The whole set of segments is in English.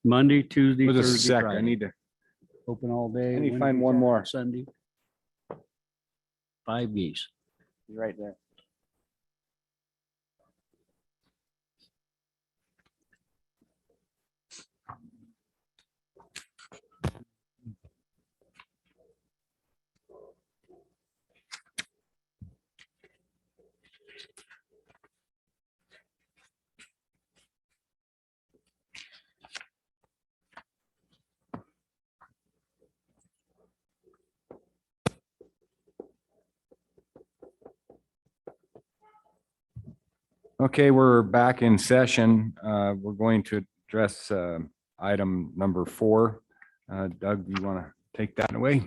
Monday, Tuesday, With a Thursday, sec, I Friday. need to, Open all day. I need to Wednesday, find one Saturday, more. Sunday. 5 geese. You're right there. okay, we're back in session. We're going to address item number 4. Doug, you want to take that away?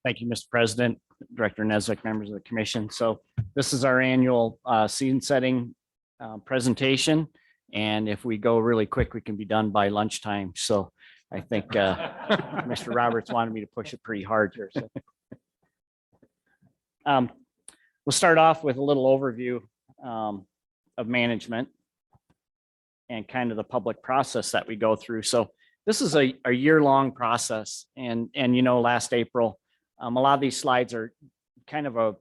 Thank you, Mr. President, Director Nesbitt, members of the commission. So this is our annual season setting presentation. And if we go really quick, we can be done by lunchtime. So I think Mr. Roberts wanted me to push it pretty hard here. So. We'll start off with a little overview of management and kind of the public process that we go through. So this is a year-long process. And you know, last April, a lot of these slides are kind of a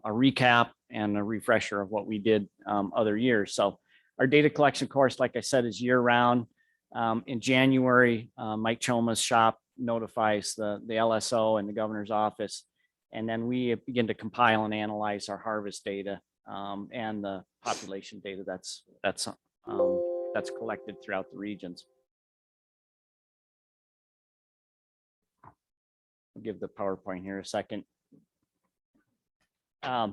recap and a refresher of what we did other years. So our data collection course, like I said, is year-round. In January, Mike Choma's shop notifies the LSO and the governor's office. And then we begin to compile and analyze our harvest data and the population data that's collected throughout the regions. I'll give the PowerPoint here a second. Okay,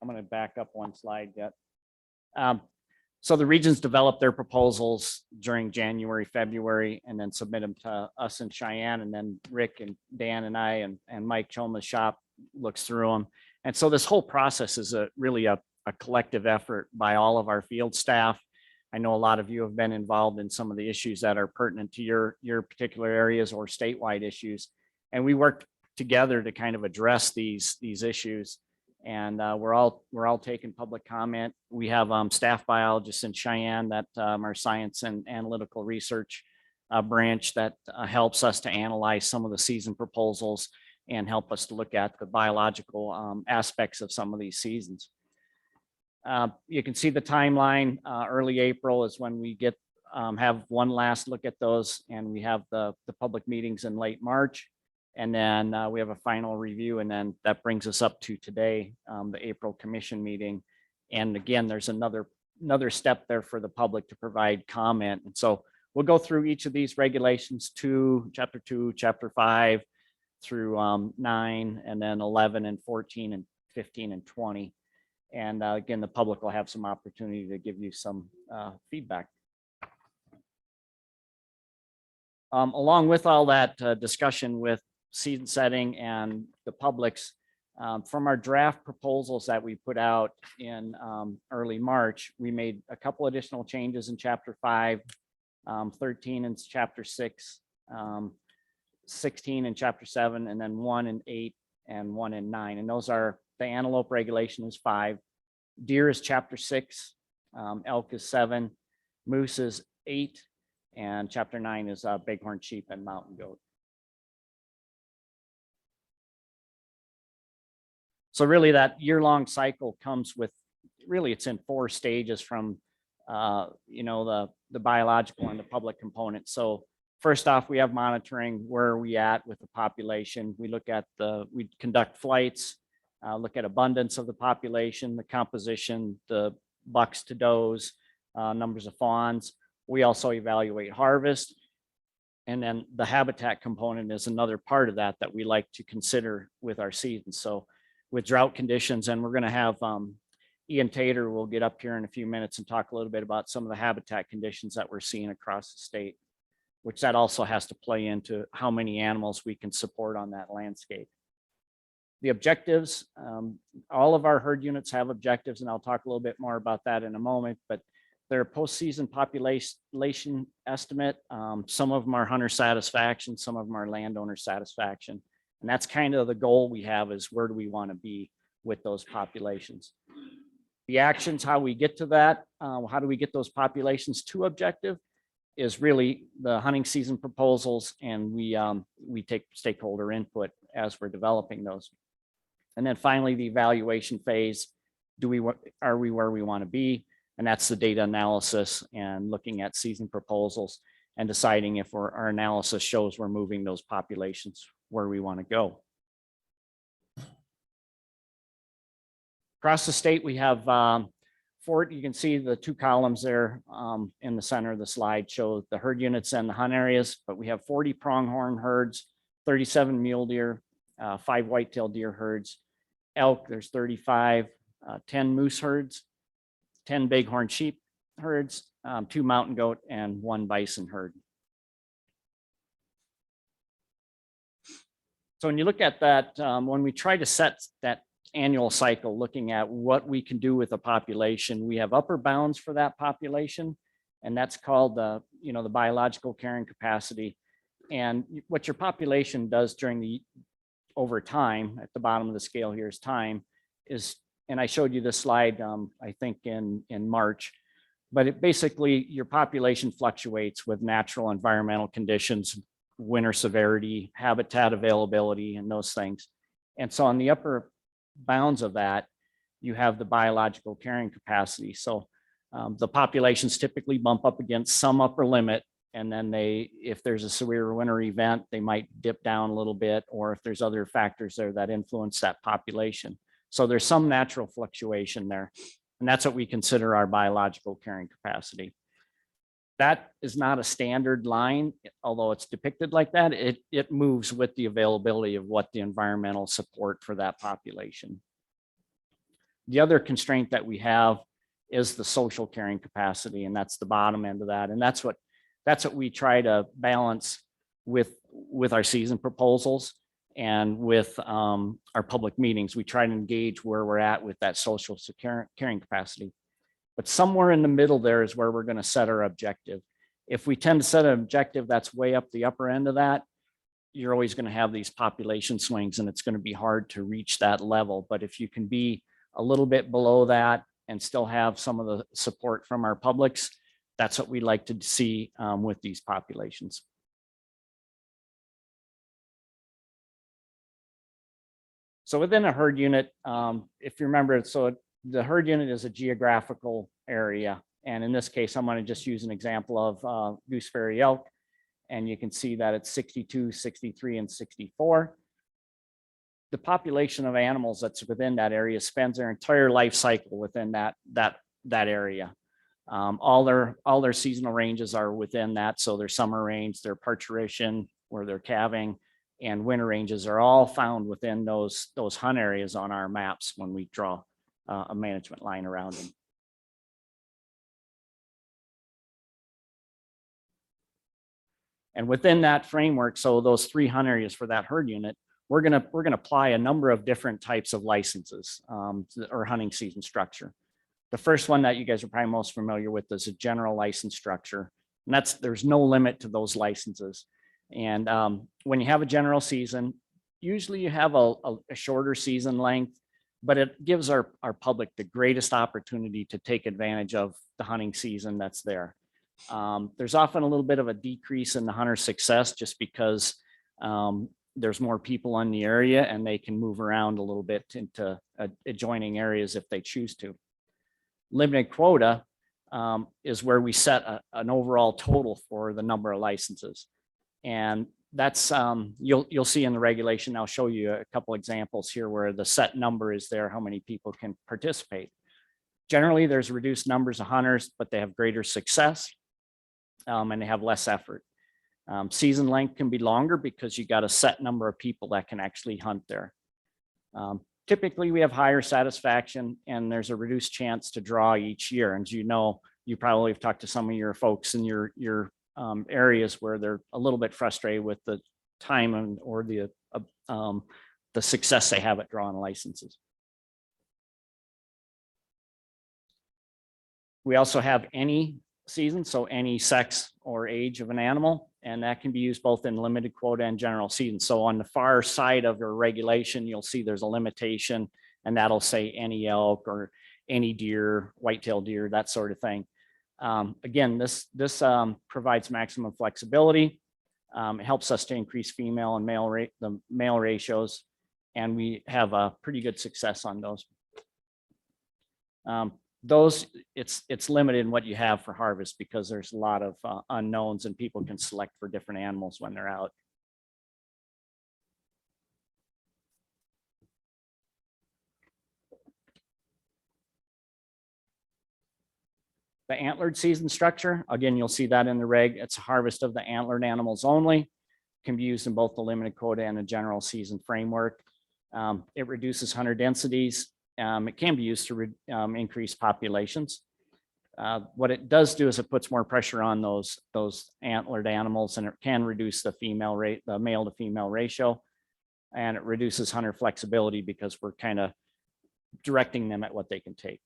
I'm going to back up one slide yet. So the regions develop their proposals during January, February, and then submit them to us in Cheyenne, and then Rick and Dan and I and Mike Choma's shop looks through them. And so this whole process is really a collective effort by all of our field staff. I know a lot of you have been involved in some of the issues that are pertinent to your particular areas or statewide issues. And we work together to kind of address these issues. And we're all taking public comment. We have staff biologists in Cheyenne that our science and analytical research branch that helps us to analyze some of the season proposals and help us to look at the biological aspects of some of these seasons. You can see the timeline. Early April is when we get have one last look at those, and we have the public meetings in late March. And then we have a final review, and then that brings us up to today, the April commission meeting. And again, there's another step there for the public to provide comment. And so we'll go through each of these regulations, chapter 2, chapter 5 through 9, and then 11 and 14 and 15 and 20. And again, the public will have some opportunity to give you some feedback. Along with all that discussion with season setting and the public's, from our draft proposals that we put out in early March, we made a couple additional changes in chapter 5, 13 in chapter 6, 16 in chapter 7, and then 1 in 8 and 1 in 9. And those are the antelope regulation is 5, deer is chapter 6, elk is 7, moose is 8, and chapter 9 is bighorn sheep and mountain goat. So really that year-long cycle comes with, really it's in 4 stages from, you know, the biological and the public component. So first off, we have monitoring. Where are we at with the population? We look at we conduct flights, look at abundance of the population, the composition, the bucks to does, numbers of fawns. We also evaluate harvest. And then the habitat component is another part of that we like to consider with our season. So with drought conditions, and we're going to have Ian Tater will get up here in a few minutes and talk a little bit about some of the habitat conditions that we're seeing across the state, which that also has to play into how many animals we can support on that landscape. The objectives, all of our herd units have objectives, and I'll talk a little bit more about that in a moment, but they're a postseason population estimate. Some of them are hunter satisfaction, some of them are landowner satisfaction. And that's kind of the goal we have, is where do we want to be? with those populations. The actions, how we get to that, how do we get those populations to objective, is really the hunting season proposals, and we take stakeholder input as we're developing those. And then finally, the evaluation phase. Are we where we want to be? And that's the data analysis and looking at season proposals and deciding if our analysis shows we're moving those populations where we want to go. Across the state, we have you can see the two columns there in the center of the slide show the herd units and the hunt areas, but we have 40 pronghorn herds, 37 mule deer, 5 whitetail deer herds, elk, there's 35, 10 moose herds, 10 bighorn sheep herds, 2 mountain goat, and 1 bison herd. So when you look at that, when we try to set that annual cycle, looking at what we can do with a population, we have upper bounds for that population, and that's called the biological carrying capacity. And what your population does over time, at the bottom of the scale here is time, and I showed you this slide, I think in March, but it basically, your population fluctuates with natural environmental conditions, winter severity, habitat availability, and those things. And so on the upper bounds of that, you have the biological carrying capacity. So the populations typically bump up against some upper limit, and then if there's a severe winter event, they might dip down a little bit, or if there's other factors there that influence that population. So there's some natural fluctuation there, and that's what we consider our biological carrying capacity. That is not a standard line, although it's depicted like that. It moves with the availability of what the environmental support for that population. The other constraint that we have is the social carrying capacity, and that's the bottom end of that. And that's what we try to balance with our season proposals and with our public meetings. We try to engage where we're at with that social carrying capacity. But somewhere in the middle there is where we're going to set our objective. If we tend to set an objective that's way up the upper end of that, you're always going to have these population swings, and it's going to be hard to reach that level. But if you can be a little bit below that and still have some of the support from our publics, that's what we like to see with these populations. So within a herd unit, if you remember, so the herd unit is a geographical area. And in this case, I'm going to just use an example of gooseberry elk. And you can see that it's 62, 63, and 64. The population of animals that's within that area spends their entire life cycle within that area. All their seasonal ranges are within that. So their summer range, their parturition, or their calving, and winter ranges are all found within those hunt areas on our maps when we draw a management line around them. And within that framework, so those 3 hunt areas for that herd unit, we're gonna apply a number of different types of licenses or hunting season structure. The first one that you guys are probably most familiar with is a general license structure, and there's no limit to those licenses. And when you have a general season, usually you have a shorter season length, but it gives our public the greatest opportunity to take advantage of the hunting season that's there. There's often a little bit of a decrease in the hunter success just because there's more people in the area and they can move around a little bit into adjoining areas if they choose to. Limited quota is where we set an overall total for the number of licenses. And that's you'll see in the regulation. I'll show you a couple examples here where the set number is there, how many people can participate. Generally, there's reduced numbers of hunters, but they have greater success and they have less effort. Season length can be longer because you got a set number of people that can actually hunt there. Typically, we have higher satisfaction and there's a reduced chance to draw each year. And as you know, you probably have talked to some of your folks in your areas where they're a little bit frustrated with the time or the success they have at drawing licenses. We also have any season, so any sex or age of an animal, and that can be used both in limited quota and general season. So on the far side of your regulation, you'll see there's a limitation, and that'll say any elk or any deer, whitetail deer, that sort of thing. Again, this provides maximum flexibility. It helps us to increase female and the male ratios, and we have a pretty good success on those. It's limited in what you have for harvest because there's a lot of unknowns, and people can select for different animals when they're out. The antlered season structure, again, you'll see that in the reg. It's a harvest of the antlered animals only. Can be used in both the limited quota and the general season framework. It reduces hunter densities. It can be used to increase populations. What it does do is it puts more pressure on those antlered animals, and it can reduce the male to female ratio, and it reduces hunter flexibility because we're kind of directing them at what they can take.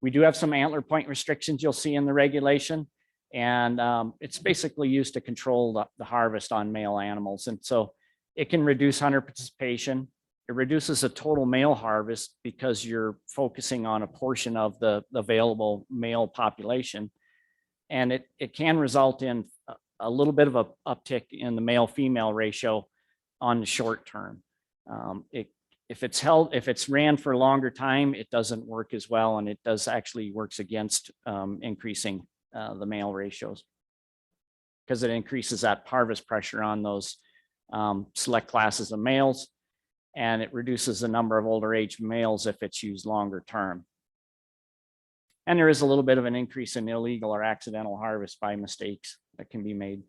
We do have some antler point restrictions you'll see in the regulation, and it's basically used to control the harvest on male animals. And so it can reduce hunter participation. It reduces the total male harvest because you're focusing on a portion of the available male population. And it can result in a little bit of a uptick in the male-female ratio on the short term. If it's ran for a longer time, it doesn't work as well, and it does actually works against increasing the male ratios because it increases that harvest pressure on those select classes of males, and it reduces the number of older age males if it's used longer term. And there is a little bit of an increase in illegal or accidental harvest by mistakes that can be made.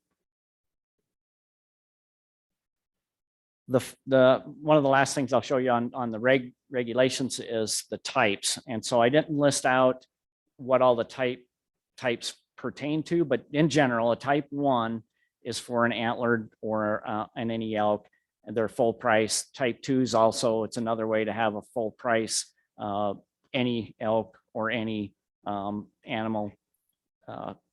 One of the last things I'll show you on the regulations is the types. And so I didn't list out what all the types pertain to, but in general, a type 1 is for an antlered or an any elk, and they're full price. Type 2 is also, it's another way to have a full price any elk or any animal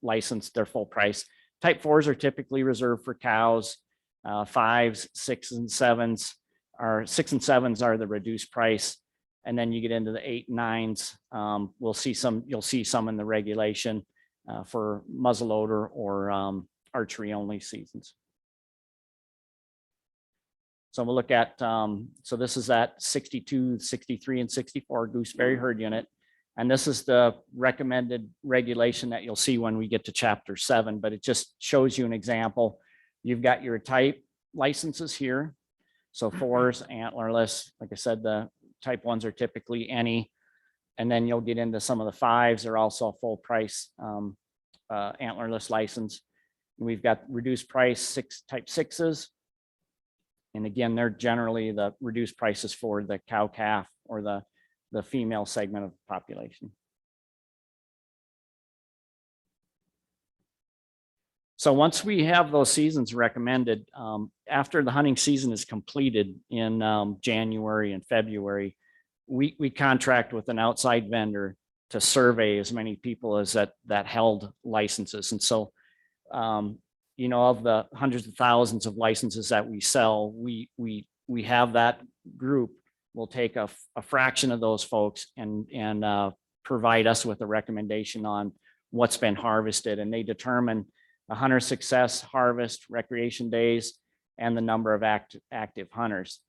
license, they're full price. Type 4s are typically reserved for cows. 5s, 6s, and 7s are 6 and 7s are the reduced price, and then you get into the 8 and 9s. You'll see some in the regulation for muzzleloader or archery only seasons. So we'll look at so this is that 62, 63, and 64 gooseberry herd unit, and this is the recommended regulation that you'll see when we get to chapter 7. But it just shows you an example. You've got your type licenses here. So 4s, antlerless. Like I said, the type 1s are typically any. And then you'll get into some of the 5s are also full price antlerless license. And we've got reduced price type 6s. And again, they're generally the reduced prices for the cow calf or the female segment of the population. So once we have those seasons recommended, after the hunting season is completed in January and February, we contract with an outside vendor to survey as many people as that held licenses. And so, you know, of the hundreds of thousands of licenses that we sell, we have that group will take a fraction of those folks and provide us with a recommendation on what's been harvested, and they determine the hunter success, harvest, recreation days, and the number of active hunters.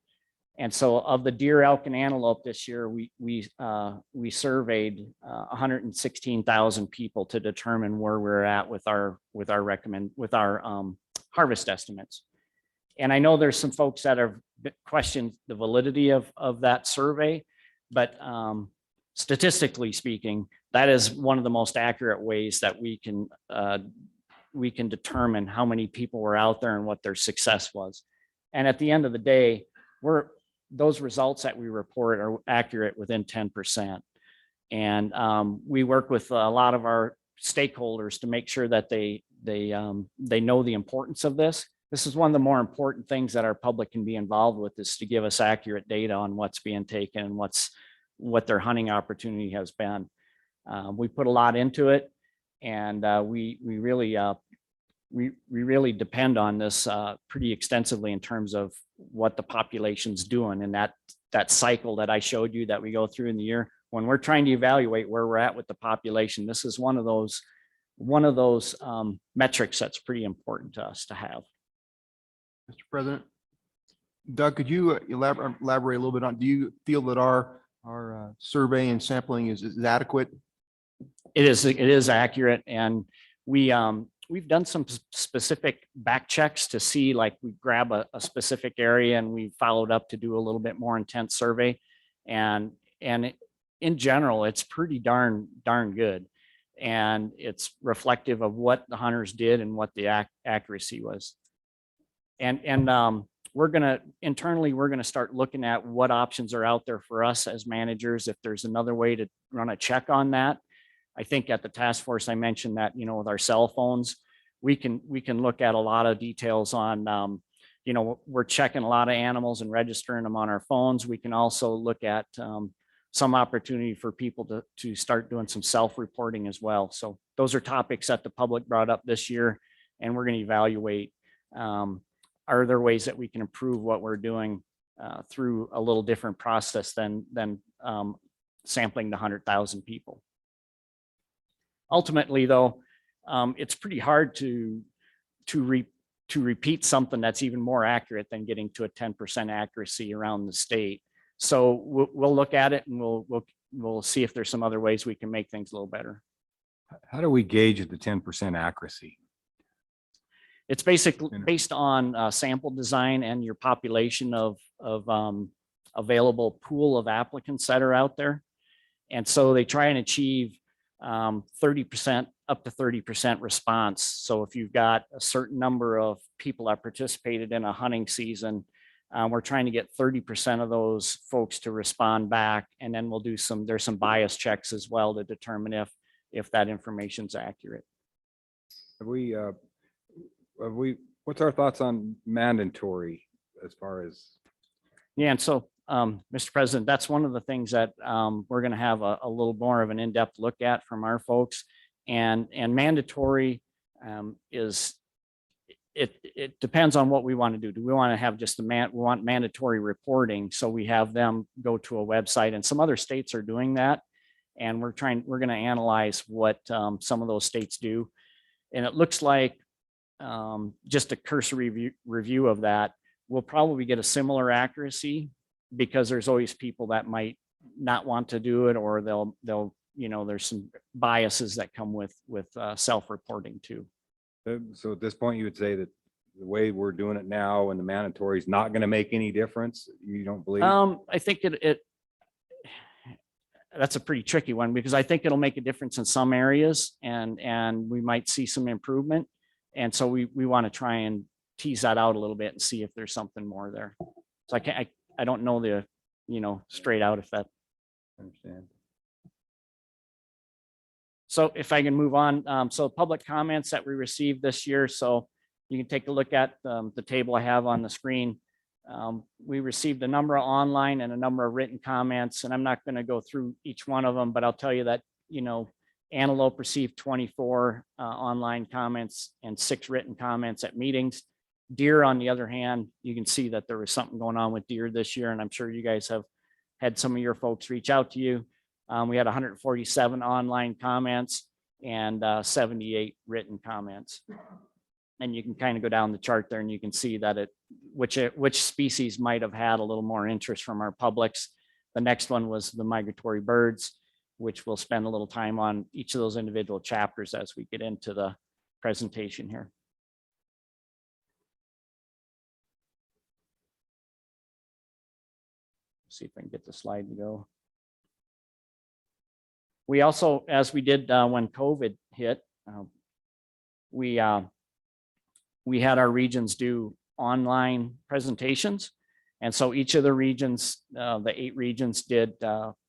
And so of the deer, elk, and antelope this year, we surveyed 116,000 people to determine where we're at with our harvest estimates. And I know there's some folks that have questioned the validity of that survey, but statistically speaking, that is one of the most accurate ways that we can determine how many people were out there and what their success was. And at the end of the day, those results that we report are accurate within 10%. And we work with a lot of our stakeholders to make sure that they know the importance of this. This is one of the more important things that our public can be involved with, is to give us accurate data on what's being taken and what their hunting opportunity has been. We put a lot into it, and we really we really depend on this pretty extensively in terms of what the population's doing, and that cycle that I showed you that we go through in the year. When we're trying to evaluate where we're at with the population, this is one of those metrics that's pretty important to us to have. Mr. President, Doug, could you elaborate a little bit on, do you feel that our survey and sampling is adequate? It is accurate, and we've done some specific back checks to see, like we grab a specific area and we followed up to do a little bit more intense survey, and in general, it's pretty darn good, and it's reflective of what the hunters did and what the accuracy was. And we're gonna start looking at what options are out there for us as managers. If there's another way to run a check on that, I think at the task force, I mentioned that, with our cell phones, we can look at a lot of details on, we're checking a lot of animals and registering them on our phones. We can also look at some opportunity for people to start doing some self-reporting as well. So those are topics that the public brought up this year, and we're going to evaluate, are there ways that we can improve what we're doing through a little different process than sampling the 100,000 people. Ultimately, though, it's pretty hard to repeat something that's even more accurate than getting to a 10% accuracy around the state. So we'll look at it, and we'll see if there's some other ways we can make things a little better. How do we gauge the 10% accuracy? It's basically based on sample design and your population of available pool of applicants that are out there. And so they try and achieve 30% up to 30% response. So if you've got a certain number of people that participated in a hunting season, we're trying to get 30% of those folks to respond back. And then we'll do there's some bias checks as well to determine if that information's accurate. What's our thoughts on mandatory as far as? Yeah, and so, Mr. President, that's one of the things that we're going to have a little more of an in-depth look at from our folks. And mandatory it depends on what we want to do. Do we want to have just we want mandatory reporting, so we have them go to a website, and some other states are doing that. And we're going to analyze what some of those states do. And it looks like just a cursory review of that, we'll probably get a similar accuracy, because there's always people that might not want to do it, or they'll there's some biases that come with self-reporting too. So at this point, you would say that the way we're doing it now and the mandatory is not going to make any difference? You don't believe? I think that's a pretty tricky one, because I think it'll make a difference in some areas, and we might see some improvement. And so we want to try and tease that out a little bit and see if there's something more there. So I don't know straight out if that. Understand. So if I can move on, so public comments that we received this year. So you can take a look at the table I have on the screen. We received a number of online and a number of written comments, and I'm not going to go through each one of them, but I'll tell you that, Antelope received 24 online comments and 6 written comments at meetings. Deer, on the other hand, you can see that there was something going on with deer this year, and I'm sure you guys have had some of your folks reach out to you. We had 147 online comments and 78 written comments. And you can kind of go down the chart there, and you can see that which species might have had a little more interest from our publics. The next one was the migratory birds, which we'll spend a little time on each of those individual chapters as we get into the presentation here. See if I can get the slide to go. We also, as we did when COVID hit, we had our regions do online presentations. And so each of the regions, the 8 regions, did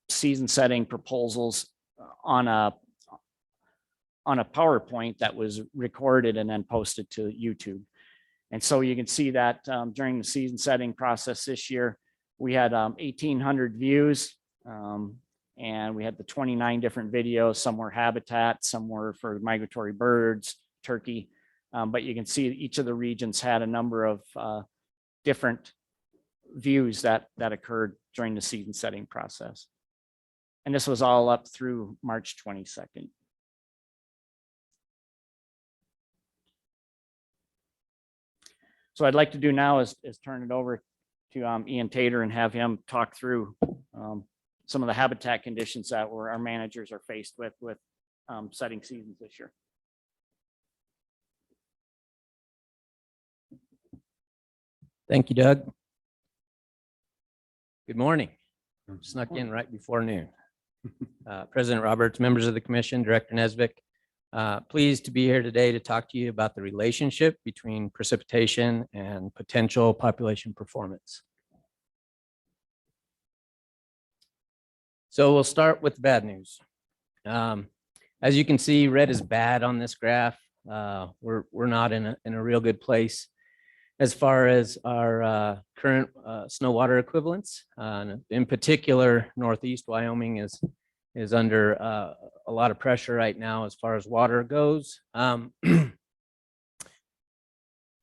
season setting proposals on a PowerPoint that was recorded and then posted to YouTube. And so you can see that during the season setting process this year, we had 1,800 views, and we had the 29 different videos. Some were habitat, some were for migratory birds, turkey. But you can see each of the regions had a number of different views that occurred during the season setting process. And this was all up through March 22nd. So I'd like to do now is turn it over to Ian Tater and have him talk through some of the habitat conditions that our managers are faced with setting seasons this year. Thank you, Doug. Good morning. Snuck in right before noon. President Roberts, members of the commission, Director Nesvik, pleased to be here today to talk to you about the relationship between precipitation and potential population performance. So we'll start with the bad news. As you can see, red is bad on this graph. We're not in a real good place as far as our current snow water equivalents. In particular, Northeast Wyoming is under a lot of pressure right now as far as water goes.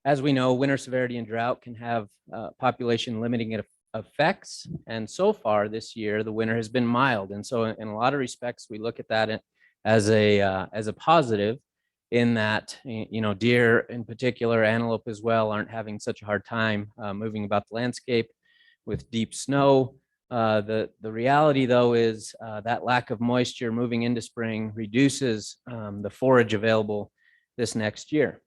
As we know, winter severity and drought can have population limiting effects. And so far this year, the winter has been mild. And so in a lot of respects, we look at that as a positive, in that, deer in particular, antelope as well, aren't having such a hard time moving about the landscape with deep snow. The reality, though, is that lack of moisture moving into spring reduces the forage available this next year.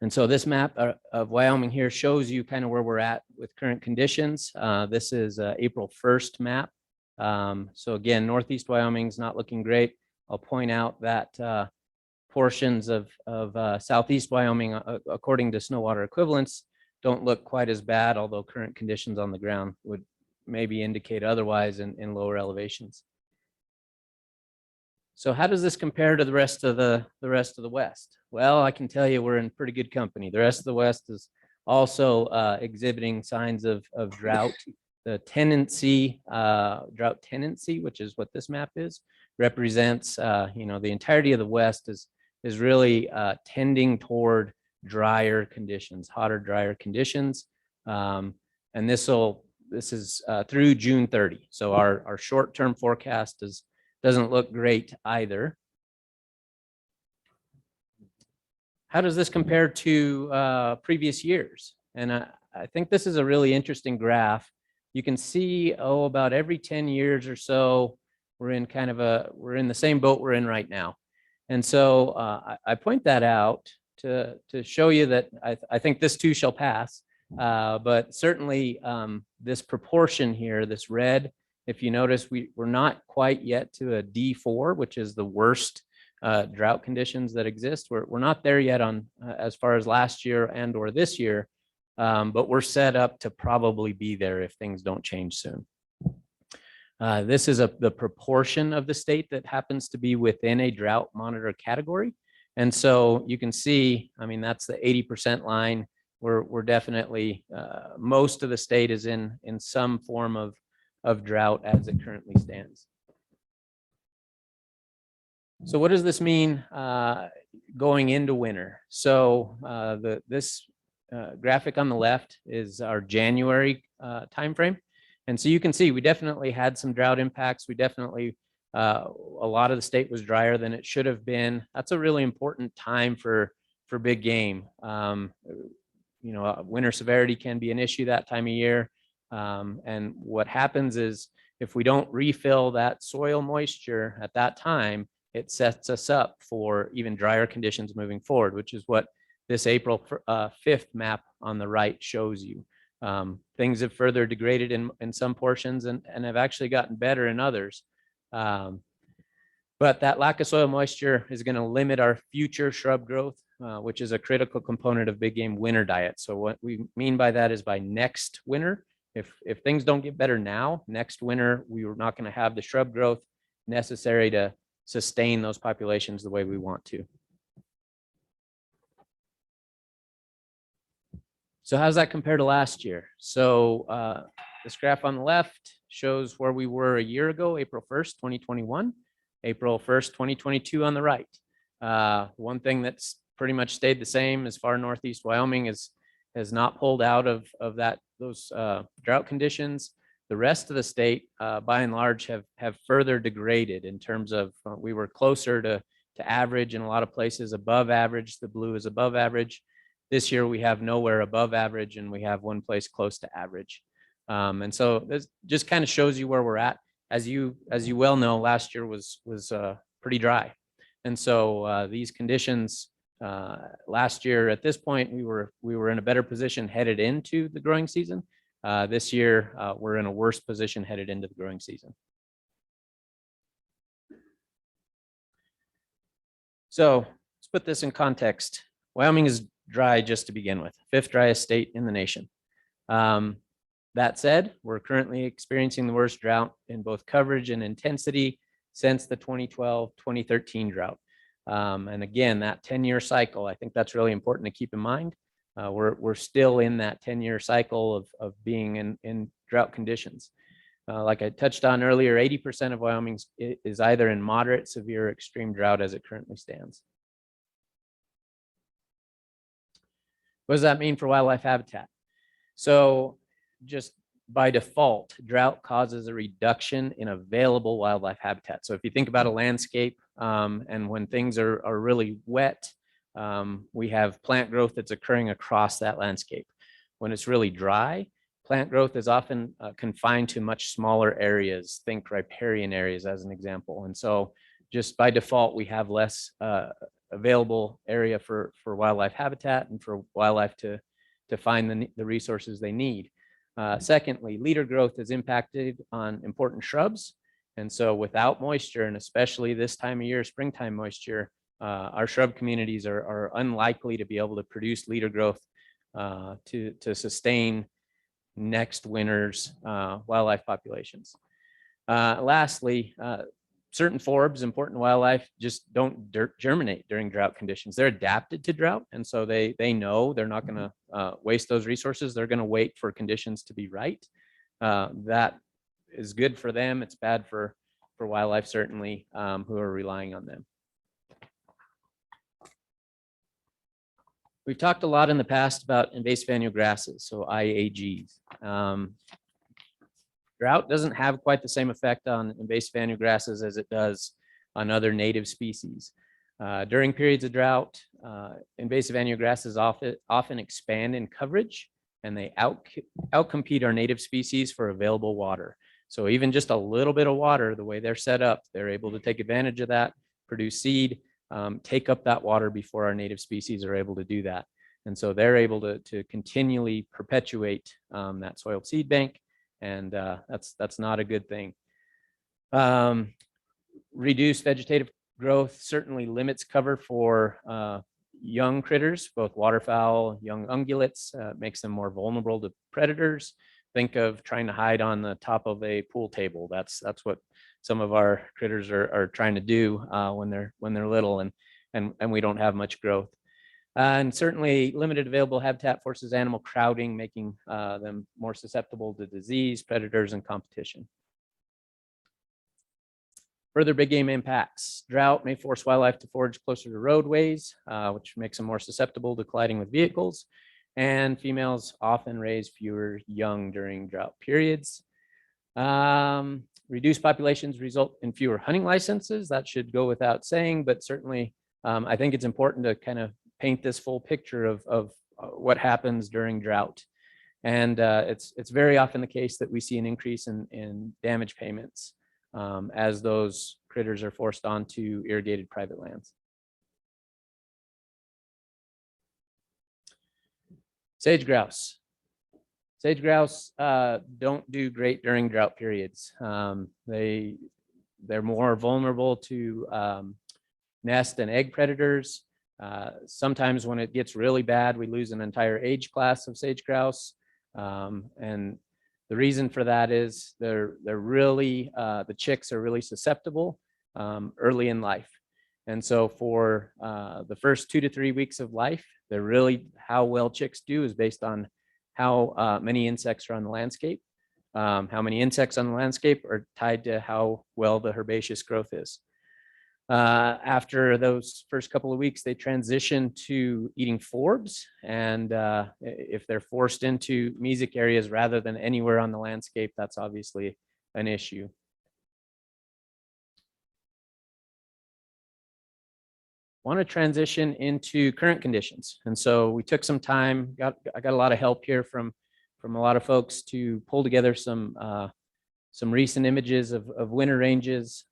And so this map of Wyoming here shows you kind of where we're at with current conditions. This is April 1st map. So again, Northeast Wyoming is not looking great. I'll point out that portions of Southeast Wyoming, according to snow water equivalents, don't look quite as bad, although current conditions on the ground would maybe indicate otherwise in lower elevations. So how does this compare to the rest of the West? Well, I can tell you we're in pretty good company. The rest of the West is also exhibiting signs of drought. The drought tendency, which is what this map is, represents the entirety of the West is really tending toward drier conditions, hotter, drier conditions. And this is through June 30. So our short-term forecast doesn't look great either. How does this compare to previous years? And I think this is a really interesting graph. You can see, about every 10 years or so, we're in the same boat we're in right now. And so I point that out to show you that I think this too shall pass. But certainly this proportion here, this red, if you notice, we're not quite yet to a D4, which is the worst drought conditions that exist. We're not there yet on as far as last year and or this year, but we're set up to probably be there if things don't change soon. This is the proportion of the state that happens to be within a drought monitor category. And so you can see, that's the 80% line. We're definitely, most of the state is in some form of drought as it currently stands. So what does this mean going into winter? So this graphic on the left is our January timeframe. And so you can see we definitely had some drought impacts. We definitely, a lot of the state was drier than it should have been. That's a really important time for big game. Winter severity can be an issue that time of year. And what happens is if we don't refill that soil moisture at that time, it sets us up for even drier conditions moving forward, which is what this April 5th map on the right shows you. Things have further degraded in some portions and have actually gotten better in others. But that lack of soil moisture is going to limit our future shrub growth, which is a critical component of big game winter diet. So what we mean by that is by next winter, if things don't get better now, next winter, we are not going to have the shrub growth necessary to sustain those populations the way we want to. So how does that compare to last year? So this graph on the left shows where we were a year ago, April 1st, 2021, April 1st, 2022 on the right. One thing that's pretty much stayed the same as far northeast Wyoming has not pulled out of those drought conditions. The rest of the state, by and large, have further degraded in terms of we were closer to average in a lot of places, above average. The blue is above average. This year we have nowhere above average, and we have one place close to average. And so this just kind of shows you where we're at. As you well know, last year was pretty dry, and so these conditions last year at this point we were in a better position headed into the growing season. This year we're in a worse position headed into the growing season. So let's put this in context. Wyoming is dry just to begin with, 5th driest state in the nation. That said, we're currently experiencing the worst drought in both coverage and intensity since the 2012-2013 drought. And again, that 10-year cycle, I think that's really important to keep in mind. We're still in that 10-year cycle of being in drought conditions. Like I touched on earlier, 80% of Wyoming is either in moderate, severe, or extreme drought as it currently stands. What does that mean for wildlife habitat? So just by default, drought causes a reduction in available wildlife habitat. So if you think about a landscape and when things are really wet, we have plant growth that's occurring across that landscape. When it's really dry, plant growth is often confined to much smaller areas. Think riparian areas as an example. And so just by default, we have less available area for wildlife habitat and for wildlife to find the resources they need. Secondly, leader growth is impacted on important shrubs. And so without moisture, and especially this time of year, springtime moisture, our shrub communities are unlikely to be able to produce leader growth to sustain next winter's wildlife populations. Lastly, certain forbs, important wildlife, just don't germinate during drought conditions. They're adapted to drought, and so they know they're not going to waste those resources. They're going to wait for conditions to be right. That is good for them. It's bad for wildlife, certainly, who are relying on them. We've talked a lot in the past about invasive annual grasses, so IAGs. Drought doesn't have quite the same effect on invasive annual grasses as it does on other native species. During periods of drought, invasive annual grasses often expand in coverage, and they outcompete our native species for available water. So even just a little bit of water, the way they're set up, they're able to take advantage of that, produce seed, take up that water before our native species are able to do that. And so they're able to continually perpetuate that soiled seed bank. And that's not a good thing. Reduced vegetative growth certainly limits cover for young critters, both waterfowl, young ungulates, makes them more vulnerable to predators. Think of trying to hide on the top of a pool table. That's what some of our critters are trying to do when they're little, and we don't have much growth. And certainly limited available habitat forces animal crowding, making them more susceptible to disease, predators, and competition. Further big game impacts. Drought may force wildlife to forage closer to roadways, which makes them more susceptible to colliding with vehicles. And females often raise fewer young during drought periods. Reduced populations result in fewer hunting licenses. That should go without saying, but certainly I think it's important to kind of paint this full picture of what happens during drought. And it's very often the case that we see an increase in damage payments as those critters are forced onto irrigated private lands. Sage grouse. Sage grouse don't do great during drought periods. They're more vulnerable to nest and egg predators. Sometimes when it gets really bad, we lose an entire age class of sage grouse. And the reason for that is they're really, the chicks are really susceptible early in life. And so for the first 2 to 3 weeks of life, they're really, how well chicks do is based on how many insects are on the landscape. How many insects on the landscape are tied to how well the herbaceous growth is. After those first couple of weeks, they transition to eating forbs. And if they're forced into mesic areas rather than anywhere on the landscape, that's obviously an issue. Want to transition into current conditions. And so we took some time, I got a lot of help here from a lot of folks to pull together some recent images of winter ranges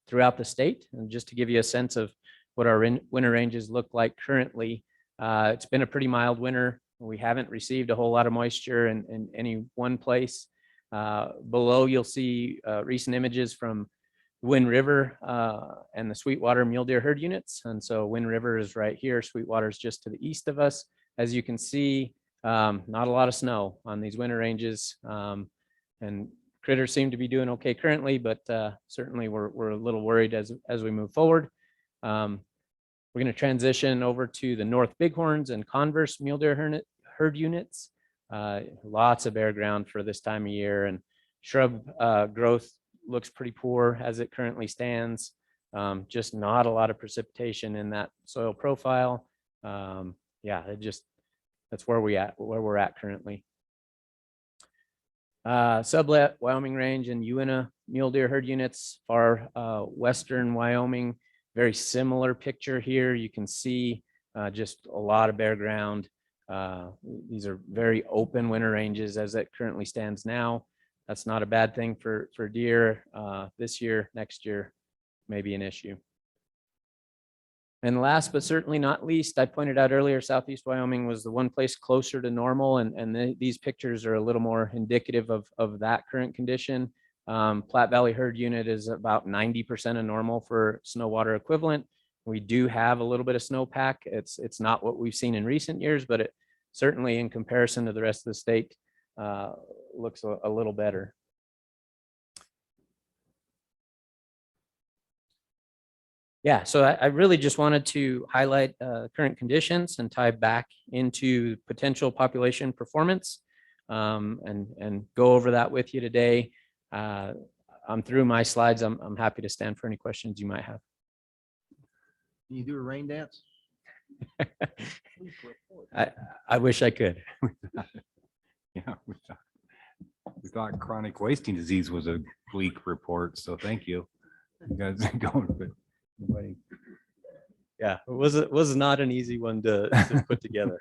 throughout the state. And just to give you a sense of what our winter ranges look like currently, it's been a pretty mild winter. We haven't received a whole lot of moisture in any one place. Below, you'll see recent images from Wind River and the Sweetwater mule deer herd units. And so Wind River is right here. Sweetwater is just to the east of us. As you can see, not a lot of snow on these winter ranges. And critters seem to be doing okay currently, but certainly we're a little worried as we move forward. We're going to transition over to the North Bighorns and Converse mule deer herd units. Lots of bare ground for this time of year, and shrub growth looks pretty poor as it currently stands. Just not a lot of precipitation in that soil profile. Yeah, that's where we're at currently. Sublet Wyoming range and Uinta mule deer herd units, far western Wyoming. Very similar picture here. You can see just a lot of bare ground. These are very open winter ranges as it currently stands now. That's not a bad thing for deer this year. Next year may be an issue. And last but certainly not least, I pointed out earlier, Southeast Wyoming was the one place closer to normal, and these pictures are a little more indicative of that current condition. Platte Valley herd unit is about 90% of normal for snow water equivalent. We do have a little bit of snowpack. It's not what we've seen in recent years, but it certainly, in comparison to the rest of the state, looks a little better. Yeah, so I really just wanted to highlight current conditions and tie back into potential population performance, and go over that with you today. I'm through my slides. I'm happy to stand for any questions you might have. Can you do a rain dance? I wish I could. Yeah, we thought chronic wasting disease was a bleak report, so thank you. You guys are going, but nobody. Yeah, it was not an easy one to put together.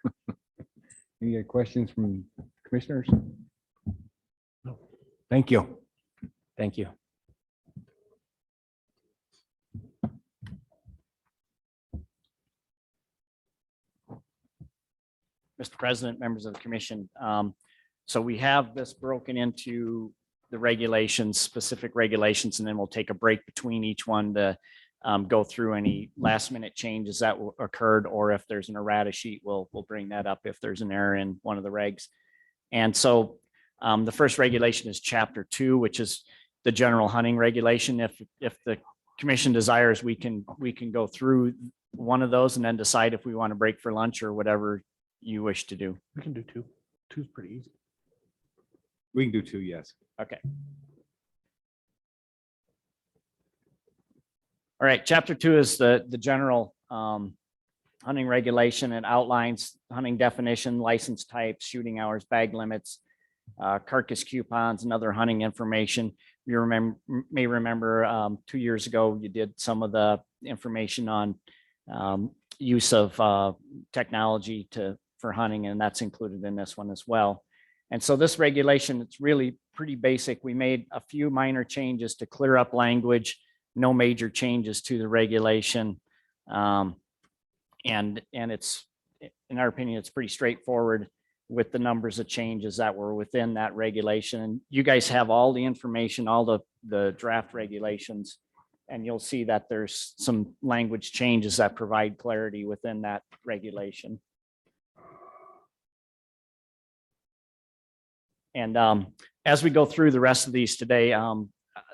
Any questions from commissioners? No. Thank you. Thank you. Mr. President, members of the commission. So we have this broken into the regulations, specific regulations, and then we'll take a break between each one to go through any last minute changes that occurred, or if there's an errata sheet, we'll bring that up if there's an error in one of the regs. And so the first regulation is Chapter 2, which is the general hunting regulation. If the commission desires, we can go through one of those and then decide if we want to break for lunch or whatever you wish to do. We can do two. Two's pretty easy. We can do 2, yes. Okay. All right, Chapter 2 is the general hunting regulation. It outlines hunting definition, license types, shooting hours, bag limits, carcass coupons, and other hunting information. You may remember 2 years ago, you did some of the information on use of technology for hunting, and that's included in this one as well. And so this regulation, it's really pretty basic. We made a few minor changes to clear up language, no major changes to the regulation. And it's, in our opinion, it's pretty straightforward with the numbers of changes that were within that regulation. And you guys have all the information, all the draft regulations, and you'll see that there's some language changes that provide clarity within that regulation. And as we go through the rest of these today,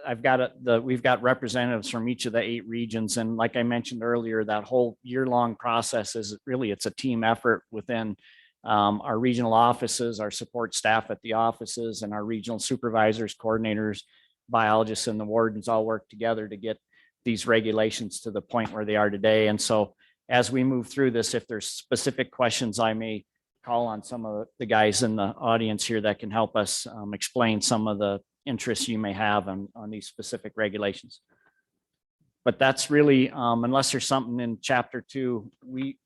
we've got representatives from each of the 8 regions. And like I mentioned earlier, that whole year-long process is really, it's a team effort within our regional offices, our support staff at the offices, and our regional supervisors, coordinators, biologists, and the wardens all work together to get these regulations to the point where they are today. And so as we move through this, if there's specific questions, I may call on some of the guys in the audience here that can help us explain some of the interests you may have on these specific regulations. But that's really, unless there's something in chapter 2, we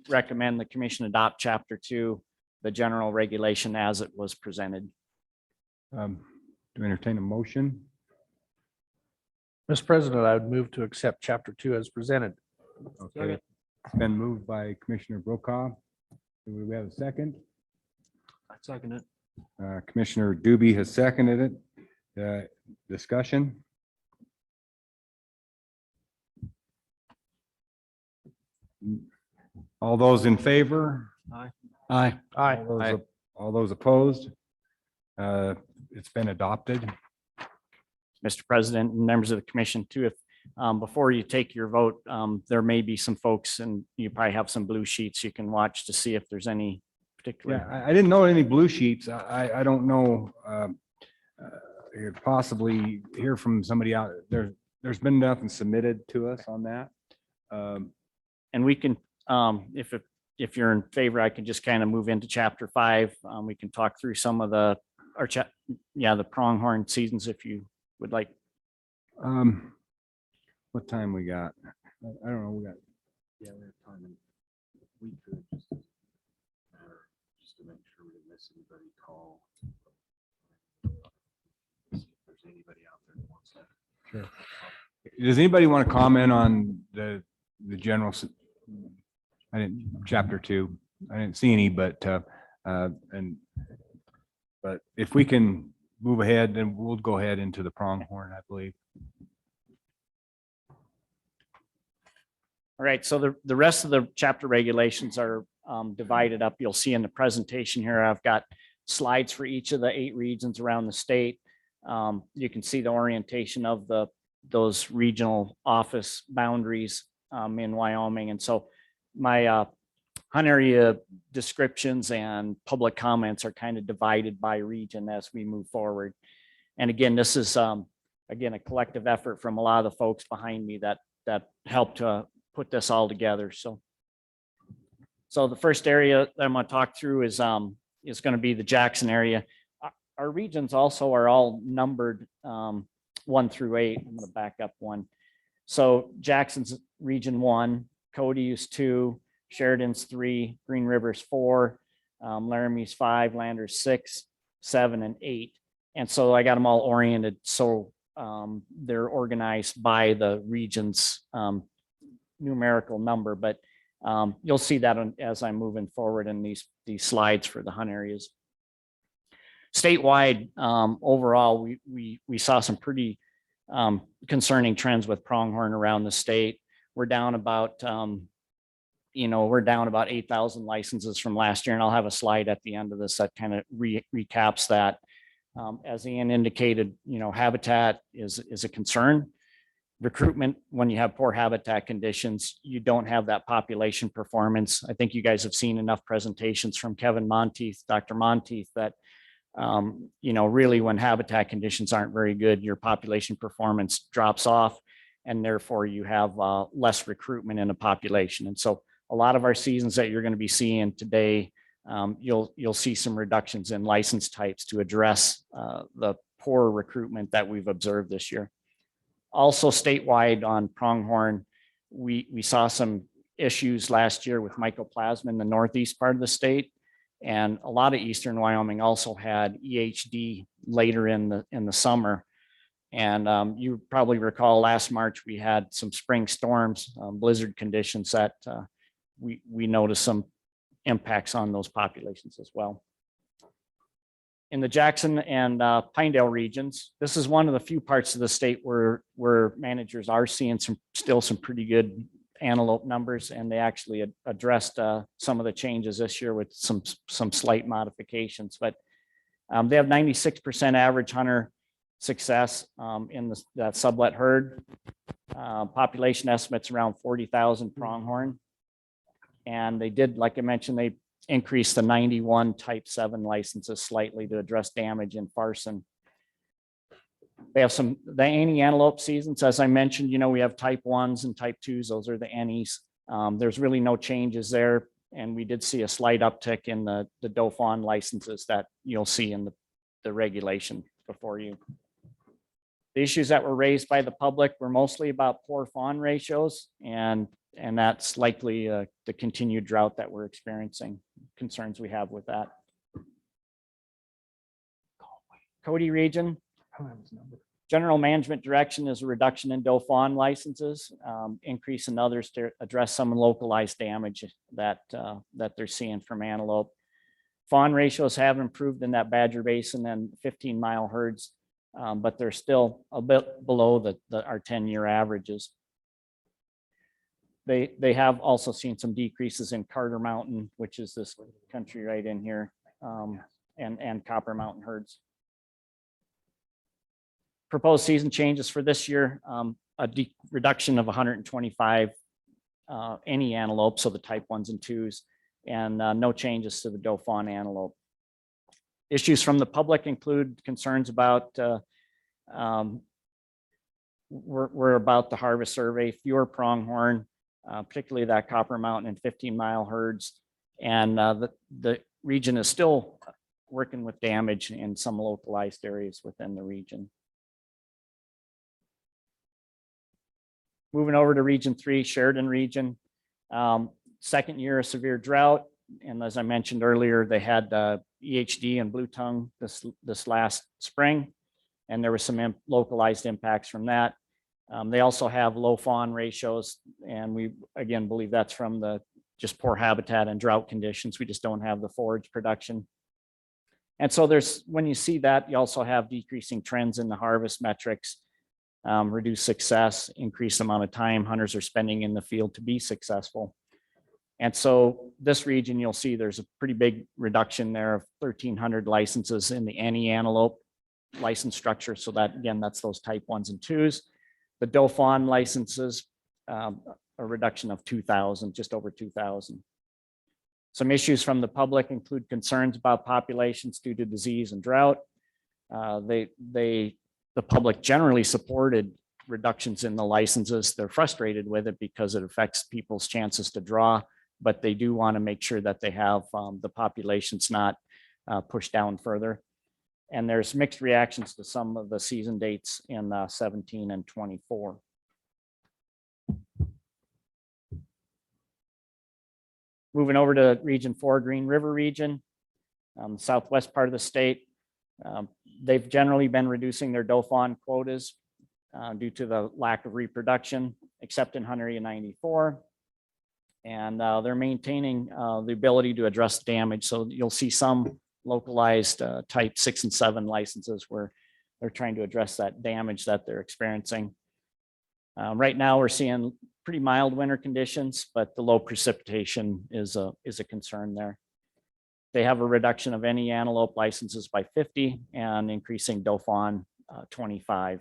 recommend the commission adopt chapter 2, the general regulation as it was presented. To entertain a motion. Mr. President, I would move to accept chapter 2 as presented. Okay, it's been moved by Commissioner Brokaw. Do we have a second? I second it. Commissioner Doobie has seconded it. Discussion? All those in favor? Aye. Aye. Aye. All those opposed? It's been adopted. Mr. President and members of the commission too, if before you take your vote, there may be some folks and you probably have some blue sheets you can watch to see if there's any particular. Yeah, I didn't know any blue sheets. I don't know. Possibly hear from somebody out there. There's been nothing submitted to us on that. And we can, if you're in favor, I can just kind of move into chapter 5. We can talk through some of the, the pronghorn seasons if you would like. What time we got? I don't know. We got. Yeah, we have time. And we could just to make sure we didn't miss anybody, call. See if there's anybody out there that wants that. Sure. Does anybody want to comment on the general? I didn't chapter 2. I didn't see any, but but if we can move ahead, then we'll go ahead into the pronghorn, I believe. All right, so the rest of the chapter regulations are divided up. You'll see in the presentation here, I've got slides for each of the 8 regions around the state. You can see the orientation of those regional office boundaries in Wyoming. And so my hunt area descriptions and public comments are kind of divided by region as we move forward. And again, this is again a collective effort from a lot of the folks behind me that helped to put this all together. So the first area that I'm going to talk through is going to be the Jackson area. Our regions also are all numbered 1 through 8. I'm going to back up 1. So Jackson's region 1, Cody's 2, Sheridan's 3, Green River's 4, Laramie's 5, Lander's 6, 7, and 8. And so I got them all oriented so they're organized by the region's numerical number, but you'll see that as I'm moving forward in these slides for the hunt areas. Statewide, overall, we saw some pretty concerning trends with pronghorn around the state. We're down about, we're down about 8,000 licenses from last year, and I'll have a slide at the end of this that kind of recaps that. As Ian indicated, habitat is a concern. Recruitment, when you have poor habitat conditions, you don't have that population performance. I think you guys have seen enough presentations from Kevin Monteith, Dr. Monteith, that really when habitat conditions aren't very good, your population performance drops off, and therefore you have less recruitment in a population. And so a lot of our seasons that you're going to be seeing today, you'll see some reductions in license types to address the poor recruitment that we've observed this year. Also statewide on pronghorn, we saw some issues last year with mycoplasma in the northeast part of the state. And a lot of eastern Wyoming also had EHD later in the summer. And you probably recall last March, we had some spring storms, blizzard conditions that we noticed some impacts on those populations as well. In the Jackson and Pinedale regions, this is one of the few parts of the state where managers are seeing still some pretty good antelope numbers, and they actually addressed some of the changes this year with some slight modifications. But they have 96% average hunter success in that sublet herd. Population estimates around 40,000 pronghorn. And they did, like I mentioned, they increased the 91 type 7 licenses slightly to address damage in Farson. They have the antelope seasons, as I mentioned, we have type 1s and type 2s. Those are the annies. There's really no changes there. And we did see a slight uptick in the doe fawn licenses that you'll see in the regulation before you. The issues that were raised by the public were mostly about poor fawn ratios, and that's likely the continued drought that we're experiencing, concerns we have with that. Cwd region. General management direction is a reduction in doe fawn licenses, increase in others to address some localized damage that they're seeing from antelope. Fawn ratios have improved in that Badger Basin and 15-mile herds, but they're still a bit below our 10-year averages. They have also seen some decreases in Carter Mountain, which is this country right in here, and Copper Mountain herds. Proposed season changes for this year, a reduction of 125 any antelope, so the type 1s and 2s, and no changes to the doe fawn antelope. Issues from the public include concerns about we're about the harvest survey, fewer pronghorn, particularly that Copper Mountain and 15-mile herds, and the region is still working with damage in some localized areas within the region. Moving over to Region 3, Sheridan region. Second year of severe drought. And as I mentioned earlier, they had EHD and blue tongue this last spring. And there were some localized impacts from that. They also have low fawn ratios. And we, again, believe that's from the just poor habitat and drought conditions. We just don't have the forage production. And so when you see that, you also have decreasing trends in the harvest metrics. Reduced success, increased amount of time hunters are spending in the field to be successful. And so this region, you'll see there's a pretty big reduction there of 1,300 licenses in the antelope license structure. So that, again, that's those type 1s and 2s. The doe fawn licenses, a reduction of 2,000, just over 2,000. Some issues from the public include concerns about populations due to disease and drought. The public generally supported reductions in the licenses. They're frustrated with it because it affects people's chances to draw, but they do want to make sure that they have the populations not pushed down further. And there's mixed reactions to some of the season dates in 17 and 24. Moving over to Region 4, Green River region, southwest part of the state. They've generally been reducing their doe fawn quotas due to the lack of reproduction, except in Hunter 94. And they're maintaining the ability to address damage. So you'll see some localized type 6 and 7 licenses where they're trying to address that damage that they're experiencing. Right now, we're seeing pretty mild winter conditions, but the low precipitation is a concern there. They have a reduction of any antelope licenses by 50 and increasing doe fawn 25.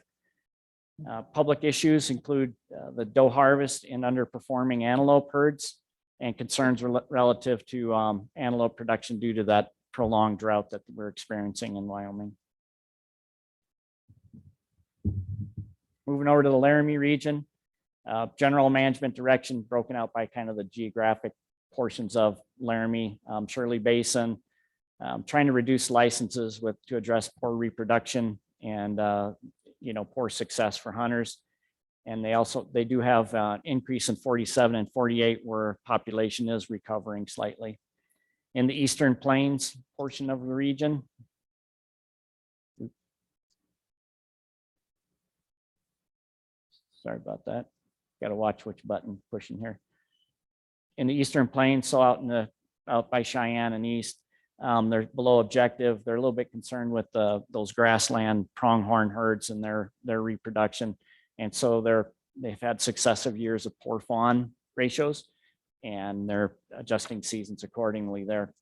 Public issues include the doe harvest in underperforming antelope herds and concerns relative to antelope production due to that prolonged drought that we're experiencing in Wyoming. Moving over to the Laramie region, general management direction broken out by kind of the geographic portions of Laramie, Shirley Basin, trying to reduce licenses to address poor reproduction and poor success for hunters. And they do have an increase in 47 and 48 where population is recovering slightly. In the Eastern Plains portion of the region, sorry about that. Got to watch which button pushing here. In the Eastern Plains, so out by Cheyenne and east, they're below objective. They're a little bit concerned with those grassland pronghorn herds and their reproduction. And so they've had successive years of poor fawn ratios, and they're adjusting seasons accordingly there.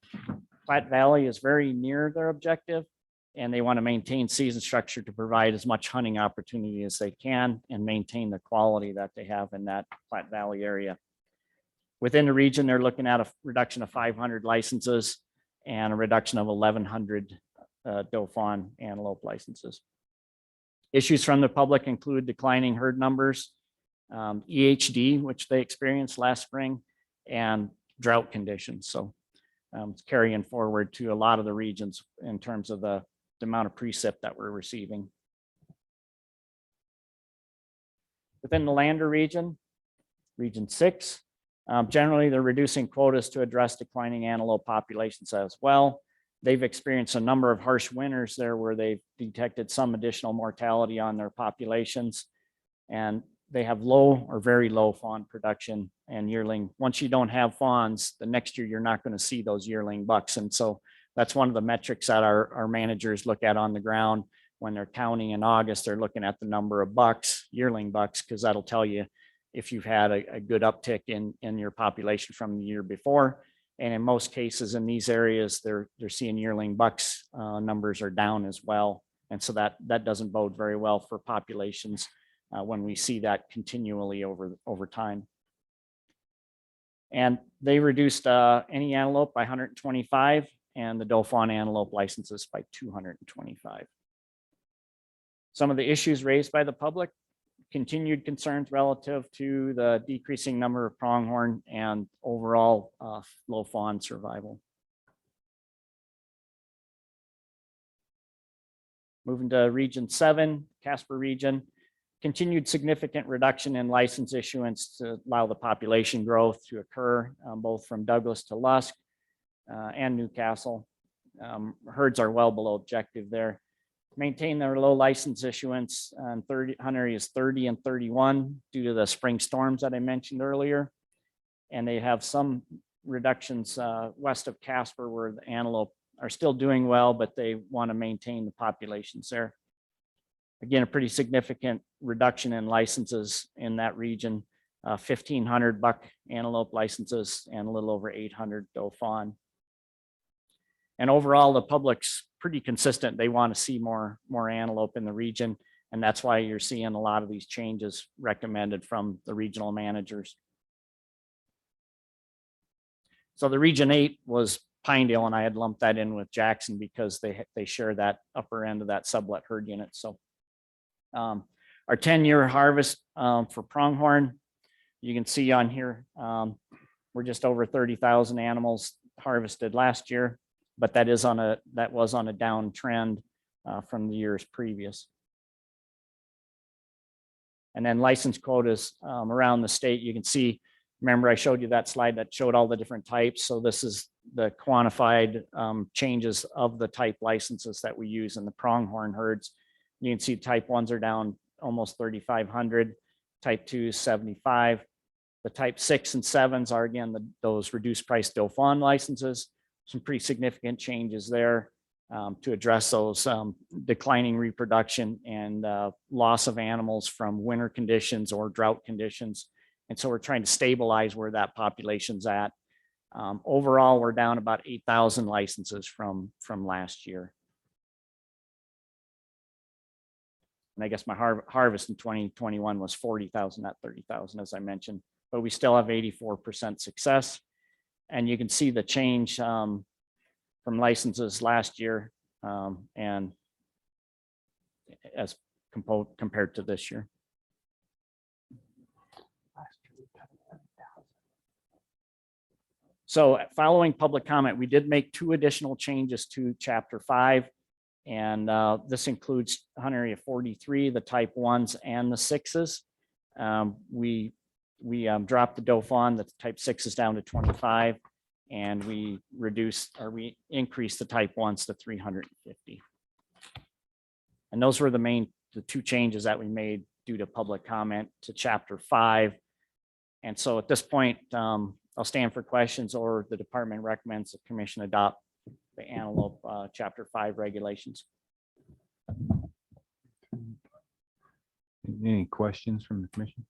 Platte Valley is very near their objective, and they want to maintain season structure to provide as much hunting opportunity as they can and maintain the quality that they have in that Platte Valley area. Within the region, they're looking at a reduction of 500 licenses and a reduction of 1,100 doe fawn antelope licenses. Issues from the public include declining herd numbers, EHD, which they experienced last spring, and drought conditions. So it's carrying forward to a lot of the regions in terms of the amount of precip that we're receiving. Within the Lander region, Region 6, generally they're reducing quotas to address declining antelope populations as well. They've experienced a number of harsh winters there where they've detected some additional mortality on their populations. And they have low or very low fawn production and yearling. Once you don't have fawns, the next year you're not going to see those yearling bucks. And so that's one of the metrics that our managers look at on the ground when they're counting in August. They're looking at the number of bucks, yearling bucks, because that'll tell you if you've had a good uptick in your population from the year before. And in most cases in these areas, they're seeing yearling bucks numbers are down as well. And so that doesn't bode very well for populations when we see that continually over time. And they reduced any antelope by 125 and the doe fawn antelope licenses by 225. Some of the issues raised by the public: continued concerns relative to the decreasing number of pronghorn and overall low fawn survival. Moving to Region 7, Casper region, continued significant reduction in license issuance to allow the population growth to occur, both from Douglas to Lusk and Newcastle. Herds are well below objective there. Maintain their low license issuance on hunt areas 30 and 31 due to the spring storms that I mentioned earlier. And they have some reductions west of Casper where the antelope are still doing well, but they want to maintain the populations there. Again, a pretty significant reduction in licenses in that region, 1,500 buck antelope licenses and a little over 800 doe fawn. And overall, the public's pretty consistent. They want to see more antelope in the region. And that's why you're seeing a lot of these changes recommended from the regional managers. So the Region 8 was Pinedale, and I had lumped that in with Jackson because they share that upper end of that sublet herd unit. So our 10-year harvest for pronghorn, you can see on here, we're just over 30,000 animals harvested last year, but that was on a downtrend from the years previous. And then license quotas around the state, you can see, remember I showed you that slide that showed all the different types. So this is the quantified changes of the type licenses that we use in the pronghorn herds. You can see type 1s are down almost 3,500, type 2 is 75. The type 6 and 7s are again those reduced price doe fawn licenses. Some pretty significant changes there to address those declining reproduction and loss of animals from winter conditions or drought conditions. And so we're trying to stabilize where that population's at. Overall, we're down about 8,000 licenses from last year. And I guess my harvest in 2021 was 40,000, not 30,000, as I mentioned, but we still have 84% success. And you can see the change from licenses last year and as compared to this year. So following public comment, we did make 2 additional changes to Chapter 5. And this includes hunt area 43, the type 1s and the 6s. We dropped the doe fawn, the type 6s down to 25, and we increased the type 1s to 350. And those were the 2 changes that we made due to public comment to Chapter 5. And so at this point, I'll stand for questions, or the department recommends the commission adopt the antelope Chapter 5 regulations. Any questions from the commission?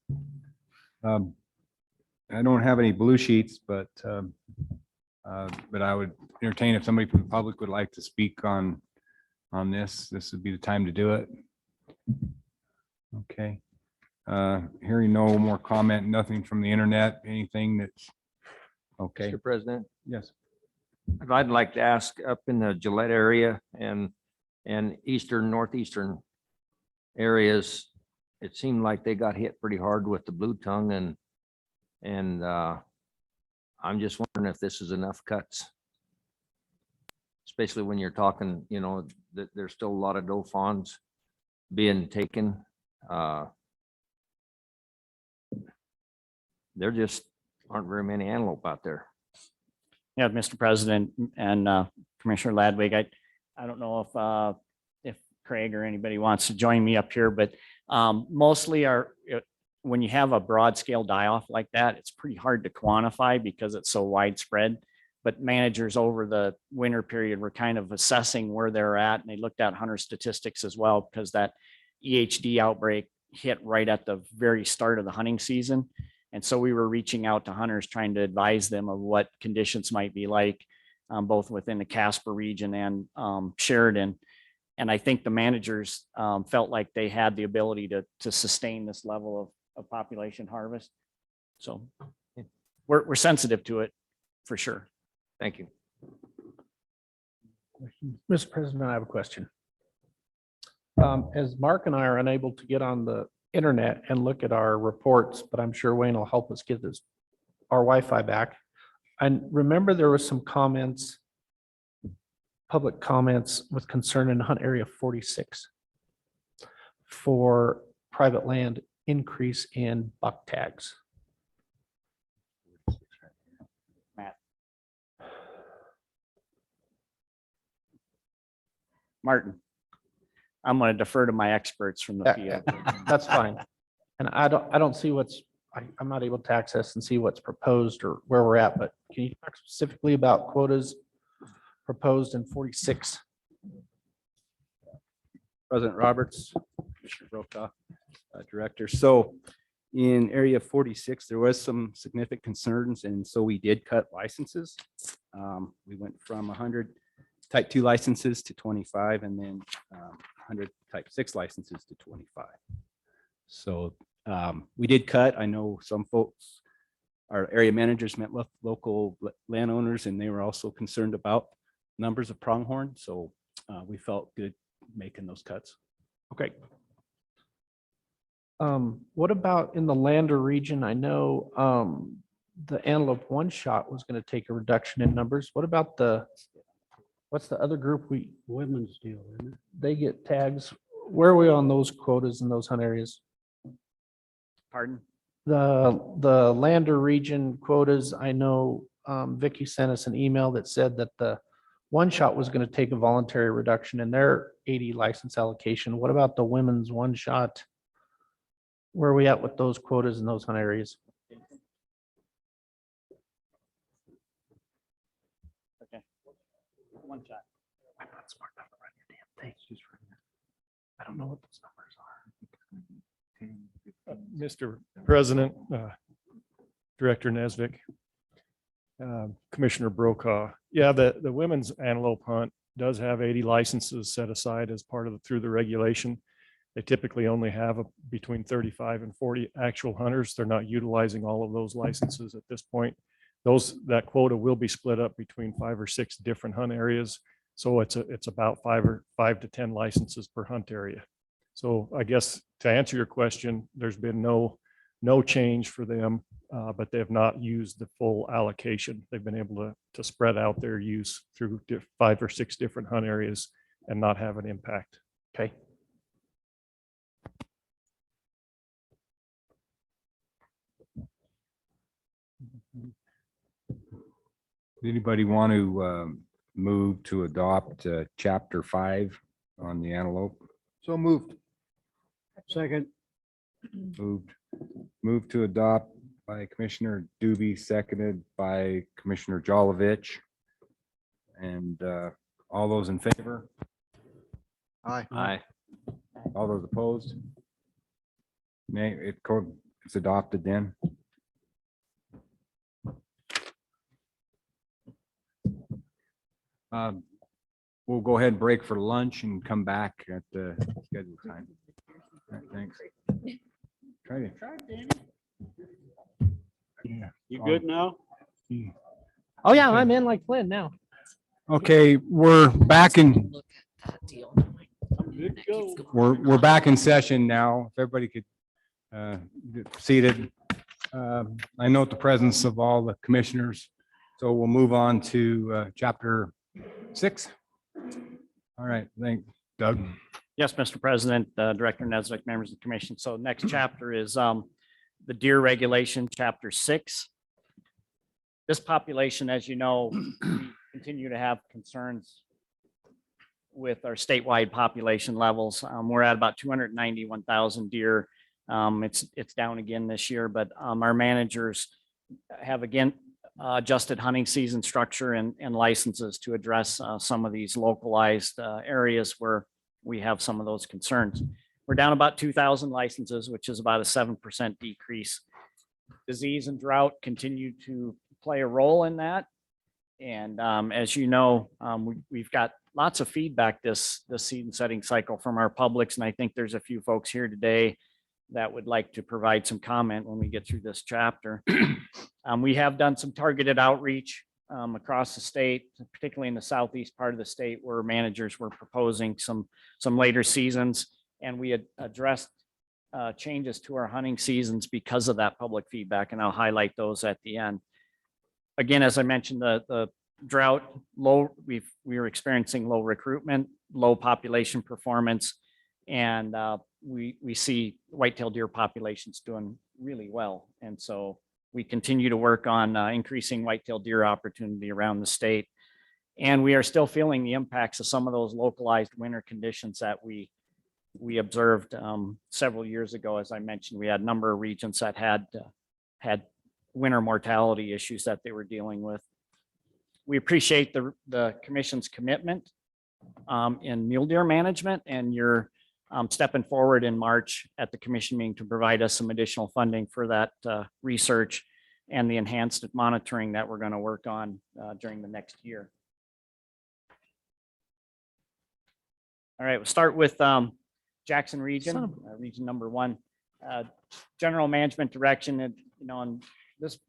I don't have any blue sheets, but I would entertain if somebody from the public would like to speak on this. This would be the time to do it. Okay. Hearing no more comment, nothing from the internet, anything that's okay. Mr. President, Yes. I'd like to ask, up in the Gillette area and northeastern areas, it seemed like they got hit pretty hard with the blue tongue and I'm just wondering if this is enough cuts. Especially when you're talking, you know, that there's still a lot of doe fawns being taken. There just aren't very many antelope out there. Yeah, Mr. President and Commissioner Ladwig, I don't know if Craig or anybody wants to join me up here, but mostly when you have a broad scale die-off like that, it's pretty hard to quantify because it's so widespread. But managers over the winter period were kind of assessing where they're at, and they looked at hunter statistics as well, because that EHD outbreak hit right at the very start of the hunting season. And so we were reaching out to hunters, trying to advise them of what conditions might be like, both within the Casper region and Sheridan. And I think the managers felt like they had the ability to sustain this level of population harvest. So we're sensitive to it for sure. Thank you. Mr. President, I have a question. As Mark and I are unable to get on the internet and look at our reports, but I'm sure Wayne will help us get our Wi-Fi back. And remember, there was some comments, public comments with concern in Hunt Area 46 for private land increase in buck tags. Matt. Martin, I'm going to defer to my experts from the field. That's fine. And I don't see I'm not able to access and see what's proposed or where we're at, but can you talk specifically about quotas proposed in 46? President Roberts, Commissioner Brokaw, Director. So in area 46, there was some significant concerns, and so we did cut licenses. We went from 100 type 2 licenses to 25, and then 100 type 6 licenses to 25. So we did cut. I know some folks, our area managers met with local landowners, and they were also concerned about numbers of pronghorn. So we felt good making those cuts. Okay. What about in the Lander region? I know the Antelope one shot was going to take a reduction in numbers. What about what's the other group Women's deal, isn't it? They get tags. Where are we on those quotas in those hunt areas? Pardon? The Lander region quotas, I know Vicky sent us an email that said that the one shot was going to take a voluntary reduction in their 80 license allocation. What about the women's one shot? Where are we at with those quotas in those hunt areas? Okay. One shot. I'm not smart enough to run your damn thing. I don't know what those numbers are. Mr. President, Director Nesvik, Commissioner Brokaw. Yeah, the women's antelope hunt does have 80 licenses set aside as part of through the regulation. They typically only have between 35 and 40 actual hunters. They're not utilizing all of those licenses at this point. That quota will be split up between 5 or 6 different hunt areas. So it's about 5 to 10 licenses per hunt area. So I guess to answer your question, there's been no change for them, but they have not used the full allocation. They've been able to spread out their use through 5 or 6 different hunt areas and not have an impact. Okay. Anybody want to move to adopt chapter 5 on the antelope? So moved. Second. Moved to adopt by Commissioner Doobie, seconded by Commissioner Jolovich. And all those in favor? Aye. Aye. All those opposed? Nay, it's adopted then. We'll go ahead and break for lunch and come back at the scheduled time. All right, thanks. Try to. Yeah. You good now? Oh, yeah, I'm in like Flynn now. Okay, we're back in. Look at that deal. We're back in session now. If everybody could get seated. I note the presence of all the commissioners, so we'll move on to chapter 6. All right, thank Doug. Yes, Mr. President, Director Nesbitt, members of the commission. So next chapter is the deer regulation, chapter 6. This population, as you know, we continue to have concerns with our statewide population levels. We're at about 291,000 deer. It's down again this year, but our managers have again adjusted hunting season structure and licenses to address some of these localized areas where we have some of those concerns. We're down about 2,000 licenses, which is about a 7% decrease. Disease and drought continue to play a role in that. And as you know, we've got lots of feedback this season setting cycle from our publics. And I think there's a few folks here today that would like to provide some comment when we get through this chapter. We have done some targeted outreach across the state, particularly in the southeast part of the state where managers were proposing some later seasons. And we had addressed changes to our hunting seasons because of that public feedback. And I'll highlight those at the end. Again, as I mentioned, the drought, we were experiencing low recruitment, low population performance, and we see whitetail deer populations doing really well. And so we continue to work on increasing whitetail deer opportunity around the state. And we are still feeling the impacts of some of those localized winter conditions that we observed several years ago. As I mentioned, we had a number of regions that had winter mortality issues that they were dealing with. We appreciate the commission's commitment in mule deer management, and you're stepping forward in March at the commission meeting to provide us some additional funding for that research and the enhanced monitoring that we're going to work on during the next year. All right, we'll start with Jackson Region, region number 1. General management direction, and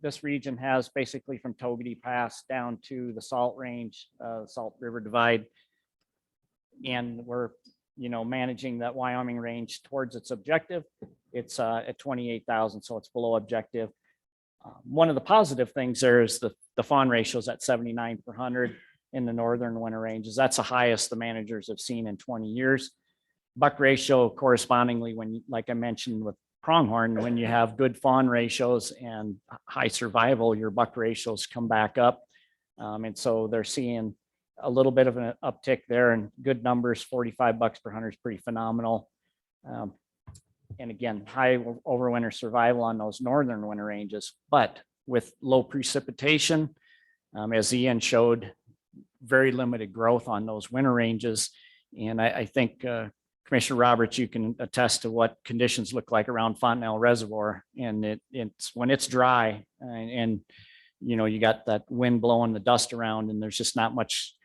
this region has basically from Cwd Pass down to the Salt Range, Salt River Divide, and we're managing that Wyoming range towards its objective. It's at 28,000, so it's below objective. One of the positive things there is the fawn ratio is at 79 per 100 in the northern winter ranges. That's the highest the managers have seen in 20 years. Buck ratio correspondingly, when, like I mentioned with pronghorn, when you have good fawn ratios and high survival, your buck ratios come back up. And so they're seeing a little bit of an uptick there, and good numbers. 45 bucks per 100 is pretty phenomenal. And again, high overwinter survival on those northern winter ranges, but with low precipitation, as Ian showed, very limited growth on those winter ranges. And I think Commissioner Roberts, you can attest to what conditions look like around Fontenelle Reservoir, and it's when it's dry and you got that wind blowing the dust around and there's just not much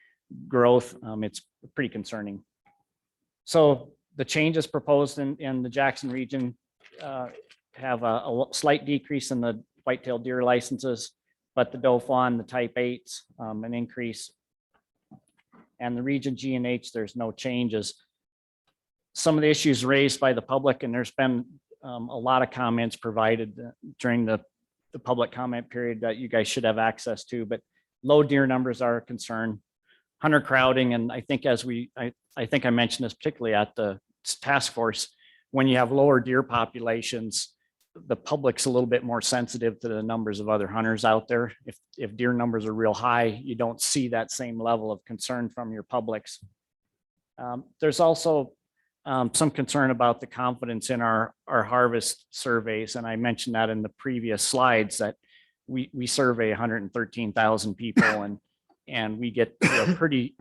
growth. It's pretty concerning. So the changes proposed in the Jackson region have a slight decrease in the whitetail deer licenses, but the doe fawn, the type 8s, an increase. And the region G and H, there's no changes. Some of the issues raised by the public, and there's been a lot of comments provided during the public comment period that you guys should have access to, but low deer numbers are a concern. Hunter crowding, and I think I think I mentioned this particularly at the task force, when you have lower deer populations, the public's a little bit more sensitive to the numbers of other hunters out there. If deer numbers are real high, you don't see that same level of concern from your publics. There's also some concern about the confidence in our harvest surveys. And I mentioned that in the previous slides that we survey 113,000 people and we get to a pretty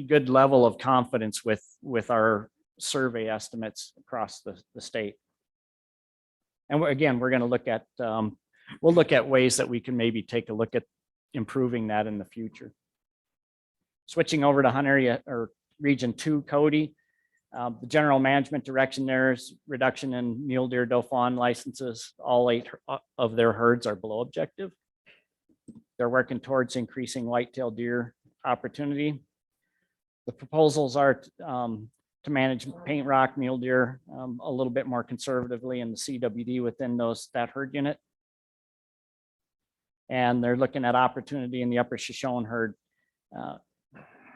good level of confidence with our survey estimates across the state. And again, we're going to look at, we'll look at ways that we can maybe take a look at improving that in the future. Switching over to hunt area or region 2, Cwd. The general management direction there is reduction in mule deer, doe fawn licenses. All 8 of their herds are below objective. They're working towards increasing whitetail deer opportunity. The proposals are to manage paint rock, mule deer, a little bit more conservatively in the CWD within that herd unit. And they're looking at opportunity in the upper Shoshone herd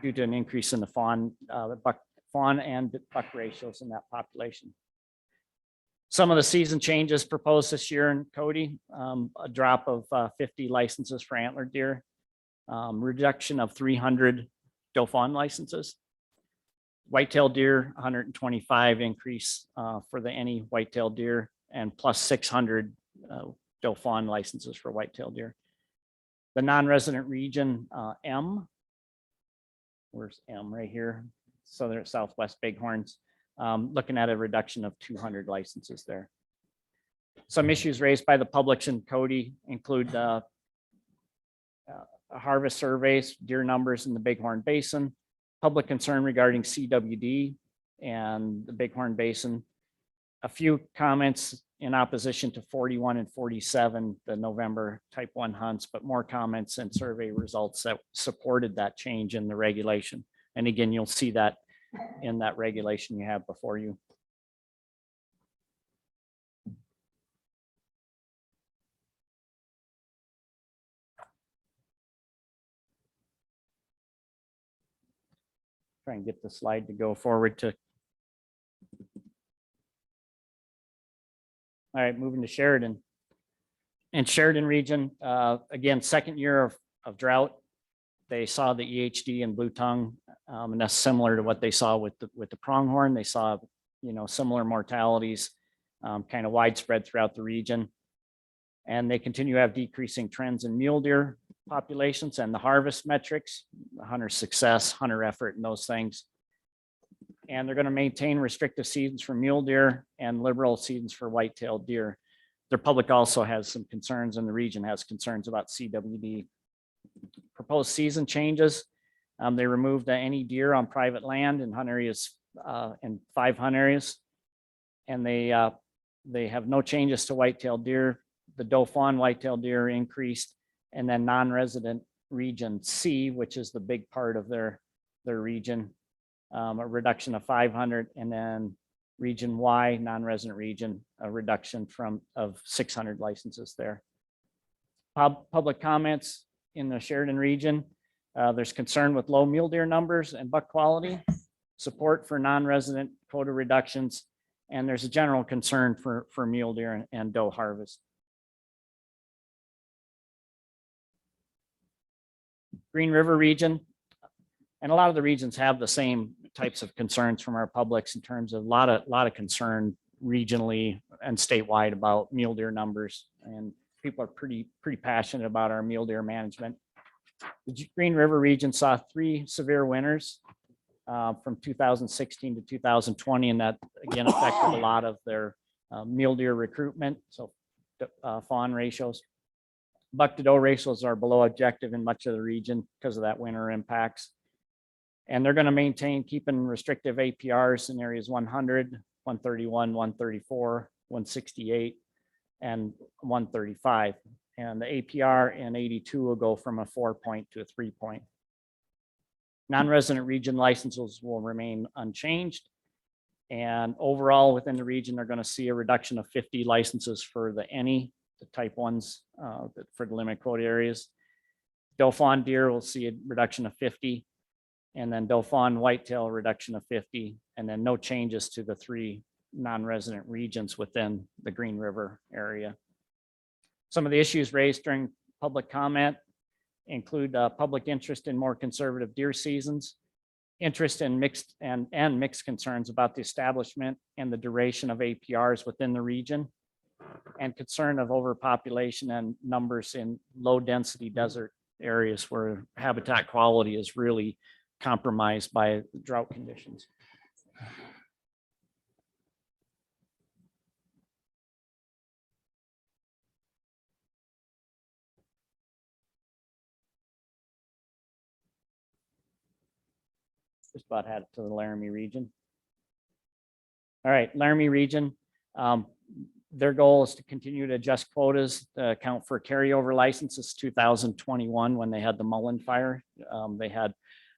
due to an increase in the fawn and buck ratios in that population. Some of the season changes proposed this year in Cwd, a drop of 50 licenses for antler deer, reduction of 300 doe fawn licenses. Whitetail deer, 125 increase for the any whitetail deer, and plus 600 doe fawn licenses for whitetail deer. The non-resident region, M, where's M right here? Southern Southwest Bighorns, looking at a reduction of 200 licenses there. Some issues raised by the publics in Cwd include harvest surveys, deer numbers in the Bighorn Basin, public concern regarding CWD and the Bighorn Basin. A few comments in opposition to 41 and 47, the November type 1 hunts, but more comments and survey results that supported that change in the regulation. And again, you'll see that in that regulation you have before you. Try and get the slide to go forward to. All right, moving to Sheridan. In Sheridan region, again, second year of drought. They saw the EHD and blue tongue, and that's similar to what they saw with the pronghorn. They saw, similar mortalities, kind of widespread throughout the region. And they continue to have decreasing trends in mule deer populations and the harvest metrics, hunter success, hunter effort, and those things. And they're going to maintain restrictive seasons for mule deer and liberal seasons for whitetail deer. Their public also has some concerns, and the region has concerns about CWD. Proposed season changes. They removed any deer on private land in hunt areas and 5 hunt areas. And they have no changes to whitetail deer. The doe fawn whitetail deer increased, and then non-resident region C, which is the big part of their region, a reduction of 500, and then region Y, non-resident region, a reduction of 600 licenses there. Public comments in the Sheridan region. There's concern with low mule deer numbers and buck quality, support for non-resident quota reductions, and there's a general concern for mule deer and doe harvest. Green River region, and a lot of the regions have the same types of concerns from our publics in terms of a lot of concern regionally and statewide about mule deer numbers, and people are pretty passionate about our mule deer management. The Green River region saw 3 severe winters from 2016 to 2020, and that again affected a lot of their mule deer recruitment, so fawn ratios. Buck to doe ratios are below objective in much of the region because of that winter impacts. And they're going to maintain keeping restrictive APRs in areas 100, 131, 134, 168, and 135. And the APR in 82 will go from a 4-point to a 3-point. Non-resident region licenses will remain unchanged. And overall within the region, they're going to see a reduction of 50 licenses for the type 1s for the limit quota areas. Doe fawn deer will see a reduction of 50. And then doe fawn whitetail reduction of 50, and then no changes to the 3 non-resident regions within the Green River area. Some of the issues raised during public comment include public interest in more conservative deer seasons, interest in mixed concerns about the establishment and the duration of APRs within the region, and concern of overpopulation and numbers in low density desert areas where habitat quality is really compromised by drought conditions. Just about had it to the Laramie region. All right, Laramie region. Their goal is to continue to adjust quotas to account for carryover licenses 2021 when they had the Mullen fire. They had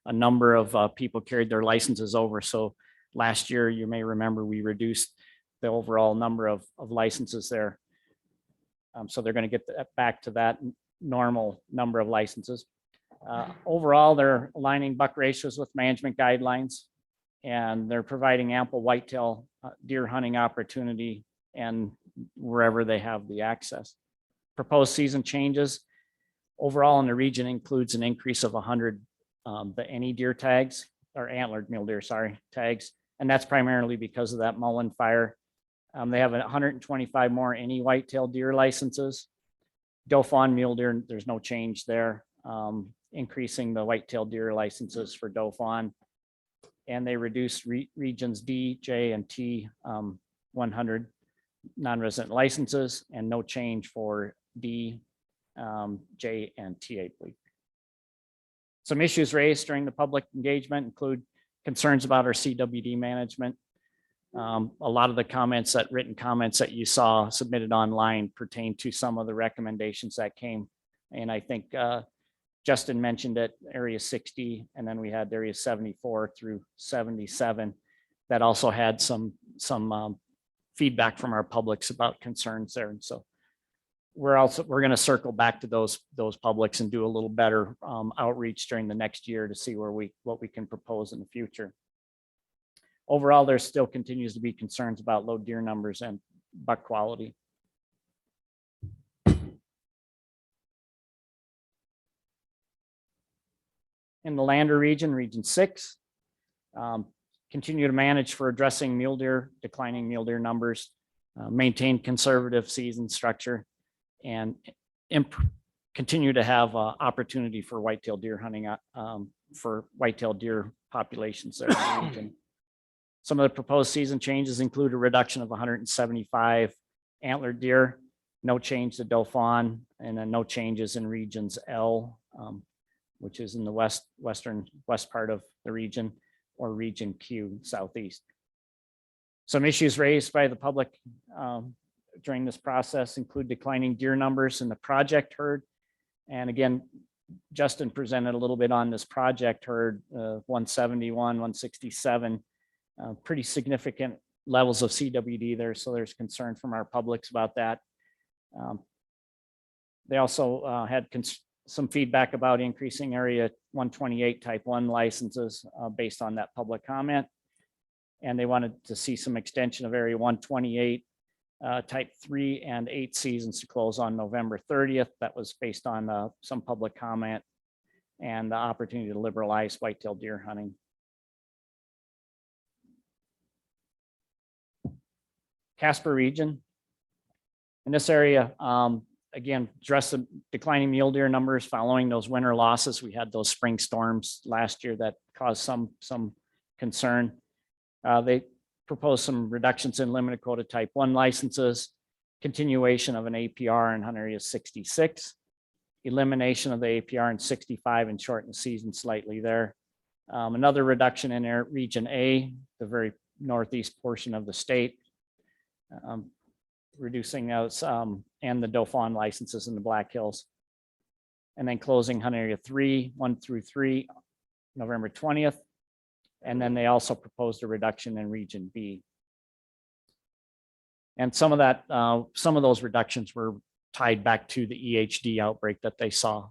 a number of people carried their licenses over. So Last year, you may remember, we reduced the overall number of licenses there. So they're going to get back to that normal number of licenses. Overall, they're aligning buck ratios with management guidelines, and they're providing ample whitetail deer hunting opportunity and wherever they have the access. Proposed season changes overall in the region includes an increase of 100 the any deer tags, or antlered mule deer, sorry, tags. And that's primarily because of that Mullen fire. They have 125 more any whitetail deer licenses. Dauphin mule deer, there's no change there. Increasing the whitetail deer licenses for Dauphin. And they reduced regions D, J, and T 100 non-resident licenses, and no change for D, J, and T, I believe. Some issues raised during the public engagement include concerns about our CWD management. A lot of the comments, written comments that you saw submitted online pertain to some of the recommendations that came. And I think Justin mentioned it, area 60, and then we had area 74 through 77 that also had some feedback from our publics about concerns there. And so we're going to circle back to those publics and do a little better outreach during the next year to see what we can propose in the future. Overall, there still continues to be concerns about low deer numbers and buck quality. In the Lander region, region 6, continue to manage for addressing mule deer, declining mule deer numbers, maintain conservative season structure, and continue to have opportunity for whitetail deer hunting for whitetail deer populations there in the region. Some of the proposed season changes include a reduction of 175 antler deer, no change to Dauphin, and then no changes in regions L, which is in the west part of the region, or region Q, southeast. Some issues raised by the public during this process include declining deer numbers in the project herd. And again, Justin presented a little bit on this project herd, 171, 167, pretty significant levels of CWD there. So there's concern from our publics about that. They also had some feedback about increasing area 128 type 1 licenses based on that public comment. And they wanted to see some extension of area 128 type 3 and 8 seasons to close on November 30th. That was based on some public comment and the opportunity to liberalize whitetail deer hunting. Casper region. In this area, again, address the declining mule deer numbers following those winter losses. We had those spring storms last year that caused some concern. They proposed some reductions in limited quota type 1 licenses, continuation of an APR in hunt area 66, elimination of the APR in 65 and shorten the season slightly there. Another reduction in region A, the very northeast portion of the state, reducing those and the Dauphin licenses in the Black Hills. And then closing hunt area 3, 1 through 3, November 20th. And then they also proposed a reduction in region B. And some of those reductions were tied back to the EHD outbreak that they saw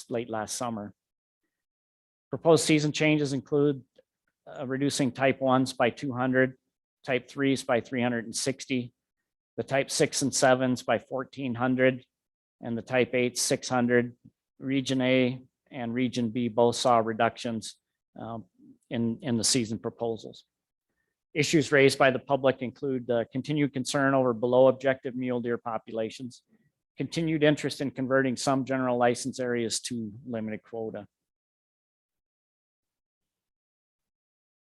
late last summer. Proposed season changes include reducing type 1s by 200, type 3s by 360, the type 6 and 7s by 1,400, and the type 8, 600. Region A and region B both saw reductions in the season proposals. Issues raised by the public include continued concern over below objective mule deer populations, continued interest in converting some general license areas to limited quota.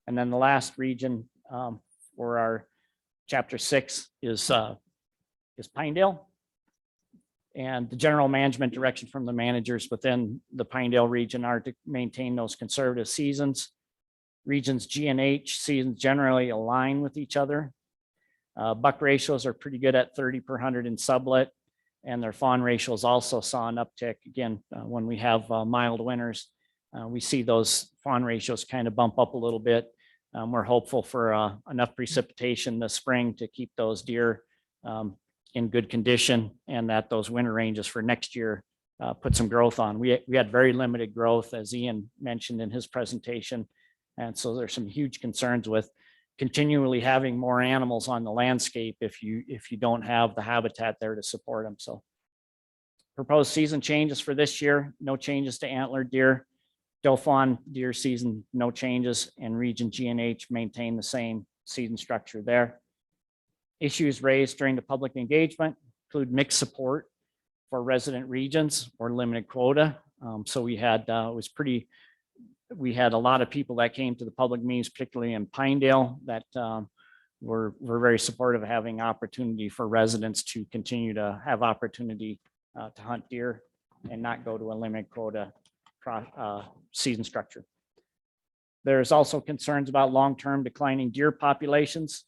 And then the last region for our chapter 6 is Pinedale. And the general management direction from the managers within the Pinedale region are to maintain those conservative seasons. Regions G and H seasons generally align with each other. Buck ratios are pretty good at 30 per 100 in sublet, and their fawn ratios also saw an uptick. Again, when we have mild winters, we see those fawn ratios kind of bump up a little bit. We're hopeful for enough precipitation this spring to keep those deer in good condition, and that those winter ranges for next year put some growth on. We had very limited growth, as Ian mentioned in his presentation. And so there's some huge concerns with continually having more animals on the landscape if you don't have the habitat there to support them. So proposed season changes for this year, no changes to antler deer. Doe fawn deer season, no changes, and region G&H maintain the same season structure there. Issues raised during the public engagement include mixed support for resident regions or limited quota. So we had we had a lot of people that came to the public meetings, particularly in Pinedale, that were very supportive of having opportunity for residents to continue to have opportunity to hunt deer and not go to a limited quota season structure. There's also concerns about long-term declining deer populations,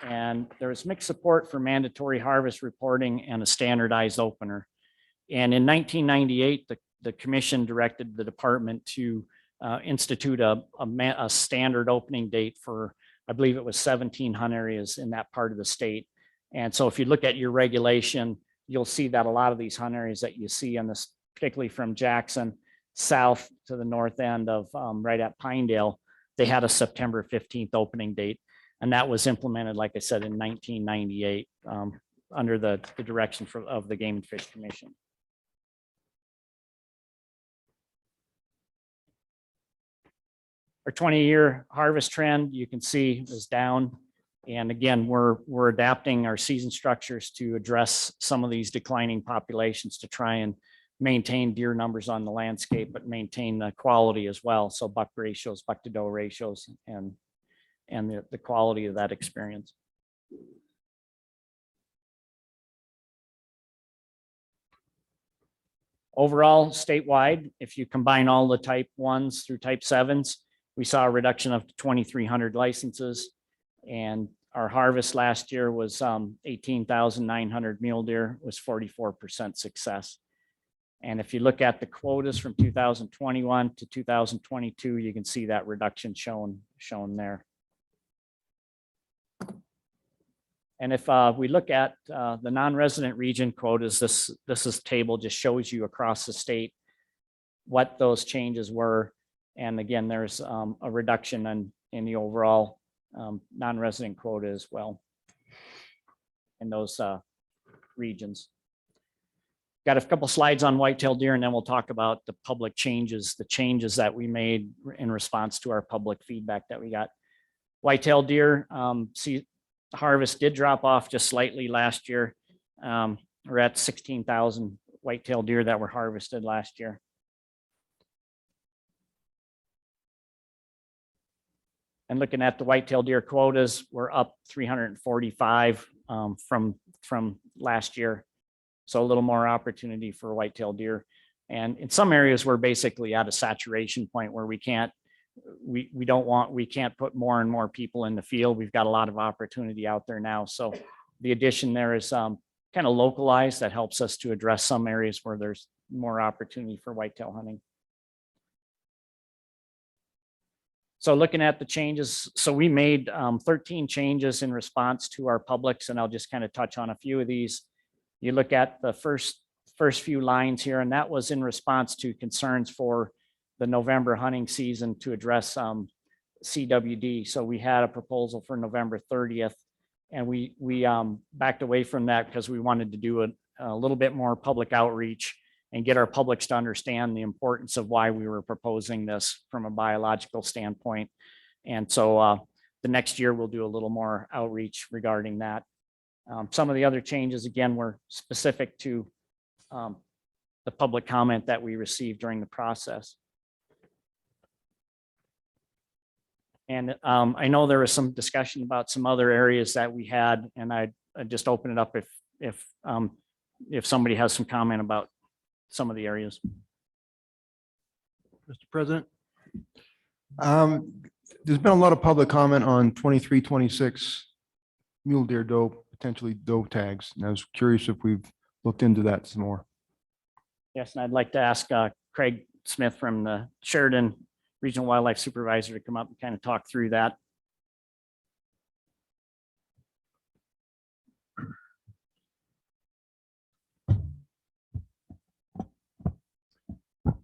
and there's mixed support for mandatory harvest reporting and a standardized opener. And in 1998, the commission directed the department to institute a standard opening date for, I believe it was 17 hunt areas in that part of the state. And so if you look at your regulation, you'll see that a lot of these hunt areas that you see on this, particularly from Jackson south to the north end of right at Pinedale, they had a September 15th opening date. And that was implemented, like I said, in 1998 under the direction of the Game and Fish Commission. Our 20-year harvest trend, you can see, is down. And again, we're adapting our season structures to address some of these declining populations to try and maintain deer numbers on the landscape, but maintain the quality as well. So buck ratios, buck to doe ratios, and the quality of that experience. Overall, statewide, if you combine all the type 1s through type 7s, we saw a reduction of 2,300 licenses. And our harvest last year was 18,900 mule deer, was 44% success. And if you look at the quotas from 2021 to 2022, you can see that reduction shown there. And if we look at the non-resident region quotas, this table just shows you across the state what those changes were. And again, there's a reduction in the overall non-resident quota as well in those regions. Got a couple slides on whitetail deer, and then we'll talk about the public changes, the changes that we made in response to our public feedback that we got. Whitetail deer, harvest did drop off just slightly last year. We're at 16,000 whitetail deer that were harvested last year. And looking at the whitetail deer quotas, we're up 345 from last year. So a little more opportunity for whitetail deer. And in some areas, we're basically at a saturation point where we can't put more and more people in the field. We've got a lot of opportunity out there now. So the addition there is kind of localized. That helps us to address some areas where there's more opportunity for whitetail hunting. So looking at the changes, so we made 13 changes in response to our publics, and I'll just kind of touch on a few of these. You look at the first few lines here, and that was in response to concerns for the November hunting season to address CWD. So we had a proposal for November 30th, and we backed away from that because we wanted to do a little bit more public outreach and get our publics to understand the importance of why we were proposing this from a biological standpoint. And so the next year we'll do a little more outreach regarding that. Some of the other changes, again, were specific to the public comment that we received during the process. And I know there was some discussion about some other areas that we had, and I just open it up if somebody has some comment about some of the areas. Mr. President, there's been a lot of public comment on 23, 26 mule deer doe, potentially doe tags. And I was curious if we've looked into that some more. Yes, and I'd like to ask Craig Smith from the Sheridan Regional Wildlife Supervisor to come up and kind of talk through that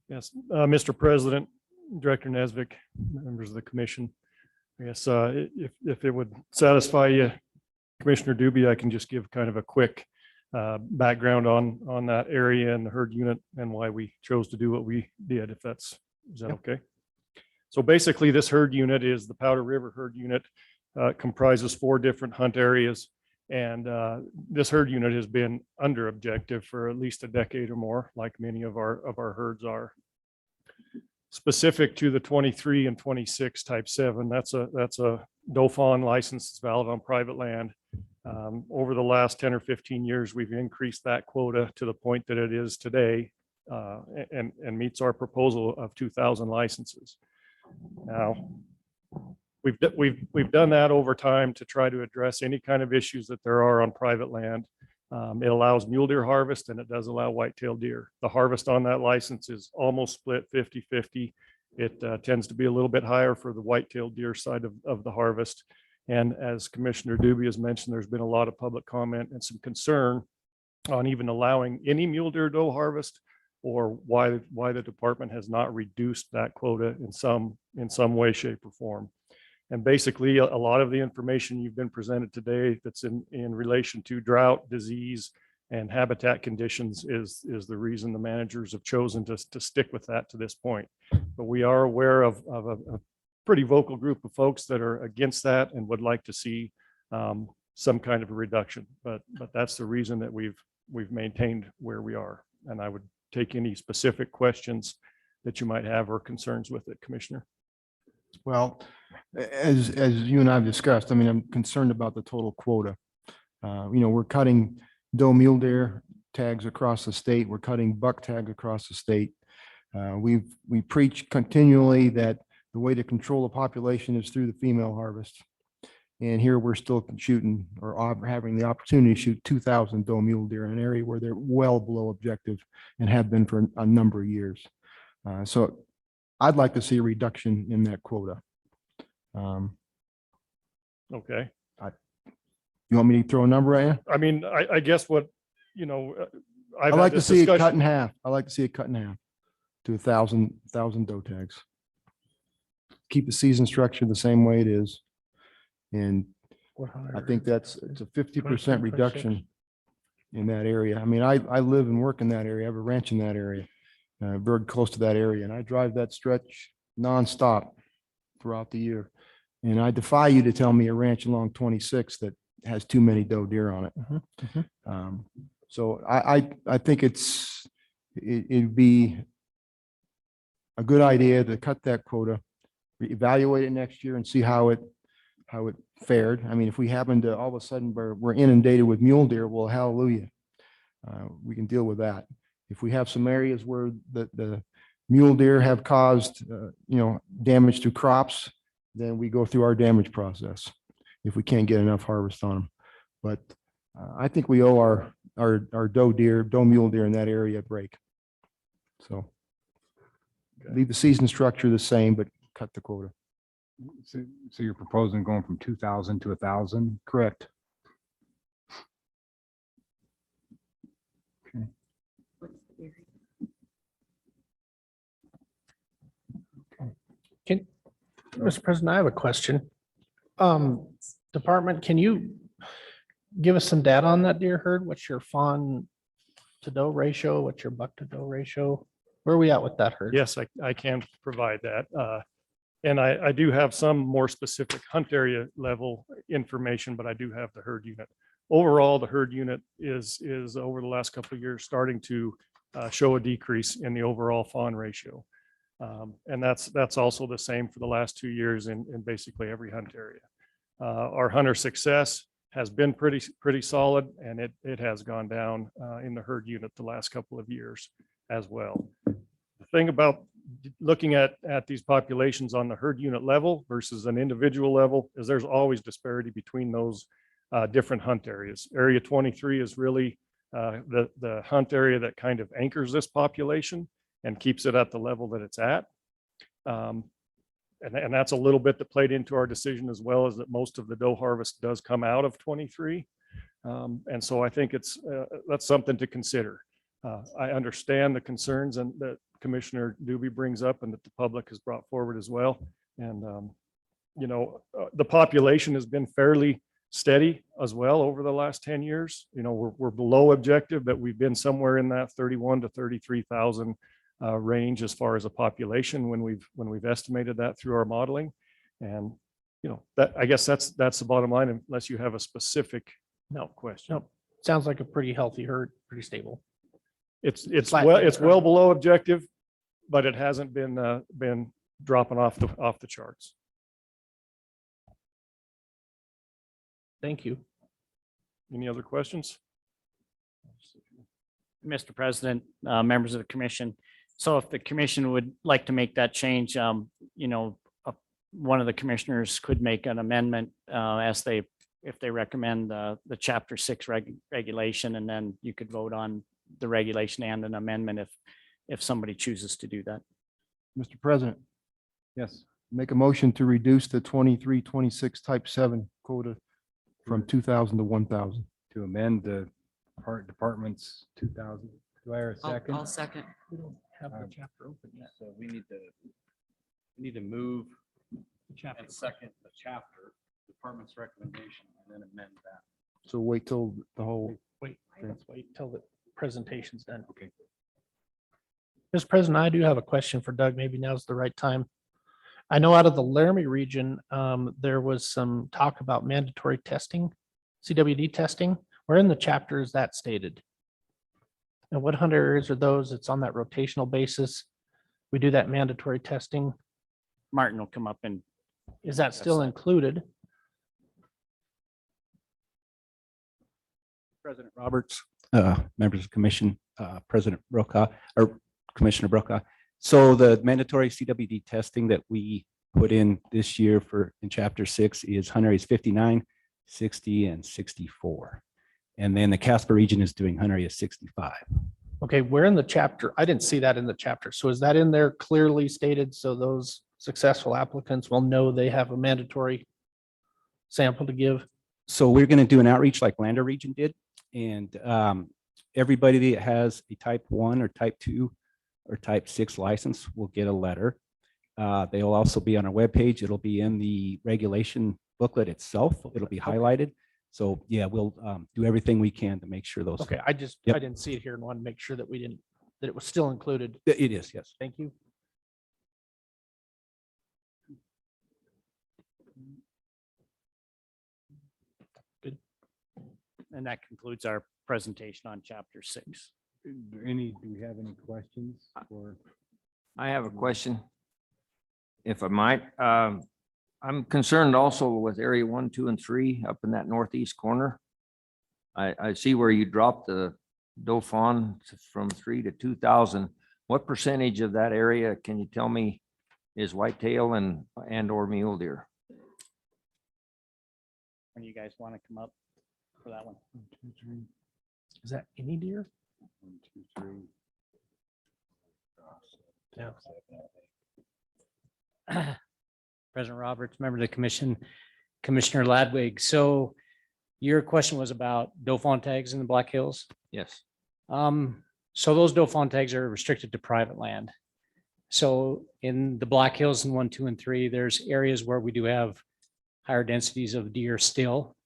Yes, Mr. President, Director Nesvik, members of the commission. I guess if it would satisfy you, Commissioner Doobie, I can just give kind of a quick background on that area and the herd unit and why we chose to do what we did, if is that okay? So basically, this herd unit is the Powder River herd unit, comprises 4 different hunt areas. And this herd unit has been under objective for at least a decade or more, like many of our herds are. Specific to the 23 and 26 type 7, that's a doe fawn license that's valid on private land. Over the last 10 or 15 years, we've increased that quota to the point that it is today and meets our proposal of 2,000 licenses. Now, we've done that over time to try to address any kind of issues that there are on private land. It allows mule deer harvest and it does allow whitetail deer. The harvest on that license is almost split 50-50. It tends to be a little bit higher for the whitetail deer side of the harvest. And as Commissioner Doobie has mentioned, there's been a lot of public comment and some concern on even allowing any mule deer doe harvest, or why the department has not reduced that quota in some way, shape, or form. And basically, a lot of the information you've been presented today that's in relation to drought, disease, and habitat conditions is the reason the managers have chosen to stick with that to this point. But we are aware of a pretty vocal group of folks that are against that and would like to see some kind of a reduction. But that's the reason that we've maintained where we are. And I would take any specific questions that you might have or concerns with it, Commissioner. Well, as you and I have discussed, I mean, I'm concerned about the total quota. We're cutting doe mule deer tags across the state. We're cutting buck tag across the state. We preach continually that the way to control the population is through the female harvest. And here we're still shooting or having the opportunity to shoot 2,000 doe mule deer in an area where they're well below objective and have been for a number of years. So I'd like to see a reduction in that quota. Okay. You want me to throw a number at you? I mean, I guess what, I'd like to see it cut in half. I'd like to see it cut in half to 1,000 doe tags. Keep the season structure the same way it is. And I think it's a 50% reduction in that area. I mean, I live and work in that area. I have a ranch in that area, very close to that area. And I drive that stretch nonstop throughout the year. And I defy you to tell me a ranch along 26 that has too many doe deer on it. So I think it'd be a good idea to cut that quota, evaluate it next year and see how it fared. I mean, if we happen to all of a sudden we're inundated with mule deer, well, hallelujah. We can deal with that. If we have some areas where the mule deer have caused, damage to crops, then we go through our damage process if we can't get enough harvest on them. But I think we owe our doe mule deer in that area a break. So leave the season structure the same, but cut the quota. So you're proposing going from 2,000 to 1,000? Correct. Mr. President, I have a question. Department, can you give us some data on that deer herd? What's your fawn to doe ratio? What's your buck to doe ratio? Where are we at with that herd? Yes, I can provide that. And I do have some more specific hunt area level information, but I do have the herd unit. Overall, the herd unit is over the last couple of years starting to show a decrease in the overall fawn ratio. And that's also the same for the last 2 years in basically every hunt area. Our hunter success has been pretty solid, and it has gone down in the herd unit the last couple of years as well. The thing about looking at these populations on the herd unit level versus an individual level is there's always disparity between those different hunt areas. Area 23 is really the hunt area that kind of anchors this population and keeps it at the level that it's at. And that's a little bit that played into our decision, as well as that most of the doe harvest does come out of 23. And so I think that's something to consider. I understand the concerns and that Commissioner Doobie brings up and that the public has brought forward as well. And, the population has been fairly steady as well over the last 10 years. We're below objective, but we've been somewhere in that 31 to 33,000 range as far as a population when we've estimated that through our modeling. And, that, I guess that's the bottom line, unless you have a specific question. No, sounds like a pretty healthy herd, pretty stable. It's Flat well below objective, but it hasn't been dropping off the charts. Thank you. Any other questions? Mr. President, members of the commission. So if the commission would like to make that change, one of the commissioners could make an amendment if they recommend the chapter 6 regulation, and then you could vote on the regulation and an amendment if somebody chooses to do that. Mr. President, Yes. make a motion to reduce the 23-26 type 7 quota from 2,000 to 1,000. To amend the department's 2,000. Do I hear a second? I'll second. We don't have the chapter open yet. So we need to move and second the chapter, department's recommendation, and then amend that. So wait till the whole, Wait, let's wait till the presentation's done. Okay. Mr. President, I do have a question for Doug. Maybe now's the right time. I know out of the Laramie region, there was some talk about mandatory testing, CWD testing. Where in the chapter is that stated? And what hunter areas are those? It's on that rotational basis. We do that mandatory testing. Martin will come up and Is that still included? President Roberts, members of the commission, President Brokaw, or Commissioner Brokaw. So the mandatory CWD testing that we put in this year in chapter 6 is hunter areas 59, 60, and 64. And then the Casper region is doing hunter area 65. Okay, where in the chapter? I didn't see that in the chapter. So is that in there clearly stated so those successful applicants will know they have a mandatory sample to give? So we're going to do an outreach like Lander region did. And everybody that has a type 1 or type 2 or type 6 license will get a letter. They will also be on our webpage. It'll be in the regulation booklet itself. It'll be highlighted. So yeah, we'll do everything we can to make sure those. Okay, I didn't see it here and wanted to make sure that that it was still included. It is, yes. Thank you. and that concludes our presentation on chapter 6. Do we have any questions for? I have a question. If I might, I'm concerned also with area 1, 2, and 3 up in that northeast corner. I see where you dropped the doe fawn from 3 to 2,000. What percentage of that area, can you tell me, is whitetail and or mule deer? When you guys want to come up for that one? 1, 2, 3. Is that any deer? 1, 2, 3. Yeah. President Roberts, member of the commission, Commissioner Ladwig. So your question was about doe fawn tags in the Black Hills. Yes. So those doe fawn tags are restricted to private land. So in the Black Hills in 1, 2, and 3, there's areas where we do have higher densities of deer still,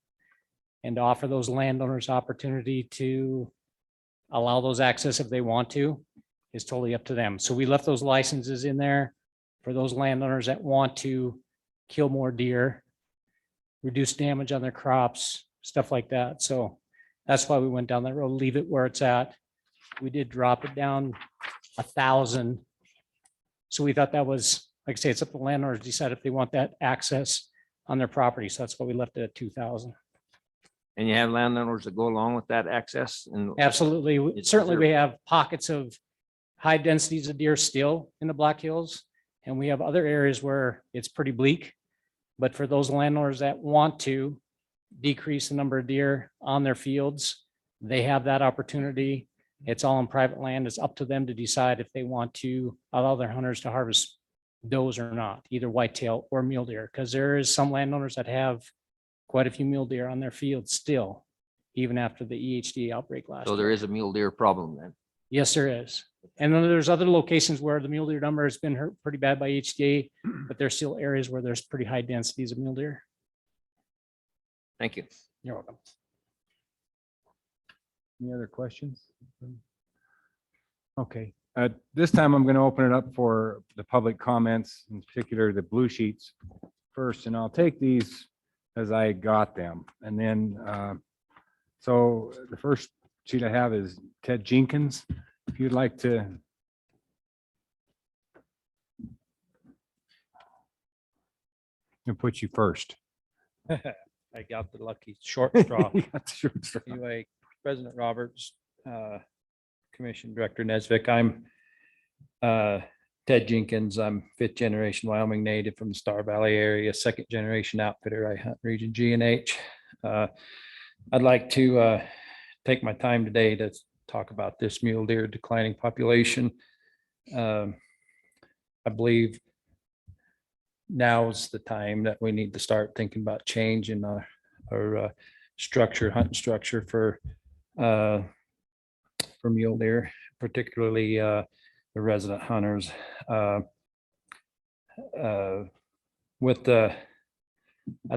and to offer those landowners opportunity to allow those access if they want to is totally up to them. So we left those licenses in there for those landowners that want to kill more deer, reduce damage on their crops, stuff like that. So that's why we went down that road, leave it where it's at. We did drop it down 1,000. So we thought that was, like I say, it's up to the landowners to decide if they want that access on their property. So that's why we left it at 2,000. And you have landowners that go along with that access and Absolutely. It's Certainly, we reserved. have pockets of high densities of deer still in the Black Hills. And we have other areas where it's pretty bleak. But for those landowners that want to decrease the number of deer on their fields, they have that opportunity. It's all on private land. It's up to them to decide if they want to allow their hunters to harvest does or not, either whitetail or mule deer, because there is some landowners that have quite a few mule deer on their fields still, even after the EHD outbreak last so year. there is a mule deer problem then. Yes, there is. And then there's other locations where the mule deer number has been hurt pretty bad by HDA, but there's still areas where there's pretty high densities of mule deer. Thank you. You're welcome. Any other questions? Okay, this time I'm going to open it up for the public comments, in particular the blue sheets first, and I'll take these as I got them. And then, so the first sheet I have is Ted Jenkins. If you'd like to. I'll put you first. I got the lucky short straw. You got the short straw. Anyway, President Roberts, Commission Director Nesvik, I'm Ted Jenkins. I'm 5th generation Wyoming native from the Star Valley area, 2nd generation outfitter. I hunt region G and H. I'd like to take my time today to talk about this mule deer declining population. I believe now's the time that we need to start thinking about changing our structure, hunting structure for mule deer, particularly the resident hunters. I'd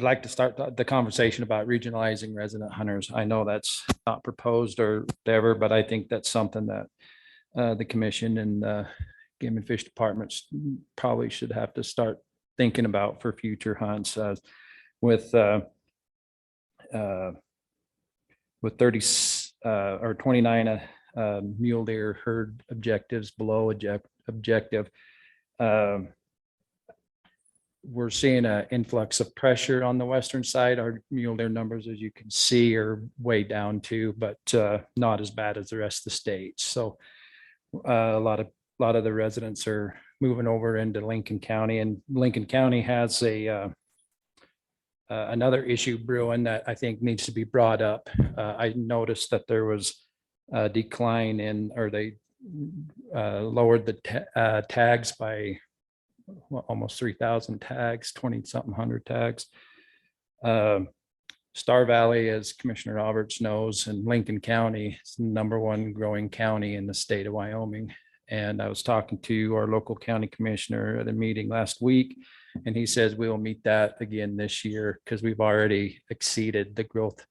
like to start the conversation about regionalizing resident hunters. I know that's not proposed or whatever, but I think that's something that the commission and Game and Fish departments probably should have to start thinking about for future hunts. With 30 or 29 mule deer herd objectives below objective. We're seeing an influx of pressure on the western side. Our mule deer numbers, as you can see, are way down too, but not as bad as the rest of the state. So a lot of the residents are moving over into Lincoln County, and Lincoln County has another issue brewing that I think needs to be brought up. I noticed that there was a decline in, or they lowered the tags by almost 3,000 tags, 20-something hundred tags. Star Valley, as Commissioner Roberts knows, and Lincoln County is the #1 growing county in the state of Wyoming. And I was talking to our local county commissioner at a meeting last week, and he says we'll meet that again this year because we've already exceeded the growth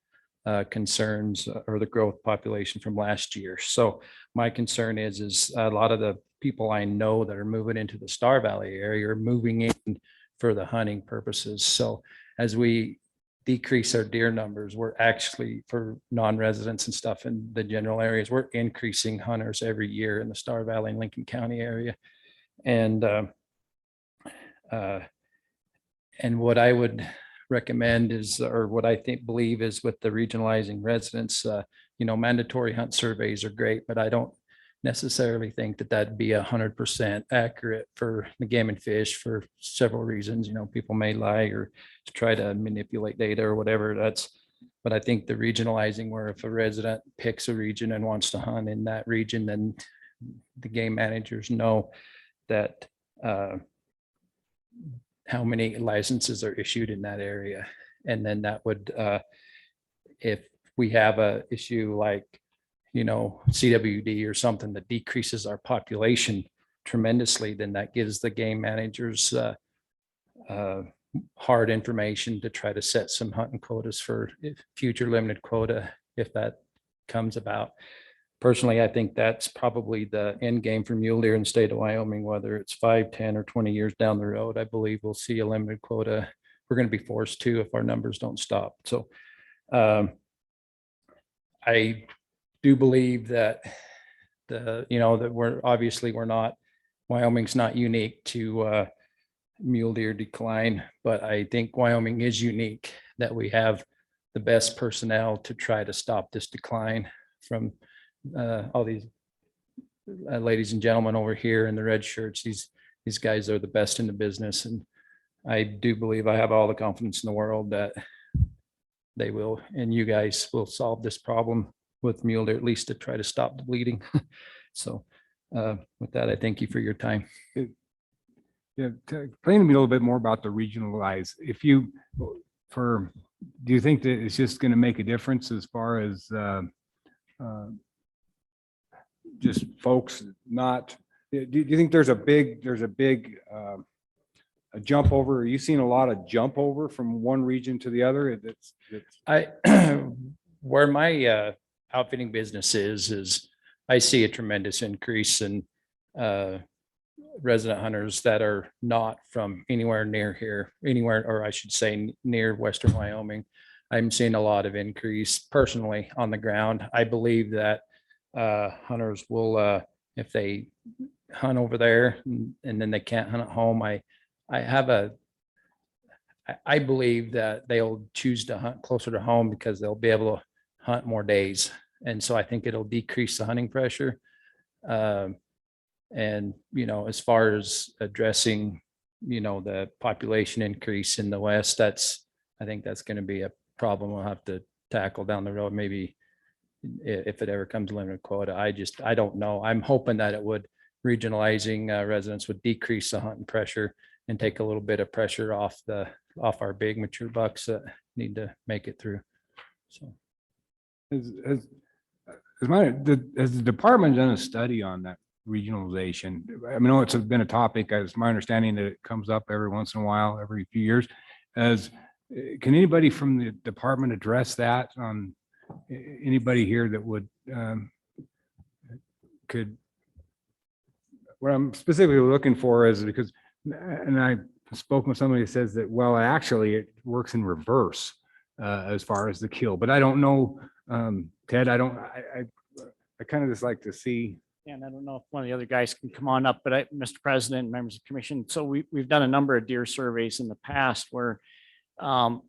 concerns or the growth population from last year. So my concern is a lot of the people I know that are moving into the Star Valley area are moving in for the hunting purposes. So as we decrease our deer numbers, we're actually, for non-residents and stuff in the general areas, we're increasing hunters every year in the Star Valley and Lincoln County area. And what I would recommend is, or what I believe is, with the regionalizing residents, mandatory hunt surveys are great, but I don't necessarily think that that'd be 100% accurate for the Game and Fish for several reasons. People may lie or try to manipulate data or whatever. But I think the regionalizing, where if a resident picks a region and wants to hunt in that region, then the game managers know that how many licenses are issued in that area. And then that would, if we have a issue like, CWD or something that decreases our population tremendously, then that gives the game managers hard information to try to set some hunting quotas for future limited quota if that comes about. Personally, I think that's probably the end game for mule deer in the state of Wyoming, whether it's 5, 10, or 20 years down the road. I believe we'll see a limited quota. We're going to be forced to if our numbers don't stop. So I do believe that that we're not, Wyoming's not unique to mule deer decline, but I think Wyoming is unique that we have the best personnel to try to stop this decline from all these ladies and gentlemen over here in the red shirts. These guys are the best in the business, and I do believe, I have all the confidence in the world that they will, and you guys will solve this problem with mule deer, at least to try to stop the bleeding. So with that, I thank you for your time. Yeah, explain to me a little bit more about the regionalized. Do you think that it's just going to make a difference as far as just folks not, do you think there's a big a jump over? Are you seeing a lot of jump over from one region to the other? I, where my outfitting business is I see a tremendous increase in resident hunters that are not from anywhere near here, anywhere, or I should say near Western Wyoming. I'm seeing a lot of increase personally on the ground. I believe that hunters will, if they hunt over there and then they can't hunt at home, I believe that they'll choose to hunt closer to home because they'll be able to hunt more days. And so I think it'll decrease the hunting pressure. And, as far as addressing, the population increase in the West, I think that's going to be a problem we'll have to tackle down the road. Maybe if it ever comes to limited quota, I don't know. I'm hoping that it would, regionalizing residents would decrease the hunting pressure and take a little bit of pressure off our big mature bucks that need to make it through. So. Has the department done a study on that regionalization? I know it's been a topic, it's my understanding that it comes up every once in a while, every few years. Can anybody from the department address that on anybody here that would, what I'm specifically looking for is because, and I spoke with somebody who says that, well, actually it works in reverse as far as the kill, but I don't know, Ted, I kind of just like to see. And I don't know if one of the other guys can come on up, but Mr. President, members of the commission. So we've done a number of deer surveys in the past where the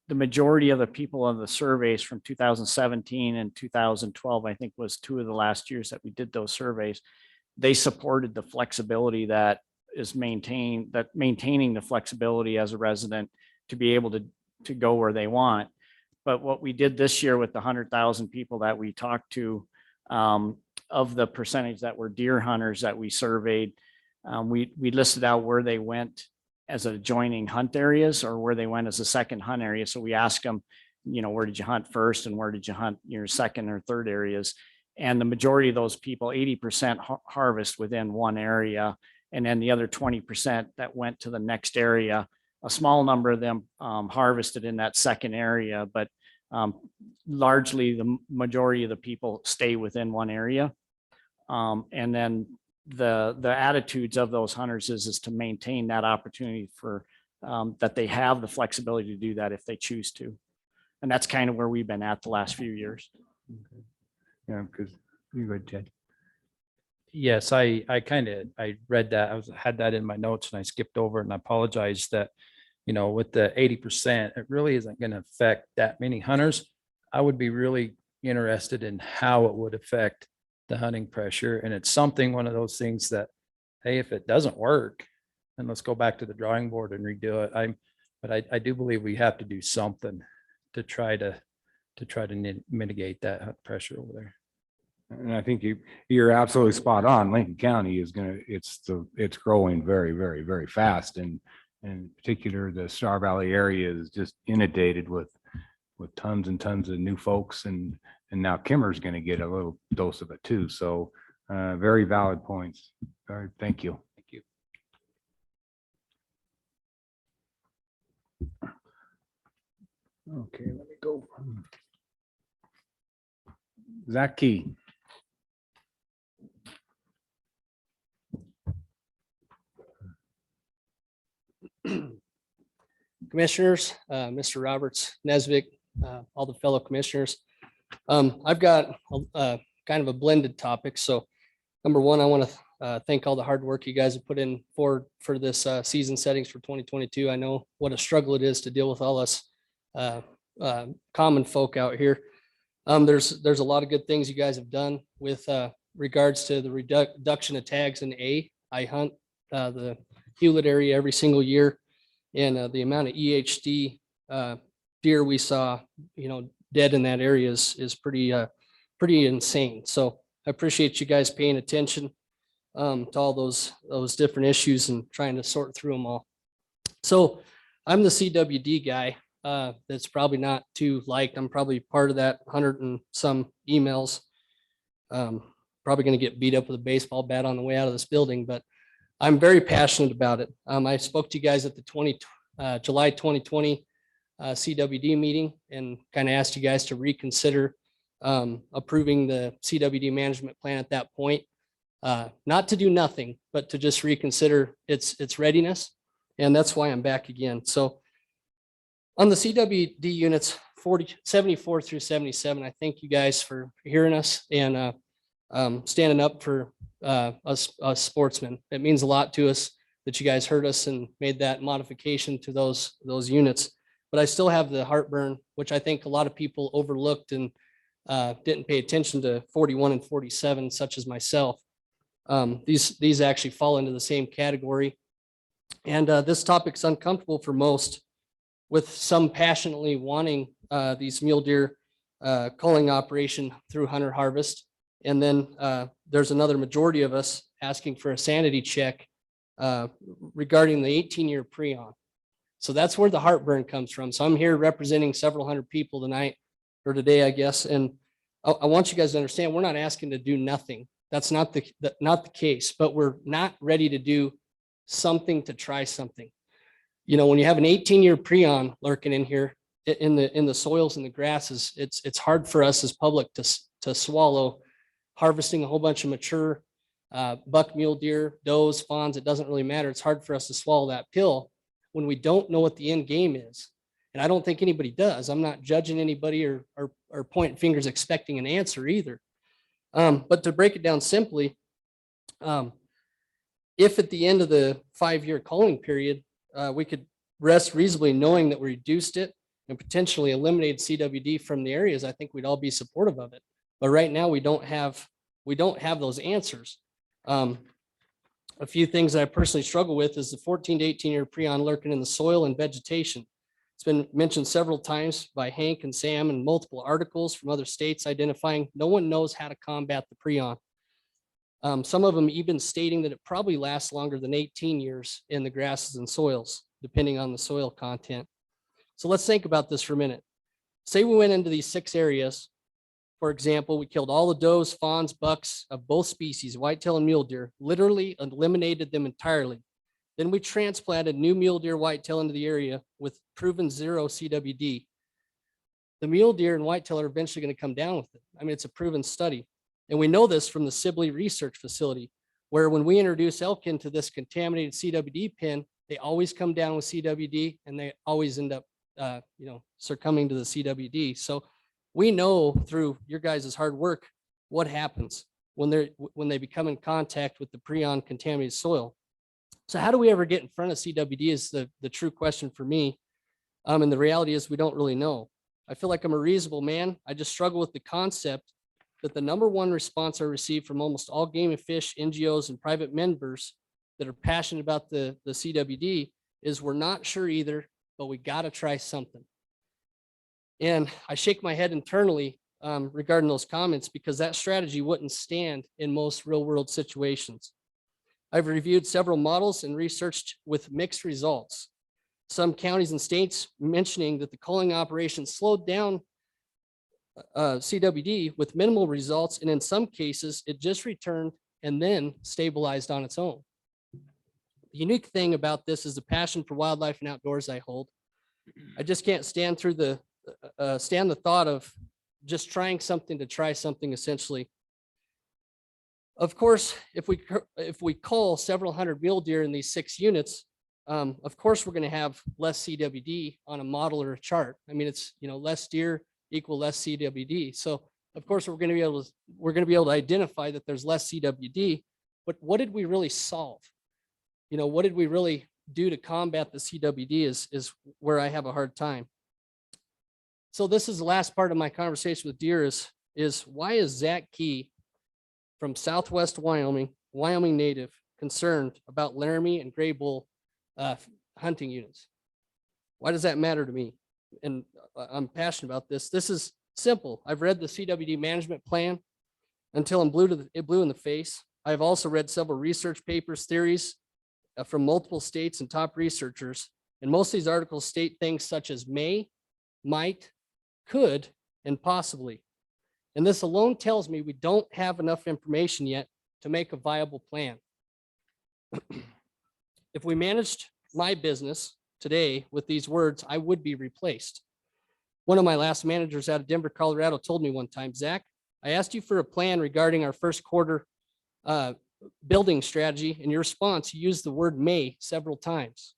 majority of the people on the surveys from 2017 and 2012, I think was two of the last years that we did those surveys. They supported the flexibility that is maintaining the flexibility as a resident to be able to go where they want. But what we did this year with the 100,000 people that we talked to, of the percentage that were deer hunters that we surveyed, we listed out where they went as adjoining hunt areas or where they went as a second hunt area. So we asked them, where did you hunt first and where did you hunt your second or third areas? And the majority of those people, 80% harvest within one area. And then the other 20% that went to the next area, a small number of them harvested in that second area, but largely the majority of the people stay within one area. And then the attitudes of those hunters is to maintain that opportunity for that they have the flexibility to do that if they choose to. And that's kind of where we've been at the last few years. Okay. Yeah, because you go ahead, Ted. Yes, I read that. Had that in my notes and I skipped over, and I apologize that, with the 80%, it really isn't going to affect that many hunters. I would be really interested in how it would affect the hunting pressure. And it's one of those things that, hey, if it doesn't work, then let's go back to the drawing board and redo it. But I do believe we have to do something to try to mitigate that hunt pressure over there. And I think you're absolutely spot on. Lincoln County is it's growing very, very, very fast. And in particular, the Star Valley area is just inundated with tons and tons of new folks. And now Kimmer's going to get a little dose of it too. So very valid points. Thank you. Thank you. Okay, let me go. Zach Key. Commissioners, Mr. Roberts, Nesvik, all the fellow commissioners. I've got kind of a blended topic. So number one, I want to thank all the hard work you guys have put in for this season settings for 2022. I know what a struggle it is to deal with all us common folk out here. There's a lot of good things you guys have done with regards to the reduction of tags in A. I hunt the Hewlett area every single year, and the amount of EHD deer we saw, dead in that area is pretty insane. So I appreciate you guys paying attention to all those different issues and trying to sort through them all. So I'm the CWD guy. That's probably not too liked. I'm probably part of that 100 and some emails. probably going to get beat up with a baseball bat on the way out of this building, but I'm very passionate about it. I spoke to you guys at the July 2020 CWD meeting and kind of asked you guys to reconsider approving the CWD management plan at that point. Not to do nothing, but to just reconsider its readiness. And that's why I'm back again. So on the CWD units 74 through 77, I thank you guys for hearing us and standing up for us sportsmen. It means a lot to us that you guys heard us and made that modification to those units. But I still have the heartburn, which I think a lot of people overlooked and didn't pay attention to 41 and 47, such as myself. These actually fall into the same category. And this topic's uncomfortable for most, with some passionately wanting these mule deer culling operation through hunter harvest. And then there's another majority of us asking for a sanity check regarding the 18-year pre-on. So that's where the heartburn comes from. So I'm here representing several hundred people tonight, or today, I guess. And I want you guys to understand, we're not asking to do nothing. That's not the case, but we're not ready to do something to try something. You know, when you have an 18-year pre-on lurking in here in the soils and the grasses, it's hard for us as public to swallow harvesting a whole bunch of mature buck mule deer, does, fawns. It doesn't really matter. It's hard for us to swallow that pill when we don't know what the end game is. And I don't think anybody does. I'm not judging anybody or pointing fingers expecting an answer either. But to break it down simply, if at the end of the 5-year culling period, we could rest reasonably knowing that we reduced it and potentially eliminated CWD from the areas, I think we'd all be supportive of it. But right now we don't have those answers. A few things that I personally struggle with is the 14 to 18-year pre-on lurking in the soil and vegetation. It's been mentioned several times by Hank and Sam and multiple articles from other states identifying no one knows how to combat the pre-on. Some of them even stating that it probably lasts longer than 18 years in the grasses and soils, depending on the soil content. So let's think about this for a minute. Say we went into these 6 areas. For example, we killed all the does, fawns, bucks of both species, whitetail and mule deer, literally eliminated them entirely. Then we transplanted new mule deer whitetail into the area with proven 0 CWD. The mule deer and whitetail are eventually going to come down with it. I mean, it's a proven study. And we know this from the Sibley Research Facility, where when we introduce elk into this contaminated CWD pen, they always come down with CWD and they always end up, succumbing to the CWD. So we know through your guys' hard work what happens when they become in contact with the pre-on contaminated soil. So how do we ever get in front of CWD is the true question for me. And the reality is we don't really know. I feel like I'm a reasonable man. I just struggle with the concept that the #1 response I receive from almost all game and fish, NGOs, and private members that are passionate about the CWD is we're not sure either, but we got to try something. And I shake my head internally regarding those comments because that strategy wouldn't stand in most real world situations. I've reviewed several models and researched with mixed results. Some counties and states mentioning that the culling operation slowed down CWD with minimal results, and in some cases it just returned and then stabilized on its own. The unique thing about this is the passion for wildlife and outdoors I hold. I just can't stand the thought of just trying something to try something, essentially. Of course, if we cull several hundred mule deer in these 6 units, of course we're going to have less CWD on a model or a chart. I mean, it's less deer equal less CWD. So of course we're going to be able to identify that there's less CWD. But what did we really solve? What did we really do to combat the CWD is where I have a hard time. So this is the last part of my conversation with deer is why is Zach Key from Southwest Wyoming native, concerned about Laramie and gray bull hunting units? Why does that matter to me? And I'm passionate about this. This is simple. I've read the CWD management plan until I'm blue in the face. I've also read several research papers, theories from multiple states and top researchers. And most of these articles state things such as may, might, could, and possibly. And this alone tells me we don't have enough information yet to make a viable plan. If we managed my business today with these words, I would be replaced. One of my last managers out of Denver, Colorado told me one time, Zach, I asked you for a plan regarding our first quarter building strategy. In your response, you used the word may several times.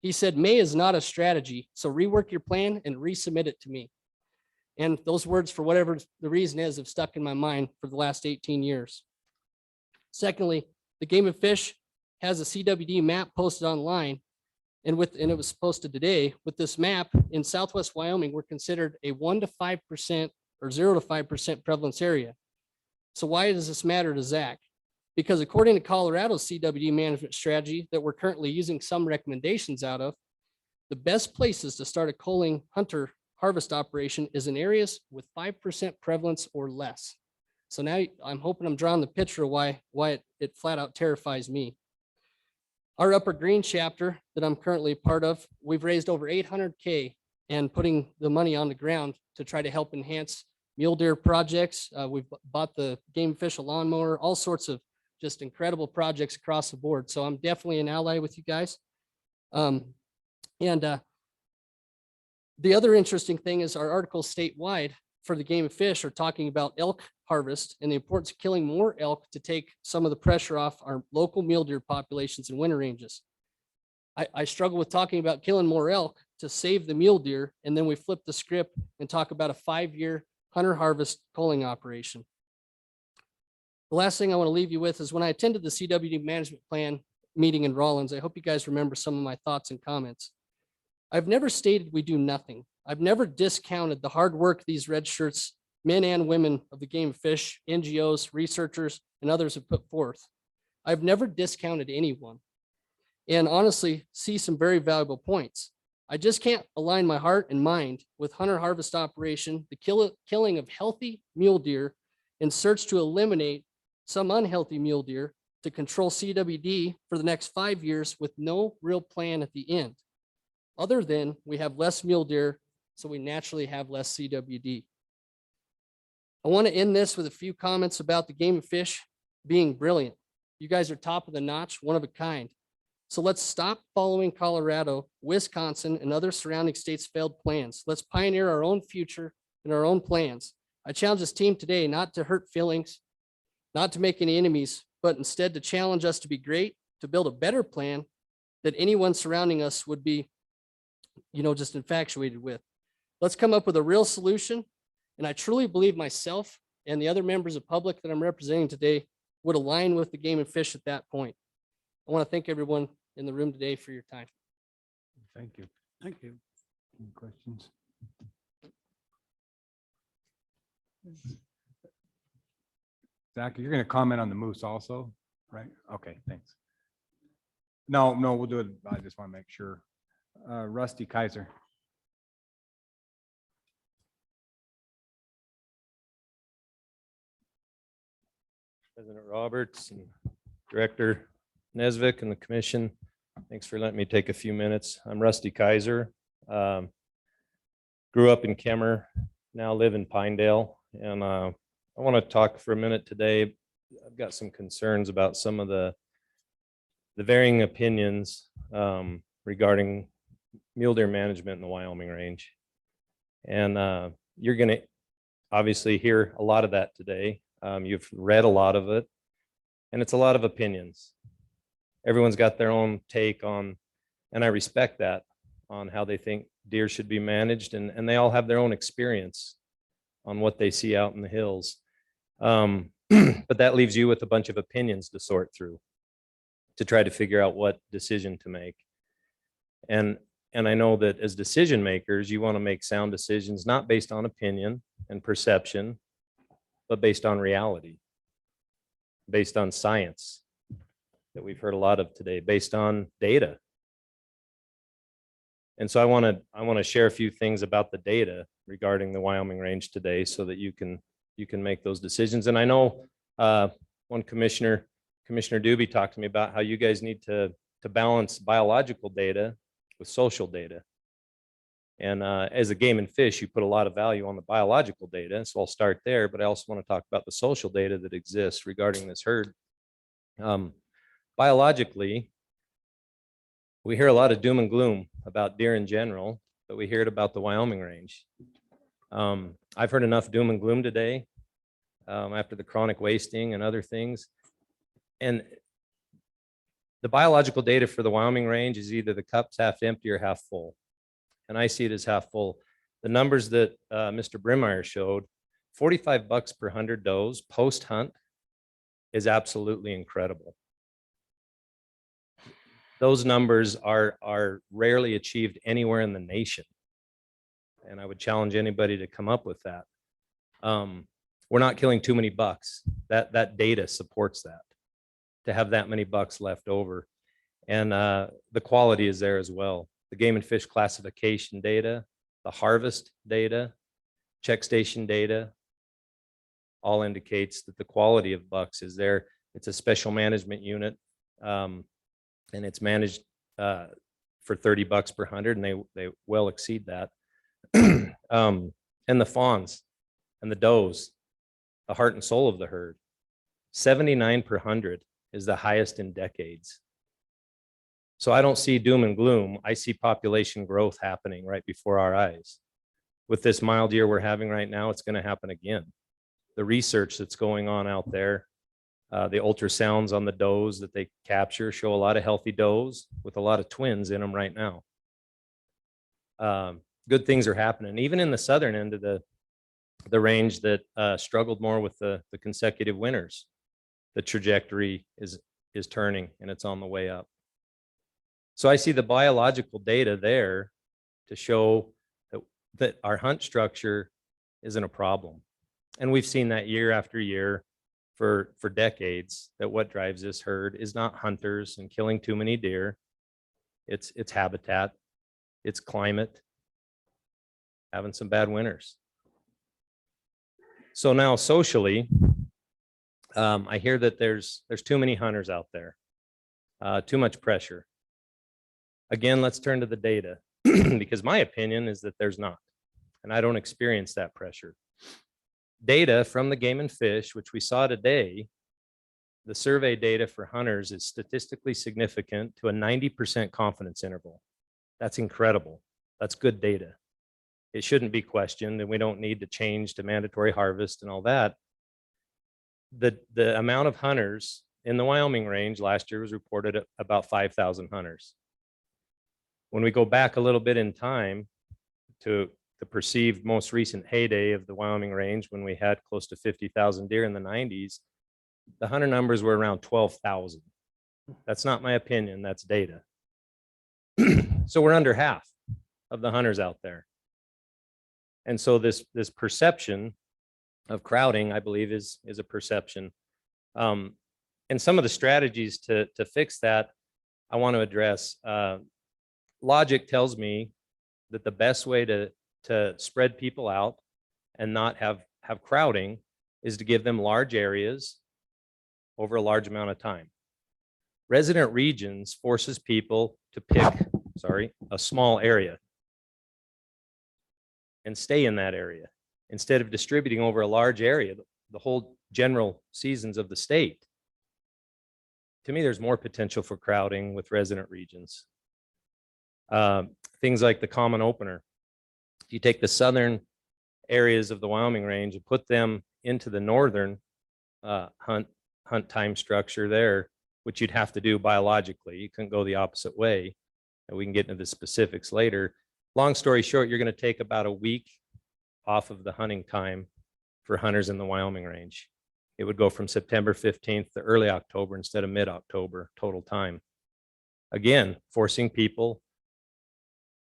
He said, may is not a strategy, so rework your plan and resubmit it to me. And those words, for whatever the reason is, have stuck in my mind for the last 18 years. Secondly, the Game and Fish has a CWD map posted online, and it was posted today. With this map in Southwest Wyoming, we're considered a 1 to 5% or 0 to 5% prevalence area. So why does this matter to Zach? Because according to Colorado's CWD management strategy that we're currently using some recommendations out of, the best places to start a culling hunter harvest operation is in areas with 5% prevalence or less. So now I'm hoping I'm drawing the picture of why it flat out terrifies me. Our Upper Green chapter that I'm currently a part of, we've raised over 800K and putting the money on the ground to try to help enhance mule deer projects. We've bought the Game Fish a lawnmower, all sorts of just incredible projects across the board. So I'm definitely an ally with you guys. The other interesting thing is our articles statewide for the Game and Fish are talking about elk harvest and the importance of killing more elk to take some of the pressure off our local mule deer populations and winter ranges. I struggle with talking about killing more elk to save the mule deer, and then we flip the script and talk about a 5-year hunter harvest culling operation. The last thing I want to leave you with is when I attended the CWD management plan meeting in Rawlins, I hope you guys remember some of my thoughts and comments. I've never stated we do nothing. I've never discounted the hard work these red shirts, men and women of the Game and Fish, NGOs, researchers, and others have put forth. I've never discounted anyone, and honestly see some very valuable points. I just can't align my heart and mind with hunter harvest operation, the killing of healthy mule deer in search to eliminate some unhealthy mule deer, to control CWD for the next 5 years with no real plan at the end, other than we have less mule deer, so we naturally have less CWD. I want to end this with a few comments about the Game and Fish being brilliant. You guys are top of the notch, one of a kind. So let's stop following Colorado, Wisconsin, and other surrounding states' failed plans. Let's pioneer our own future and our own plans. I challenge this team today not to hurt feelings, not to make any enemies, but instead to challenge us to be great, to build a better plan that anyone surrounding us would be, just infatuated with. Let's come up with a real solution. And I truly believe myself and the other members of public that I'm representing today would align with the Game and Fish at that point. I want to thank everyone in the room today for your time. Thank you. Thank you. Any questions? Zach, you're going to comment on the moose also, right? Okay, thanks. No, we'll do it. I just want to make sure. Rusty Kaiser. President Roberts and Director Nesvik and the commission, thanks for letting me take a few minutes. I'm Rusty Kaiser. Grew up in Kemmer, now live in Pinedale, and I want to talk for a minute today. I've got some concerns about some of the varying opinions regarding mule deer management in the Wyoming range. And you're going to obviously hear a lot of that today. You've read a lot of it, and it's a lot of opinions. Everyone's got their own take on, and I respect that, on how they think deer should be managed, and they all have their own experience on what they see out in the hills. But that leaves you with a bunch of opinions to sort through to try to figure out what decision to make. And I know that as decision makers, you want to make sound decisions, not based on opinion and perception, but based on reality, based on science that we've heard a lot of today, based on data. And so I want to share a few things about the data regarding the Wyoming range today so that you can make those decisions. And I know one Commissioner Doobie talked to me about how you guys need to balance biological data with social data. And as a game and fish, you put a lot of value on the biological data. So I'll start there, but I also want to talk about the social data that exists regarding this herd. Biologically, we hear a lot of doom and gloom about deer in general, but we hear it about the Wyoming range. I've heard enough doom and gloom today after the chronic wasting and other things. And the biological data for the Wyoming range is either the cup's half empty or half full. And I see it as half full. The numbers that Mr. Brimmeyer showed, $45 per 100 does post hunt is absolutely incredible. Those numbers are rarely achieved anywhere in the nation. And I would challenge anybody to come up with that. We're not killing too many bucks. That data supports that, to have that many bucks left over. And the quality is there as well. The game and fish classification data, the harvest data, check station data, all indicates that the quality of bucks is there. It's a special management unit, and it's managed for $30 per 100, and they well exceed that. And the fawns and the does, the heart and soul of the herd, 79 per 100 is the highest in decades. So I don't see doom and gloom. I see population growth happening right before our eyes. With this mild year we're having right now, it's going to happen again. The research that's going on out there, the ultrasounds on the does that they capture show a lot of healthy does with a lot of twins in them right now. Good things are happening. Even in the southern end of the range that struggled more with the consecutive winters, the trajectory is turning and it's on the way up. So I see the biological data there to show that our hunt structure isn't a problem. And we've seen that year after year for decades, that what drives this herd is not hunters and killing too many deer. It's habitat, it's climate, having some bad winters. So now socially, I hear that there's too many hunters out there, too much pressure. Again, let's turn to the data because my opinion is that there's not, and I don't experience that pressure. Data from the game and fish, which we saw today, the survey data for hunters is statistically significant to a 90% confidence interval. That's incredible. That's good data. It shouldn't be questioned, and we don't need to change to mandatory harvest and all that. The amount of hunters in the Wyoming range last year was reported at about 5,000 hunters. When we go back a little bit in time to the perceived most recent heyday of the Wyoming range, when we had close to 50,000 deer in the 90s, the hunter numbers were around 12,000. That's not my opinion, that's data. So we're under half of the hunters out there. And so this perception of crowding, I believe, is a perception. And some of the strategies to fix that, I want to address. Logic tells me that the best way to spread people out and not have crowding is to give them large areas over a large amount of time. Resident regions forces people to pick, a small area and stay in that area instead of distributing over a large area, the whole general seasons of the state. To me, there's more potential for crowding with resident regions. Things like the common opener. If you take the southern areas of the Wyoming range and put them into the northern hunt time structure there, which you'd have to do biologically, you couldn't go the opposite way. And we can get into the specifics later. Long story short, you're going to take about a week off of the hunting time for hunters in the Wyoming range. It would go from September 15th to early October instead of mid-October total time. Again, forcing people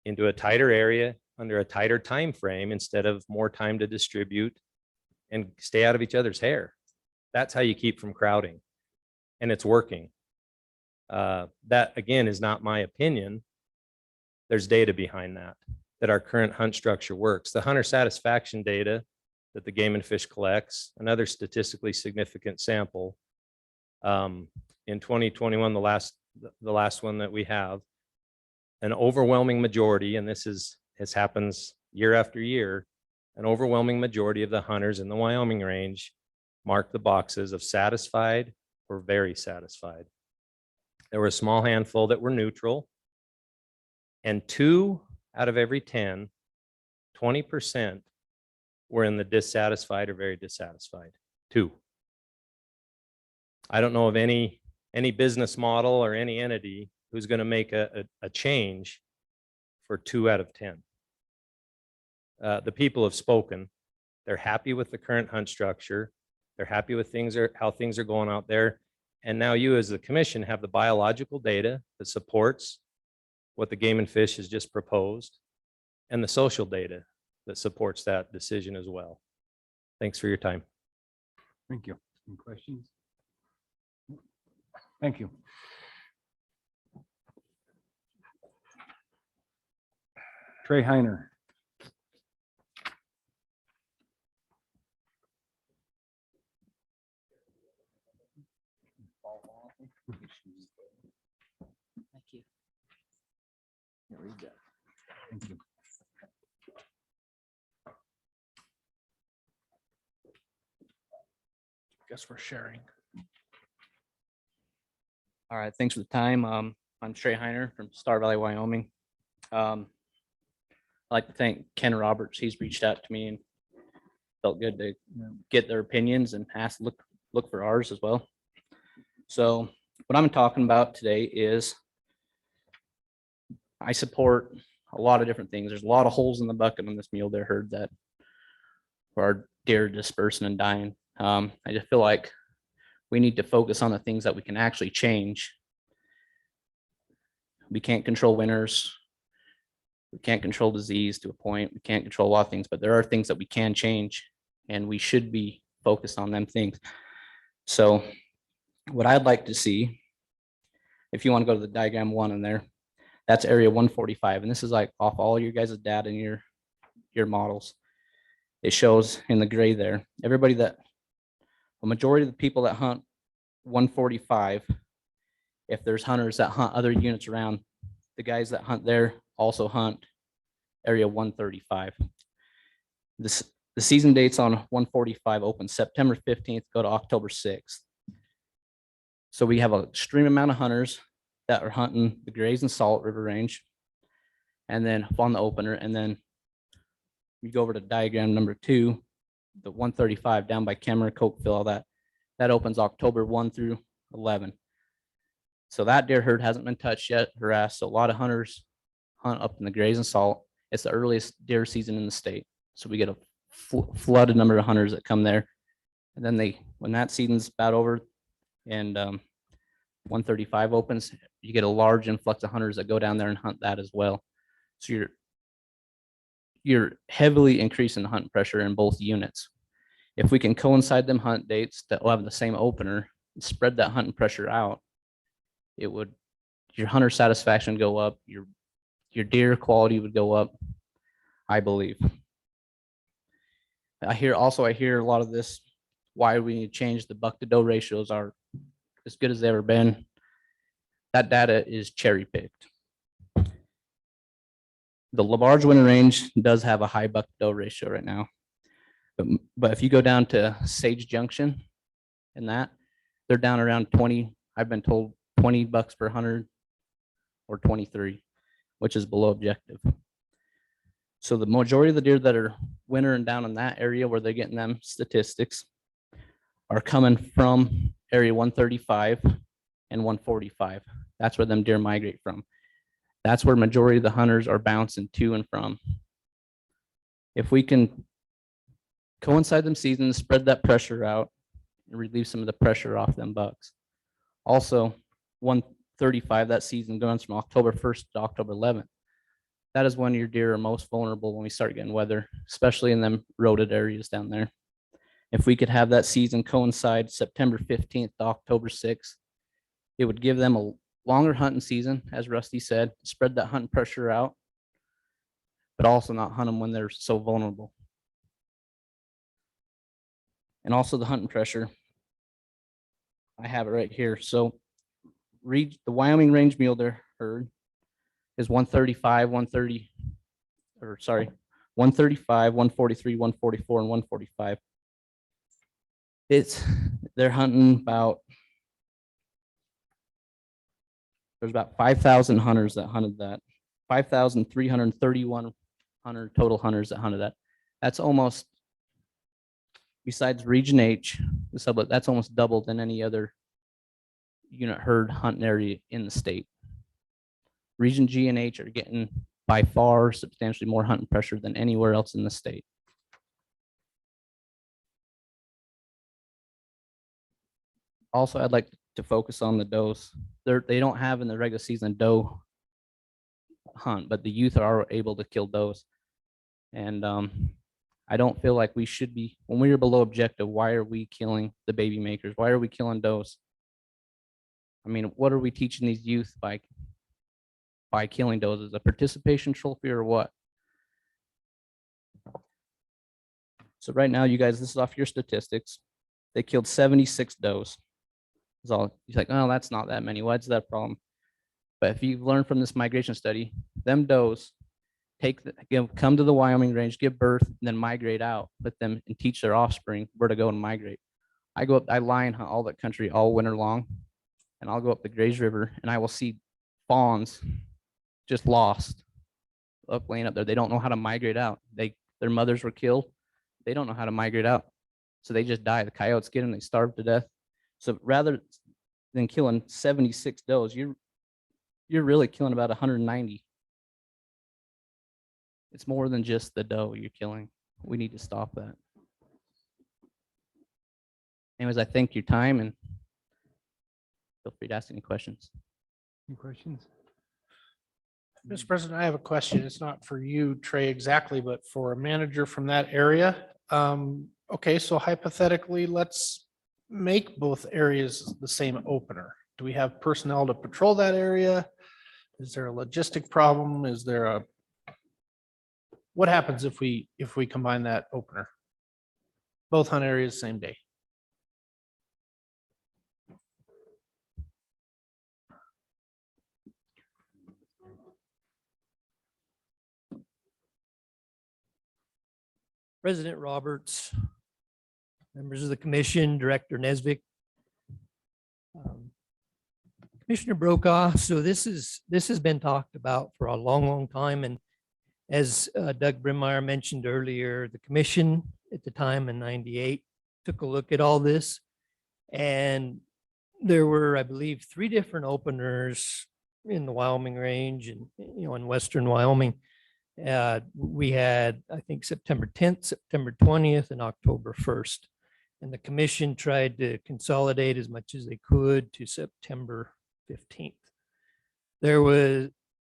into a tighter area under a tighter time frame instead of more time to distribute and stay out of each other's hair. That's how you keep from crowding, and it's working. That again is not my opinion. There's data behind that our current hunt structure works. The hunter satisfaction data that the Game and Fish collects, another statistically significant sample. In 2021, the last one that we have, an overwhelming majority, and this is this happens year after year, an overwhelming majority of the hunters in the Wyoming range mark the boxes of satisfied or very satisfied. There were a small handful that were neutral, and 2 out of every 10, 20% were in the dissatisfied or very dissatisfied. 2. I don't know of any business model or any entity who's going to make a change for 2 out of 10. The people have spoken. They're happy with the current hunt structure. They're happy with how things are going out there. And now you as the commission have the biological data that supports what the Game and Fish has just proposed, and the social data that supports that decision as well. Thanks for your time. Thank you. Any questions? Thank you. Trey Heiner. Thank you. Thank you. Guess we're sharing. All right, thanks for the time. I'm Trey Heiner from Star Valley, Wyoming. I'd like to thank Ken Roberts. He's reached out to me and felt good to get their opinions and look for ours as well. So what I'm talking about today is I support a lot of different things. There's a lot of holes in the bucket on this mule deer herd that are deer dispersing and dying. I just feel like we need to focus on the things that we can actually change. We can't control winters. We can't control disease to a point. We can't control a lot of things, but there are things that we can change, and we should be focused on them things. So what I'd like to see, if you want to go to the diagram 1 in there, that's area 145. And this is like off all your guys' data and your models. It shows in the gray there, a majority of the people that hunt 145, if there's hunters that hunt other units around, the guys that hunt there also hunt area 135. The season dates on 145 open September 15th, go to October 6th. So we have an extreme amount of hunters that are hunting the Grays and Salt River Range, and then on the opener, and then you go over to diagram number 2, the 135 down by Kemmer, Cokeville, all that opens October 1 through 11. So that deer herd hasn't been touched yet, harassed. So a lot of hunters hunt up in the Grays and Salt. It's the earliest deer season in the state. So we get a flooded number of hunters that come there. And then when that season's about over and 135 opens, you get a large influx of hunters that go down there and hunt that as well. So you're heavily increasing the hunt pressure in both units. If we can coincide them hunt dates that will have the same opener and spread that hunting pressure out, your hunter satisfaction go up, your deer quality would go up, I believe. I hear a lot of this, why we need to change the buck to doe ratios are as good as they've ever been. That data is cherry picked. The large winter range does have a high buck to doe ratio right now. But if you go down to Sage Junction and they're down around 20, I've been told 20 bucks per 100 or 23, which is below objective. So the majority of the deer that are wintering down in that area where they're getting them statistics are coming from area 135 and 145. That's where them deer migrate from. That's where majority of the hunters are bouncing to and from. If we can coincide them seasons, spread that pressure out, and relieve some of the pressure off them bucks. Also, 135, that season goes from October 1st to October 11th. That is when your deer are most vulnerable when we start getting weather, especially in them roaded areas down there. If we could have that season coincide September 15th to October 6th, it would give them a longer hunting season, as Rusty said, spread that hunting pressure out, but also not hunt them when they're so vulnerable. And also the hunting pressure. I have it right here. So the Wyoming range mule deer herd is 135, or sorry, 135, 143, 144, and 145. They're hunting about, there's about 5,000 hunters that hunted that. 5,331 total hunters that hunted that. That's almost, besides Region H, the sublet, that's almost double than any other unit herd hunting area in the state. Region G and H are getting by far substantially more hunting pressure than anywhere else in the state. Also, I'd like to focus on the does. They don't have in the regular season doe hunt, but the youth are able to kill does. And I don't feel like we should be, when we are below objective, why are we killing the baby makers? Why are we killing does? I mean, what are we teaching these youth by killing does? Is a participation trophy or what? So right now, you guys, this is off your statistics. They killed 76 does. It's all, you're like, oh, that's not that many. What's that problem? But if you've learned from this migration study, them does come to the Wyoming range, give birth, and then migrate out, let them and teach their offspring where to go and migrate. I go up, I lion hunt all that country all winter long, and I'll go up the Grays River and I will see fawns just lost up laying up there. They don't know how to migrate out. Their mothers were killed. They don't know how to migrate out. So they just die. The coyotes get them, they starve to death. So rather than killing 76 does, you're really killing about 190. It's more than just the doe you're killing. We need to stop that. Anyways, I thank your time and feel free to ask any questions. Any questions? Mr. President, I have a question. It's not for you, Trey, exactly, but for a manager from that area. Okay, so hypothetically, let's make both areas the same opener. Do we have personnel to patrol that area? Is there a logistic problem? Is there a, what happens if we combine that opener? Both hunt areas same day. President Roberts, members of the commission, Director Nesvik, Commissioner Brokaw. So this has been talked about for a long, long time. And as Doug Brimmeyer mentioned earlier, the commission at the time in '98 took a look at all this. And there were, I believe, 3 different openers in the Wyoming range and, in Western Wyoming. We had, I think, September 10th, September 20th, and October 1st. And the commission tried to consolidate as much as they could to September 15th. There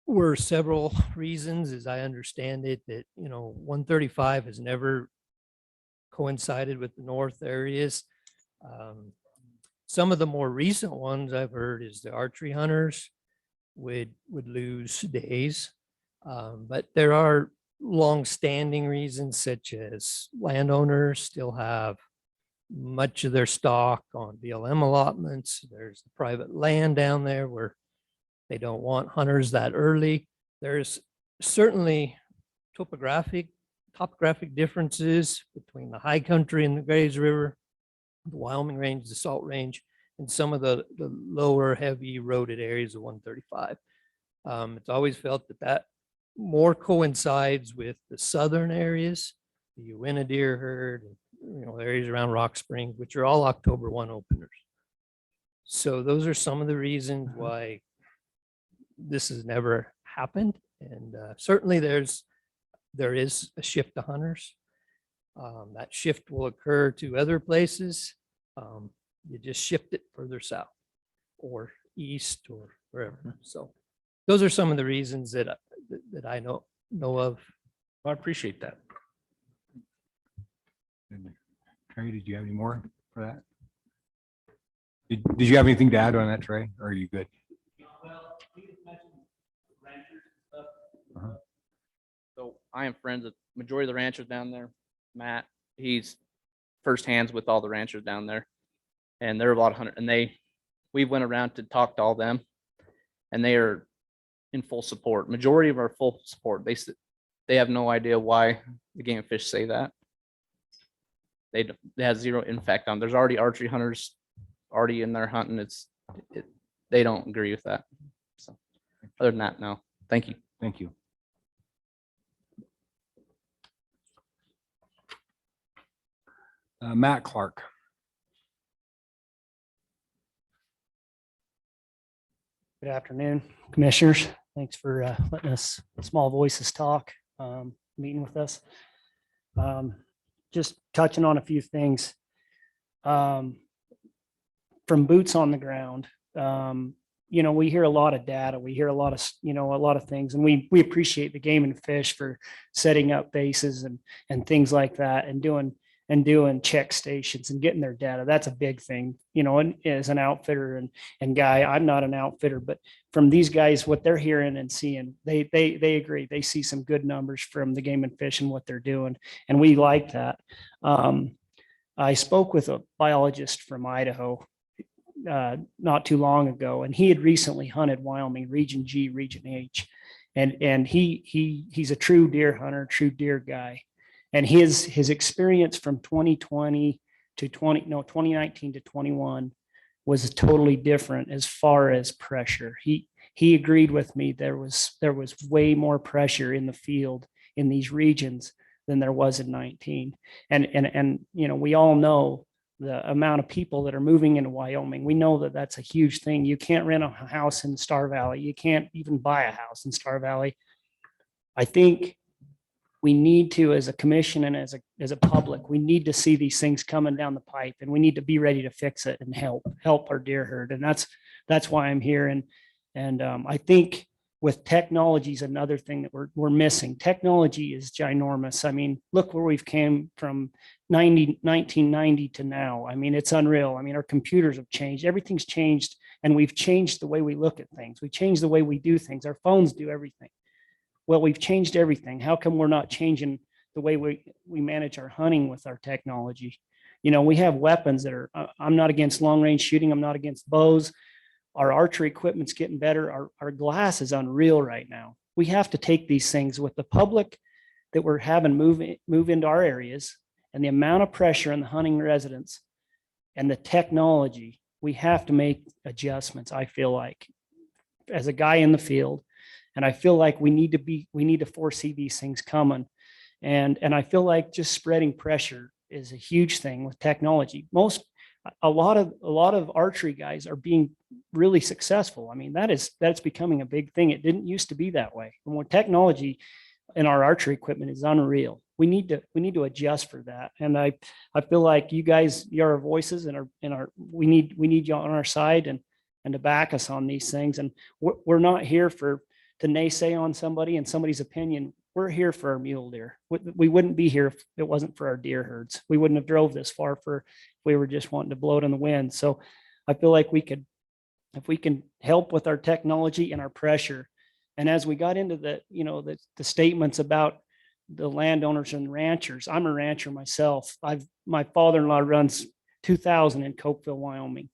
were several reasons, as I understand it, that, 135 has never coincided with the north areas. Some of the more recent ones I've heard is the archery hunters would lose days. But there are long-standing reasons, such as landowners still have much of their stock on BLM allotments. There's the private land down there where they don't want hunters that early. There's certainly topographic differences between the high country and the Grays River, the Wyoming range, the Salt Range, and some of the lower heavy eroded areas of 135. It's always felt that more coincides with the southern areas, the Uinta deer herd, areas around Rock Springs, which are all October 1 openers. So those are some of the reasons why this has never happened. And certainly there is a shift to hunters. That shift will occur to other places. You just shift it further south or east or wherever. So those are some of the reasons that I know of. I appreciate that. Trey, did you have any more for that? Did you have anything to add on that, Trey, or are you good? So I am friends with majority of the ranchers down there. Matt, he's first hands with all the ranchers down there, and they're a lot of hunters. And we went around to talk to all them, and they are in full support. Majority of our full support. They have no idea why the game and fish say that. They have zero impact on. There's already archery hunters already in there hunting. They don't agree with that. So other than that, no. Thank you. Thank you. Matt Clark. Good afternoon, commissioners. Thanks for letting us small voices talk, meeting with us. Just touching on a few things. From boots on the ground, you know, we hear a lot of data. We hear a lot of, you know, a lot of things, and we appreciate the Game and Fish for setting up bases and things like that, and doing check stations and getting their data. That's a big thing, you know, and as an outfitter and guy, I'm not an outfitter, but from these guys, what they're hearing and seeing, they agree. They see some good numbers from the Game and Fish and what they're doing. And we like that. I spoke with a biologist from Idaho not too long ago, and he had recently hunted Wyoming, Region G, Region H. And he's a true deer hunter, true deer guy. And his experience from 2019 to 21 was totally different as far as pressure. He agreed with me. There was way more pressure in the field in these regions than there was in 19. And you know, we all know the amount of people that are moving into Wyoming. We know that that's a huge thing. You can't rent a house in Star Valley. You can't even buy a house in Star Valley. I think we need to, as a commission and as a public, we need to see these things coming down the pipe, and we need to be ready to fix it and help our deer herd. And that's why I'm here. And I think with technology is another thing that we're missing. Technology is ginormous. I mean, look where we've came from 1990 to now. I mean, it's unreal. I mean, our computers have changed. Everything's changed, and we've changed the way we look at things. We changed the way we do things. Our phones do everything. Well, we've changed everything. How come we're not changing the way we manage our hunting with our technology? You know, we have weapons that are, I'm not against long range shooting. I'm not against bows. Our archery equipment's getting better. Our glass is unreal right now. We have to take these things with the public that we're having move into our areas, and the amount of pressure on the hunting residents and the technology. We have to make adjustments, I feel like, as a guy in the field. And I feel like we need to foresee these things coming. And I feel like just spreading pressure is a huge thing with technology. A lot of archery guys are being really successful. I mean, that's becoming a big thing. It didn't used to be that way. And when technology in our archery equipment is unreal, we need to adjust for that. And I feel like you guys, you're our voices, and we need you on our side and to back us on these things. And we're not here to naysay on somebody and somebody's opinion. We're here for our mule deer. We wouldn't be here if it wasn't for our deer herds. We wouldn't have drove this far if we were just wanting to blow it in the wind. So I feel like if we can help with our technology and our pressure. And as we got into the statements about the landowners and ranchers, I'm a rancher myself. My father-in-law runs 2,000 in Cokeville, Wyoming.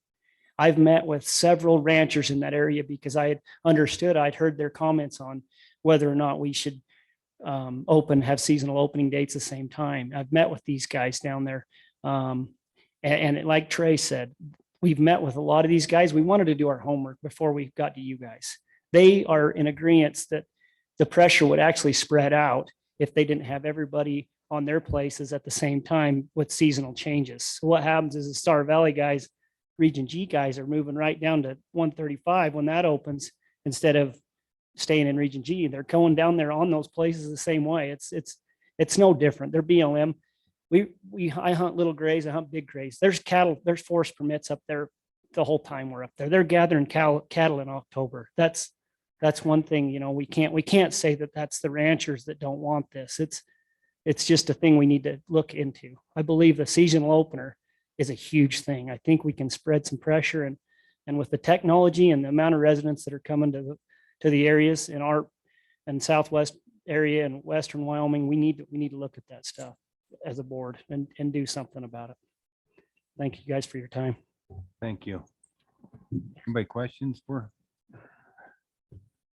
I've met with several ranchers in that area because I had understood, I'd heard their comments on whether or not we should have seasonal opening dates at the same time. I've met with these guys down there. And like Trey said, we've met with a lot of these guys. We wanted to do our homework before we got to you guys. They are in agreement that the pressure would actually spread out if they didn't have everybody on their places at the same time with seasonal changes. So what happens is the Star Valley guys, Region G guys, are moving right down to 135 when that opens, instead of staying in Region G. They're going down there on those places the same way. It's no different. They're BLM. I hunt little grays, I hunt big grays. There's cattle, there's forest permits up there the whole time we're up there. They're gathering cattle in October. That's one thing, you know, we can't say that that's the ranchers that don't want this. It's just a thing we need to look into. I believe the seasonal opener is a huge thing. I think we can spread some pressure, and with the technology and the amount of residents that are coming to the areas in our southwest area and western Wyoming, we need to look at that stuff as a board and do something about it. Thank you guys for your time. Thank you. Anybody questions for?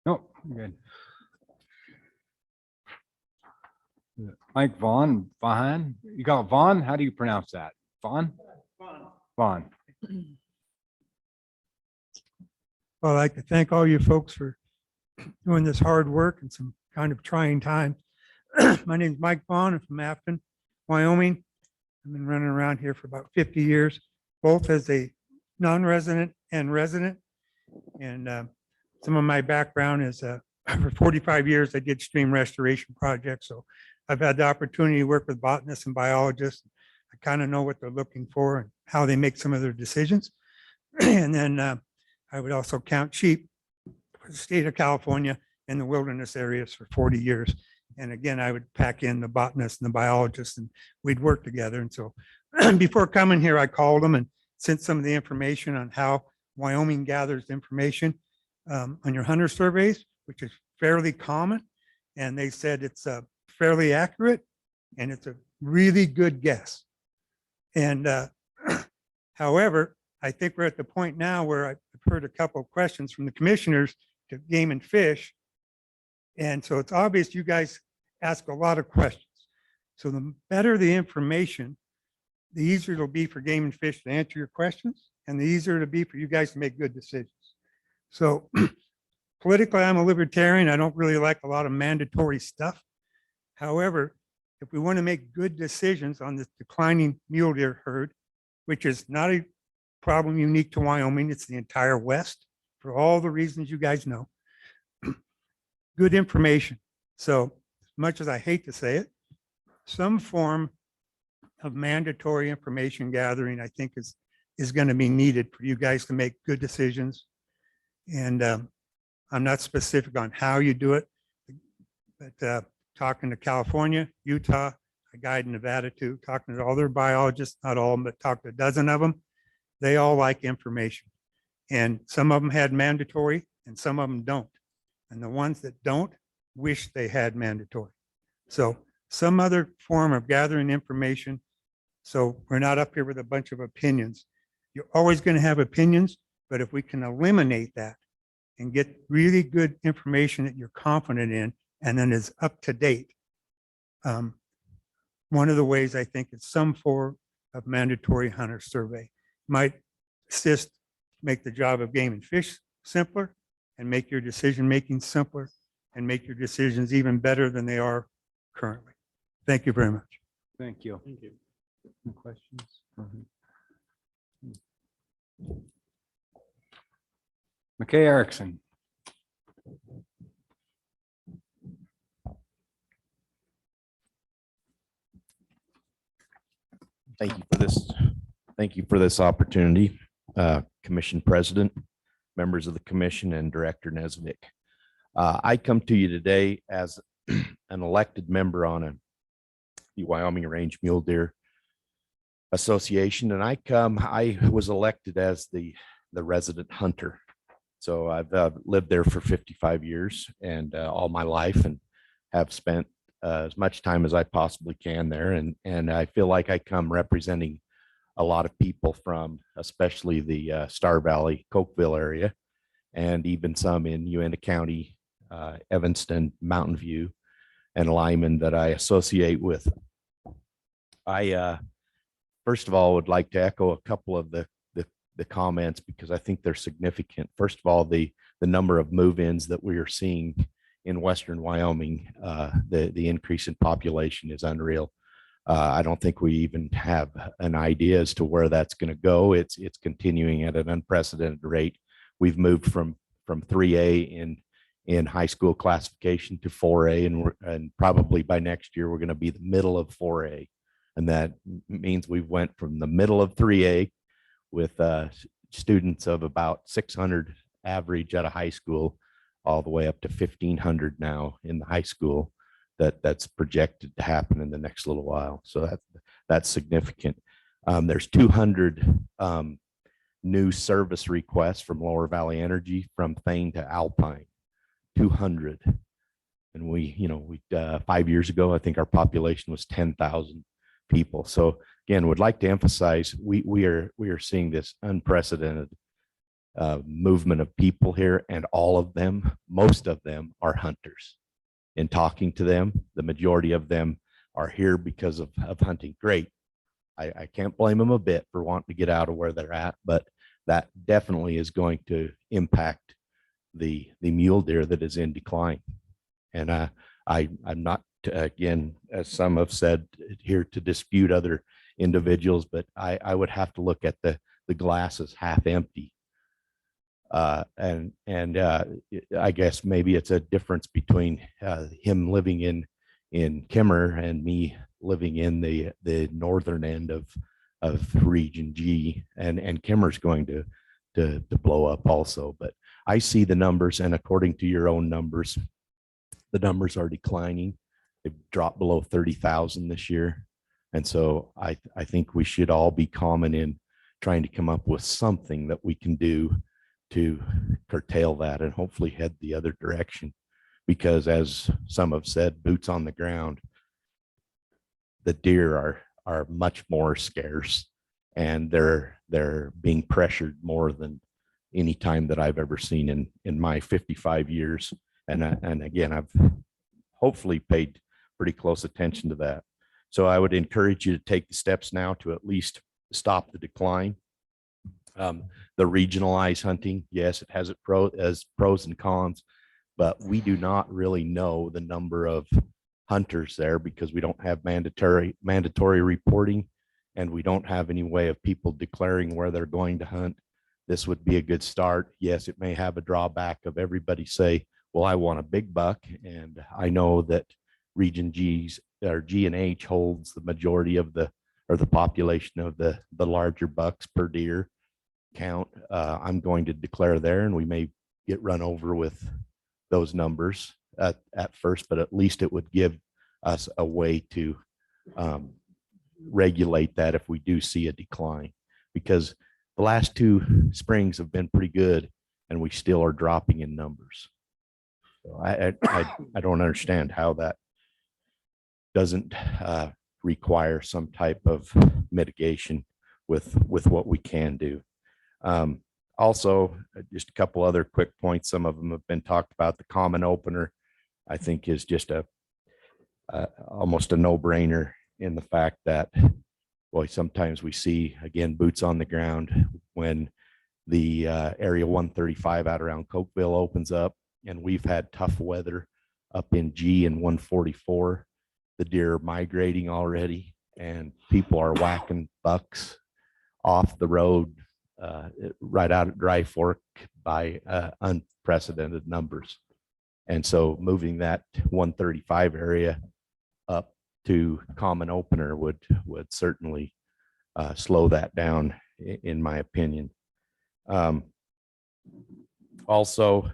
No, good. Mike Vaughn. You got Vaughn? How do you pronounce that? Vaughn? Vaughn. Well, I'd like to thank all you folks for doing this hard work and some kind of trying time. My name is Mike Vaughn. I'm from Afton, Wyoming. I've been running around here for about 50 years, both as a non-resident and resident. And some of my background is for 45 years, I did stream restoration projects. So I've had the opportunity to work with botanists and biologists. I kind of know what they're looking for and how they make some of their decisions. And then I would also count sheep for the state of California in the wilderness areas for 40 years. And again, I would pack in the botanists and the biologists and we'd work together. And so before coming here, I called them and sent some of the information on how Wyoming gathers information on your hunter surveys, which is fairly common. And they said it's fairly accurate and it's a really good guess. And however, I think we're at the point now where I've heard a couple of questions from the commissioners to Game and Fish. And so it's obvious you guys ask a lot of questions. So the better the information, the easier it'll be for Game and Fish to answer your questions and the easier it'll be for you guys to make good decisions. So politically, I'm a libertarian. I don't really like a lot of mandatory stuff. However, if we want to make good decisions on this declining mule deer herd, which is not a problem unique to Wyoming, it's the entire West for all the reasons you guys know. Good information. So as much as I hate to say it, some form of mandatory information gathering, I think is going to be needed for you guys to make good decisions. And I'm not specific on how you do it, but talking to California, Utah, I guide in Nevada too, talking to all their biologists, not all of them, but talked to a dozen of them. They all like information. And some of them had mandatory and some of them don't. And the ones that don't wish they had mandatory. So some other form of gathering information. So we're not up here with a bunch of opinions. You're always going to have opinions, but if we can eliminate that and get really good information that you're confident in and then is up to date. One of the ways I think is some form of mandatory hunter survey might assist, make the job of Game and Fish simpler and make your decision-making simpler and make your decisions even better than they are currently. Thank you very much. Thank you. Thank you. Any questions? McKay Erickson. Thank you for this. Thank you for this opportunity, Commission President, members of the commission, and Director Nesvik. I come to you today as an elected member on the Wyoming Range Mule Deer Association, and I was elected as the resident hunter. So I've lived there for 55 years and all my life, and have spent as much time as I possibly can there. And I feel like I come representing a lot of people from especially the Star Valley, Cokeville area, and even some in Uintah County, Evanston, Mountain View, and Lyman that I associate with. I first of all would like to echo a couple of the comments because I think they're significant. First of all, the number of move-ins that we are seeing in Western Wyoming, the increase in population is unreal. I don't think we even have an idea as to where that's going to go. It's continuing at an unprecedented rate. We've moved from 3A in high school classification to 4A, and probably by next year we're going to be the middle of 4A, and that means we went from the middle of 3A with students of about 600 average at a high school, all the way up to 1,500 now in the high school. That's projected to happen in the next little while. So that's significant. There's 200 new service requests from Lower Valley Energy from Thane to Alpine, 200. And we 5 years ago, I think our population was 10,000 people. So again, would like to emphasize we are seeing this unprecedented movement of people here, and most of them are hunters. In talking to them, the majority of them are here because of hunting. Great. I can't blame them a bit for wanting to get out of where they're at, but that definitely is going to impact the mule deer that is in decline. And I'm not, again, as some have said, here to dispute other individuals, but I would have to look at the glass as half empty. And I guess maybe it's a difference between him living in Kimmer and me living in the northern end of Region G, and Kimmer's going to blow up also. But I see the numbers, and according to your own numbers, the numbers are declining. They've dropped below 30,000 this year. And so I think we should all be common in trying to come up with something that we can do to curtail that and hopefully head the other direction. Because as some have said, boots on the ground, the deer are much more scarce, and they're being pressured more than any time that I've ever seen in my 55 years. And again, I've hopefully paid pretty close attention to that. So I would encourage you to take the steps now to at least stop the decline. The regionalized hunting, yes, it has pros and cons, but we do not really know the number of hunters there because we don't have mandatory reporting, and we don't have any way of people declaring where they're going to hunt. This would be a good start. Yes, it may have a drawback of everybody say, well, I want a big buck, and I know that Region G's or G and H holds the majority of the population of the larger bucks per deer count. I'm going to declare there, and we may get run over with those numbers at first, but at least it would give us a way to regulate that if we do see a decline, because the last 2 springs have been pretty good and we still are dropping in numbers. So I don't understand how that doesn't require some type of mitigation with what we can do. Also, just a couple other quick points. Some of them have been talked about. The common opener, I think, is just almost a no-brainer in the fact that, boy, sometimes we see, again, boots on the ground when the area 135 out around Cokeville opens up, and we've had tough weather up in G and 144. The deer are migrating already, and people are whacking bucks off the road right out at Dry Fork by unprecedented numbers. And so moving that 135 area up to common opener would certainly slow that down, in my opinion. Also,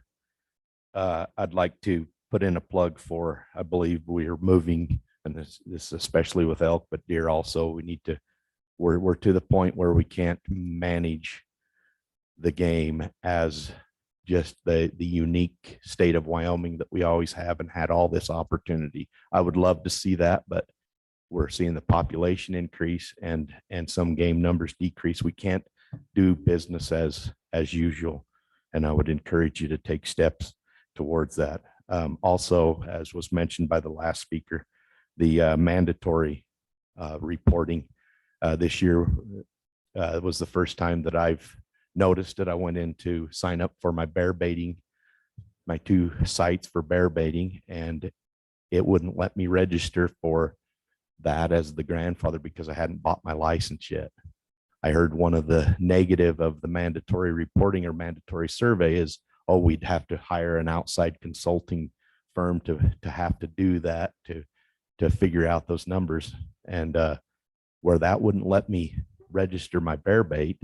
I'd like to put in a plug for, I believe we are moving, and this especially with elk, but deer also, we need to, we're to the point where we can't manage the game as just the unique state of Wyoming that we always have and had all this opportunity. I would love to see that, but we're seeing the population increase and some game numbers decrease. We can't do business as usual. And I would encourage you to take steps towards that. Also, as was mentioned by the last speaker, the mandatory reporting this year was the first time that I've noticed it. I went in to sign up for my bear baiting, my 2 sites for bear baiting, and it wouldn't let me register for that as the grandfather because I hadn't bought my license yet. I heard one of the negative of the mandatory reporting or mandatory survey is, oh, we'd have to hire an outside consulting firm to have to do that to figure out those numbers. And where that wouldn't let me register my bear bait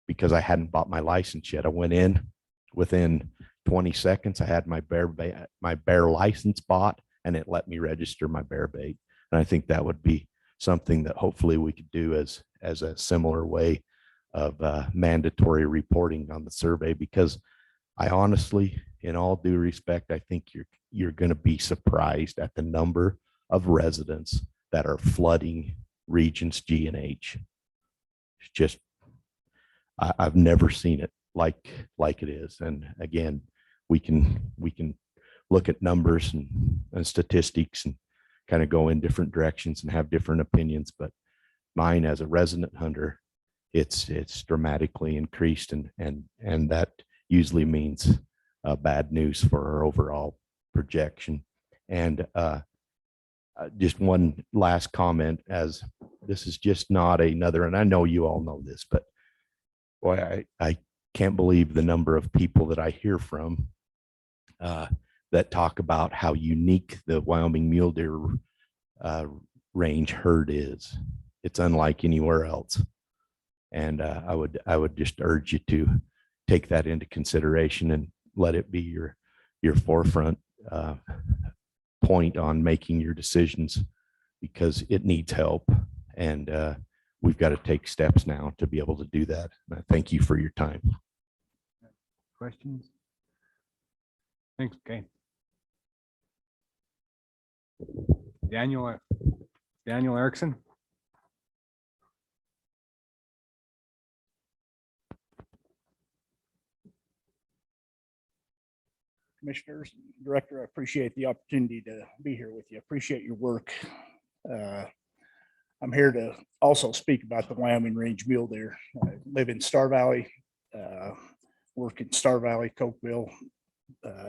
because I hadn't bought my license yet. I went in within 20 seconds. I had my bear license bought, and it let me register my bear bait. And I think that would be something that hopefully we could do as a similar way of mandatory reporting on the survey, because I honestly, in all due respect, I think you're going to be surprised at the number of residents that are flooding regions G and H. It's just, I've never seen it like it is. And again, we can look at numbers and statistics and kind of go in different directions and have different opinions, but mine as a resident hunter, it's dramatically increased, and that usually means bad news for our overall projection. And just one last comment, as this is just not another, and I know you all know this, but boy, I can't believe the number of people that I hear from that talk about how unique the Wyoming mule deer range herd is. It's unlike anywhere else. And I would just urge you to take that into consideration and let it be your forefront point on making your decisions, because it needs help. And we've got to take steps now to be able to do that. And I thank you for your time. Questions? Thanks, okay. Daniel Erickson. Commissioners, Director, I appreciate the opportunity to be here with you. Appreciate your work. I'm here to also speak about the Wyoming range mule deer. I live in Star Valley, work in Star Valley, Cokeville,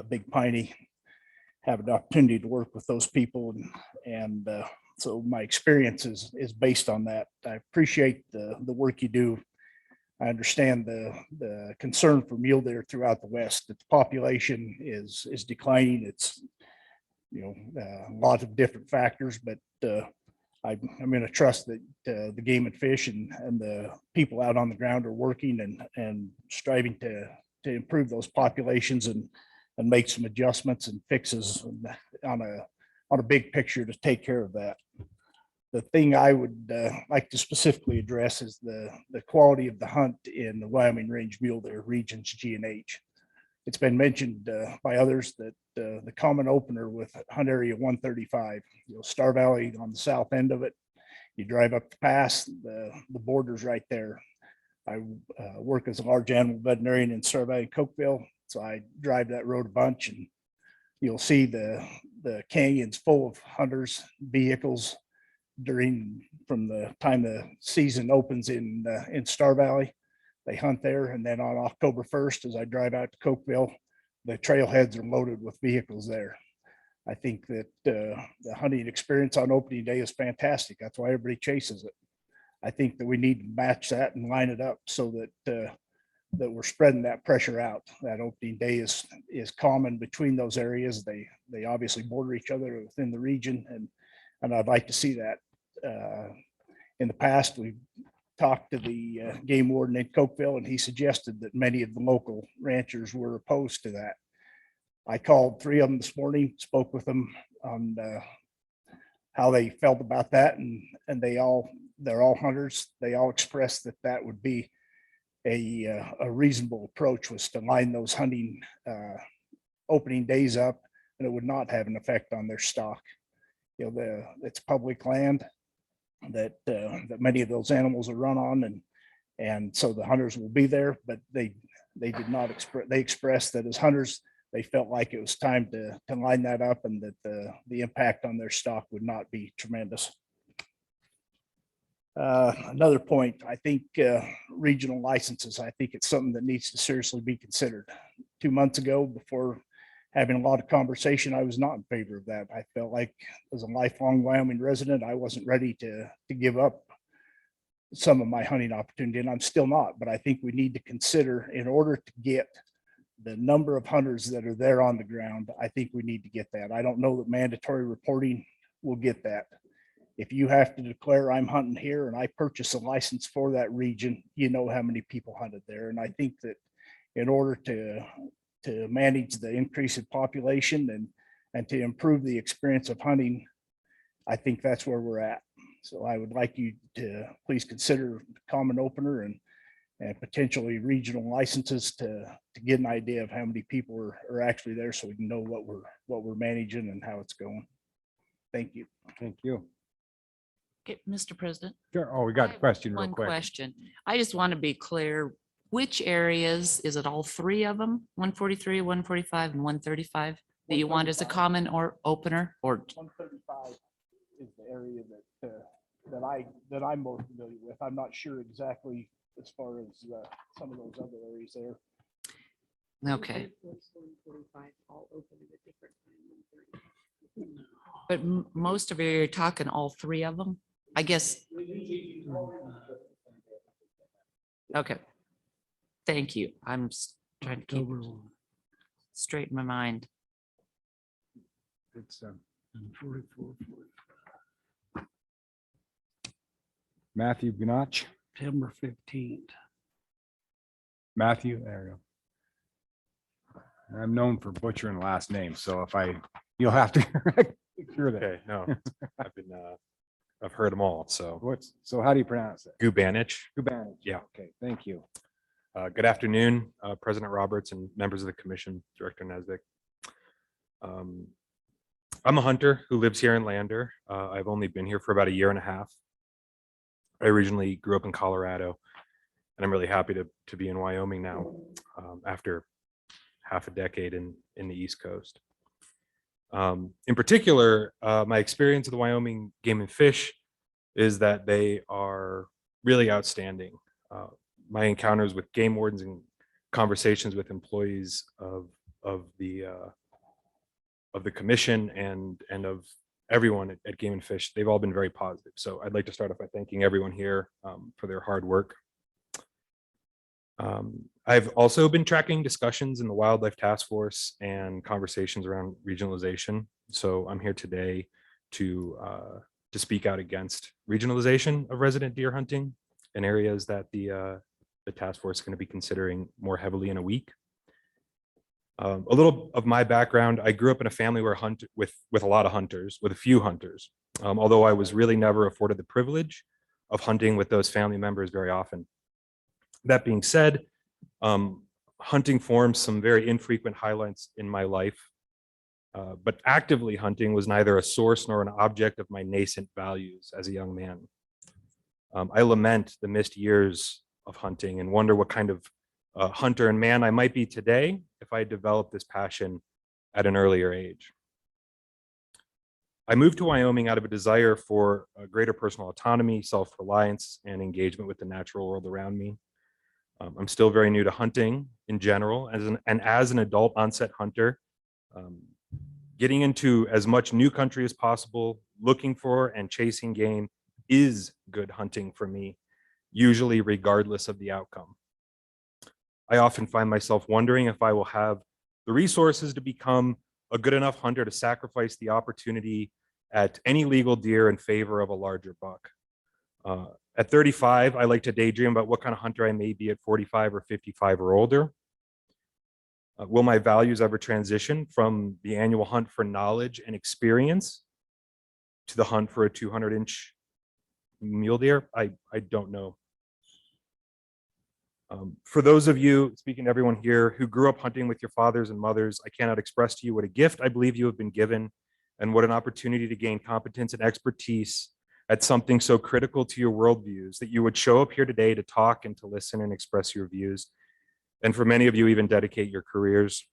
Big Piney. Have an opportunity to work with those people, and so my experience is based on that. I appreciate the work you do. I understand the concern for mule deer throughout the West. That the population is declining. It's, you know, a lot of different factors, but I'm going to trust that the Game and Fish and the people out on the ground are working and striving to improve those populations and make some adjustments and fixes on a big picture to take care of that. The thing I would like to specifically address is the quality of the hunt in the Wyoming range mule deer regions G and H. It's been mentioned by others that the common opener with hunt area 135, you know, Star Valley on the south end of it, you drive up the pass, the border's right there. I work as a large animal veterinarian in Star Valley and Cokeville, so I drive that road a bunch, and you'll see the canyons full of hunters, vehicles from the time the season opens in Star Valley. They hunt there, and then on October 1st, as I drive out to Cokeville, the trailheads are loaded with vehicles there. I think that the hunting experience on opening day is fantastic. That's why everybody chases it. I think that we need to match that and line it up so that that we're spreading that pressure out. That opening day is common between those areas. They obviously border each other within the region, and I'd like to see that. In the past, we've talked to the game warden in Cokeville, and he suggested that many of the local ranchers were opposed to that. I called 3 of them this morning, spoke with them on how they felt about that, and they're all hunters. They all expressed that would be a reasonable approach, was to line those hunting opening days up, and it would not have an effect on their stock. You know, it's public land that many of those animals are run on, and so the hunters will be there, but they did not express. They expressed that as hunters, they felt like it was time to line that up, and that the impact on their stock would not be tremendous. Another point, I think regional licenses, I think it's something that needs to seriously be considered. 2 months ago, before having a lot of conversation, I was not in favor of that. I felt like as a lifelong Wyoming resident, I wasn't ready to give up some of my hunting opportunity, and I'm still not, but I think we need to consider, in order to get the number of hunters that are there on the ground, I think we need to get that. I don't know that mandatory reporting will get that. If you have to declare I'm hunting here and I purchase a license for that region, you know how many people hunted there. And I think that in order to manage the increase in population and to improve the experience of hunting, I think that's where we're at. So I would like you to please consider common opener and potentially regional licenses to get an idea of how many people are actually there, so we can know what we're managing and how it's going. Thank you. Thank you. Okay, Mr. President. Sure. Oh, we got a question real One quick. question. I just want to be clear, which areas, is it all 3 of them? 143, 145, and 135 that you want as a common or opener, or 135 area that I'm more familiar with. I'm not sure exactly as far as some of those other areas there. Okay. But most of it, you're talking all three of them, I guess. Okay. Thank you. I'm trying to keep it straight in my mind. It's Matthew Ganach. September 15th. Matthew, there you go. I'm known for butchering last names, so you'll have to correct. Sure that. Okay, no, I've heard them all, so. So how do you pronounce it? Gubanich. Gubanich. Yeah. Okay, thank you. Good afternoon, President Roberts and members of the commission, Director Nesbitt. I'm a hunter who lives here in Lander. I've only been here for about 1.5 years. I originally grew up in Colorado, and I'm really happy to be in Wyoming now after half a decade in the East Coast. In particular, my experience of the Wyoming Game and Fish is that they are really outstanding. My encounters with game wardens and conversations with employees of the commission and of everyone at Game and Fish, they've all been very positive. So I'd like to start off by thanking everyone here for their hard work. I've also been tracking discussions in the Wildlife Task Force and conversations around regionalization. So I'm here today to speak out against regionalization of resident deer hunting in areas that the task force is going to be considering more heavily in a week. A little of my background: I grew up in a family where with a lot of hunters, with a few hunters. Although I was really never afforded the privilege of hunting with those family members very often. That being said, hunting forms some very infrequent highlights in my life, but actively hunting was neither a source nor an object of my nascent values as a young man. I lament the missed years of hunting and wonder what kind of hunter and man I might be today if I developed this passion at an earlier age. I moved to Wyoming out of a desire for a greater personal autonomy, self-reliance, and engagement with the natural world around me. I'm still very new to hunting in general, and as an adult onset hunter, getting into as much new country as possible, looking for and chasing game is good hunting for me, usually regardless of the outcome. I often find myself wondering if I will have the resources to become a good enough hunter to sacrifice the opportunity at any legal deer in favor of a larger buck. At 35, I like to daydream about what kind of hunter I may be at 45 or 55 or older. Will my values ever transition from the annual hunt for knowledge and experience to the hunt for a 200-inch mule deer? I don't know. For those of you, speaking to everyone here, who grew up hunting with your fathers and mothers, I cannot express to you what a gift I believe you have been given and what an opportunity to gain competence and expertise at something so critical to your worldviews that you would show up here today to talk and to listen and express your views. And for many of you, even dedicate your careers.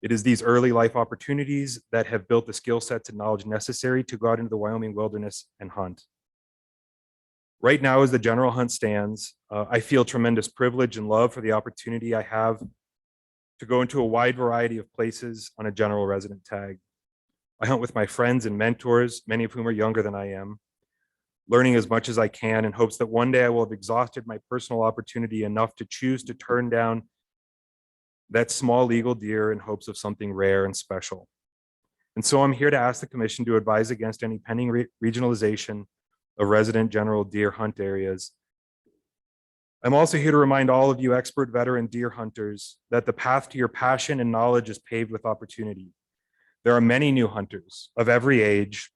It is these early life opportunities that have built the skill sets and knowledge necessary to go out into the Wyoming wilderness and hunt. Right now, as the general hunt stands, I feel tremendous privilege and love for the opportunity I have to go into a wide variety of places on a general resident tag. I hunt with my friends and mentors, many of whom are younger than I am, learning as much as I can in hopes that one day I will have exhausted my personal opportunity enough to choose to turn down that small legal deer in hopes of something rare and special. And so I'm here to ask the commission to advise against any pending regionalization of resident general deer hunt areas. I'm also here to remind all of you expert veteran deer hunters that the path to your passion and knowledge is paved with opportunity. There are many new hunters of every age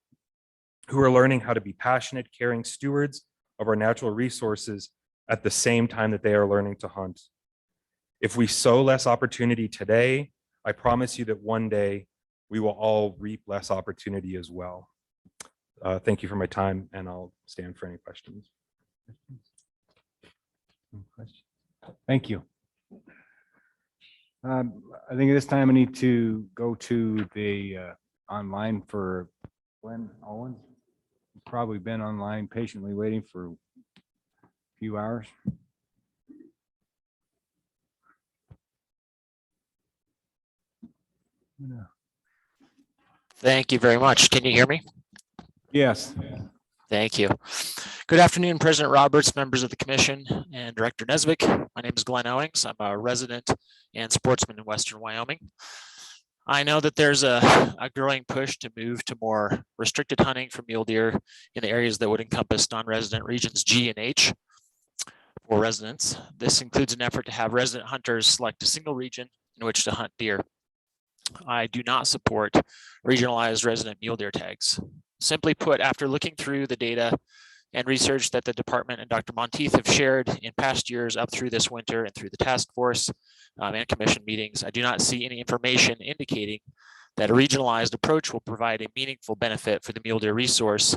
who are learning how to be passionate, caring stewards of our natural resources at the same time that they are learning to hunt. If we sow less opportunity today, I promise you that one day we will all reap less opportunity as well. Thank you for my time, and I'll stand for any questions. Thank you. I think at this time I need to go to the online for Glenn Owens. probably been online patiently waiting for a few hours. Thank you very much. Can you hear me? Yes. Thank you. Good afternoon, President Roberts, members of the commission, and Director Nesbitt. My name is Glenn Owings. I'm a resident and sportsman in Western Wyoming. I know that there's a growing push to move to more restricted hunting for mule deer in the areas that would encompass non-resident regions G and H for residents. This includes an effort to have resident hunters select a single region in which to hunt deer. I do not support regionalized resident mule deer tags. Simply put, after looking through the data and research that the department and Dr. Monteith have shared in past years up through this winter and through the task force and commission meetings, I do not see any information indicating that a regionalized approach will provide a meaningful benefit for the mule deer resource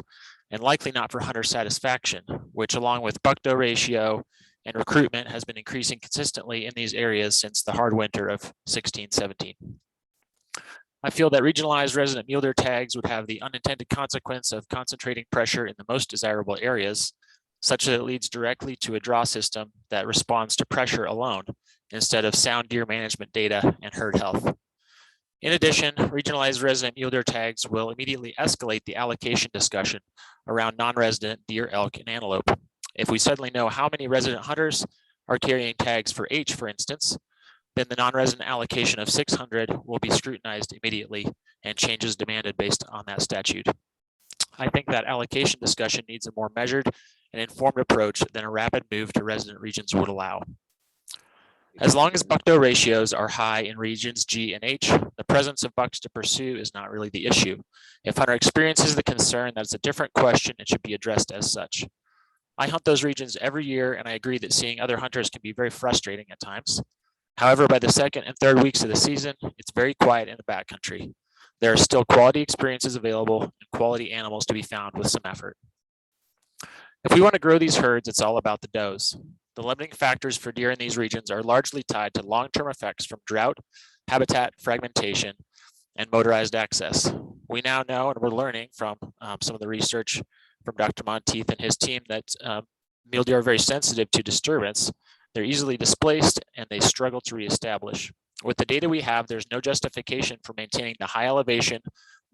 and likely not for hunter satisfaction, which along with buck-doe ratio and recruitment has been increasing consistently in these areas since the hard winter of 16-17. I feel that regionalized resident mule deer tags would have the unintended consequence of concentrating pressure in the most desirable areas, such that it leads directly to a draw system that responds to pressure alone instead of sound deer management data and herd health. In addition, regionalized resident mule deer tags will immediately escalate the allocation discussion around non-resident deer, elk, and antelope. If we suddenly know how many resident hunters are carrying tags for H, for instance, then the non-resident allocation of 600 will be scrutinized immediately and changes demanded based on that statute. I think that allocation discussion needs a more measured and informed approach than a rapid move to resident regions would allow. As long as buck-doe ratios are high in regions G and H, the presence of bucks to pursue is not really the issue. If hunter experiences the concern, that's a different question and should be addressed as such. I hunt those regions every year, and I agree that seeing other hunters can be very frustrating at times. However, by the second and third weeks of the season, it's very quiet in the backcountry. There are still quality experiences available and quality animals to be found with some effort. If we want to grow these herds, it's all about the does. The limiting factors for deer in these regions are largely tied to long-term effects from drought, habitat fragmentation, and motorized access. We now know, and we're learning from some of the research from Dr. Monteith and his team, that mule deer are very sensitive to disturbance. They're easily displaced and they struggle to reestablish. With the data we have, there's no justification for maintaining the high elevation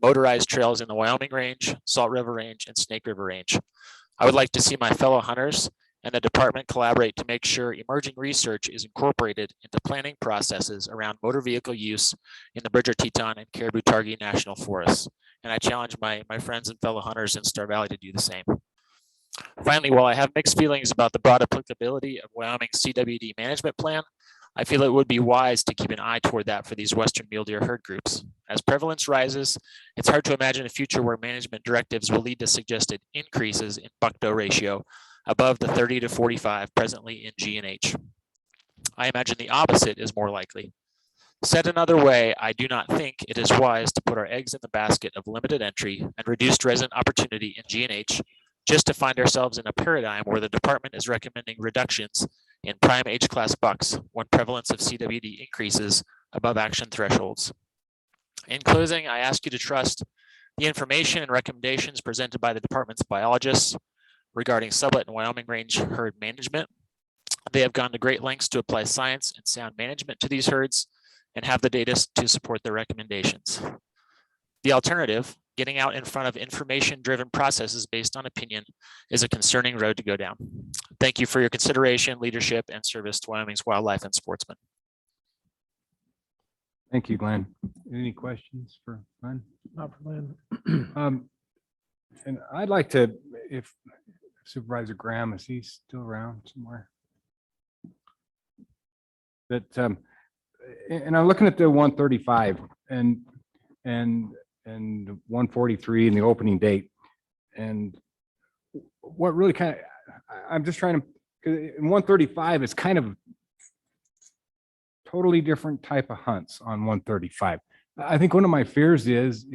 motorized trails in the Wyoming Range, Salt River Range, and Snake River Range. I would like to see my fellow hunters and the department collaborate to make sure emerging research is incorporated into planning processes around motor vehicle use in the Bridger-Teton and Caribou-Targhee National Forests. And I challenge my friends and fellow hunters in Star Valley to do the same. Finally, while I have mixed feelings about the broad applicability of Wyoming's CWD management plan, I feel it would be wise to keep an eye toward that for these western mule deer herd groups. As prevalence rises, it's hard to imagine a future where management directives will lead to suggested increases in buck-doe ratio above the 30 to 45 presently in G and H. I imagine the opposite is more likely. Said another way, I do not think it is wise to put our eggs in the basket of limited entry and reduced resident opportunity in G and H just to find ourselves in a paradigm where the department is recommending reductions in prime age class bucks when prevalence of CWD increases above action thresholds. In closing, I ask you to trust the information and recommendations presented by the department's biologists regarding Sublette and Wyoming Range herd management. They have gone to great lengths to apply science and sound management to these herds and have the data to support their recommendations. The alternative, getting out in front of information-driven processes based on opinion, is a concerning road to go down. Thank you for your consideration, leadership, and service to Wyoming's wildlife and sportsmen. Thank you, Glenn. Any questions for Glenn? Not for Glenn. And I'd like to, if Supervisor Graham, is he still around somewhere? That, and I'm looking at the 135 and 143 in the opening date. And what really kind of, I'm just trying to, because 135 is kind of totally different type of hunts on 135. I think one of my fears is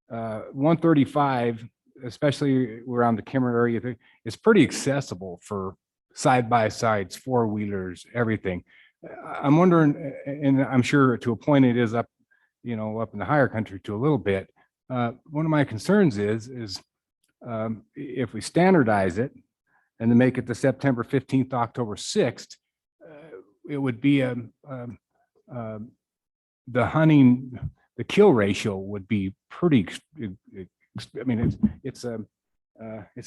135, especially around the Kimmer area, is pretty accessible for side-by-sides, four-wheelers, everything. I'm wondering, and I'm sure to a point it is up, up in the higher country to a little bit. One of my concerns is if we standardize it and then make it the September 15th, October 6th, it would be the hunting, the kill ratio would be pretty, I mean, it's a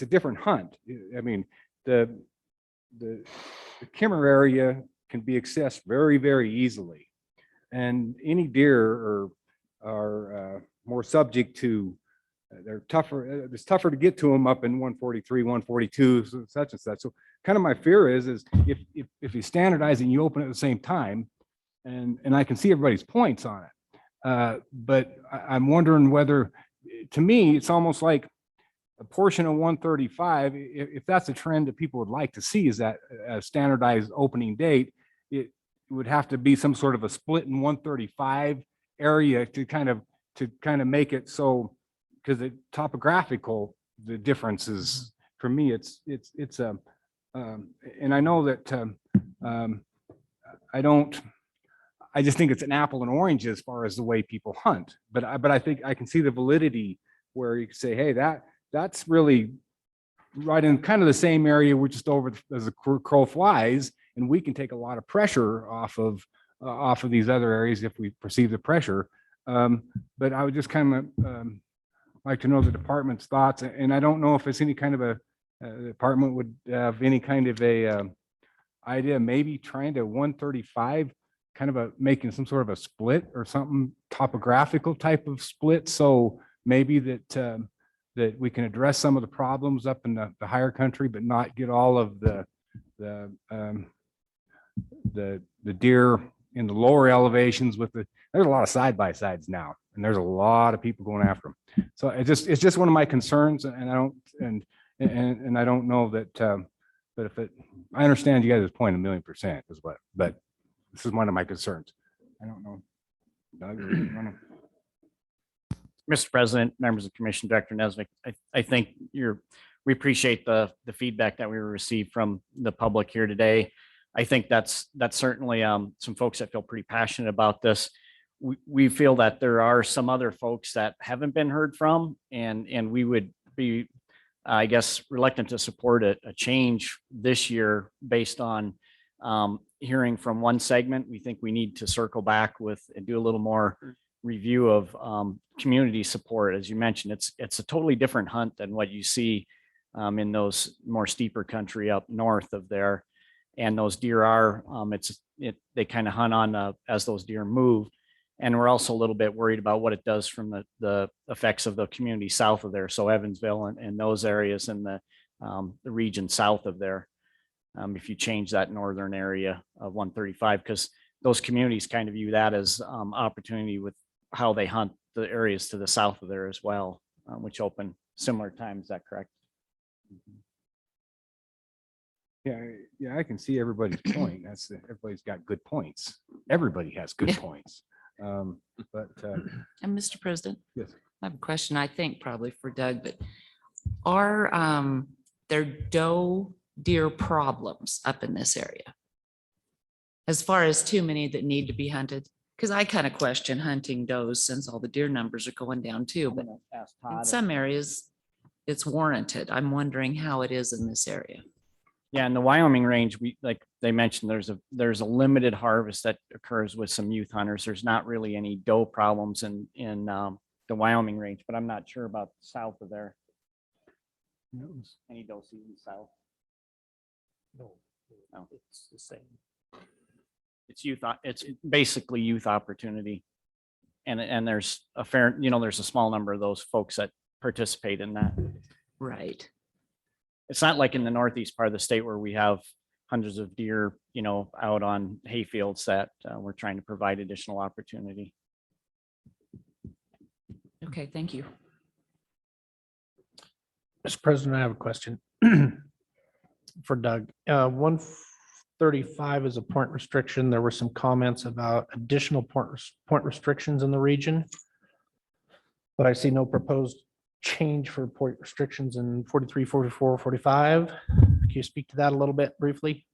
different hunt. I mean, the Kimmer area can be accessed very, very easily. And any deer are more subject to, they're tougher, it's tougher to get to them up in 143, 142, such and such. So kind of my fear is if you standardize and you open it at the same time, and I can see everybody's points on it. But I'm wondering whether, to me, it's almost like a portion of 135, if that's a trend that people would like to see, is that a standardized opening date, it would have to be some sort of a split in 135 area to kind of make it so, because the topographical, the differences, for me, it's and I know that I just think it's an apple and orange as far as the way people hunt, but I think I can see the validity where you can say, hey, that's really right in kind of the same area. We're just over as the crow flies, and we can take a lot of pressure off of these other areas if we perceive the pressure. But I would just kind of like to know the department's thoughts, and I don't know if it's any kind of the department would have any kind of a idea, maybe trying to 135, kind of making some sort of a split or something, topographical type of split. So maybe that we can address some of the problems up in the higher country, but not get all of the deer in the lower elevations there's a lot of side-by-sides now, and there's a lot of people going after them. So it's just one of my concerns, and I don't know that, but I understand you guys' point 1,000,000% is what, but this is one of my concerns. I don't know. Doug, you wanna- Mr. President, members of the commission, Director Nesbitt, I think we appreciate the feedback that we received from the public here today. I think that's certainly some folks that feel pretty passionate about this. We feel that there are some other folks that haven't been heard from, and we would be, I guess, reluctant to support a change this year based on hearing from one segment. We think we need to circle back and do a little more review of community support. As you mentioned, it's a totally different hunt than what you see in those more steeper country up north of there. And those deer are, they kind of hunt on as those deer move. And we're also a little bit worried about what it does from the effects of the community south of there. So Evansville and those areas in the region south of there. If you change that northern area of 135, because those communities kind of view that as opportunity with how they hunt the areas to the south of there as well, which open similar times. Is that correct? Yeah, I can see everybody's point. Everybody's got good points. Everybody has good points. And Mr. President, yes, I have a question, I think probably for Doug, but are there doe deer problems up in this area? As far as too many that need to be hunted? Because I kind of question hunting does since all the deer numbers are going down too, but in some areas it's warranted. I'm wondering how it is in this area. Yeah, in the Wyoming range, like they mentioned, there's a limited harvest that occurs with some youth hunters. There's not really any doe problems in the Wyoming range, but I'm not sure about south of there. Any doe season south? No, it's the same. It's basically youth opportunity. And there's a fair, there's a small number of those folks that participate in that. Right. It's not like in the northeast part of the state where we have hundreds of deer, out on hay fields that we're trying to provide additional opportunity. Okay, thank you. Mr. President, I have a question for Doug. 135 is a point restriction. There were some comments about additional point restrictions in the region, but I see no proposed change for point restrictions in 43, 44, 45. Can you speak to that a little bit briefly?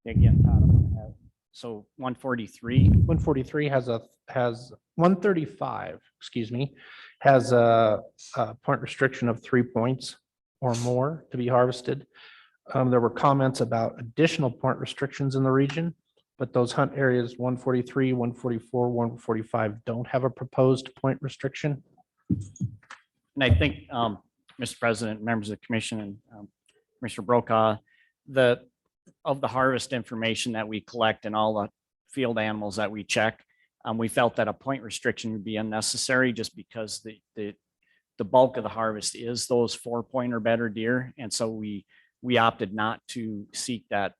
Again, Todd, I'm gonna have So 143, 143 has 135, excuse me, has a point restriction of 3 points or more to be harvested. There were comments about additional point restrictions in the region, but those hunt areas 143, 144, 145 don't have a proposed point restriction. and I think, Mr. President, members of the commission, and Commissioner Brokaw, of the harvest information that we collect and all the field animals that we check, we felt that a point restriction would be unnecessary just because the bulk of the harvest is those 4-point or better deer. And so we opted not to seek that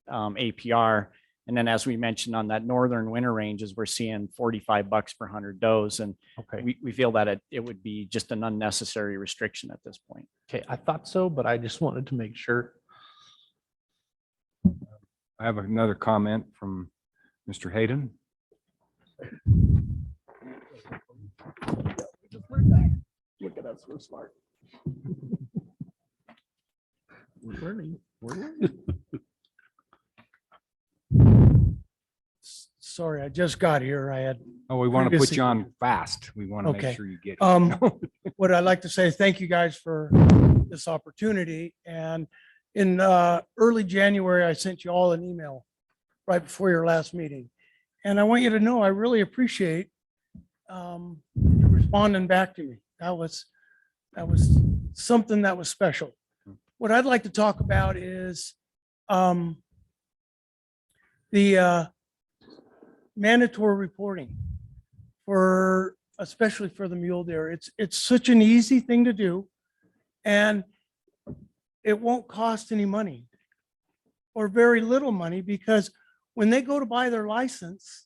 APR. And then as we mentioned on that northern winter ranges, we're seeing $45 per 100 does. And we feel that it would be just an unnecessary restriction at this point. Okay, I thought so, but I just wanted to make sure. I have another comment from Mr. Hayden. Look at us, we're smart. We're learning. Sorry, I just got here. I had. Oh, we want to put previously- you on fast. We want to Okay. make sure you get. What I'd like to say, thank you guys for this opportunity. And in early January, I sent you all an email right before your last meeting. And I want you to know, I really appreciate you responding back to me. That was something that was special. What I'd like to talk about is the mandatory reporting for, especially for the mule deer. It's such an easy thing to do, and it won't cost any money or very little money, because when they go to buy their license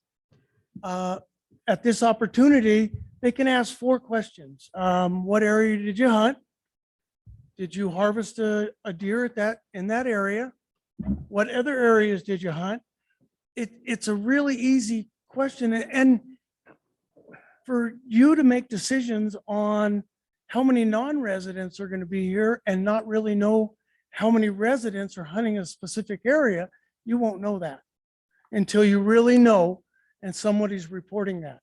at this opportunity, they can ask 4 questions. What area did you hunt? Did you harvest a deer in that area? What other areas did you hunt? It's a really easy question, and for you to make decisions on how many non-residents are going to be here and not really know how many residents are hunting a specific area, you won't know that until you really know and somebody's reporting that.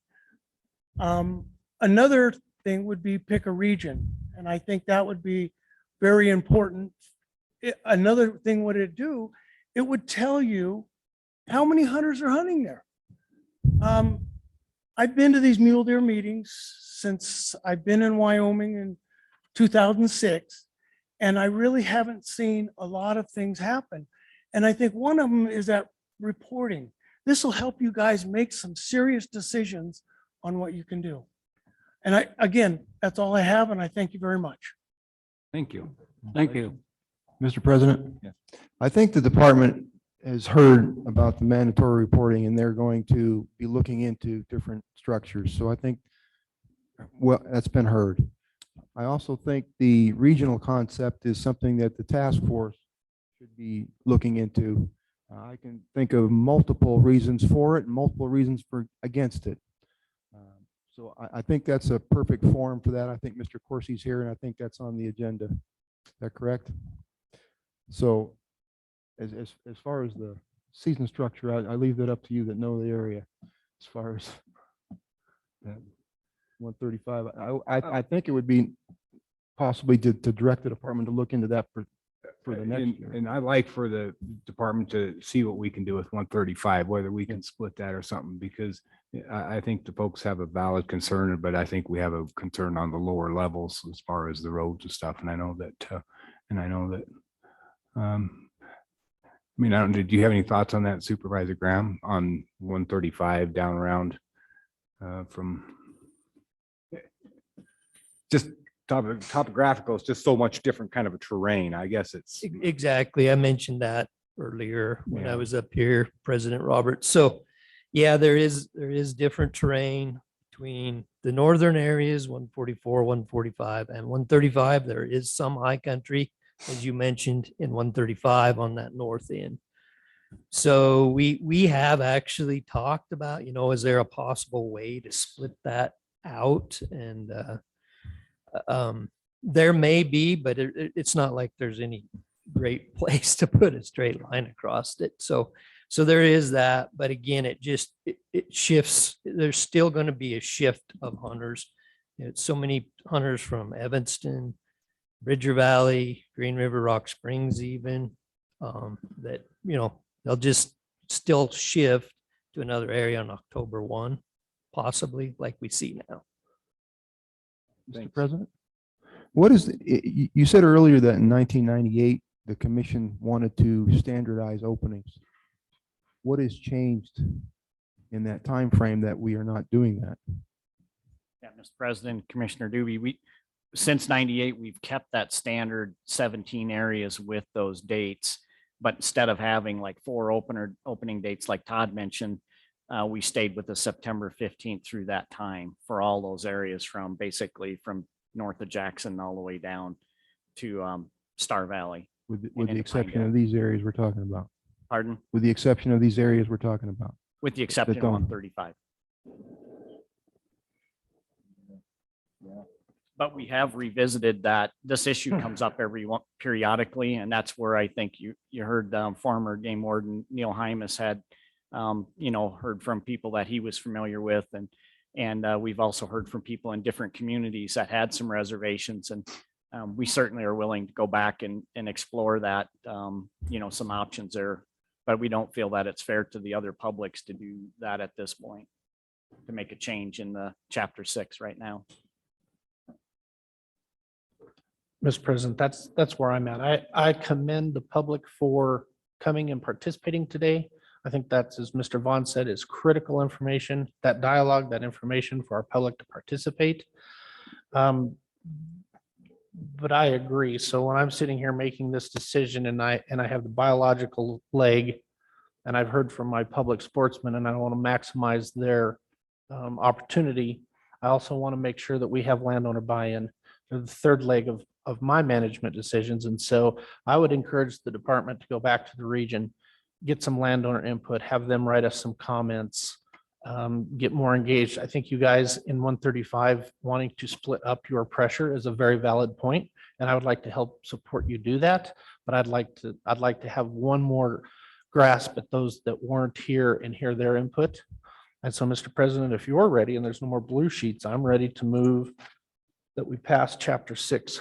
Another thing would be pick a region, and I think that would be very important. Another thing would it do, it would tell you how many hunters are hunting there. I've been to these mule deer meetings since I've been in Wyoming in 2006, and I really haven't seen a lot of things happen. And I think one of them is that reporting. This will help you guys make some serious decisions on what you can do. And again, that's all I have, and I thank you very much. Thank you. Thank you. Mr. President, Yes. I think the department has heard about the mandatory reporting, and they're going to be looking into different structures. So I think, well, that's been heard. I also think the regional concept is something that the task force should be looking into. I can think of multiple reasons for it and multiple reasons against it. So I think that's a perfect forum for that. I think Mr. Corsi's here, and I think that's on the agenda. Is that correct? So as far as the season structure, I leave that up to you that know the area. As far as that 135, I think it would be possibly to direct the department to look into that for the next year. And I like for the department to see what we can do with 135, whether we can split that or something, because I think the folks have a valid concern, but I think we have a concern on the lower levels as far as the roads and stuff. And I know that, I mean, did you have any thoughts on that, Supervisor Graham, on 135 down around from just topographical? It's just so much different kind of a terrain. I guess it's Exactly. I mentioned that earlier when I was up here, President Roberts. So yeah, there is different terrain between the northern areas, 144, 145, and 135. There is some high country, as you mentioned, in 135 on that north end. So we have actually talked about, is there a possible way to split that out? And there may be, but it's not like there's any great place to put a straight line across it. So So there is that, but again, it shifts. There's still going to be a shift of hunters. It's so many hunters from Evanston, Bridger Valley, Green River, Rock Springs, even that, they'll just still shift to another area on October 1, possibly like we see now. Mr. President, what is, you said earlier that in 1998, the commission wanted to standardize openings. What has changed in that time frame that we are not doing that? Yeah, Mr. President, Commissioner Doobie, since 98, we've kept that standard 17 areas with those dates. But instead of having like 4 opening dates like Todd mentioned, we stayed with the September 15th through that time for all those areas from basically from north of Jackson all the way down to Star Valley. With the exception of these areas we're talking about. Pardon? With the exception of these areas we're talking about. With the exception of 135. But we have revisited that. This issue comes up periodically, and that's where I think you heard former game warden Neil Hymas had heard from people that he was familiar with, and we've also heard from people in different communities that had some reservations, and we certainly are willing to go back and explore that, some options there, but we don't feel that it's fair to the other publics to do that at this point, to make a change in the chapter 6 right now. Mr. President, that's where I'm at. I commend the public for coming and participating today. I think that's, as Mr. Vaughn said, is critical information, that dialogue, that information for our public to participate. But I agree. So when I'm sitting here making this decision and I have the biological leg, and I've heard from my public sportsmen, and I want to maximize their opportunity, I also want to make sure that we have landowner buy-in. They're the third leg of my management decisions. And so I would encourage the department to go back to the region, get some landowner input, have them write us some comments, get more engaged. I think you guys in 135 wanting to split up your pressure is a very valid point, and I would like to help support you do that. But I'd like to have one more grasp at those that weren't here and hear their input. And so, Mr. President, if you're ready and there's no more blue sheets, I'm ready to move that we pass chapter 6.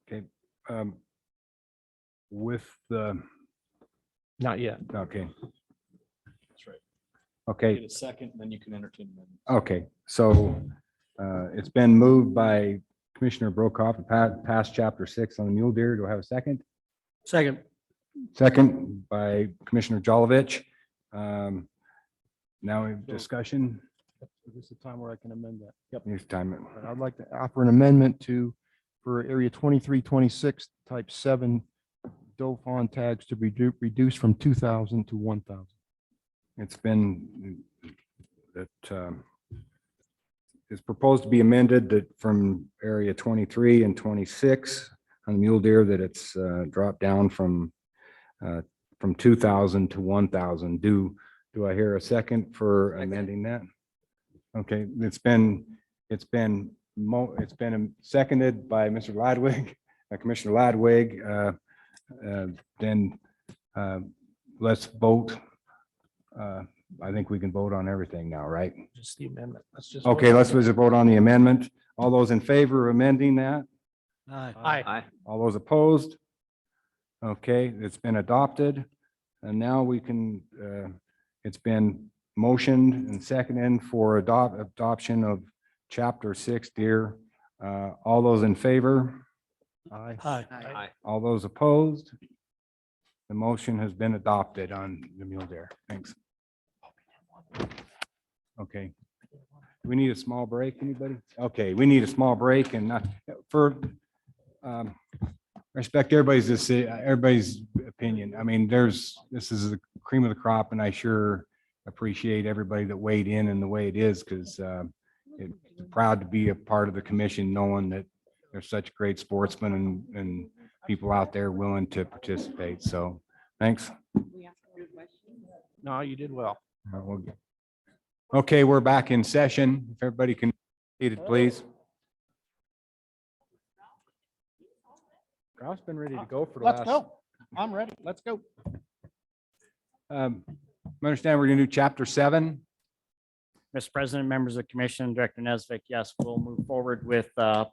Okay. With the. Not yet. Okay. That's right. Okay. Get a second, then you can entertain them. Okay, so it's been moved by Commissioner Brokaw to pass chapter 6 on the mule deer. Do I have a second? Second. Second by Commissioner Jolovich. Now we have discussion. This is the time where I can amend that. Yep. Next time. I'd like to offer an amendment for area 2326 type 7 doe fawn tags to be reduced from 2,000 to 1,000. It's been that it's proposed to be amended that from area 23 and 26 on the mule deer that it's dropped down from 2,000 to 1,000. Do I hear a second for amending that? Okay, it's been seconded by Mr. Ladwig, Commissioner Ladwig. Then let's vote. I think we can vote on everything now, right? Just the amendment. Let's just. Okay, let's vote on the amendment. All those in favor of amending that? Aye. All those opposed? Okay, it's been adopted. And now we can, it's been motioned and seconded for adoption of chapter 6 deer. All those in favor? Aye. Aye. All those opposed? The motion has been adopted on the mule deer. Thanks. Okay. Do we need a small break, anybody? Okay, we need a small break and for respect everybody's opinion. I mean, this is the cream of the crop, and I sure appreciate everybody that weighed in and the way it is, because proud to be a part of the commission, knowing that there's such great sportsmen and people out there willing to participate. So thanks. No, you did well. Okay, we're back in session. If everybody can be seated, please. I've been ready to go for the Let's last. go. I'm ready. Let's go. I understand we're gonna do chapter 7. Mr. President, members of the commission, Director Nesvik, yes, we'll move forward with the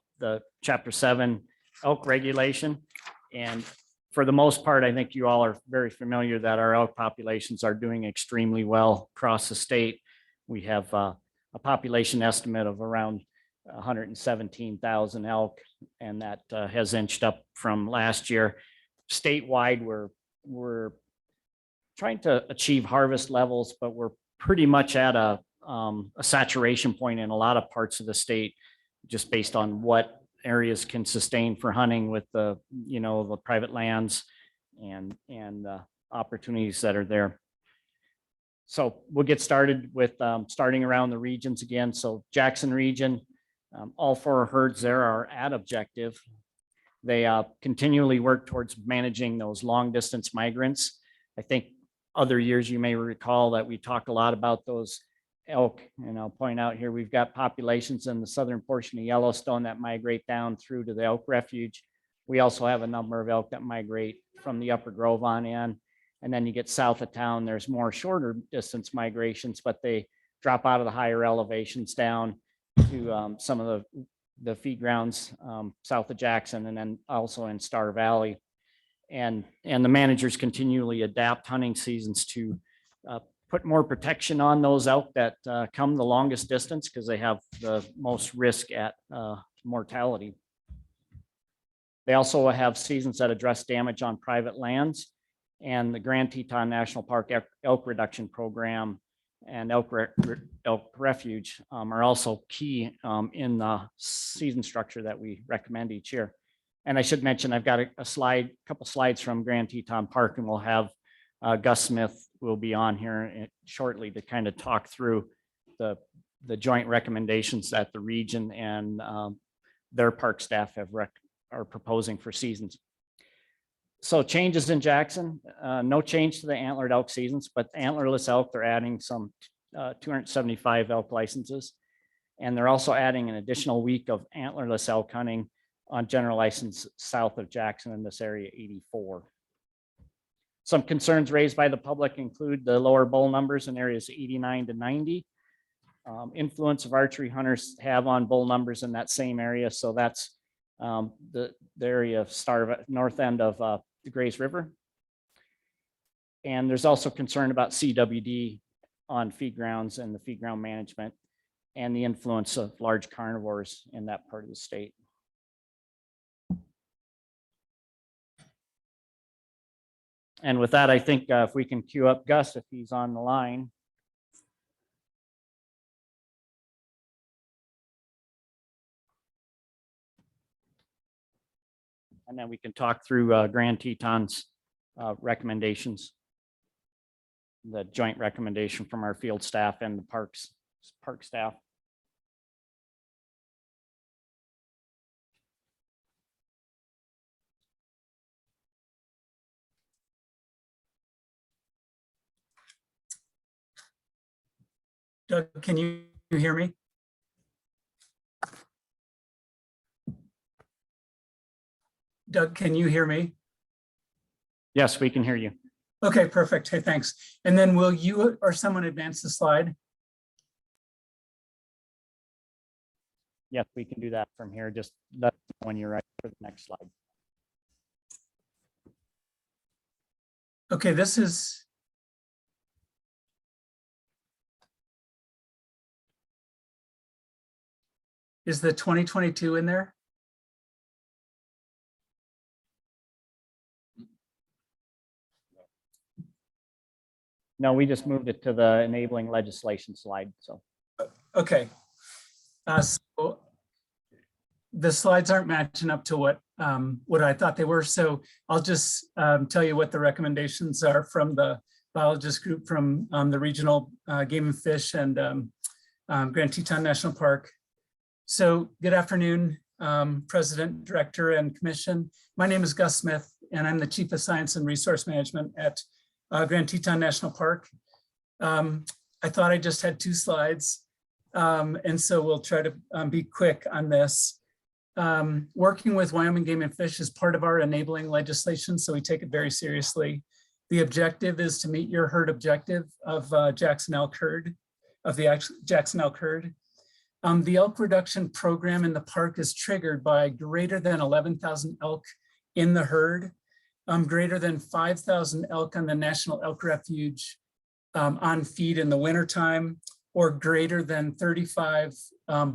chapter 7 elk regulation. And for the most part, I think you all are very familiar that our elk populations are doing extremely well across the state. We have a population estimate of around 117,000 elk, and that has inched up from last year. Statewide, we're trying to achieve harvest levels, but we're pretty much at a saturation point in a lot of parts of the state, just based on what areas can sustain for hunting with the private lands and opportunities that are there. So we'll get started with starting around the regions again. So Jackson region, all 4 herds there are at objective. They continually work towards managing those long distance migrants. I think other years you may recall that we talked a lot about those elk, and I'll point out here, we've got populations in the southern portion of Yellowstone that migrate down through to the elk refuge. We also have a number of elk that migrate from the upper Grove on in. And then you get south of town, there's more shorter distance migrations, but they drop out of the higher elevations down to some of the feed grounds south of Jackson, and then also in Star Valley. And the managers continually adapt hunting seasons to put more protection on those elk that come the longest distance, because they have the most risk at mortality. They also have seasons that address damage on private lands, and the Grand Teton National Park Elk Reduction Program and Elk Refuge are also key in the season structure that we recommend each year. And I should mention, I've got a couple slides from Grand Teton Park, and we'll have Gus Smith will be on here shortly to kind of talk through the joint recommendations that the region and their park staff are proposing for seasons. So changes in Jackson, no change to the antlered elk seasons, but antlerless elk, they're adding some 275 elk licenses. And they're also adding an additional week of antlerless elk hunting on general license south of Jackson in this area 84. Some concerns raised by the public include the lower bull numbers in areas 89 to 90. Influence of archery hunters have on bull numbers in that same area. So that's the area of north end of the Grays River. And there's also concern about CWD on feed grounds and the feed ground management and the influence of large carnivores in that part of the state. And with that, I think if we can queue up Gus, if he's on the line. And then we can talk through Grand Teton's recommendations, the joint recommendation from our field staff and the park staff. Doug, can you hear me? Doug, can you hear me? Yes, we can hear you. Okay, perfect. Hey, thanks. And then will you or someone advance the slide? Yes, we can do that from here. Just let me know when you're ready for the next slide. Okay, this is the 2022 in there? No, we just moved it to the enabling legislation slide. So, okay. So the slides aren't matching up to what I thought they were. So I'll just tell you what the recommendations are from the biologist group from the regional game and fish and Grand Teton National Park. So good afternoon, President, Director, and Commission. My name is Gus Smith, and I'm the Chief of Science and Resource Management at Grand Teton National Park. I thought I just had 2 slides, and so we'll try to be quick on this. Working with Wyoming Game and Fish is part of our enabling legislation, so we take it very seriously. The objective is to meet your herd objective of Jackson elk herd, of the Jackson elk herd. The elk reduction program in the park is triggered by greater than 11,000 elk in the herd, greater than 5,000 elk on the National Elk Refuge on feed in the wintertime, or greater than 35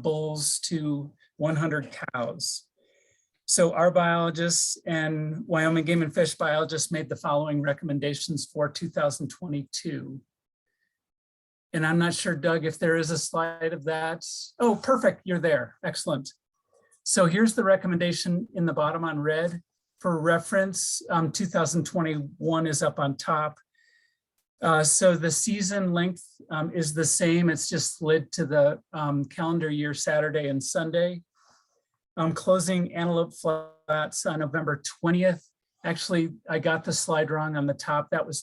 bulls to 100 cows. So our biologists and Wyoming Game and Fish biologists made the following recommendations for 2022. And I'm not sure, Doug, if there is a slide of that. Oh, perfect, you're there, excellent. So here's the recommendation in the bottom on red. For reference, 2021 is up on top. So the season length is the same, it's just slid to the calendar year Saturday and Sunday. Closing Antelope Flats on November 20th. Actually, I got the slide wrong on the top. That was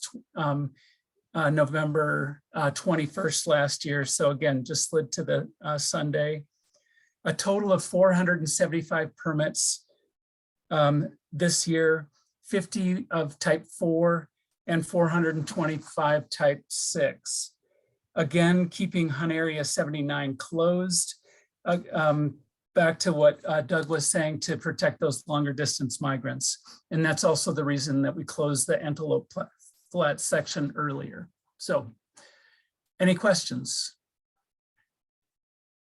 November 21st last year. So again, just slid to the Sunday. A total of 475 permits this year, 50 of type 4 and 425 type 6. Again, keeping hunt area 79 closed. Back to what Doug was saying, to protect those longer distance migrants. And that's also the reason that we closed the Antelope Flat section earlier. So any questions?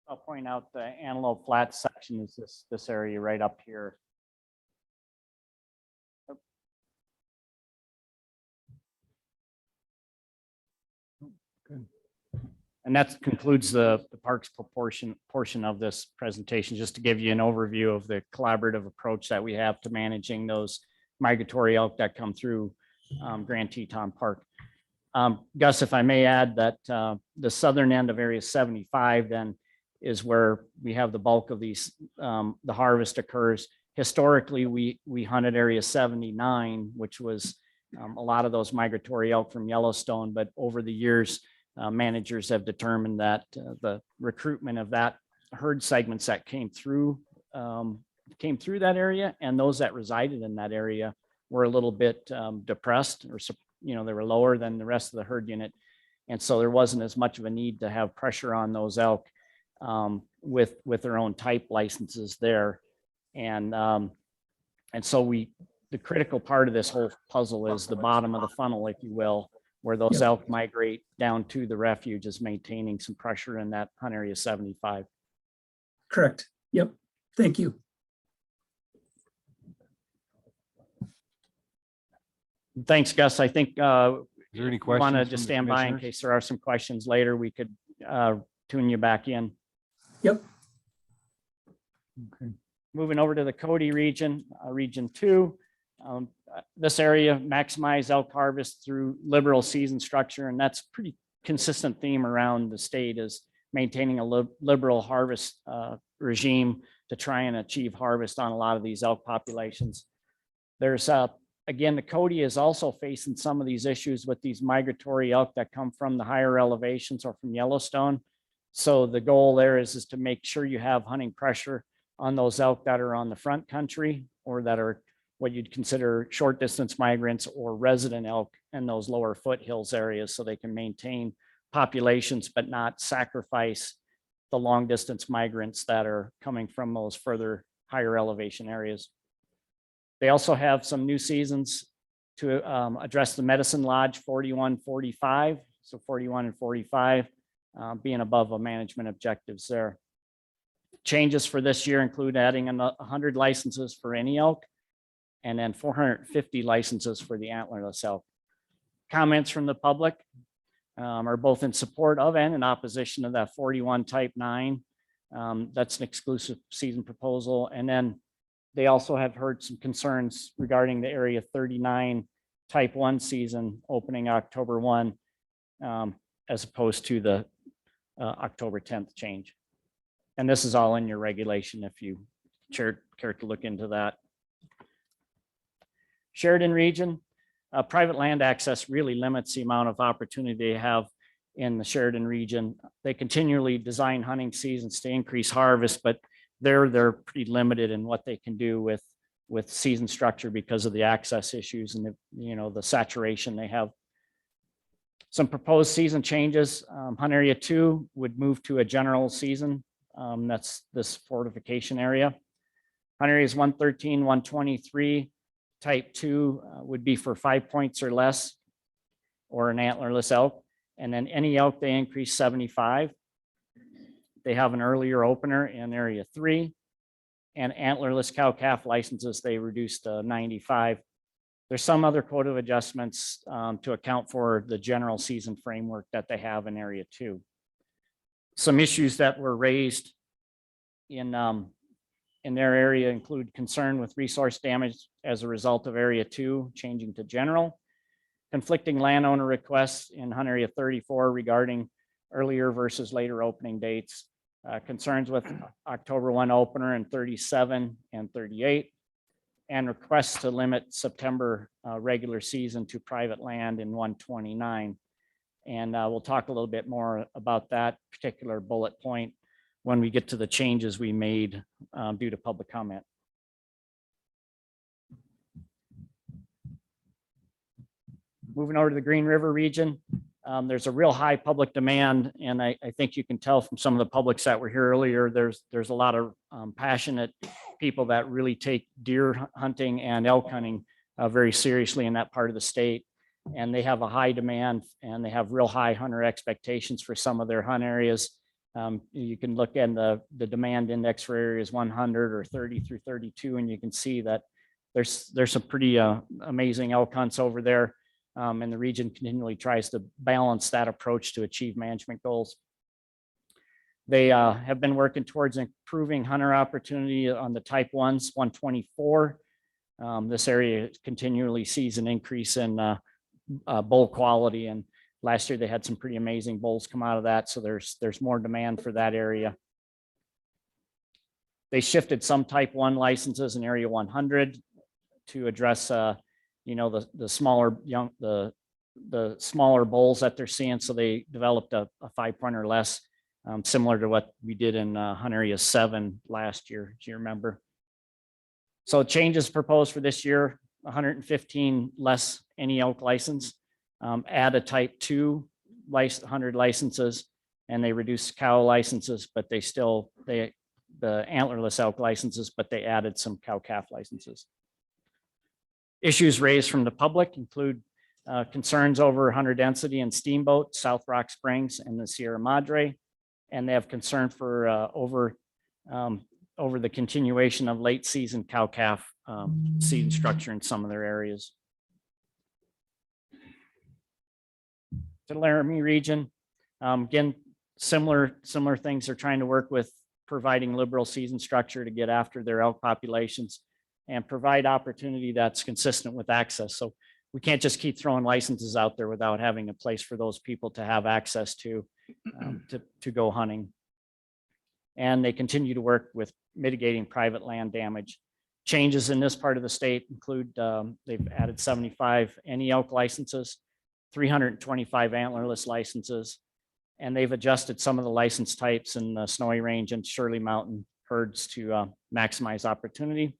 I'll point out the Antelope Flat section is this area right up here. And that concludes the parks portion of this presentation, just to give you an overview of the collaborative approach that we have to managing those migratory elk that come through Grand Teton Park. Gus, if I may add that the southern end of Area 75 then is where we have the bulk of these, the harvest occurs. Historically, we hunted Area 79, which was a lot of those migratory elk from Yellowstone, but over the years, managers have determined that the recruitment of that herd segments that came through that area and those that resided in that area were a little bit depressed, or they were lower than the rest of the herd unit, and so there wasn't as much of a need to have pressure on those elk with their own type licenses there, and so the critical part of this whole puzzle is the bottom of the funnel, if you will, where those elk migrate down to the refuge, is maintaining some pressure in that hunt area 75. Correct. Yep. Thank you. Thanks, Gus. I think Is there any questions? want to from just the stand by in commissioners? case there are some questions later. We could tune you back in. Yep. Okay. Moving over to the Cwd region, Region 2. This area maximize elk harvest through liberal season structure, and that's pretty consistent theme around the state, is maintaining a liberal harvest regime to try and achieve harvest on a lot of these elk populations. There's again, the Cwd is also facing some of these issues with these migratory elk that come from the higher elevations or from Yellowstone. So the goal there is to make sure you have hunting pressure on those elk that are on the front country, or that are what you'd consider short distance migrants or resident elk in those lower foothills areas, so they can maintain populations but not sacrifice the long distance migrants that are coming from those further higher elevation areas. They also have some new seasons to address the Medicine Lodge 41-45, so 41 and 45 being above a management objectives there. Changes for this year include adding 100 licenses for any elk, and then 450 licenses for the antlerless elk. Comments from the public are both in support of and in opposition to that 41 type 9. That's an exclusive season proposal. And then they also have heard some concerns regarding the Area 39 type 1 season opening October 1, as opposed to the October 10th change. And this is all in your regulation if you care to look into that. Sheridan region, private land access really limits the amount of opportunity they have in the Sheridan region. They continually design hunting seasons to increase harvest, but they're pretty limited in what they can do with with season structure because of the access issues and the saturation they have. Some proposed season changes. Hunt area 2 would move to a general season. That's this fortification area. Hunt areas 113, 123, type 2 would be for 5 points or less, or an antlerless elk. And then any elk they increase 75. They have an earlier opener in area 3, and antlerless cow-calf licenses they reduced to 95. There's some other quota adjustments to account for the general season framework that they have in area 2. Some issues that were raised in their area include concern with resource damage as a result of area 2 changing to general, conflicting landowner requests in Hunt area 34 regarding earlier versus later opening dates, concerns with October 1 opener in 37 and 38, and requests to limit September regular season to private land in 129. And we'll talk a little bit more about that particular bullet point when we get to the changes we made due to public comment. Moving over to the Green River region, there's a real high public demand, and I think you can tell from some of the publics that were here earlier, there's a lot of passionate people that really take deer hunting and elk hunting very seriously in that part of the state. And they have a high demand, and they have real high hunter expectations for some of their hunt areas. You can look at the demand index for areas 100 or 30 through 32, and you can see that there's some pretty amazing elk hunts over there. And the region continually tries to balance that approach to achieve management goals. They have been working towards improving hunter opportunity on the type 1s, 124. This area continually sees an increase in bull quality, and last year they had some pretty amazing bulls come out of that, so there's more demand for that area. They shifted some type 1 licenses in area 100 to address the smaller bulls that they're seeing, so they developed a 5 point or less, similar to what we did in Hunt area 7 last year, do you remember? So changes proposed for this year: 115 less any elk license, add a type 2 100 licenses, and they reduce cow licenses, but the antlerless elk licenses, but they added some cow calf licenses. Issues raised from the public include concerns over hunter density and steamboat, South Rock Springs and the Sierra Madre, and they have concern for over the continuation of late season cow calf season structure in some of their areas. To the Laramie region, again, similar things. They're trying to work with providing liberal season structure to get after their elk populations and provide opportunity that's consistent with access. So we can't just keep throwing licenses out there without having a place for those people to have access to go hunting. And they continue to work with mitigating private land damage. Changes in this part of the state include they've added 75 any elk licenses, 325 antlerless licenses, and they've adjusted some of the license types in the Snowy Range and Shirley Mountain herds to maximize opportunity.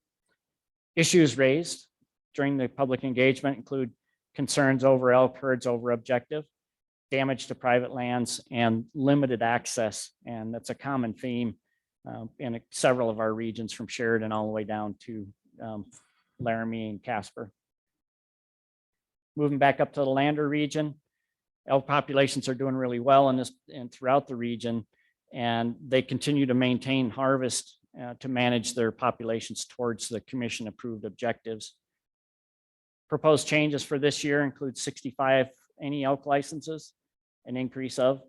Issues raised during the public engagement include concerns over elk herds over objective, damage to private lands, and limited access. And that's a common theme in several of our regions, from Sheridan all the way down to Laramie and Casper. Moving back up to the Lander region, elk populations are doing really well in this and throughout the region, and they continue to maintain harvest to manage their populations towards the commission approved objectives. Proposed changes for this year include 65 any elk licenses, an increase of,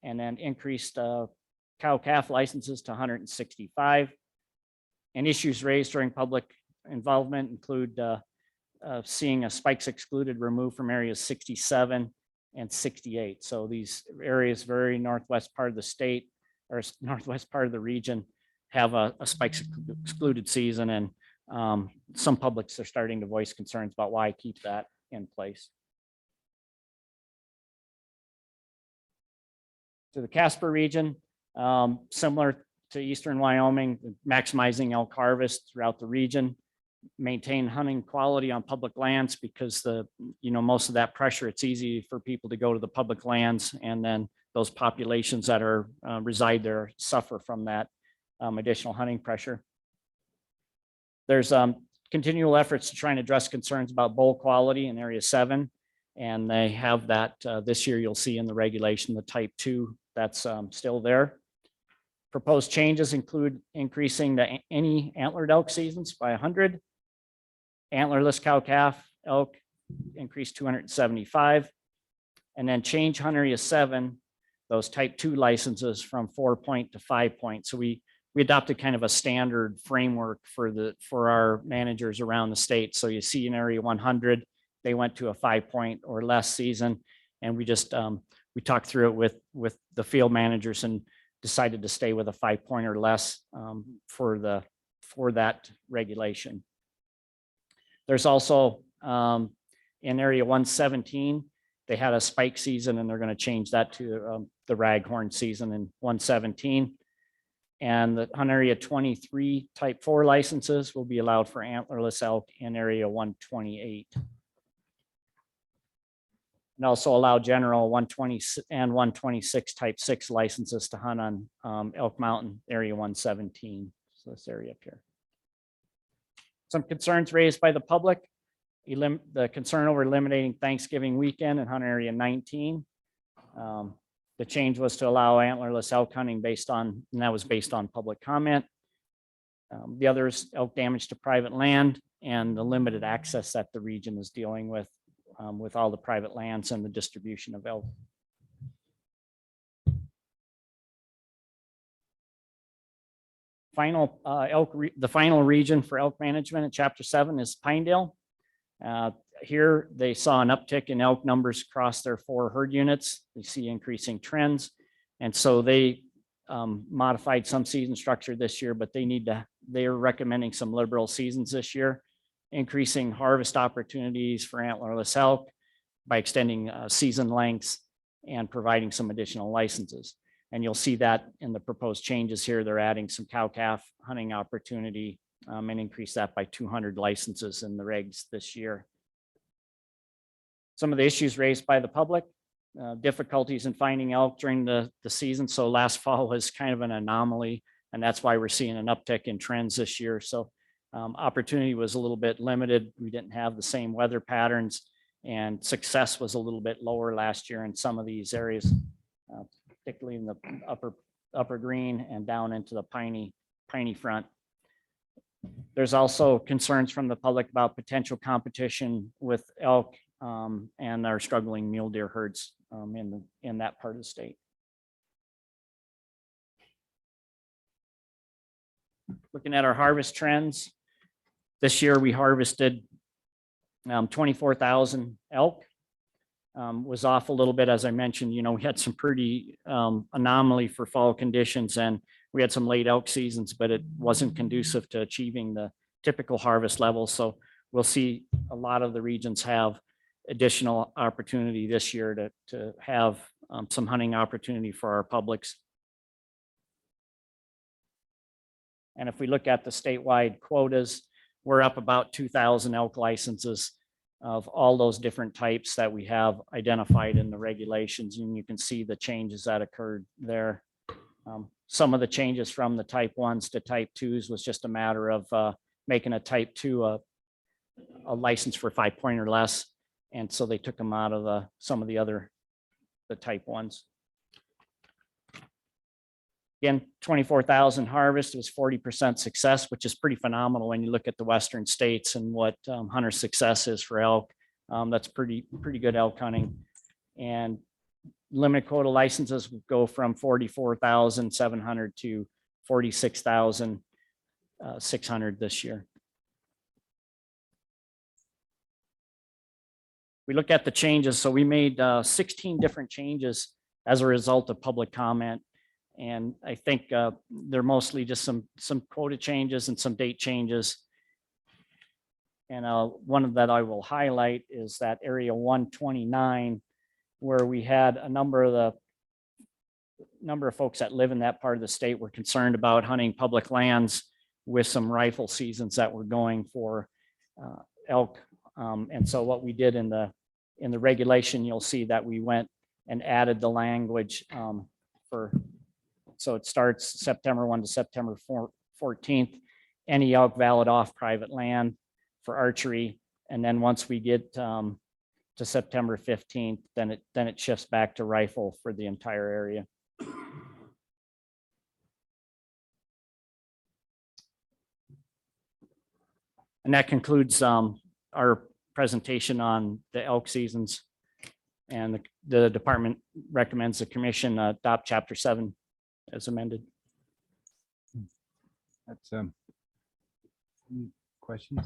and then increased cow calf licenses to 165. And issues raised during public involvement include seeing a spikes excluded removed from areas 67 and 68. So these areas, very northwest part of the state or northwest part of the region, have a spikes excluded season, and some publics are starting to voice concerns about why keep that in place. To the Casper region, similar to eastern Wyoming, maximizing elk harvest throughout the region. maintain hunting quality on public lands because most of that pressure, it's easy for people to go to the public lands, and then those populations that are reside there suffer from that additional hunting pressure. There's continual efforts to try and address concerns about bull quality in Area 7. And they have that this year, you'll see in the regulation, the type 2, that's still there. Proposed changes include increasing any antlered elk seasons by 100. Antlerless cow-calf elk increased 275. And then change Hunt Area 7, those type 2 licenses from 4-point to 5-point. So we adopted kind of a standard framework for our managers around the state. So you see in Area 100, they went to a 5-point or less season. And we just, we talked through it with the field managers and decided to stay with a 5-point or less for that regulation. There's also in Area 117, they had a spike season, and they're going to change that to the raghorn season in 117. And the Hunt Area 23 type 4 licenses will be allowed for antlerless elk in Area 128. And also allow general 120 and 126 type 6 licenses to hunt on Elk Mountain Area 117. So this area up here. Some concerns raised by the public. The concern over eliminating Thanksgiving weekend in Hunt Area 19. The change was to allow antlerless elk hunting and that was based on public comment. The others, elk damage to private land and the limited access that the region is dealing with all the private lands and the distribution of elk. The final region for elk management in Chapter 7 is Pinedale. Here they saw an uptick in elk numbers across their 4 herd units. They see increasing trends. And so they modified some season structure this year, but they are recommending some liberal seasons this year, increasing harvest opportunities for antlerless elk by extending season lengths and providing some additional licenses. And you'll see that in the proposed changes here, they're adding some cow-calf hunting opportunity and increase that by 200 licenses in the regs this year. Some of the issues raised by the public, difficulties in finding elk during the season. So last fall was kind of an anomaly, and that's why we're seeing an uptick in trends this year. So opportunity was a little bit limited. We didn't have the same weather patterns, and success was a little bit lower last year in some of these areas, particularly in the upper green and down into the piney front. There's also concerns from the public about potential competition with elk and our struggling mule deer herds in that part of the state. Looking at our harvest trends, this year we harvested 24,000 elk. Was off a little bit, as I mentioned. We had some pretty anomaly for fall conditions, and we had some late elk seasons, but it wasn't conducive to achieving the typical harvest levels. So we'll see a lot of the regions have additional opportunity this year to have some hunting opportunity for our publics. And if we look at the statewide quotas, we're up about 2,000 elk licenses of all those different types that we have identified in the regulations. And you can see the changes that occurred there. Some of the changes from the type 1s to type 2s was just a matter of making a type 2 a license for 5-point or less. And so they took them out of some of the type 1s. Again, 24,000 harvest was 40% success, which is pretty phenomenal when you look at the western states and what hunter success is for elk. That's pretty good elk hunting. And limited quota licenses would go from 44,700 to 46,600 this year. We look at the changes. So we made 16 different changes as a result of public comment. And I think they're mostly just some quota changes and some date changes. And one of that I will highlight is that Area 129, where we had a number of folks that live in that part of the state were concerned about hunting public lands with some rifle seasons that were going for elk. And so what we did in the regulation, you'll see that we went and added the language so it starts September 1 to September 14th. Any elk valid off private land for archery. And then once we get to September 15th, then it shifts back to rifle for the entire area. And that concludes our presentation on the elk seasons. And the department recommends the commission adopt Chapter 7 as amended. That's any questions?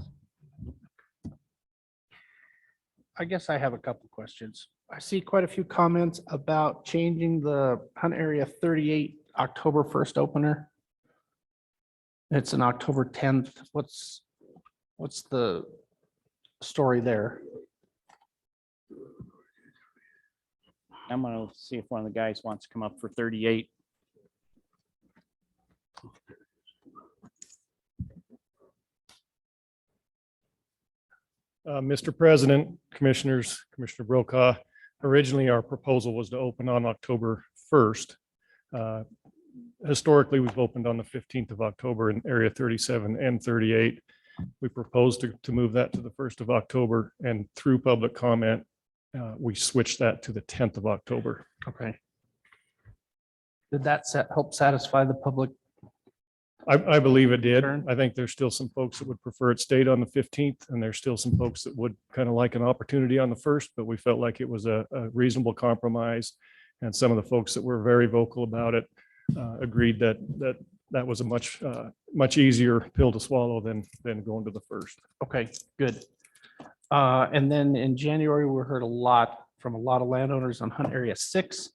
I guess I have a couple questions. I see quite a few comments about changing the hunt area 38 October 1st opener. It's an October 10th. What's the story there? I'm gonna see if one of the guys wants to come up for 38. Mr. President, Commissioners, Commissioner Brokaw, originally our proposal was to open on October 1st. Historically, we've opened on the 15th of October in area 37 and 38. We proposed to move that to the 1st of October, and through public comment, we switched that to the 10th of October. Okay. Did that help satisfy the public? I believe it did. Turn. I think there's still some folks that would prefer it stayed on the 15th, and there's still some folks that would kind of like an opportunity on the 1st, but we felt like it was a reasonable compromise. And some of the folks that were very vocal about it agreed that was a much easier pill to swallow than going to the 1st. Okay, good. And then in January, we heard a lot from a lot of landowners on hunt area 6.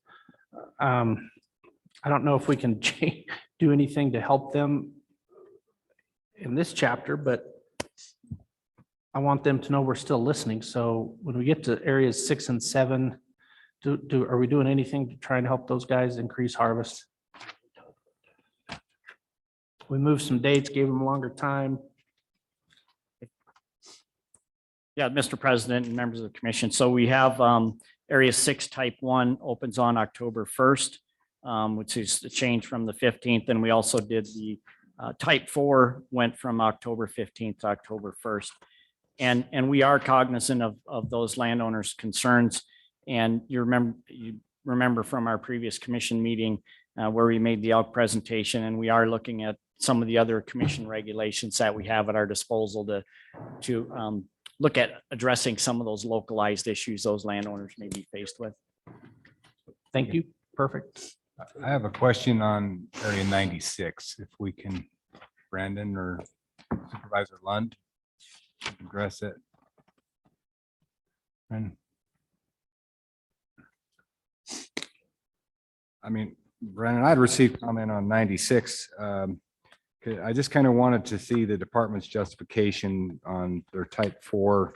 I don't know if we can do anything to help them in this chapter, but I want them to know we're still listening. So when we get to areas 6 and 7, are we doing anything to try and help those guys increase harvest? We moved some dates, gave them longer time. Yeah, Mr. President and members of the commission. So we have area 6 type 1 opens on October 1st, which is a change from the 15th. And we also did the type 4 went from October 15th to October 1st. And we are cognizant of those landowners' concerns. And you remember from our previous commission meeting where we made the elk presentation, and we are looking at some of the other commission regulations that we have at our disposal to look at addressing some of those localized issues those landowners may be faced with. Thank you. Perfect. I have a question on area 96, if we can, Brandon or Supervisor Lund, address it. And I mean, Brandon, I'd received comment on 96. I just kind of wanted to see the department's justification on their type 4.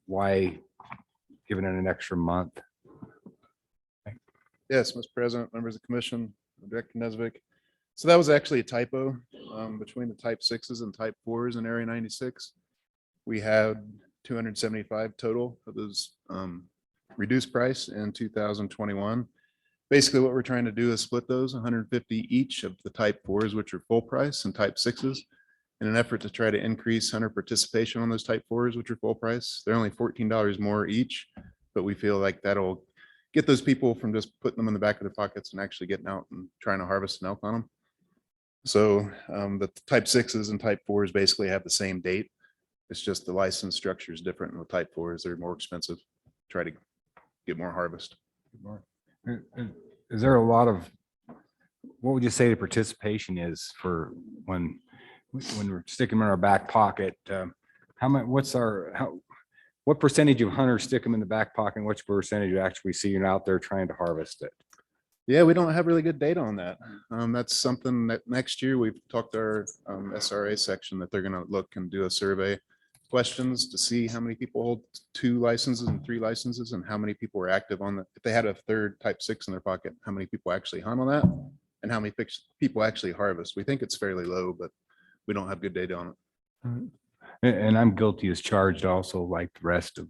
Why giving it an extra month? Yes, Mr. President, members of the commission, Director Nesvik. So that was actually a typo between the type 6s and type 4s in area 96. We had 275 total of those reduced price in 2021. Basically, what we're trying to do is split those 150 each of the type 4s, which are full price, and type 6s in an effort to try to increase hunter participation on those type 4s, which are full price. They're only $14 more each, but we feel like that'll get those people from just putting them in the back of their pockets and actually getting out and trying to harvest an elk on them. So the type 6s and type 4s basically have the same date. It's just the license structure is different. And with type 4s, they're more expensive. Try to get more harvest. Is there a lot of, what would you say the participation is for when we're sticking them in our back pocket? How much, what percentage of hunters stick them in the back pocket and which percentage you actually see out there trying to harvest it? Yeah, we don't have really good data on that. That's something that next year we've talked to our SRA section that they're going to look and do a survey questions to see how many people hold 2 licenses and 3 licenses and how many people are active on the, if they had a third type 6 in their pocket, how many people actually hunt on that. and how many people actually harvest. We think it's fairly low, but we don't have good data on it. And I'm guilty as charged also, like the rest of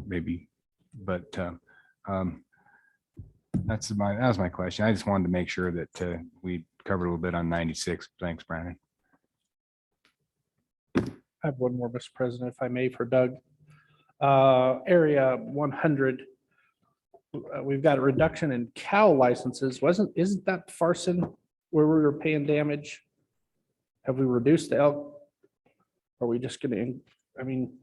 maybe, but that was my question. I just wanted to make sure that we covered a little bit on 96. Thanks, Brandon. I have one more, Mr. President, if I may, for Doug. Area 100, we've got a reduction in cow licenses. Isn't that Farson where we were paying damage? Have we reduced the elk? Are we just gonna, I mean,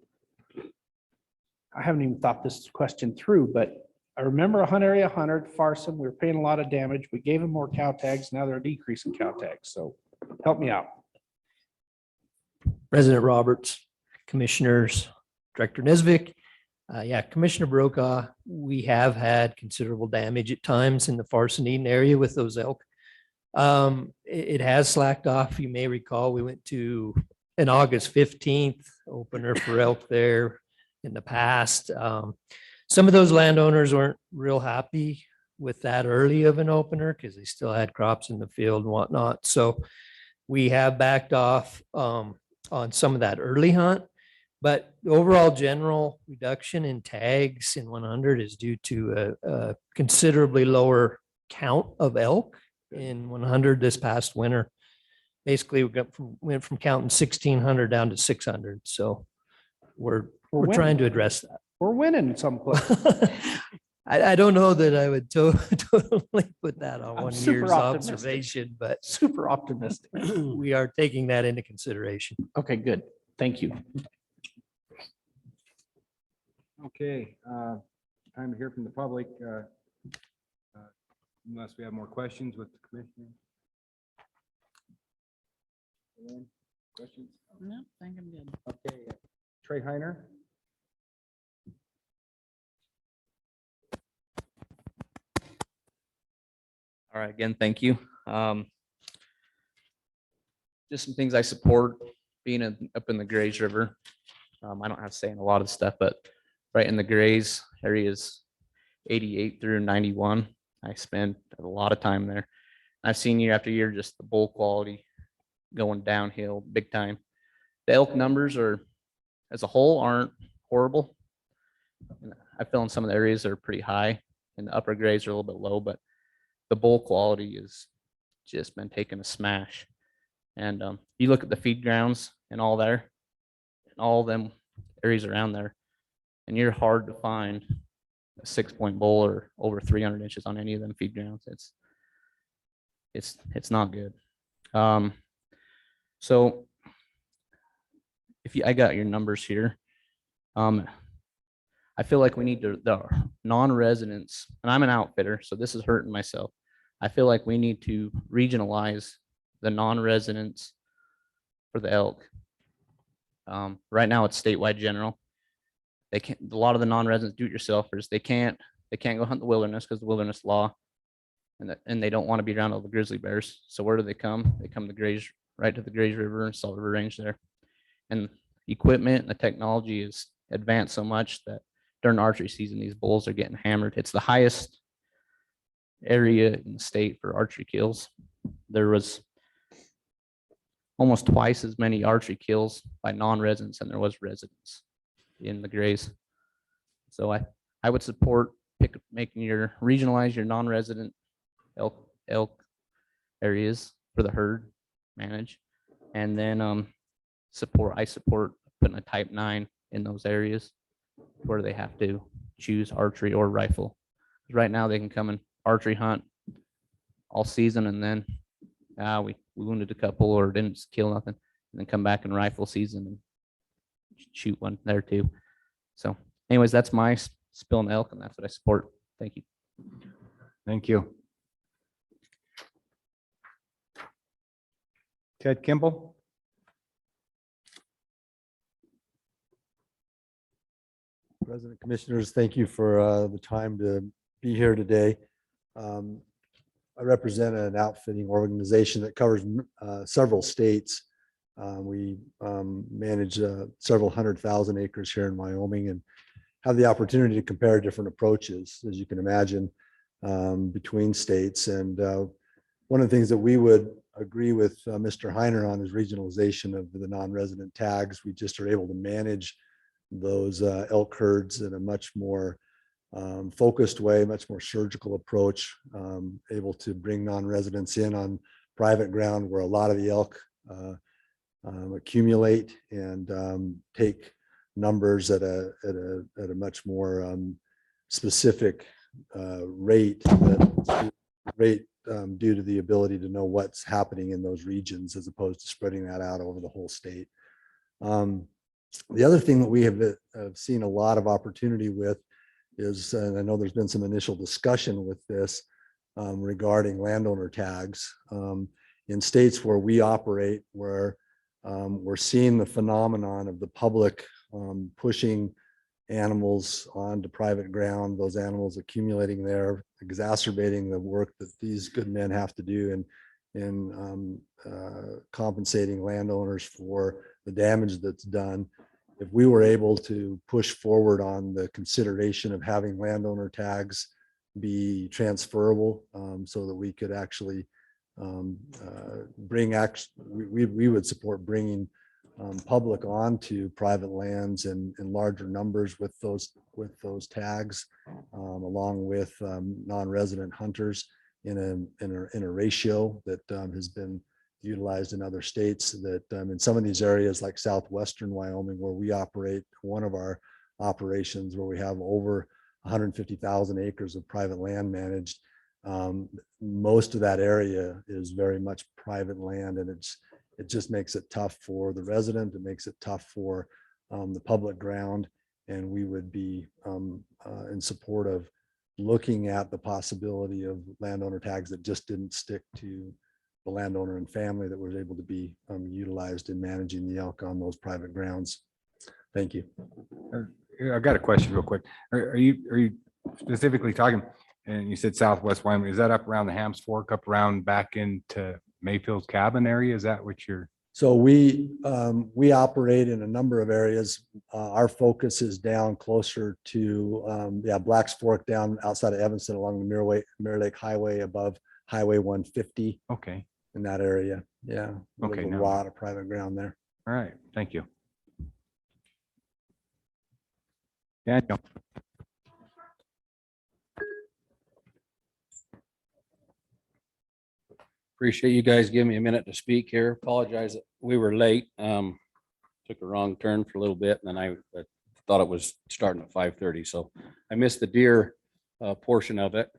I haven't even thought this question through, but I remember area 100, Farson, we were paying a lot of damage. We gave them more cow tags. Now they're decreasing cow tags. So help me out. President Roberts, Commissioners, Director Nesvik. Yeah, Commissioner Brokaw, we have had considerable damage at times in the Farson Eden area with those elk. It has slacked off. You may recall we went to an August 15th opener for elk there in the past. Some of those landowners weren't real happy with that early of an opener because they still had crops in the field and whatnot. So we have backed off on some of that early hunt, but the overall general reduction in tags in 100 is due to a considerably lower count of elk in 100 this past winter. Basically, went from counting 1,600 down to 600. So we're trying to address that. We're winning someplace. I don't know that I would totally put that on I'm one super year's optimistic. observation, but Super optimistic. we are taking that into consideration. Okay, good. Thank you. Okay, time to hear from the public. Unless we have more questions with the commissioner. Questions? No, I think I'm good. Okay, Trey Heiner. All right, again, thank you. Just some things I support being up in the Grays River. I don't have to say in a lot of stuff, but right in the Grays areas 88 through 91, I spend a lot of time there. I've seen year after year just the bull quality going downhill big time. The elk numbers are, as a whole, aren't horrible. I feel in some of the areas they're pretty high, and the upper Grays are a little bit low, but the bull quality has just been taking a smash. And you look at the feed grounds and all there, and all them areas around there, and you're hard to find a 6-point bull or over 300 inches on any of them feed grounds. It's not good. So I got your numbers here. I feel like we need to, the non-residents, and I'm an outfitter, so this is hurting myself. I feel like we need to regionalize the non-residents for the elk. Right now it's statewide general. They can't, a lot of the non-residents do-it-yourselfers, they can't go hunt the wilderness because the wilderness law, and they don't want to be around all the grizzly bears. So where do they come? They come to Grays, right to the Grays River and Salt River Range there. And equipment and the technology is advanced so much that during archery season, these bulls are getting hammered. It's the highest area in the state for archery kills. There was almost twice as many archery kills by non-residents than there was residents in the Grays. So I would support regionalize your non-resident elk areas for the herd manage, and then I support putting a type 9 in those areas where they have to choose archery or rifle. Right now they can come and archery hunt all season, and then we wounded a couple or didn't kill nothing, and then come back and rifle season and shoot one there too. So anyways, that's my spill on elk, and that's what I support. Thank you. Thank you. Ted Kimball. President, Commissioners, thank you for the time to be here today. I represent an outfitting organization that covers several states. We manage several 100,000 acres here in Wyoming and have the opportunity to compare different approaches, as you can imagine, between states. And one of the things that we would agree with Mr. Heiner on is regionalization of the non-resident tags. We just are able to manage those elk herds in a much more focused way, much more surgical approach, able to bring non-residents in on private ground where a lot of the elk accumulate and take numbers at a much more specific rate due to the ability to know what's happening in those regions as opposed to spreading that out over the whole state. The other thing that we have seen a lot of opportunity with is, and I know there's been some initial discussion with this regarding landowner tags in states where we operate, where we're seeing the phenomenon of the public pushing animals onto private ground, those animals accumulating there, exacerbating the work that these good men have to do in compensating landowners for the damage that's done. If we were able to push forward on the consideration of having landowner tags be transferable so that we could actually we would support bringing public onto private lands in larger numbers with those tags, along with non-resident hunters in a ratio that has been utilized in other states. That in some of these areas like southwestern Wyoming, where we operate, one of our operations where we have over 150,000 acres of private land managed, most of that area is very much private land, and it just makes it tough for the resident. It makes it tough for the public ground, and we would be in support of looking at the possibility of landowner tags that just didn't stick to the landowner and family, that was able to be utilized in managing the elk on those private grounds. Thank you. I've got a question real quick. Are you specifically talking, and you said Southwest Wyoming, is that up around the Hams Fork, up around back into Mayfield's cabin area? Is that what you're? So we operate in a number of areas. Our focus is down closer to Black's Fork, down outside of Evanston along the Mirror Lake Highway above Highway 150. Okay. In that area. Yeah. Okay. There's a lot of private ground there. All right. Thank you. Daniel. Appreciate you guys giving me a minute to speak here. Apologize that we were late. Took a wrong turn for a little bit, and then I thought it was starting at 5:30. So I missed the deer portion of it.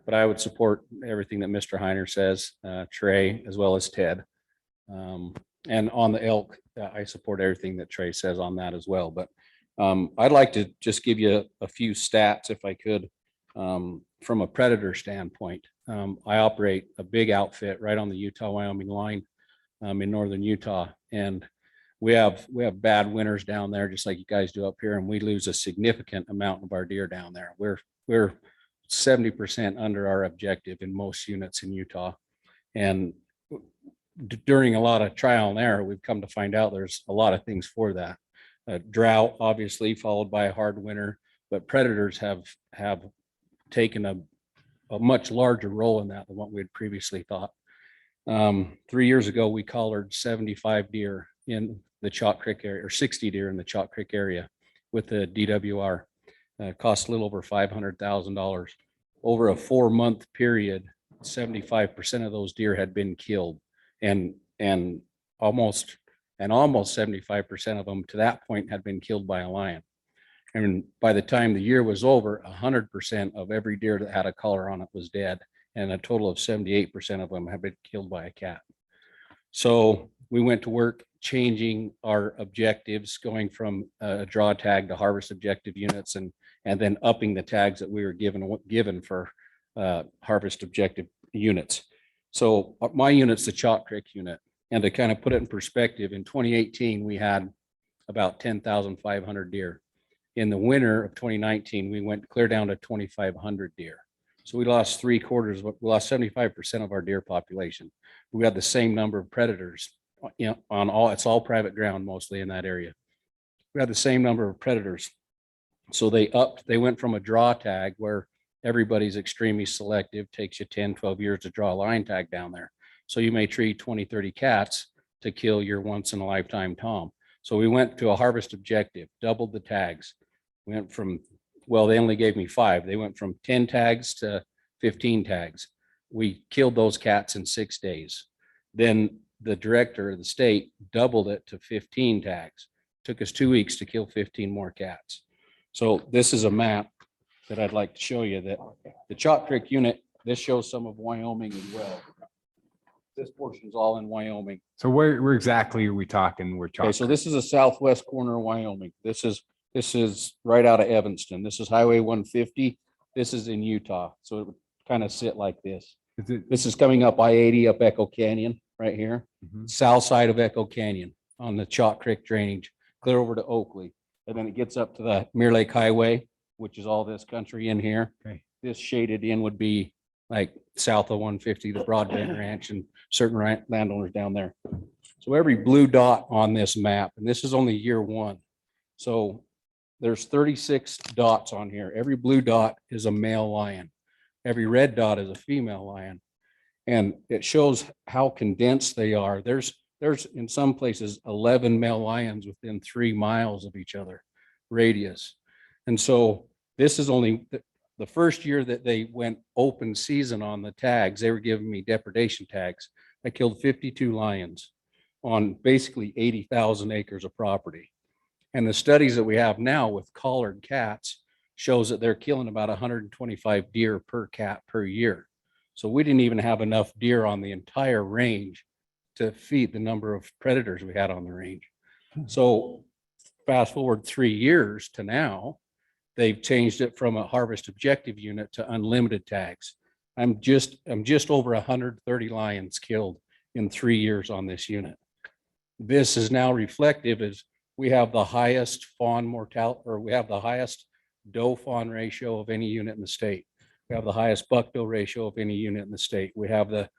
But I would support everything that Mr. Heiner says, Trey, as well as Ted. And on the elk, I support everything that Trey says on that as well. But I'd like to just give you a few stats, if I could, from a predator standpoint. I operate a big outfit right on the Utah-Wyoming line in northern Utah, and we have bad winters down there, just like you guys do up here, and we lose a significant amount of our deer down there. We're 70% under our objective in most units in Utah. And during a lot of trial and error, we've come to find out there's a lot of things for that. Drought, obviously, followed by a hard winter, but predators have taken a much larger role in that than what we had previously thought. 3 years ago, we collared 75 deer in the Chalk Creek area, or 60 deer in the Chalk Creek area with the DWR. Cost a little over $500,000. Over a 4-month period, 75% of those deer had been killed, and almost 75% of them to that point had been killed by a lion. And by the time the year was over, 100% of every deer that had a collar on it was dead, and a total of 78% of them had been killed by a cat. So we went to work changing our objectives, going from a draw tag to harvest objective units, and then upping the tags that we were given for harvest objective units. So my unit's the Chalk Creek unit. And to kind of put it in perspective, in 2018, we had about 10,500 deer. In the winter of 2019, we went clear down to 2,500 deer. So we lost 3/4, we lost 75% of our deer population. We had the same number of predators, on all, it's all private ground mostly in that area. We had the same number of predators. So they went from a draw tag where everybody's extremely selective, takes you 10, 12 years to draw a line tag down there. So you may treat 20, 30 cats to kill your once in a lifetime tom. So we went to a harvest objective, doubled the tags. Went from, well, they only gave me 5. They went from 10 tags to 15 tags. We killed those cats in 6 days. Then the director of the state doubled it to 15 tags. Took us 2 weeks to kill 15 more cats. So this is a map that I'd like to show you that the Chalk Creek unit, this shows some of Wyoming as well. This portion is all in Wyoming. So where exactly are we talking? We're Okay, talking. so this is the southwest corner of Wyoming. This is right out of Evanston. This is Highway 150. This is in Utah. So it would kind of sit like this. This is coming up I-80 up Echo Canyon right here. South side of Echo Canyon on the Chalk Creek drainage, clear over to Oakley. And then it gets up to the Mirror Lake Highway, which is all this country in here. Okay. This shaded in would be like south of 150, the Broadbent Ranch and certain landowners down there. So every blue dot on this map, and this is only year 1. So there's 36 dots on here. Every blue dot is a male lion. Every red dot is a female lion. And it shows how condensed they are. There's in some places 11 male lions within 3 miles of each other radius. And so this is only the first year that they went open season on the tags. They were giving me depredation tags. I killed 52 lions on basically 80,000 acres of property. And the studies that we have now with collared cats shows that they're killing about 125 deer per cat per year. So we didn't even have enough deer on the entire range to feed the number of predators we had on the range. So fast forward 3 years to now, they've changed it from a harvest objective unit to unlimited tags. I'm just over 130 lions killed in 3 years on this unit. This is now reflective as we have the highest fawn mortality, or we have the highest doe fawn ratio of any unit in the state. We have the highest buck bill ratio of any unit in the state. We have the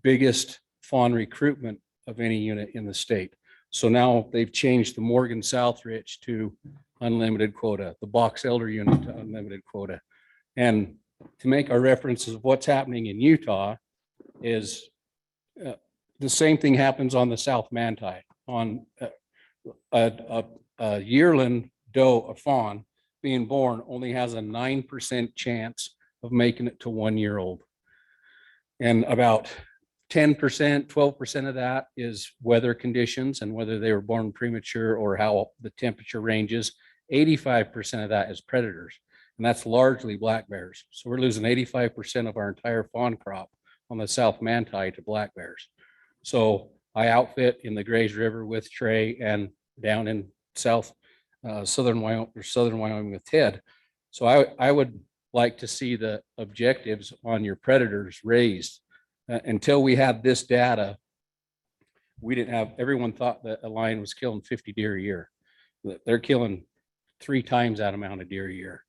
biggest fawn recruitment of any unit in the state. So now they've changed the Morgan Southridge to unlimited quota, the Box Elder unit to unlimited quota. And to make our references of what's happening in Utah is the same thing happens on the South Manti. On a yearling doe, a fawn being born only has a 9% chance of making it to 1 year old. And about 10%, 12% of that is weather conditions and whether they were born premature or how the temperature ranges. 85% of that is predators, and that's largely black bears. So we're losing 85% of our entire fawn crop on the South Manti to black bears. So I outfit in the Grays River with Trey and down in southern Wyoming with Ted. So I would like to see the objectives on your predators raised. Until we had this data, we didn't have, everyone thought that a lion was killing 50 deer a year. They're killing 3 times that amount of deer a year.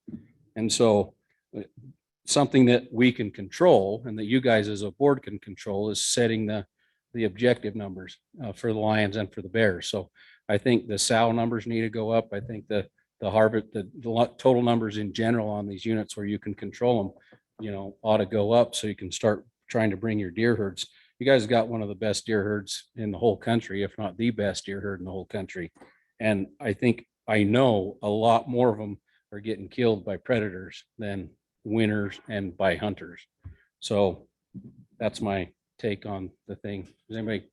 And so something that we can control and that you guys as a board can control is setting the objective numbers for the lions and for the bears. So I think the sow numbers need to go up. I think the harvest, the total numbers in general on these units where you can control them, ought to go up so you can start trying to bring your deer herds. You guys got one of the best deer herds in the whole country, if not the best deer herd in the whole country. And I know a lot more of them are getting killed by predators than winners and by hunters. So that's my take on the thing. Does anybody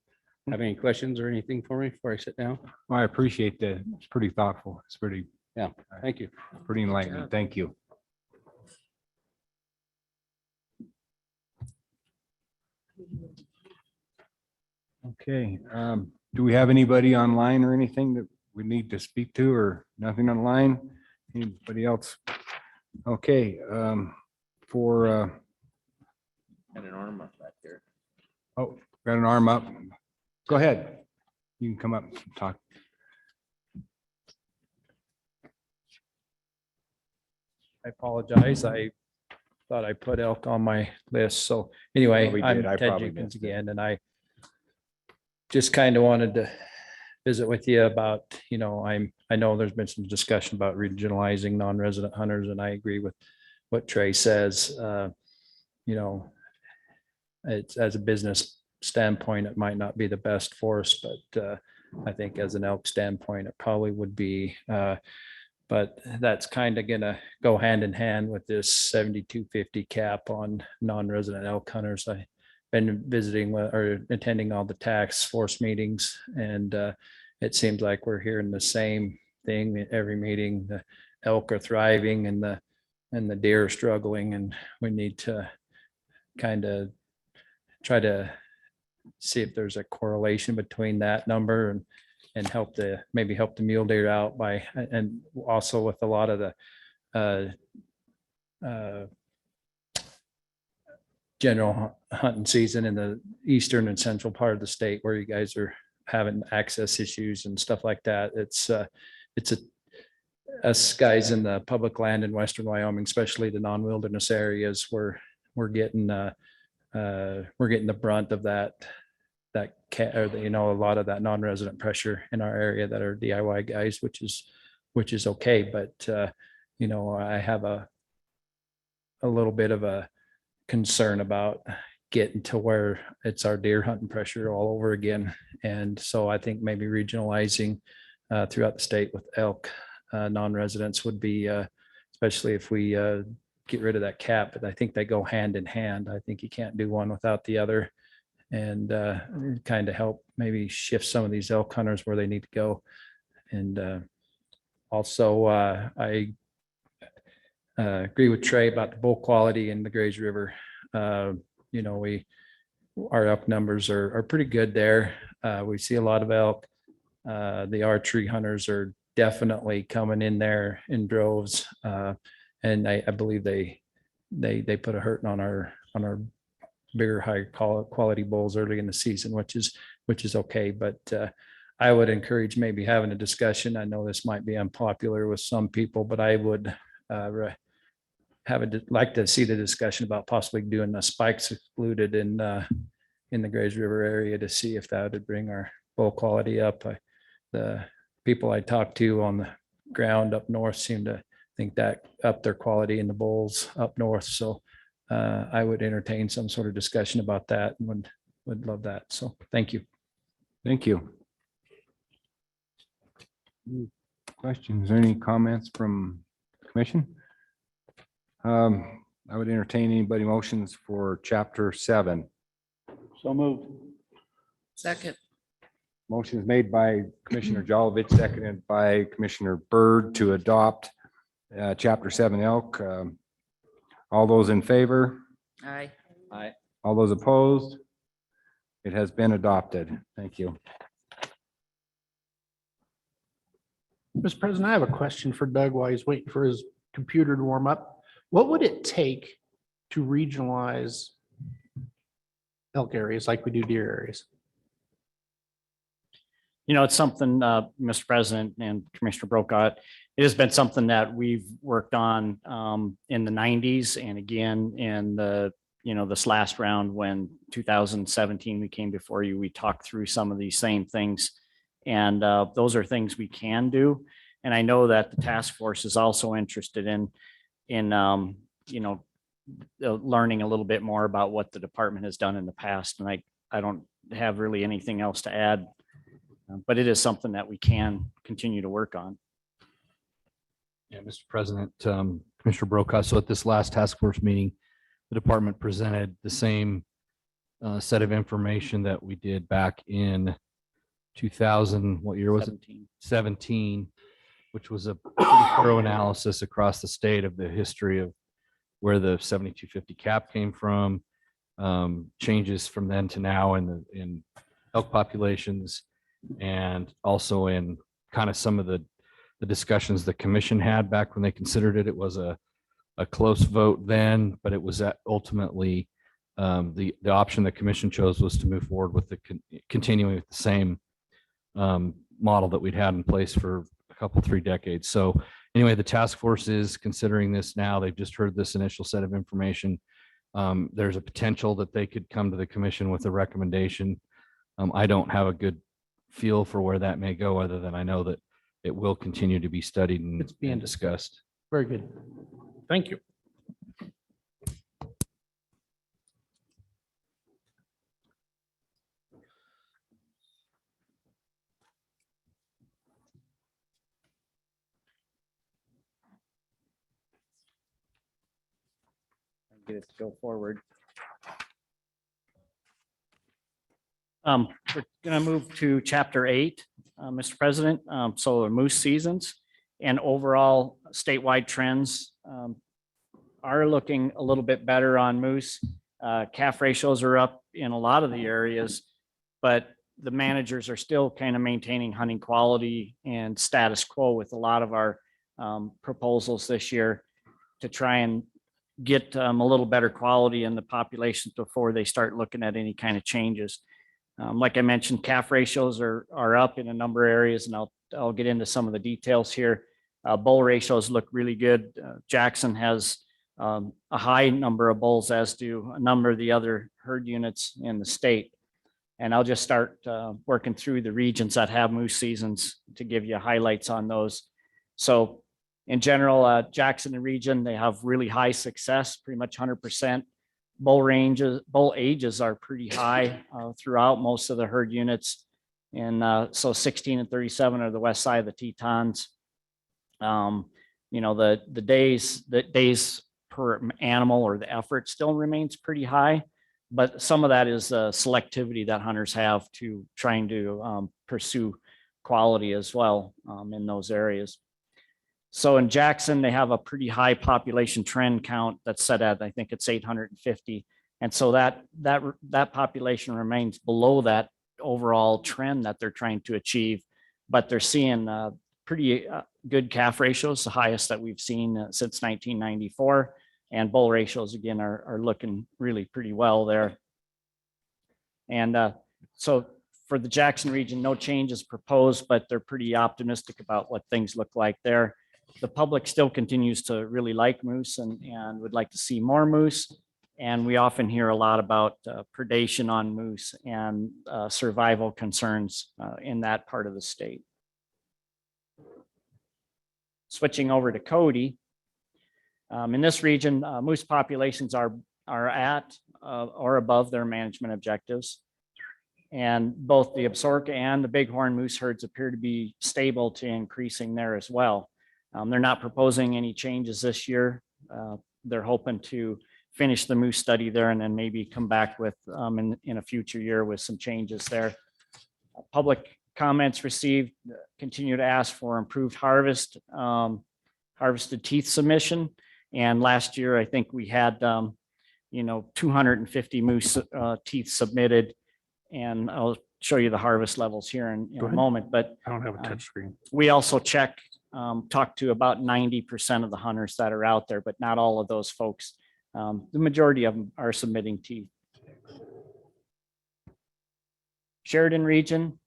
have any questions or anything for me before I sit down? Well, I appreciate that. It's pretty thoughtful. It's pretty. Yeah, thank you. Pretty enlightening. Thank you. Okay, do we have anybody online or anything that we need to speak to, or nothing online? Anybody else? Okay, for And an arm up back there. oh, got an arm up. Go ahead. You can come up and talk. I apologize. I thought I put elk on my list. So anyway, Probably I'm did. I Ted probably Jenkins missed it. again, and I just kind of wanted to visit with you about, I know there's been some discussion about regionalizing non-resident hunters, and I agree with what Trey says, you know, it's as a business standpoint, it might not be the best for us, but I think as an elk standpoint, it probably would be. But that's kind of gonna go hand in hand with this 7250 cap on non-resident elk hunters. I've been visiting or attending all the task force meetings, and it seems like we're hearing the same thing at every meeting. The elk are thriving and the deer are struggling, and we need to kind of try to see if there's a correlation between that number and maybe help the mule deer out by, and also with a lot of the general hunting season in the eastern and central part of the state where you guys are having access issues and stuff like that. Us guys in the public land in western Wyoming, especially the non-wilderness areas, we're getting the brunt of that a lot of that non-resident pressure in our area that are DIY guys, which is okay. But you know, I have a little bit of a concern about getting to where it's our deer hunting pressure all over again. And so I think maybe regionalizing throughout the state with elk non-residents would be, especially if we get rid of that cap, but I think they go hand in hand. I think you can't do one without the other, and kind of help maybe shift some of these elk hunters where they need to go. And also I agree with Trey about the bull quality in the Grays River. You know, our elk numbers are pretty good there. We see a lot of elk. The archery hunters are definitely coming in there in droves. And I believe they put a hurting on our bigger, higher quality bulls early in the season, which is okay. But I would encourage maybe having a discussion. I know this might be unpopular with some people, but I would like to see the discussion about possibly doing the spikes excluded in the Grays River area to see if that would bring our bull quality up. The people I talked to on the ground up north seem to think that up their quality in the bulls up north. So I would entertain some sort of discussion about that and would love that. So thank you. Thank you. Questions, any comments from the commission? I would entertain anybody motions for chapter 7. So moved. Second. Motion is made by Commissioner Jolovich, seconded by Commissioner Byrd to adopt chapter 7 elk. All those in favor? Aye. Aye. All those opposed? It has been adopted. Thank you. Mr. President, I have a question for Doug while he's waiting for his computer to warm up. What would it take to regionalize elk areas like we do deer areas? You know, it's something, Mr. President and Commissioner Brokaw, it has been something that we've worked on in the 90s and again in this last round when 2017 we came before you, we talked through some of these same things, and those are things we can do. And I know that the task force is also interested in learning a little bit more about what the department has done in the past. And I don't have really anything else to add, but it is something that we can continue to work on. Yeah, Mr. President, Commissioner Brokaw. So at this last task force meeting, the department presented the same set of information that we did back in 2000, what year was it? 17, which was a pretty thorough analysis across the state of the history of where the 7250 cap came from, changes from then to now in elk populations, and also in kind of some of the discussions the commission had back when they considered it. It was a close vote then, but it was ultimately the option the commission chose was to move forward with continuing with the same model that we'd had in place for a couple, 3 decades. So anyway, the task force is considering this now. They've just heard this initial set of information. There's a potential that they could come to the commission with a recommendation. I don't have a good feel for where that may go, other than I know that it will continue to be studied and discussed. Very good. Thank you. get it to go forward. We're gonna move to chapter 8, Mr. President. So moose seasons and overall statewide trends are looking a little bit better on moose. Calf ratios are up in a lot of the areas, but the managers are still kind of maintaining hunting quality and status quo with a lot of our proposals this year to try and get a little better quality in the populations before they start looking at any kind of changes. Like I mentioned, calf ratios are up in a number of areas, and I'll get into some of the details here. Bull ratios look really good. Jackson has a high number of bulls, as do a number of the other herd units in the state. And I'll just start working through the regions that have moose seasons to give you highlights on those. So in general, Jackson and region, they have really high success, pretty much 100%. Bull ages are pretty high throughout most of the herd units. And so 16 and 37 are the west side of the Tetons. You know, the days per animal or the effort still remains pretty high, but some of that is selectivity that hunters have to trying to pursue quality as well in those areas. So in Jackson, they have a pretty high population trend count that's set at, I think it's 850. And so that population remains below that overall trend that they're trying to achieve, but they're seeing pretty good calf ratios, the highest that we've seen since 1994. And bull ratios, again, are looking really pretty well there. And so for the Jackson region, no changes proposed, but they're pretty optimistic about what things look like there. The public still continues to really like moose and would like to see more moose. And we often hear a lot about predation on moose and survival concerns in that part of the state. Switching over to Cwd. In this region, moose populations are at or above their management objectives. And both the Absaroka and the Bighorn moose herds appear to be stable to increasing there as well. They're not proposing any changes this year. They're hoping to finish the moose study there and then maybe come back with in a future year with some changes there. Public comments received continue to ask for improved harvested teeth submission. And last year, I think we had 250 moose teeth submitted, and I'll show you the harvest levels here in a moment. But I don't have a touch screen. We also talk to about 90% of the hunters that are out there, but not all of those folks. The majority of them are submitting teeth. Sheridan region,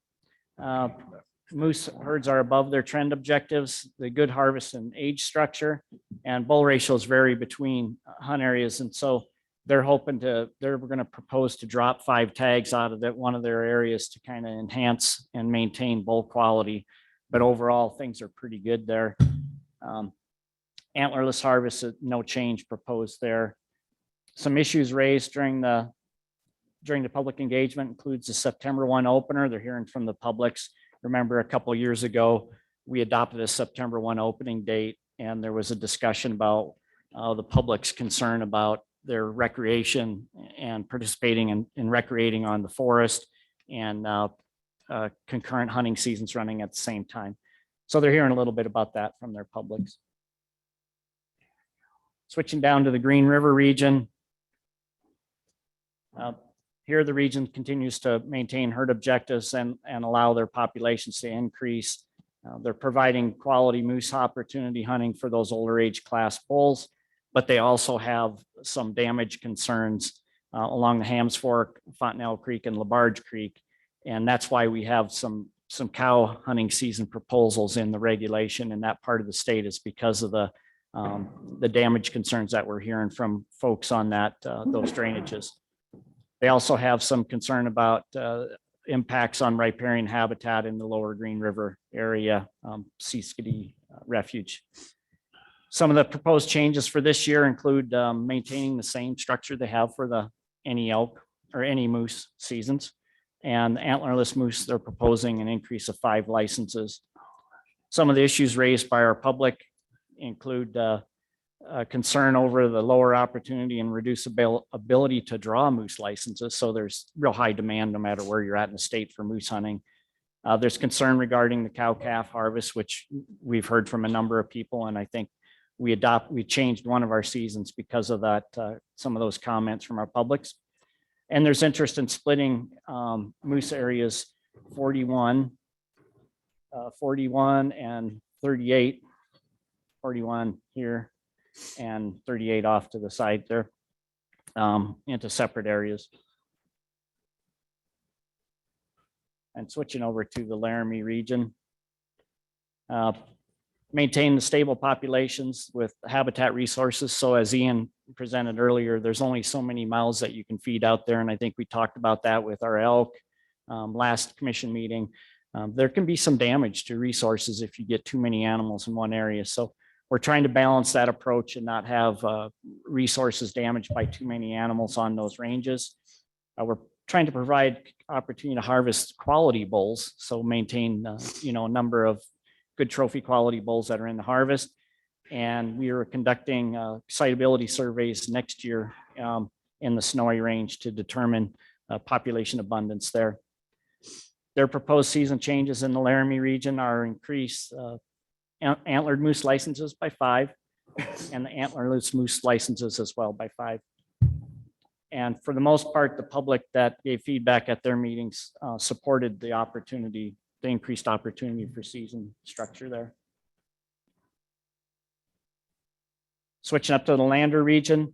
moose herds are above their trend objectives, the good harvest and age structure, and bull ratios vary between hunt areas. And so they're going to propose to drop 5 tags out of one of their areas to kind of enhance and maintain bull quality. But overall, things are pretty good there. Antlerless harvest, no change proposed there. Some issues raised during the public engagement includes the September 1 opener. They're hearing from the publics. Remember, a couple of years ago, we adopted a September 1 opening date, and there was a discussion about the public's concern about their recreation and participating in recreating on the forest and concurrent hunting seasons running at the same time. So they're hearing a little bit about that from their publics. Switching down to the Green River region. Here, the region continues to maintain herd objectives and allow their populations to increase. They're providing quality moose opportunity hunting for those older age class bulls, but they also have some damage concerns along the Hams Fork, Fontenelle Creek, and LaBarge Creek. And that's why we have some cow hunting season proposals in the regulation in that part of the state, is because of the damage concerns that we're hearing from folks on those drainages. They also have some concern about impacts on riparian habitat in the lower Green River area, Cwd refuge. Some of the proposed changes for this year include maintaining the same structure they have for any elk or any moose seasons. And antlerless moose, they're proposing an increase of 5 licenses. Some of the issues raised by our public include concern over the lower opportunity and reduced ability to draw moose licenses. So there's real high demand no matter where you're at in the state for moose hunting. There's concern regarding the cow-calf harvest, which we've heard from a number of people, and I think we changed one of our seasons because of that, some of those comments from our publics. And there's interest in splitting moose areas 41 and 38, 41 here and 38 off to the side there, into separate areas. And switching over to the Laramie region. Maintain the stable populations with habitat resources. So as Ian presented earlier, there's only so many mouths that you can feed out there. And I think we talked about that with our elk last commission meeting. There can be some damage to resources if you get too many animals in one area. So we're trying to balance that approach and not have resources damaged by too many animals on those ranges. We're trying to provide opportunity to harvest quality bulls. So maintain, a number of good trophy quality bulls that are in the harvest. And we are conducting excitability surveys next year in the Snowy Range to determine population abundance there. Their proposed season changes in the Laramie region are increase antlered moose licenses by 5 and the antlerless moose licenses as well by 5. And for the most part, the public that gave feedback at their meetings supported the opportunity, the increased opportunity for season structure there. Switching up to the Lander region.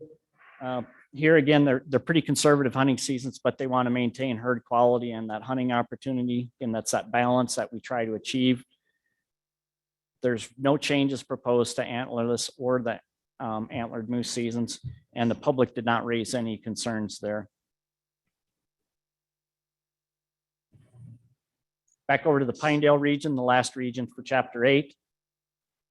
Here again, they're pretty conservative hunting seasons, but they want to maintain herd quality and that hunting opportunity. And that's that balance that we try to achieve. There's no changes proposed to antlerless or the antlered moose seasons, and the public did not raise any concerns there. Back over to the Pinedale region, the last region for chapter 8.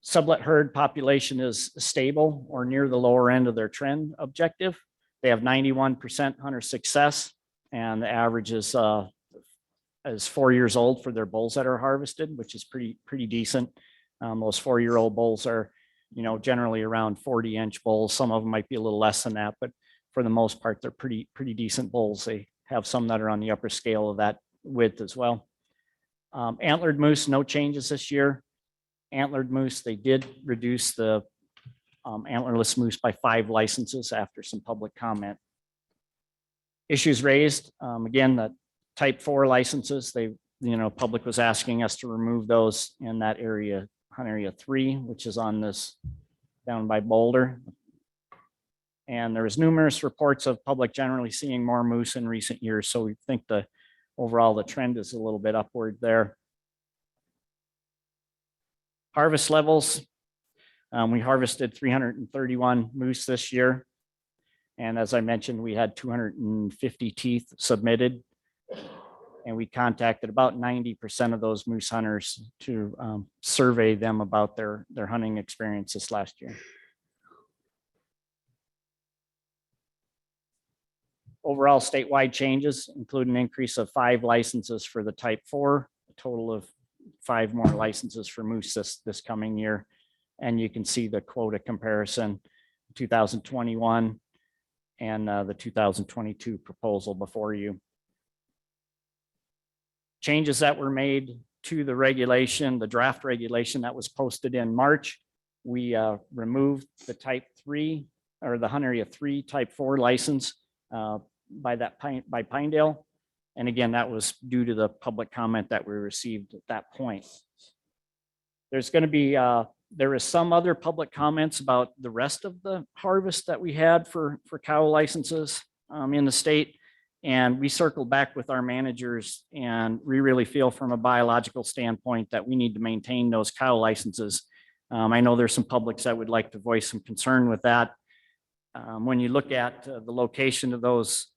Sublet herd population is stable or near the lower end of their trend objective. They have 91% hunter success, and the average is 4 years old for their bulls that are harvested, which is pretty decent. Those 4-year-old bulls are, generally around 40-inch bulls. Some of them might be a little less than that, but for the most part, they're pretty decent bulls. They have some that are on the upper scale of that width as well. Antlered moose, no changes this year. Antlered moose, they did reduce the antlerless moose by 5 licenses after some public comment. Issues raised, again, the type 4 licenses, public was asking us to remove those in that area, hunt area 3, which is on this down by Boulder. And there was numerous reports of public generally seeing more moose in recent years. So we think overall the trend is a little bit upward there. Harvest levels. We harvested 331 moose this year. And as I mentioned, we had 250 teeth submitted. And we contacted about 90% of those moose hunters to survey them about their hunting experiences last year. Overall statewide changes include an increase of 5 licenses for the type 4, a total of 5 more licenses for moose this coming year. And you can see the quota comparison, 2021 and the 2022 proposal before you. Changes that were made to the regulation, the draft regulation that was posted in March, we removed the type 3 or the hunt area 3 type 4 license by Pinedale. And again, that was due to the public comment that we received at that point. There's going to be, there is some other public comments about the rest of the harvest that we had for cow licenses in the state. And we circled back with our managers, and we really feel from a biological standpoint that we need to maintain those cow licenses. I know there's some publics that would like to voice some concern with that. When you look at the location of those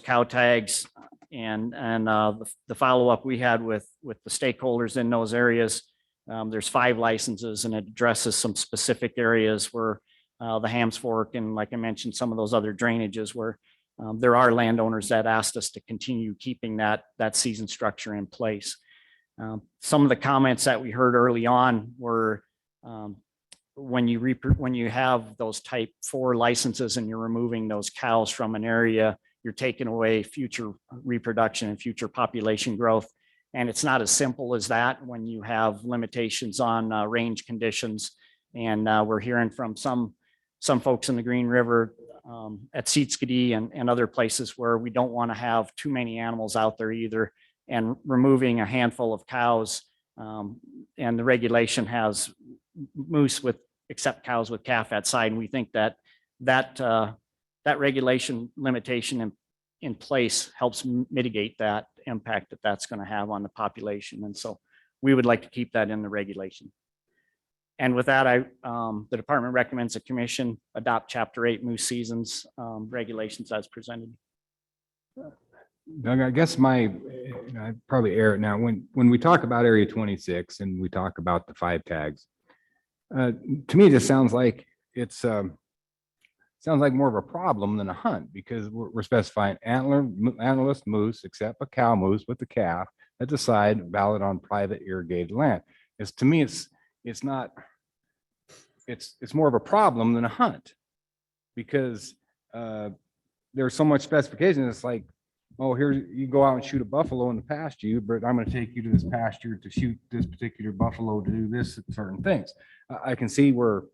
cow tags and the follow-up we had with the stakeholders in those areas, there's 5 licenses, and it addresses some specific areas where the Hams Fork and, like I mentioned, some of those other drainages where there are landowners that asked us to continue keeping that season structure in place. Some of the comments that we heard early on were when you have those type 4 licenses and you're removing those cows from an area, you're taking away future reproduction and future population growth. And it's not as simple as that when you have limitations on range conditions. And we're hearing from some folks in the Green River at Cwd and other places where we don't want to have too many animals out there either. And removing a handful of cows, and the regulation has moose with, except cows with calf at side. And we think that regulation limitation in place helps mitigate that impact that that's going to have on the population. And so we would like to keep that in the regulation. And with that, the department recommends the commission adopt Chapter 8 moose seasons regulations as presented. Doug, I guess I probably air it now. When we talk about Area 26 and we talk about the 5 tags, to me, it just sounds like sounds like more of a problem than a hunt, because we're specifying antlerless moose, except a cow moose with the calf at the side, valid on private irrigated land. To me, it's not. It's more of a problem than a hunt, because there's so much specification. It's like, oh, here you go out and shoot a buffalo in the pasture, but I'm going to take you to this pasture to shoot this particular buffalo to do this certain things. I can see where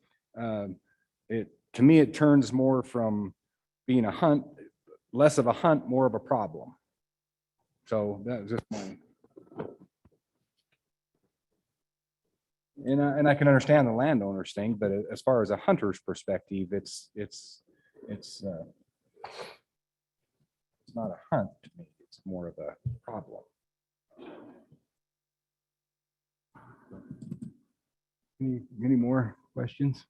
to me, it turns more from being a hunt, less of a hunt, more of a problem. So that was just my. And I can understand the landowners thing, but as far as a hunter's perspective, it's not a hunt to me. It's more of a problem. Any more questions?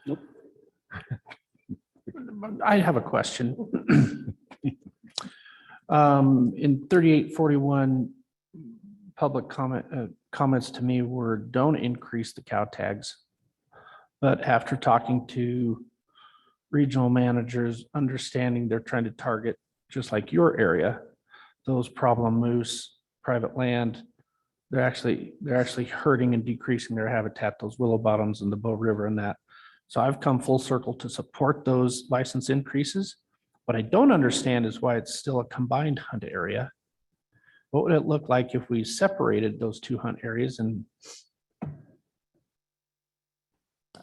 Nope. I have a question. In 3841, public comments to me were don't increase the cow tags. But after talking to regional managers, understanding they're trying to target, just like your area, those problem moose, private land, they're actually hurting and decreasing their habitat, those willow bottoms and the Bow River and that. So I've come full circle to support those license increases. What I don't understand is why it's still a combined hunt area. What would it look like if we separated those 2 hunt areas? And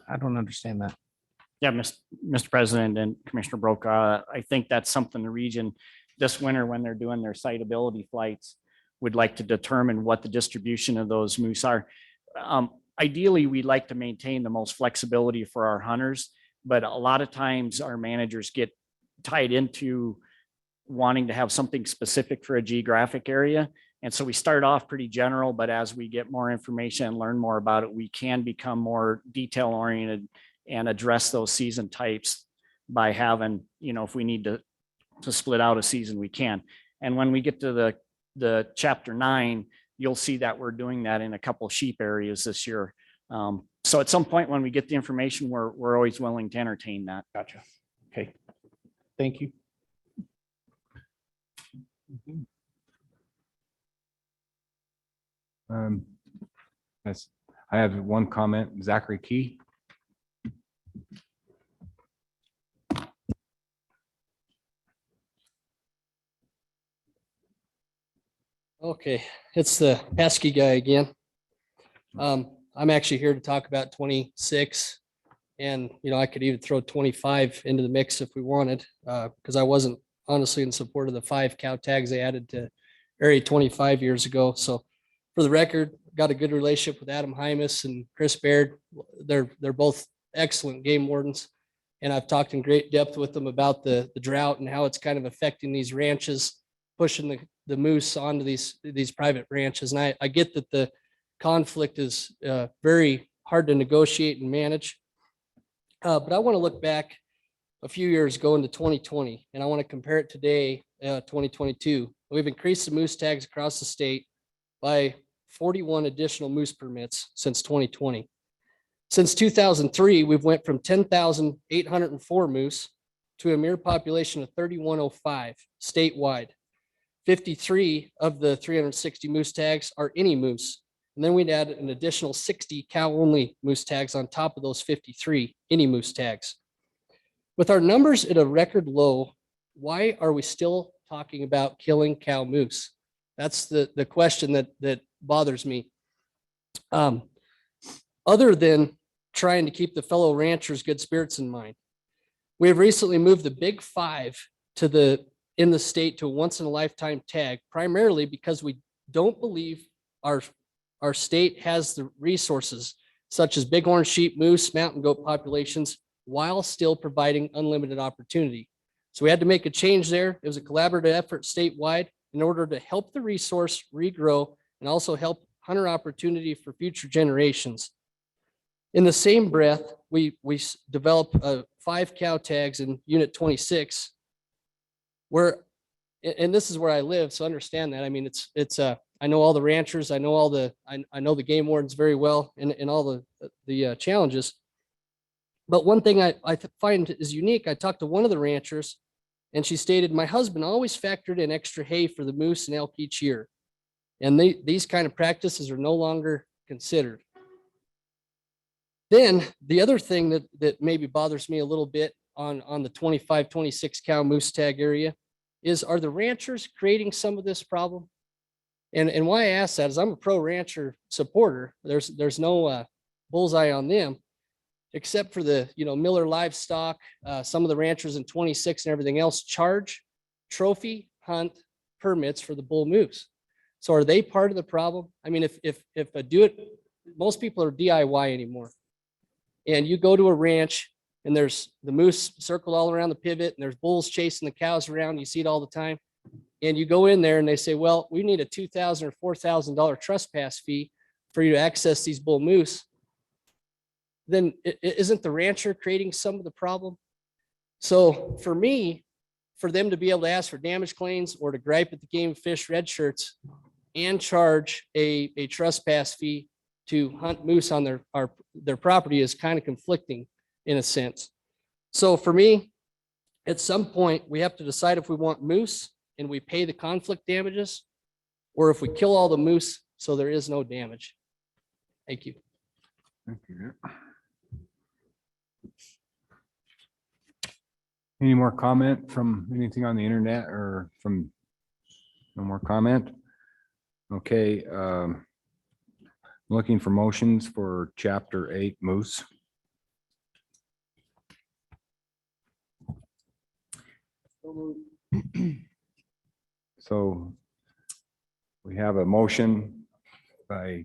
I don't understand that. Yeah, Mr. President and Commissioner Brokaw, I think that's something the region this winter, when they're doing their siteability flights, would like to determine what the distribution of those moose are. Ideally, we'd like to maintain the most flexibility for our hunters, but a lot of times our managers get tied into wanting to have something specific for a geographic area. And so we start off pretty general, but as we get more information and learn more about it, we can become more detail oriented and address those season types by having, if we need to split out a season, we can. And when we get to the Chapter 9, you'll see that we're doing that in a couple of sheep areas this year. So at some point when we get the information, we're always willing to entertain that. Gotcha. Okay. Thank you. Yes, I have one comment. Zachary Key. Okay, it's the pesky guy again. I'm actually here to talk about 26, and I could even throw 25 into the mix if we wanted, because I wasn't honestly in support of the 5 cow tags they added to Area 25 years ago. So for the record, got a good relationship with Adam Hymas and Chris Baird. They're both excellent game wardens, and I've talked in great depth with them about the drought and how it's kind of affecting these ranches, pushing the moose onto these private ranches. And I get that the conflict is very hard to negotiate and manage. But I want to look back a few years ago into 2020, and I want to compare it today, 2022. We've increased the moose tags across the state by 41 additional moose permits since 2020. Since 2003, we've went from 10,804 moose to a mere population of 3,105 statewide. 53 of the 360 moose tags are any moose, And then we'd add an additional 60 cow-only moose tags on top of those 53 any moose tags. With our numbers at a record low, why are we still talking about killing cow moose? That's the question that bothers me. Other than trying to keep the fellow ranchers' good spirits in mind. We have recently moved the big five in the state to a once in a lifetime tag, primarily because we don't believe our state has the resources such as bighorn sheep, moose, mountain goat populations, while still providing unlimited opportunity. So we had to make a change there. It was a collaborative effort statewide in order to help the resource regrow and also help hunter opportunity for future generations. In the same breath, we developed 5 cow tags in Unit 26, where, and this is where I live, so understand that. I mean, I know all the ranchers, I know the game wardens very well, and all the challenges. But one thing I find is unique. I talked to one of the ranchers, and she stated, "My husband always factored in extra hay for the moose and elk each year, and these kind of practices are no longer considered." Then the other thing that maybe bothers me a little bit on the 25, 26 cow moose tag area is, are the ranchers creating some of this problem? And why I ask that is I'm a pro rancher supporter. There's no bullseye on them, except for the Miller Livestock. Some of the ranchers in 26 and everything else charge trophy hunt permits for the bull moose. So are they part of the problem? I mean, if I do it, most people are DIY anymore. And you go to a ranch and there's the moose circled all around the pivot and there's bulls chasing the cows around. You see it all the time. And you go in there and they say, well, we need a $2,000 or $4,000 trespass fee for you to access these bull moose. Then isn't the rancher creating some of the problem? So for me, for them to be able to ask for damage claims or to gripe at the Game and Fish red shirts and charge a trespass fee to hunt moose on their property is kind of conflicting in a sense. So for me, at some point, we have to decide if we want moose and we pay the conflict damages, or if we kill all the moose so there is no damage. Thank you. Thank you. Any more comment from anything on the internet or from, no more comment? Okay. Looking for motions for Chapter 8 moose. So we have a motion by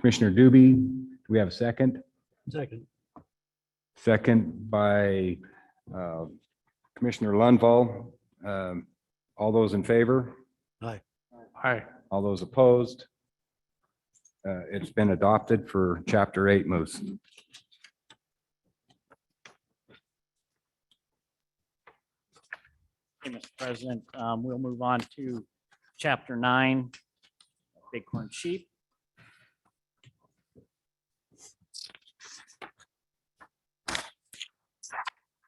Commissioner Doobie. Do we have a second? Second. Second by Commissioner Lundvall. All those in favor? Aye. Aye. All those opposed? It's been adopted for Chapter 8 moose. Okay, Mr. President, we'll move on to Chapter 9, Bighorn sheep.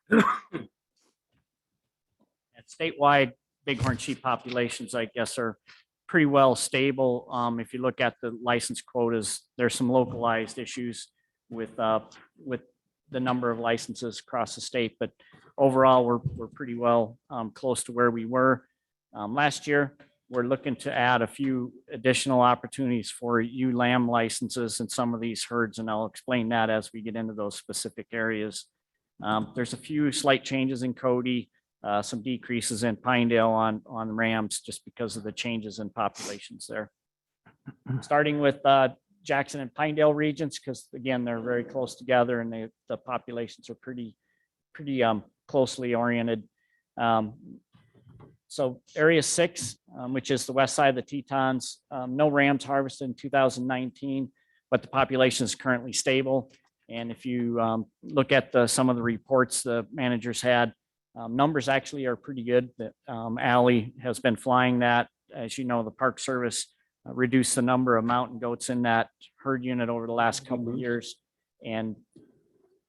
And statewide bighorn sheep populations, I guess, are pretty well stable. If you look at the license quotas, there's some localized issues with the number of licenses across the state, but overall, we're pretty well close to where we were last year. We're looking to add a few additional opportunities for ewe lamb licenses in some of these herds, and I'll explain that as we get into those specific areas. There's a few slight changes in Cwd, some decreases in Pinedale on rams just because of the changes in populations there. Starting with Jackson and Pinedale regions, because again, they're very close together and the populations are pretty closely oriented. So area 6, which is the west side of the Tetons, no rams harvested in 2019, but the population is currently stable. And if you look at some of the reports the managers had, numbers actually are pretty good. That Allie has been flying that. As you know, the Park Service reduced the number of mountain goats in that herd unit over the last couple of years. And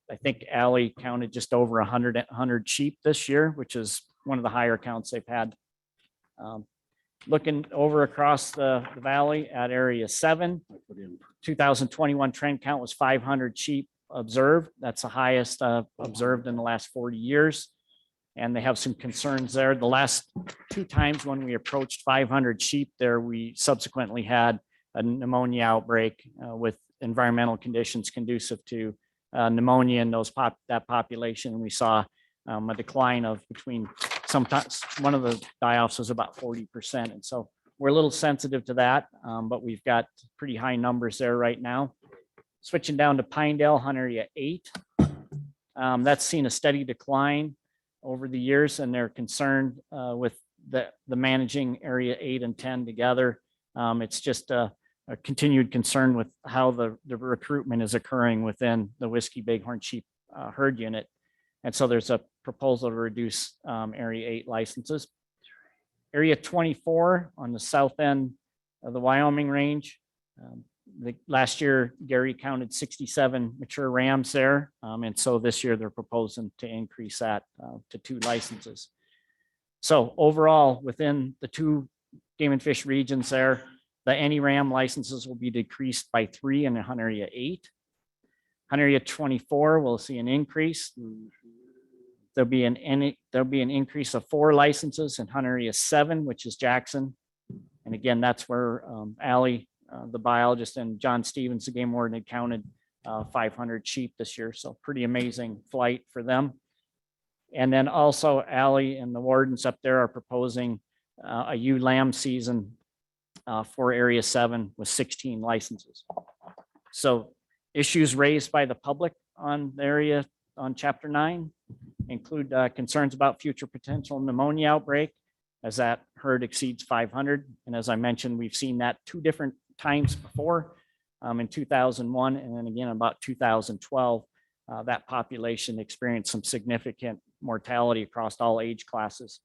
I think Allie counted just over 100 sheep this year, which is one of the higher counts they've had. Looking over across the valley at area 7, 2021 trend count was 500 sheep observed. That's the highest observed in the last 40 years. And they have some concerns there. The last 2 times when we approached 500 sheep there, we subsequently had a pneumonia outbreak with environmental conditions conducive to pneumonia in that population. And we saw a decline of between, sometimes one of the die-offs was about 40%. And so we're a little sensitive to that, but we've got pretty high numbers there right now. Switching down to Pinedale, Hunt Area 8. That's seen a steady decline over the years, and they're concerned with the managing Area 8 and 10 together. It's just a continued concern with how the recruitment is occurring within the Whiskey Bighorn sheep herd unit. And so there's a proposal to reduce Area 8 licenses. Area 24 on the south end of the Wyoming range. Last year, Gary counted 67 mature rams there. And so this year they're proposing to increase that to 2 licenses. So overall, within the 2 game and fish regions there, the any ram licenses will be decreased by 3 in Hunt Area 8. Hunt Area 24 will see an increase. There'll be an increase of 4 licenses in Hunt Area 7, which is Jackson. And again, that's where Allie, the biologist, and John Stevens, the game warden, had counted 500 sheep this year. So pretty amazing flight for them. And then also Allie and the wardens up there are proposing a ewe lamb season for Area 7 with 16 licenses. So issues raised by the public on the area on Chapter 9 include concerns about future potential pneumonia outbreak as that herd exceeds 500. And as I mentioned, we've seen that 2 different times before, in 2001 and then again about 2012. That population experienced some significant mortality across all age classes.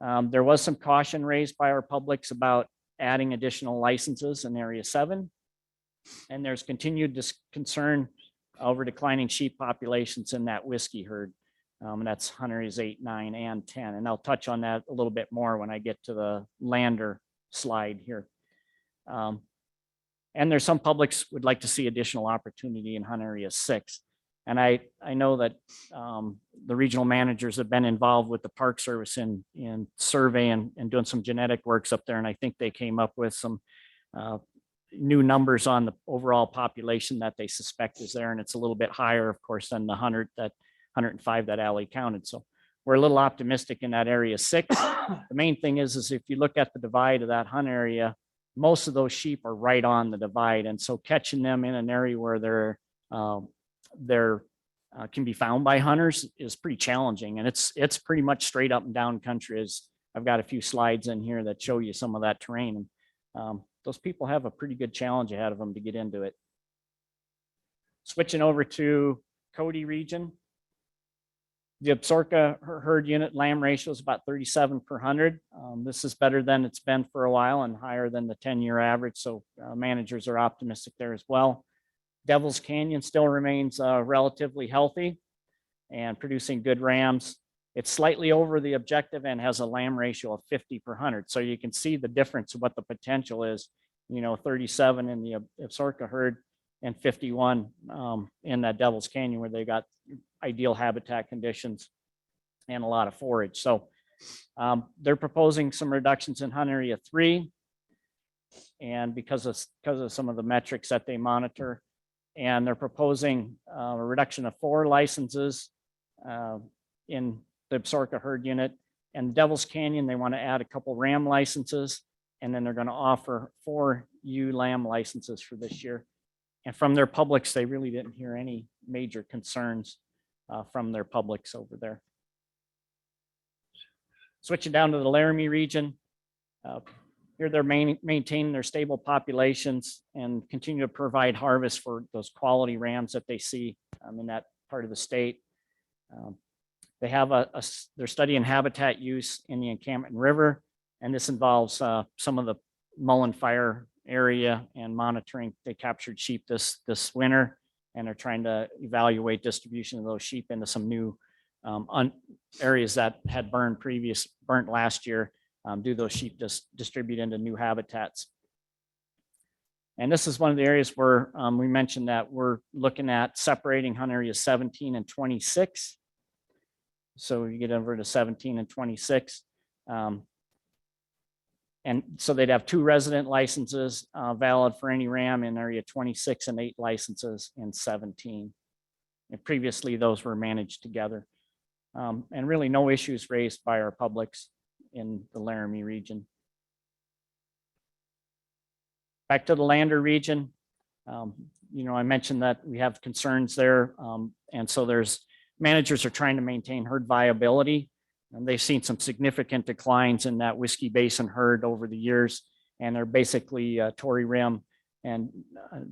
There was some caution raised by our publics about adding additional licenses in Area 7. And there's continued concern over declining sheep populations in that whiskey herd. And that's Hunt Areas 8, 9, and 10. And I'll touch on that a little bit more when I get to the lander slide here. And there's some publics would like to see additional opportunity in Hunt Area 6. And I know that the regional managers have been involved with the Park Service in surveying and doing some genetic works up there. And I think they came up with some new numbers on the overall population that they suspect is there. And it's a little bit higher, of course, than the 105 that Allie counted. So we're a little optimistic in that Area 6. The main thing is if you look at the divide of that hunt area, most of those sheep are right on the divide. And so catching them in an area where they're can be found by hunters is pretty challenging. And it's pretty much straight up and down country. As I've got a few slides in here that show you some of that terrain. And those people have a pretty good challenge ahead of them to get into it. Switching over to Cwd region. The Absaroka herd unit lamb ratio is about 37 per 100. This is better than it's been for a while and higher than the 10-year average. So managers are optimistic there as well. Devil's Canyon still remains relatively healthy and producing good rams. It's slightly over the objective and has a lamb ratio of 50 per 100. So you can see the difference of what the potential is, 37 in the Absaroka herd and 51 in that Devil's Canyon where they got ideal habitat conditions and a lot of forage. So they're proposing some reductions in Hunt Area 3 and because of some of the metrics that they monitor. And they're proposing a reduction of 4 licenses in the Absaroka herd unit. And Devil's Canyon, they want to add a couple ram licenses, and then they're going to offer 4 ewe lamb licenses for this year. And from their publics, they really didn't hear any major concerns from their publics over there. Switching down to the Laramie region. Here they're maintaining their stable populations and continue to provide harvest for those quality rams that they see in that part of the state. They have they're studying habitat use in the Encampment River, and this involves some of the Mullen Fire area and monitoring. They captured sheep this winter, and they're trying to evaluate distribution of those sheep into some new areas that had burnt last year. do those sheep just distribute into new habitats. And this is one of the areas where we mentioned that we're looking at separating hunt areas 17 and 26. So you get over to 17 and 26. And so they'd have 2 resident licenses valid for any ram in area 26 and 8 licenses in 17. And previously those were managed together. And really no issues raised by our publics in the Laramie region. Back to the Lander region. You know, I mentioned that we have concerns there. And so managers are trying to maintain herd viability. And they've seen some significant declines in that Whiskey Basin herd over the years. And they're basically Tory Rim and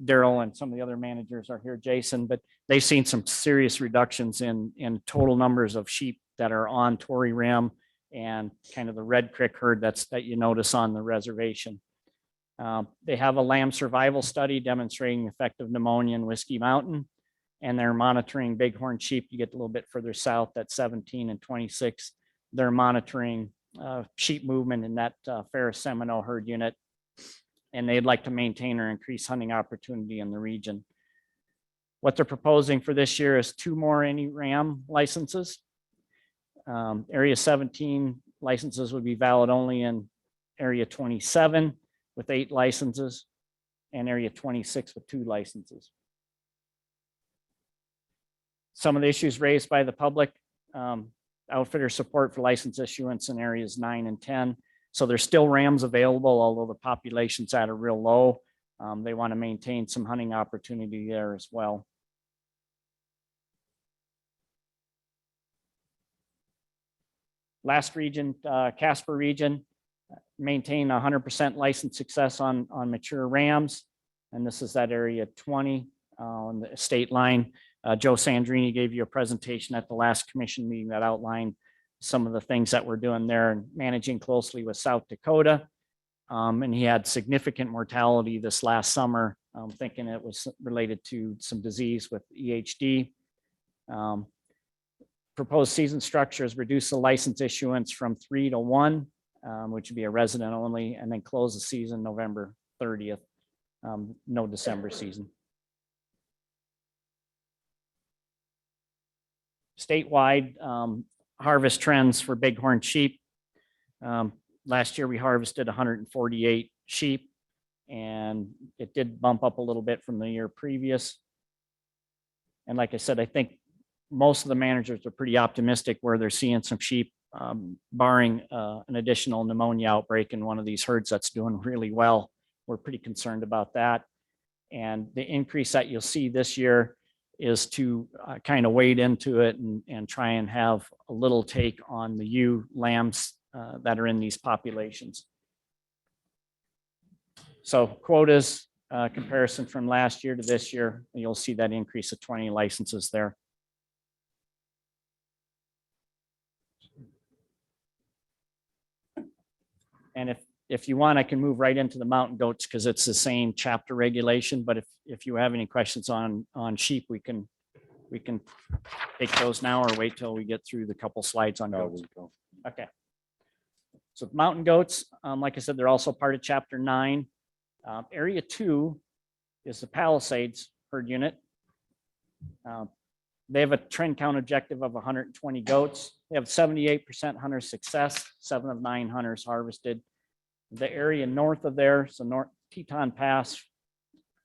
Daryl and some of the other managers are here, Jason, but they've seen some serious reductions in total numbers of sheep that are on Tory Rim and kind of the Red Creek herd that you notice on the reservation. They have a lamb survival study demonstrating the effect of pneumonia in Whiskey Mountain, and they're monitoring bighorn sheep. You get a little bit further south at 17 and 26. They're monitoring sheep movement in that Ferris Seminole herd unit, and they'd like to maintain or increase hunting opportunity in the region. What they're proposing for this year is 2 more any ram licenses. Area 17 licenses would be valid only in area 27 with 8 licenses and area 26 with 2 licenses. Some of the issues raised by the public, outfitter support for license issuance in areas 9 and 10. So there's still rams available, although the population's at a real low. They want to maintain some hunting opportunity there as well. Last region, Casper region, maintain 100% license success on mature rams. And this is that area 20 on the state line. Joe Sandrini gave you a presentation at the last commission meeting that outlined some of the things that we're doing there and managing closely with South Dakota. And he had significant mortality this last summer, thinking it was related to some disease with EHD. Proposed season structure is reduce the license issuance from 3 to 1, which would be a resident only, and then close the season November 30th. No December season. Statewide harvest trends for bighorn sheep. Last year we harvested 148 sheep, and it did bump up a little bit from the year previous. And like I said, I think most of the managers are pretty optimistic where they're seeing some sheep, barring an additional pneumonia outbreak in one of these herds that's doing really well. We're pretty concerned about that. And the increase that you'll see this year is to kind of wade into it and try and have a little take on the ewe lambs that are in these populations. So quotas comparison from last year to this year, you'll see that increase of 20 licenses there. And if you want, I can move right into the mountain goats because it's the same chapter regulation. But if you have any questions on sheep, we can take those now or wait till we get through the couple slides on goats. Okay. So mountain goats, like I said, they're also part of chapter 9. Area 2 is the Palisades herd unit. They have a trend count objective of 120 goats. They have 78% hunter success, 7 of 9 hunters harvested. The area north of there, so North Teton Pass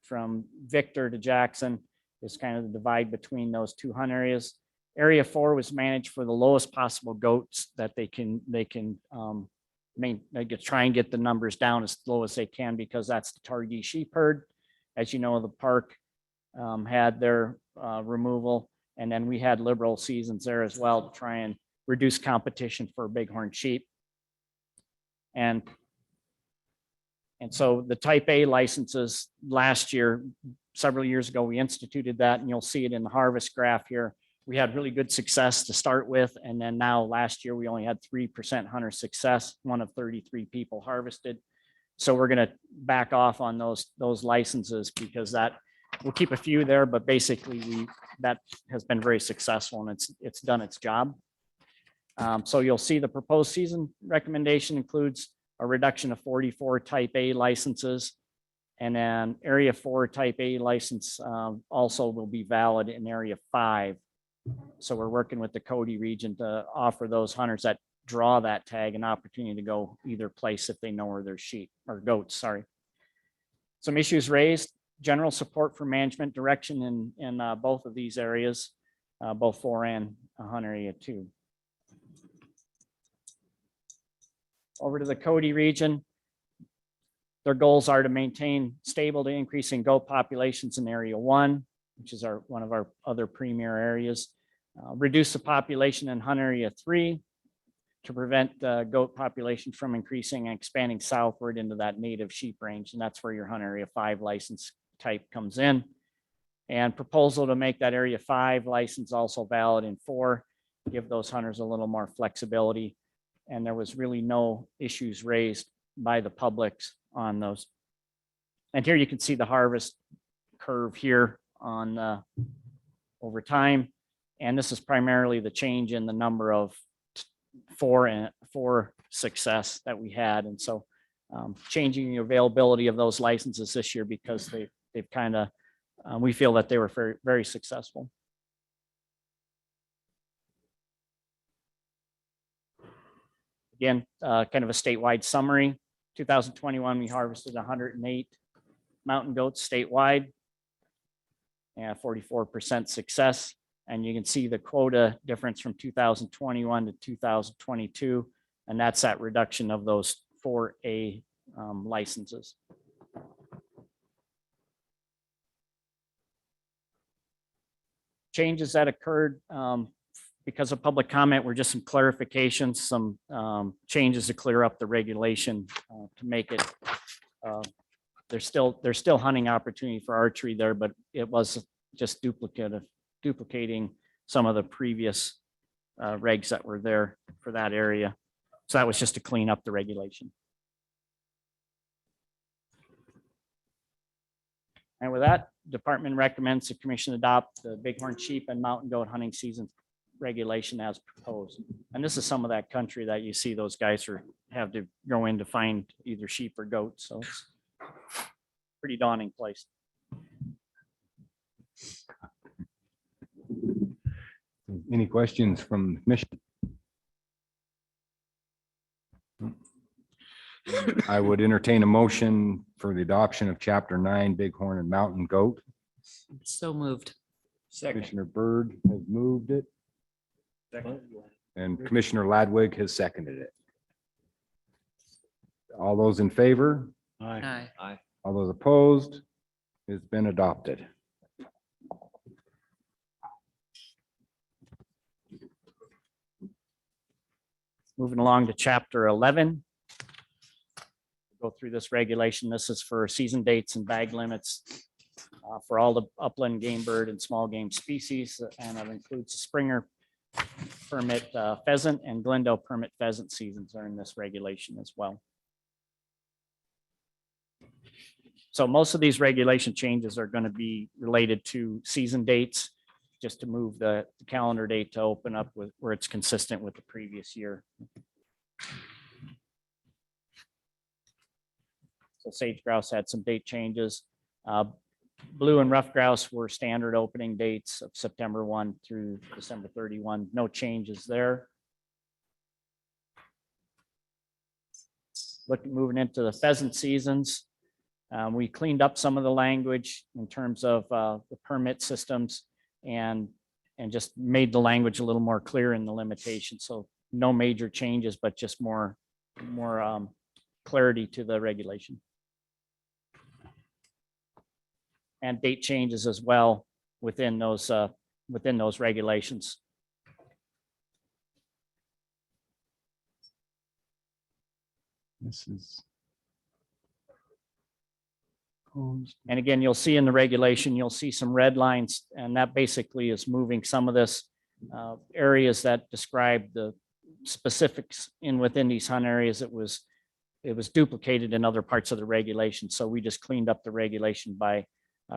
from Victor to Jackson is kind of the divide between those 2 hunt areas. Area 4 was managed for the lowest possible goats that they can try and get the numbers down as low as they can because that's the Targhee sheep herd. As you know, the park had their removal, and then we had liberal seasons there as well to try and reduce competition for bighorn sheep. And so the type A licenses last year, several years ago, we instituted that, and you'll see it in the harvest graph here. We had really good success to start with, and then now last year we only had 3% hunter success, 1 of 33 people harvested. So we're going to back off on those licenses because that we'll keep a few there, but basically that has been very successful and it's done its job. So you'll see the proposed season recommendation includes a reduction of 44 type A licenses. And then area 4 type A license also will be valid in area 5. So we're working with the Cwd region to offer those hunters that draw that tag an opportunity to go either place if they know where there's sheep or goats, sorry. Some issues raised, general support for management direction in both of these areas, both 4 and hunter area 2. Over to the Cwd region. Their goals are to maintain stable to increasing goat populations in area 1, which is one of our other premier areas. Reduce the population in hunter area 3 to prevent the goat population from increasing and expanding southward into that native sheep range. And that's where your hunter area 5 license type comes in. And proposal to make that area 5 license also valid in 4, give those hunters a little more flexibility. And there was really no issues raised by the publics on those. And here you can see the harvest curve here on over time. And this is primarily the change in the number of 4 success that we had. And so changing the availability of those licenses this year because they've kind of, we feel that they were very, very successful. Again, kind of a statewide summary. 2021, we harvested 108 mountain goats statewide, and 44% success. And you can see the quota difference from 2021 to 2022, and that's that reduction of those 4A licenses. Changes that occurred because of public comment were just some clarifications, some changes to clear up the regulation to make it, there's still hunting opportunity for archery there, but it was just duplicating some of the previous regs that were there for that area. So that was just to clean up the regulation. And with that, department recommends the commission adopt the bighorn sheep and mountain goat hunting season regulation as proposed. And this is some of that country that you see those guys have to go in to find either sheep or goats. So it's a pretty daunting place. Any questions from the commission? I would entertain a motion for the adoption of Chapter 9, Bighorn and Mountain Goat. So moved. Commissioner Byrd has moved it. And Commissioner Ladwig has seconded it. All those in favor? Aye. All those opposed? It's been adopted. Moving along to Chapter 11. Go through this regulation. This is for season dates and bag limits for all the upland game bird and small game species, and it includes the Springer permit pheasant and Glendale permit pheasant seasons are in this regulation as well. So most of these regulation changes are going to be related to season dates, just to move the calendar date to open up with where it's consistent with the previous year. So sage grouse had some date changes. Blue and rough grouse were standard opening dates of September 1 through December 31. No changes there. Moving into the pheasant seasons. We cleaned up some of the language in terms of the permit systems and just made the language a little more clear in the limitation. So no major changes, but just more clarity to the regulation. And date changes as well within those regulations. This is. And again, you'll see in the regulation, you'll see some red lines, and that basically is moving some of this areas that describe the specifics within these hunt areas. It was duplicated in other parts of the regulation. So we just cleaned up the regulation by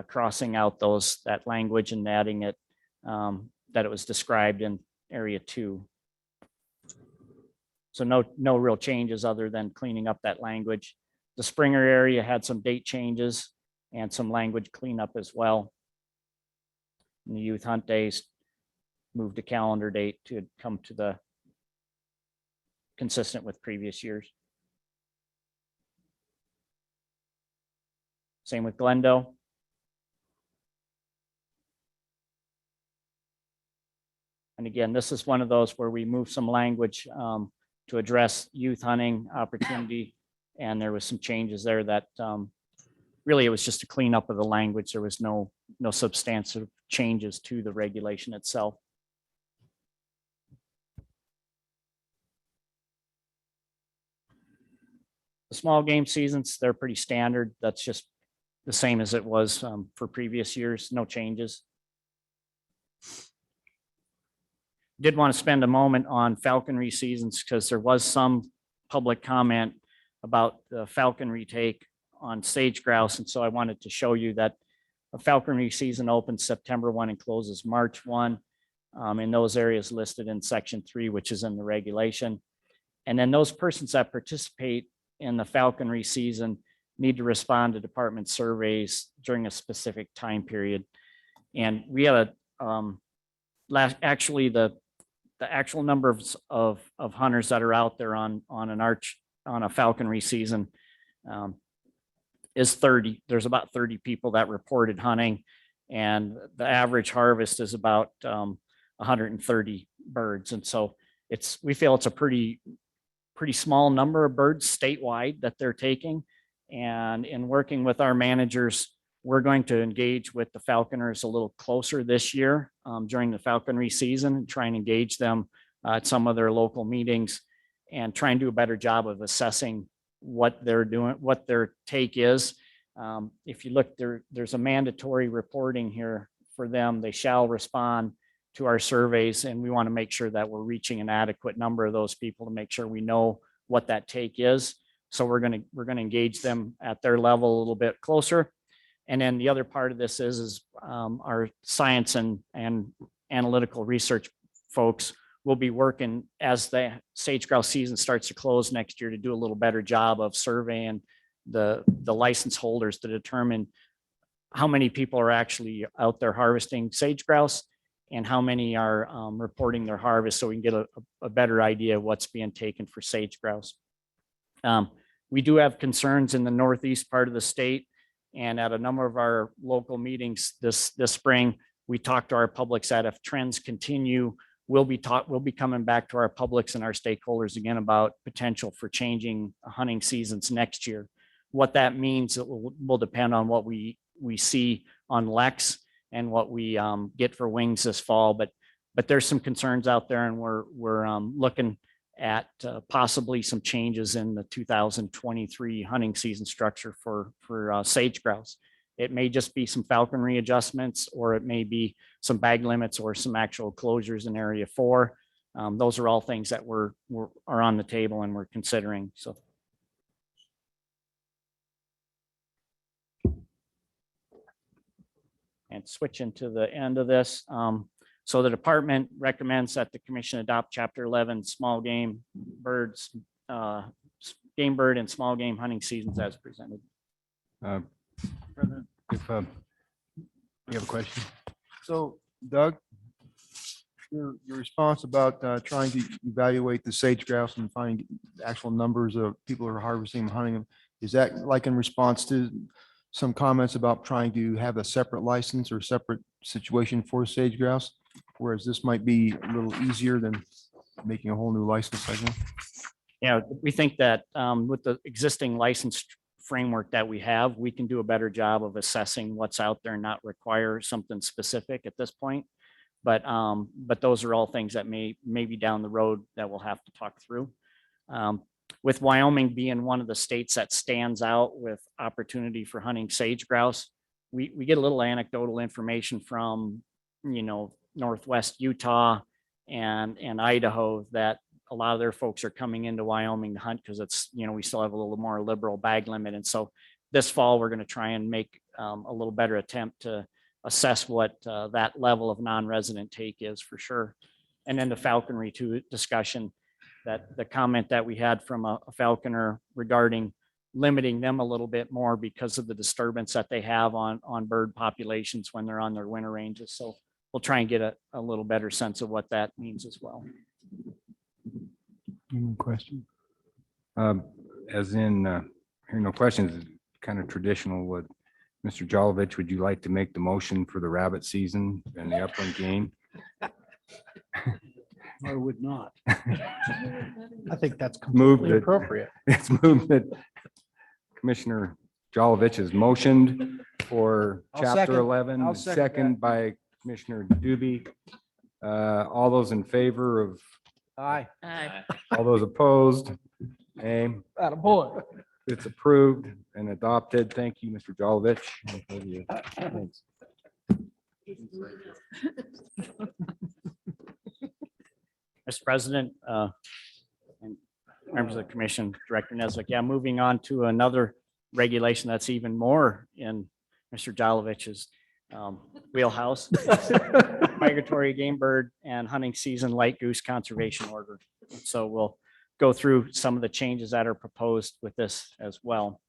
crossing out that language and adding it that it was described in area 2. So no real changes other than cleaning up that language. The Springer area had some date changes and some language cleanup as well. And the youth hunt days moved to calendar date to come to the consistent with previous years. Same with Glendale. And again, this is one of those where we moved some language to address youth hunting opportunity. And there was some changes there that really it was just a cleanup of the language. There was no substantive changes to the regulation itself. The small game seasons, they're pretty standard. That's just the same as it was for previous years, no changes. Did want to spend a moment on falconry seasons because there was some public comment about the falconry take on sage grouse. And so I wanted to show you that a falconry season opens September 1 and closes March 1 in those areas listed in section 3, which is in the regulation. And then those persons that participate in the falconry season need to respond to department surveys during a specific time period. And we had actually the actual number of hunters that are out there on a falconry season is 30. There's about 30 people that reported hunting, and the average harvest is about 130 birds. And so we feel it's a pretty small number of birds statewide that they're taking. And in working with our managers, we're going to engage with the falconers a little closer this year during the falconry season and try and engage them at some of their local meetings and try and do a better job of assessing what they're doing, what their take is. If you look there, there's a mandatory reporting here for them. They shall respond to our surveys, and we want to make sure that we're reaching an adequate number of those people to make sure we know what that take is. So we're going to engage them at their level a little bit closer. And then the other part of this is our science and analytical research folks will be working as the sage grouse season starts to close next year to do a little better job of surveying the license holders to determine how many people are actually out there harvesting sage grouse and how many are reporting their harvest, so we can get a better idea of what's being taken for sage grouse. We do have concerns in the northeast part of the state, and at a number of our local meetings this spring, we talked to our publics that if trends continue, we'll be coming back to our publics and our stakeholders again about potential for changing hunting seasons next year. What that means, it will depend on what we see on Lex and what we get for wings this fall. But there's some concerns out there, and we're looking at possibly some changes in the 2023 hunting season structure for sage grouse. It may just be some falconry adjustments, or it may be some bag limits or some actual closures in area 4. Those are all things that are on the table and we're considering. So. And switching to the end of this. So the department recommends that the commission adopt Chapter 11 small game birds, game bird and small game hunting seasons as presented. President, if you have a question. So Doug, your response about trying to evaluate the sage grouse and find actual numbers of people who are harvesting and hunting them, is that like in response to some comments about trying to have a separate license or separate situation for sage grouse, whereas this might be a little easier than making a whole new license segment? Yeah, we think that with the existing license framework that we have, we can do a better job of assessing what's out there and not require something specific at this point. But those are all things that may be down the road that we'll have to talk through. With Wyoming being one of the states that stands out with opportunity for hunting sage grouse, we get a little anecdotal information from, Northwest Utah and Idaho that a lot of their folks are coming into Wyoming to hunt because it's, we still have a little more liberal bag limit. And so this fall, we're going to try and make a little better attempt to assess what that level of non-resident take is for sure. And then the falconry discussion. that the comment that we had from a falconer regarding limiting them a little bit more because of the disturbance that they have on bird populations when they're on their winter ranges. So we'll try and get a little better sense of what that means as well. Any question? As in, hearing no questions, kind of traditional with Mr. Jolovich, would you like to make the motion for the rabbit season and the upland game? I would not. I think that's Move completely that- appropriate. It's moved that Commissioner Jolovich has motioned for I'll chapter second. 11, I'll second second by Commissioner Doobie. All those in favor of, Aye. all those opposed? Aye. Attaboy. It's approved and adopted. Thank you, Mr. Jolovich. Thanks. Mr. President, and members of the commission, Director Nesbitt. Yeah, moving on to another regulation that's even more in Mr. Jalovich's wheelhouse. Migratory game bird and hunting season light goose conservation order. So we'll go through some of the changes that are proposed with this as well.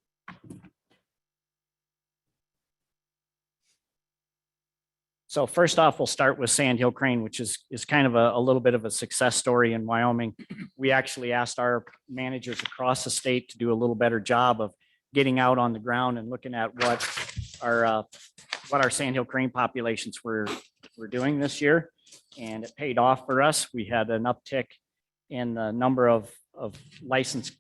So first off, we'll start with sandhill crane, which is kind of a little bit of a success story in Wyoming. We actually asked our managers across the state to do a little better job of getting out on the ground and looking at what our sandhill crane populations were doing this year. And it paid off for us. We had an uptick in the number of licensed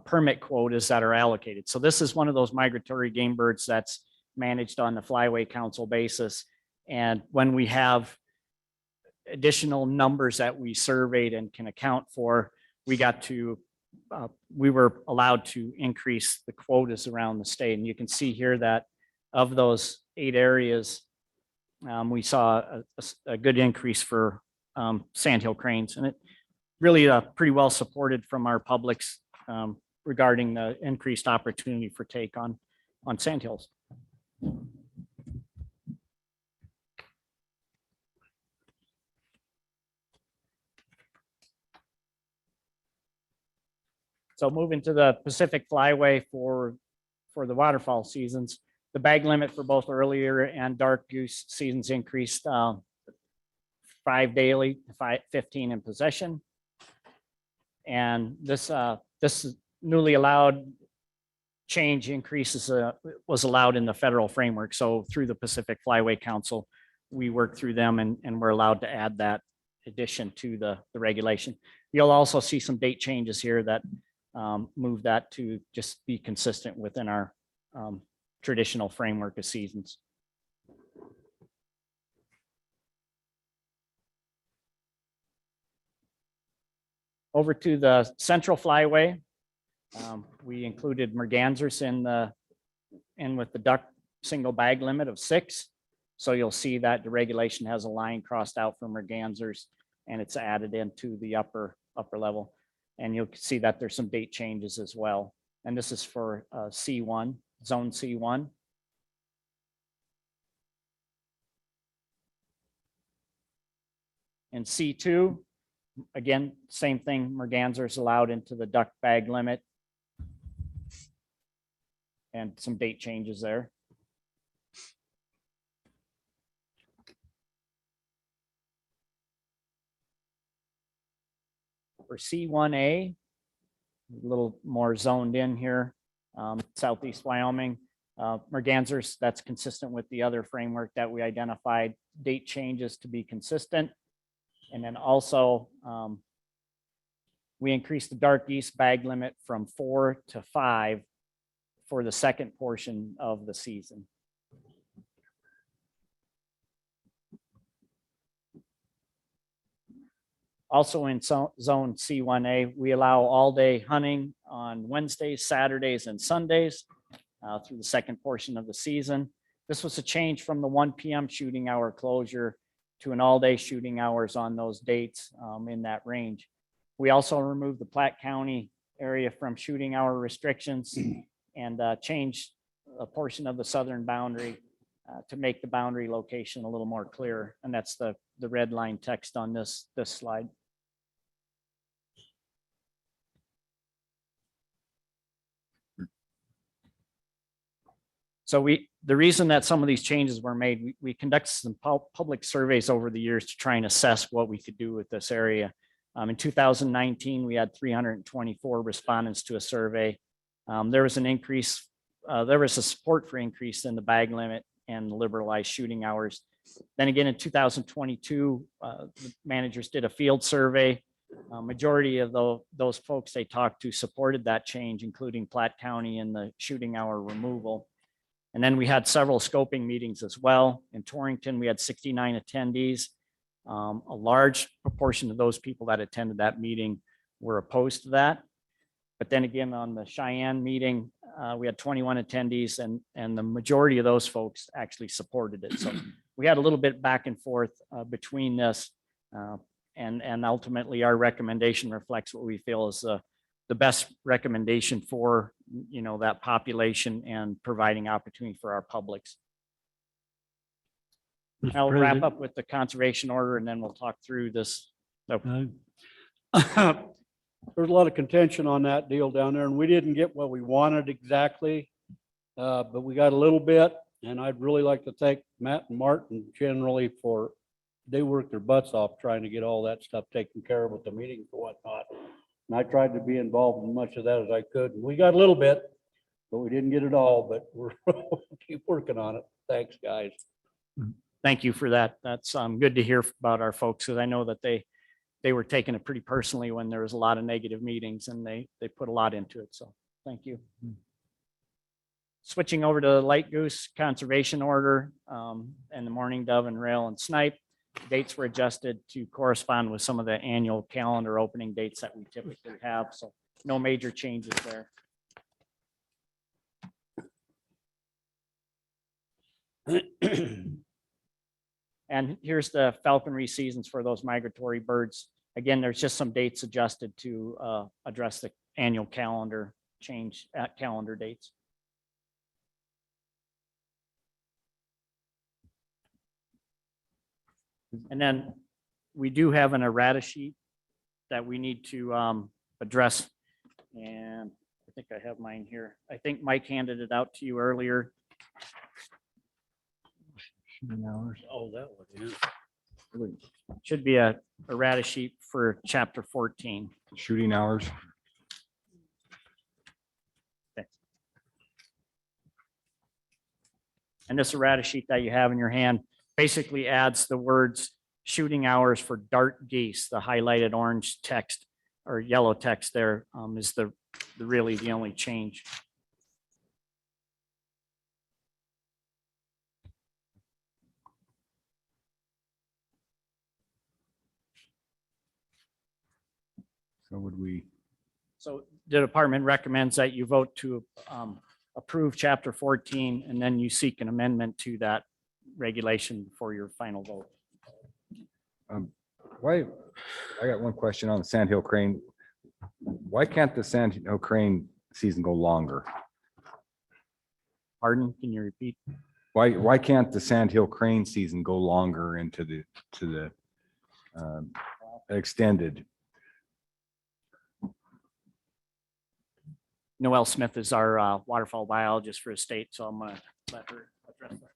permit quotas that are allocated. So this is one of those migratory game birds that's managed on the Flyway Council basis. And when we have additional numbers that we surveyed and can account for, we were allowed to increase the quotas around the state. And you can see here that of those 8 areas, we saw a good increase for sandhill cranes. And it really pretty well supported from our publics regarding the increased opportunity for take on sandhills. So moving to the Pacific Flyway for the waterfowl seasons, the bag limit for both earlier and dark goose seasons increased 5 daily, 15 in possession. And this newly allowed change increases was allowed in the federal framework. So through the Pacific Flyway Council, we worked through them and we're allowed to add that addition to the regulation. You'll also see some date changes here that move that to just be consistent within our traditional framework of seasons. Over to the Central Flyway, we included mergansers in with the duck single bag limit of 6. So you'll see that the regulation has a line crossed out for mergansers and it's added into the upper level. And you'll see that there's some date changes as well. And this is for C1, zone C1. And C2, again, same thing, mergansers allowed into the duck bag limit. And some date changes there. For C1A, a little more zoned in here, Southeast Wyoming. Mergansers, that's consistent with the other framework that we identified, date changes to be consistent. And then also, we increased the dark geese bag limit from 4 to 5 for the second portion of the season. Also in zone C1A, we allow all-day hunting on Wednesdays, Saturdays, and Sundays through the second portion of the season. This was a change from the 1 p.m. shooting hour closure to an all-day shooting hours on those dates in that range. We also removed the Platte County area from shooting hour restrictions and changed a portion of the southern boundary to make the boundary location a little more clear. And that's the red line text on this slide. So the reason that some of these changes were made, we conducted some public surveys over the years to try and assess what we could do with this area. In 2019, we had 324 respondents to a survey. There was an increase, there was a support for increase in the bag limit and liberalized shooting hours. Then again, in 2022, the managers did a field survey. Majority of those folks they talked to supported that change, including Platte County and the shooting hour removal. And then we had several scoping meetings as well. In Torrington, we had 69 attendees. A large proportion of those people that attended that meeting were opposed to that. But then again, on the Cheyenne meeting, we had 21 attendees and the majority of those folks actually supported it. So we had a little bit back and forth between this and ultimately our recommendation reflects what we feel is the best recommendation for, that population and providing opportunity for our publics. I'll wrap up with the conservation order and then we'll talk through this. There's a lot of contention on that deal down there and we didn't get what we wanted exactly. But we got a little bit and I'd really like to thank Matt and Martin generally for, they worked their butts off trying to get all that stuff taken care of with the meetings and whatnot. And I tried to be involved in much of that as I could. And we got a little bit, but we didn't get it all, but we're keep working on it. Thanks, guys. Thank you for that. That's good to hear about our folks because I know that they were taking it pretty personally when there was a lot of negative meetings and they put a lot into it. So thank you. Switching over to the light goose conservation order and the mourning dove and rail and snipe. Dates were adjusted to correspond with some of the annual calendar opening dates that we typically have. So no major changes there. And here's the falconry seasons for those migratory birds. Again, there's just some dates adjusted to address the annual calendar change at calendar dates. And then we do have an errata sheet that we need to address. And I think I have mine here. I think Mike handed it out to you earlier. Oh, that one, yeah. Should be a errata sheet for chapter 14. Shooting hours. And this errata sheet that you have in your hand basically adds the words shooting hours for dart geese. The highlighted orange text or yellow text there is really the only change. So would we? So the department recommends that you vote to approve chapter 14 and then you seek an amendment to that regulation for your final vote. Why, I got one question on the sandhill crane. Why can't the sandhill crane season go longer? Pardon, can you repeat? Why can't the sandhill crane season go longer into the extended? Noelle Smith is our waterfowl biologist for the state, so I'm gonna let her address that.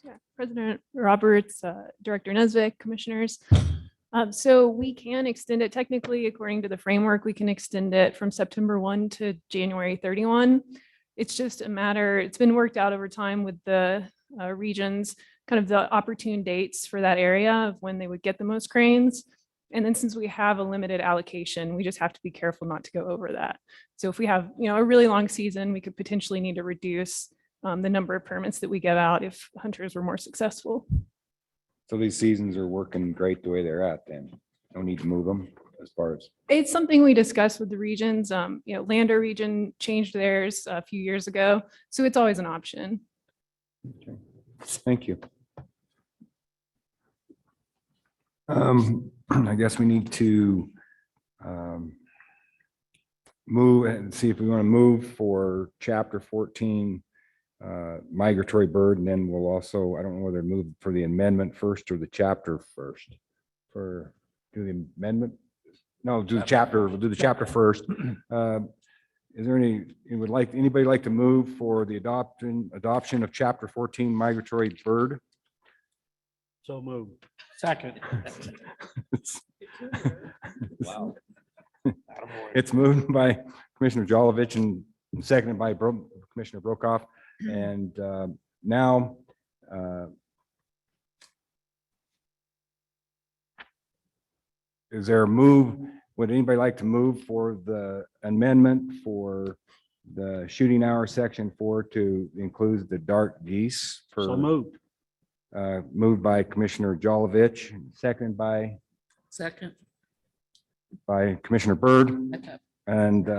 Yeah, President Roberts, Director Nesbitt, Commissioners. So we can extend it technically, according to the framework, we can extend it from September 1 to January 31. It's just a matter, it's been worked out over time with the regions, kind of the opportune dates for that area of when they would get the most cranes. And then since we have a limited allocation, we just have to be careful not to go over that. So if we have, a really long season, we could potentially need to reduce the number of permits that we give out if hunters were more successful. So these seasons are working great the way they're at then. No need to move them as far as. It's something we discussed with the regions. Lander region changed theirs a few years ago. So it's always an option. Okay. Thank you. I guess we need to move and see if we want to move for chapter 14 migratory bird, and then we'll also, I don't know whether to move for the amendment first or the chapter first. Do the amendment? No, do the chapter. We'll do the chapter first. Is there anybody like to move for the adoption of chapter 14 migratory bird? So moved. Second. Wow. It's moved by Commissioner Jolovich and seconded by Commissioner Brokoff. And now is there a move? Would anybody like to move for the amendment for the shooting hour section 4 to include the dark geese? So moved. Moved by Commissioner Jolovich, seconded by Second. Commissioner Byrd. Okay. And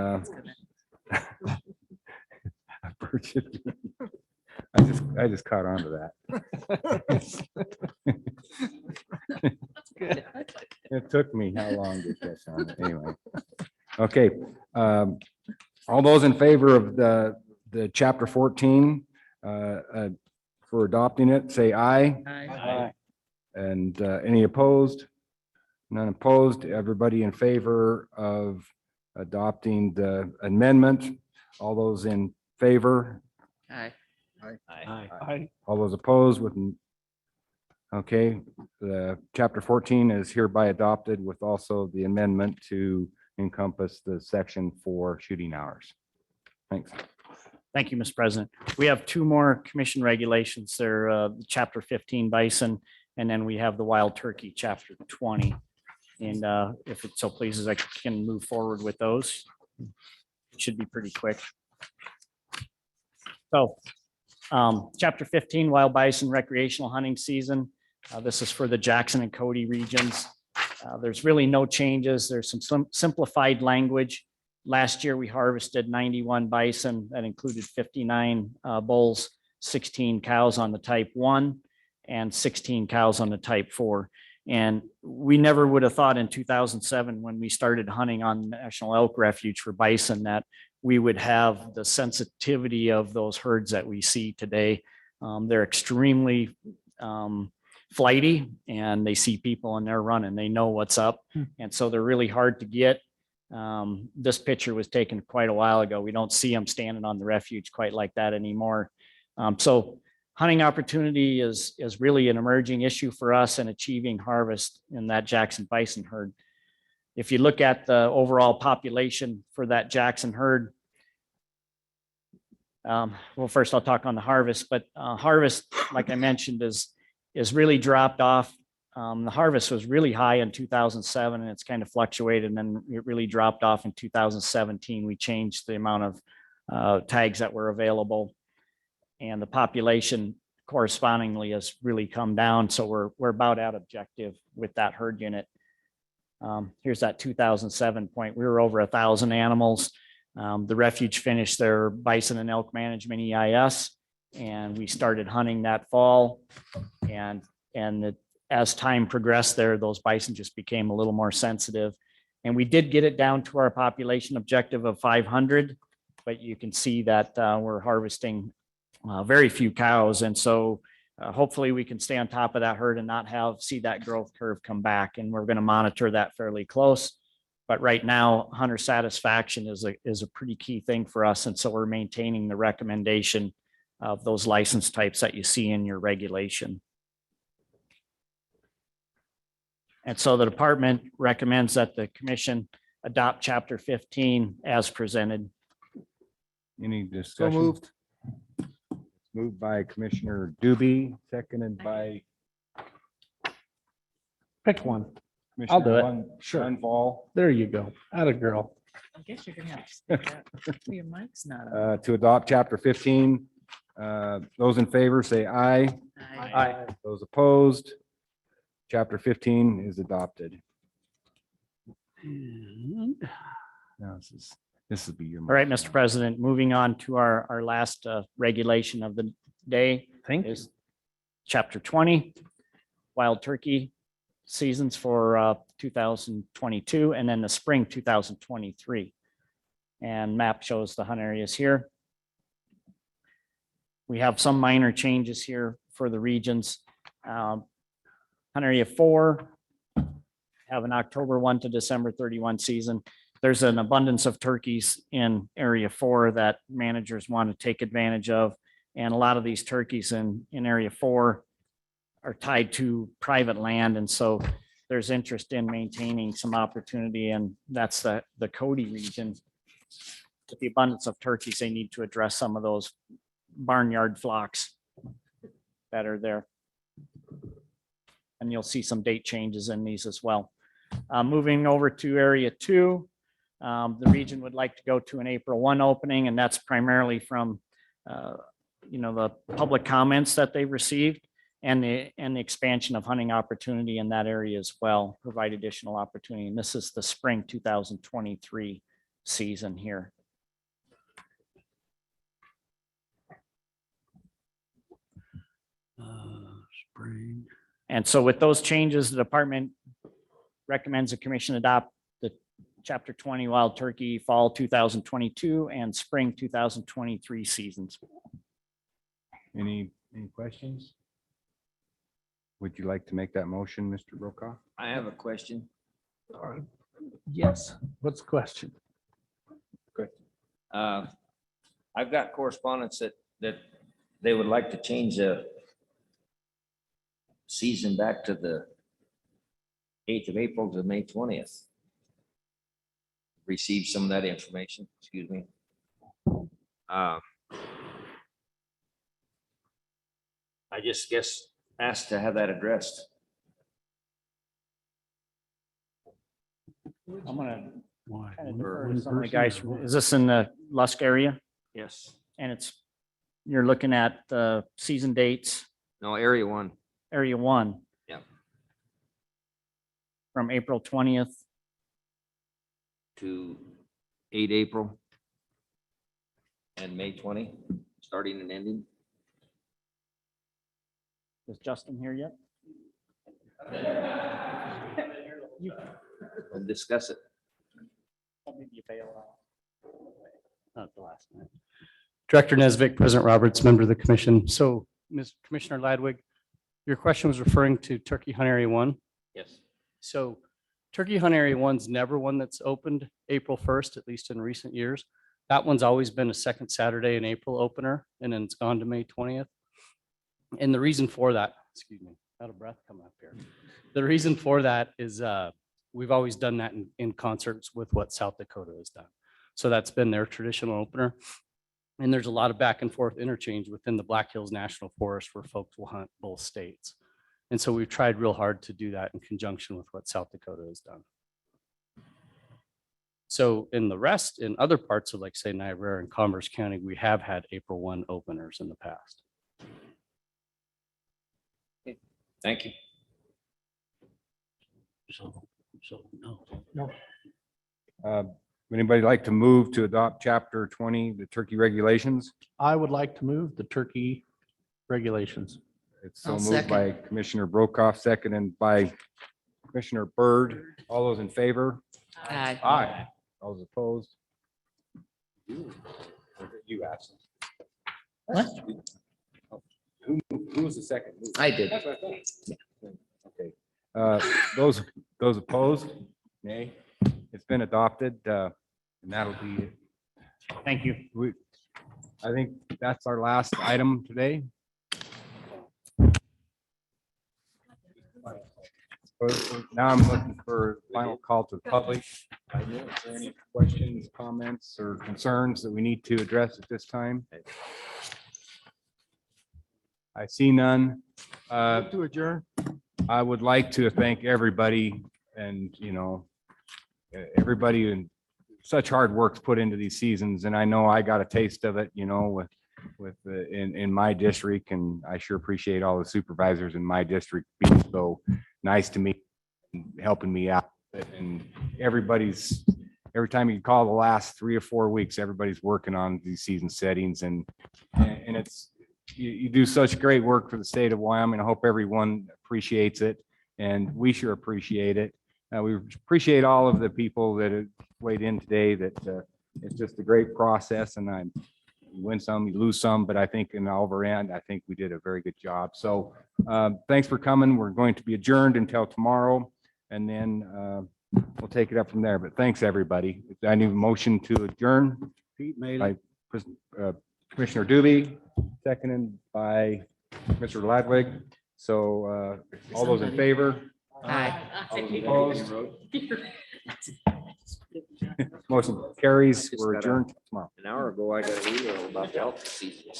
I just caught on to that. That's good. It took me how long to catch on? Anyway. Okay. All those in favor of the chapter 14 for adopting it, say aye. Aye. And any opposed? None opposed. Everybody in favor of adopting the amendment? All those in favor? Aye. Aye. All those opposed with, okay, the chapter 14 is hereby adopted with also the amendment to encompass the section for shooting hours. Thanks. Thank you, Mr. President. We have two more commission regulations. They're chapter 15 bison, and then we have the wild turkey, chapter 20. And if it so pleases, I can move forward with those. It should be pretty quick. So chapter 15, wild bison recreational hunting season. This is for the Jackson and Cwd regions. There's really no changes. There's some simplified language. Last year, we harvested 91 bison. That included 59 bulls, 16 cows on the type 1, and 16 cows on the type 4. And we never would have thought in 2007, when we started hunting on National Elk Refuge for bison, that we would have the sensitivity of those herds that we see today. They're extremely flighty, and they see people and they're running. They know what's up. And so they're really hard to get. This picture was taken quite a while ago. We don't see them standing on the refuge quite like that anymore. So hunting opportunity is really an emerging issue for us in achieving harvest in that Jackson bison herd. If you look at the overall population for that Jackson herd, well, first I'll talk on the harvest, but harvest, like I mentioned, is really dropped off. The harvest was really high in 2007, and it's kind of fluctuated, and then it really dropped off in 2017. We changed the amount of tags that were available, and the population correspondingly has really come down. So we're about at objective with that herd unit. Here's that 2007 point. We were over 1,000 animals. The refuge finished their bison and elk management EIS, and we started hunting that fall. As time progressed there, those bison just became a little more sensitive. And we did get it down to our population objective of 500, but you can see that we're harvesting very few cows. And so hopefully we can stay on top of that herd and not see that growth curve come back. And we're going to monitor that fairly close. But right now, hunter satisfaction is a pretty key thing for us. And so we're maintaining the recommendation of those license types that you see in your regulation. And so the department recommends that the commission adopt chapter 15 as presented. Any discussion? Moved by Commissioner Doobie, seconded by Pick one. I'll do it. Sure. Unfall. There you go. Atta girl. I guess you're gonna have to speak up. Your mic's not on. To adopt chapter 15. Those in favor say aye. Aye. Those opposed. Chapter 15 is adopted. Now this will be your. All right, Mr. President, moving on to our last regulation of the day. Is chapter 20, wild turkey seasons for 2022, and then the spring 2023. And map shows the hunt areas here. We have some minor changes here for the regions. Hunt area 4 have an October 1 to December 31 season. there's an abundance of turkeys in area 4 that managers want to take advantage of. And a lot of these turkeys in area 4 are tied to private land. And so there's interest in maintaining some opportunity, and that's the Cwd region. With the abundance of turkeys, they need to address some of those barnyard flocks that are there. And you'll see some date changes in these as well. Moving over to area 2, the region would like to go to an April 1 opening, and that's primarily from the public comments that they received and the expansion of hunting opportunity in that area as well, provide additional opportunity. And this is the spring 2023 season here. Spring. And so with those changes, the department recommends the commission adopt the Chapter 20 wild turkey fall 2022 and spring 2023 seasons. Any questions? Would you like to make that motion, Mr. Brokaw? I have a question. Yes. What's the question? I've got correspondence that they would like to change the season back to the 8th of April to May 20th. Received some of that information, excuse me. I just guess asked to have that addressed. I'm gonna kind of defer to some of the guys. Is this in the Lusk area? Yes. And you're looking at the season dates, No, area 1. area 1. Yeah. From April 20th. To 8 April. And May 20, starting and ending. Is Justin here yet? We'll discuss it. Not the last minute. Director Nesvik, President Roberts, member of the commission. So, Ms. Commissioner Ladwig, your question was referring to Turkey Hunt Area 1. Yes. So Turkey Hunt Area 1's never one that's opened April 1st, at least in recent years. That one's always been a second Saturday in April opener, and then it's gone to May 20th. And the reason for that, excuse me, out of breath coming up here. The reason for that is we've always done that in concerts with what South Dakota has done. So that's been their traditional opener. And there's a lot of back and forth interchange within the Black Hills National Forest where folks will hunt both states. And so we've tried real hard to do that in conjunction with what South Dakota has done. So in the rest, in other parts of like say Niobrara and Converse County, we have had April 1 openers in the past. Thank you. No. Anybody like to move to adopt Chapter 20, the turkey regulations? I would like to move the turkey regulations. It's so I'll moved second. by Commissioner Brokaw, seconded by Commissioner Byrd. All those in favor? Aye. Aye. All those opposed? You asked. What? Who was the second? I did. That's what I thought. Okay. Those opposed? Nay. It's been adopted, and that'll be it. Thank you. I think that's our last item today. Now I'm looking for final call to the public. Is there any questions, comments, or concerns that we need to address at this time? I see none. To adjourn. I would like to thank everybody and, everybody in such hard work's put into these seasons. And I know I got a taste of it, in my district, and I sure appreciate all the supervisors in my district being so nice to me, and helping me out. And every time you call the last 3 or 4 weeks, everybody's working on these season settings, and it's, you do such great work for the state of Wyoming. I hope everyone appreciates it, and we sure appreciate it. We appreciate all of the people that have weighed in today, that it's just a great process, and you win some, you lose some, but I think in our end, I think we did a very good job. So thanks for coming. We're going to be adjourned until tomorrow, and then we'll take it up from there. But thanks, everybody. I need a motion to adjourn Pete made by it. Commissioner Doobie, seconded by Mr. Ludwig. So all those in favor? Aye. All those opposed? Motion carries. We're adjourned tomorrow. An hour ago, I got an email about the elk season.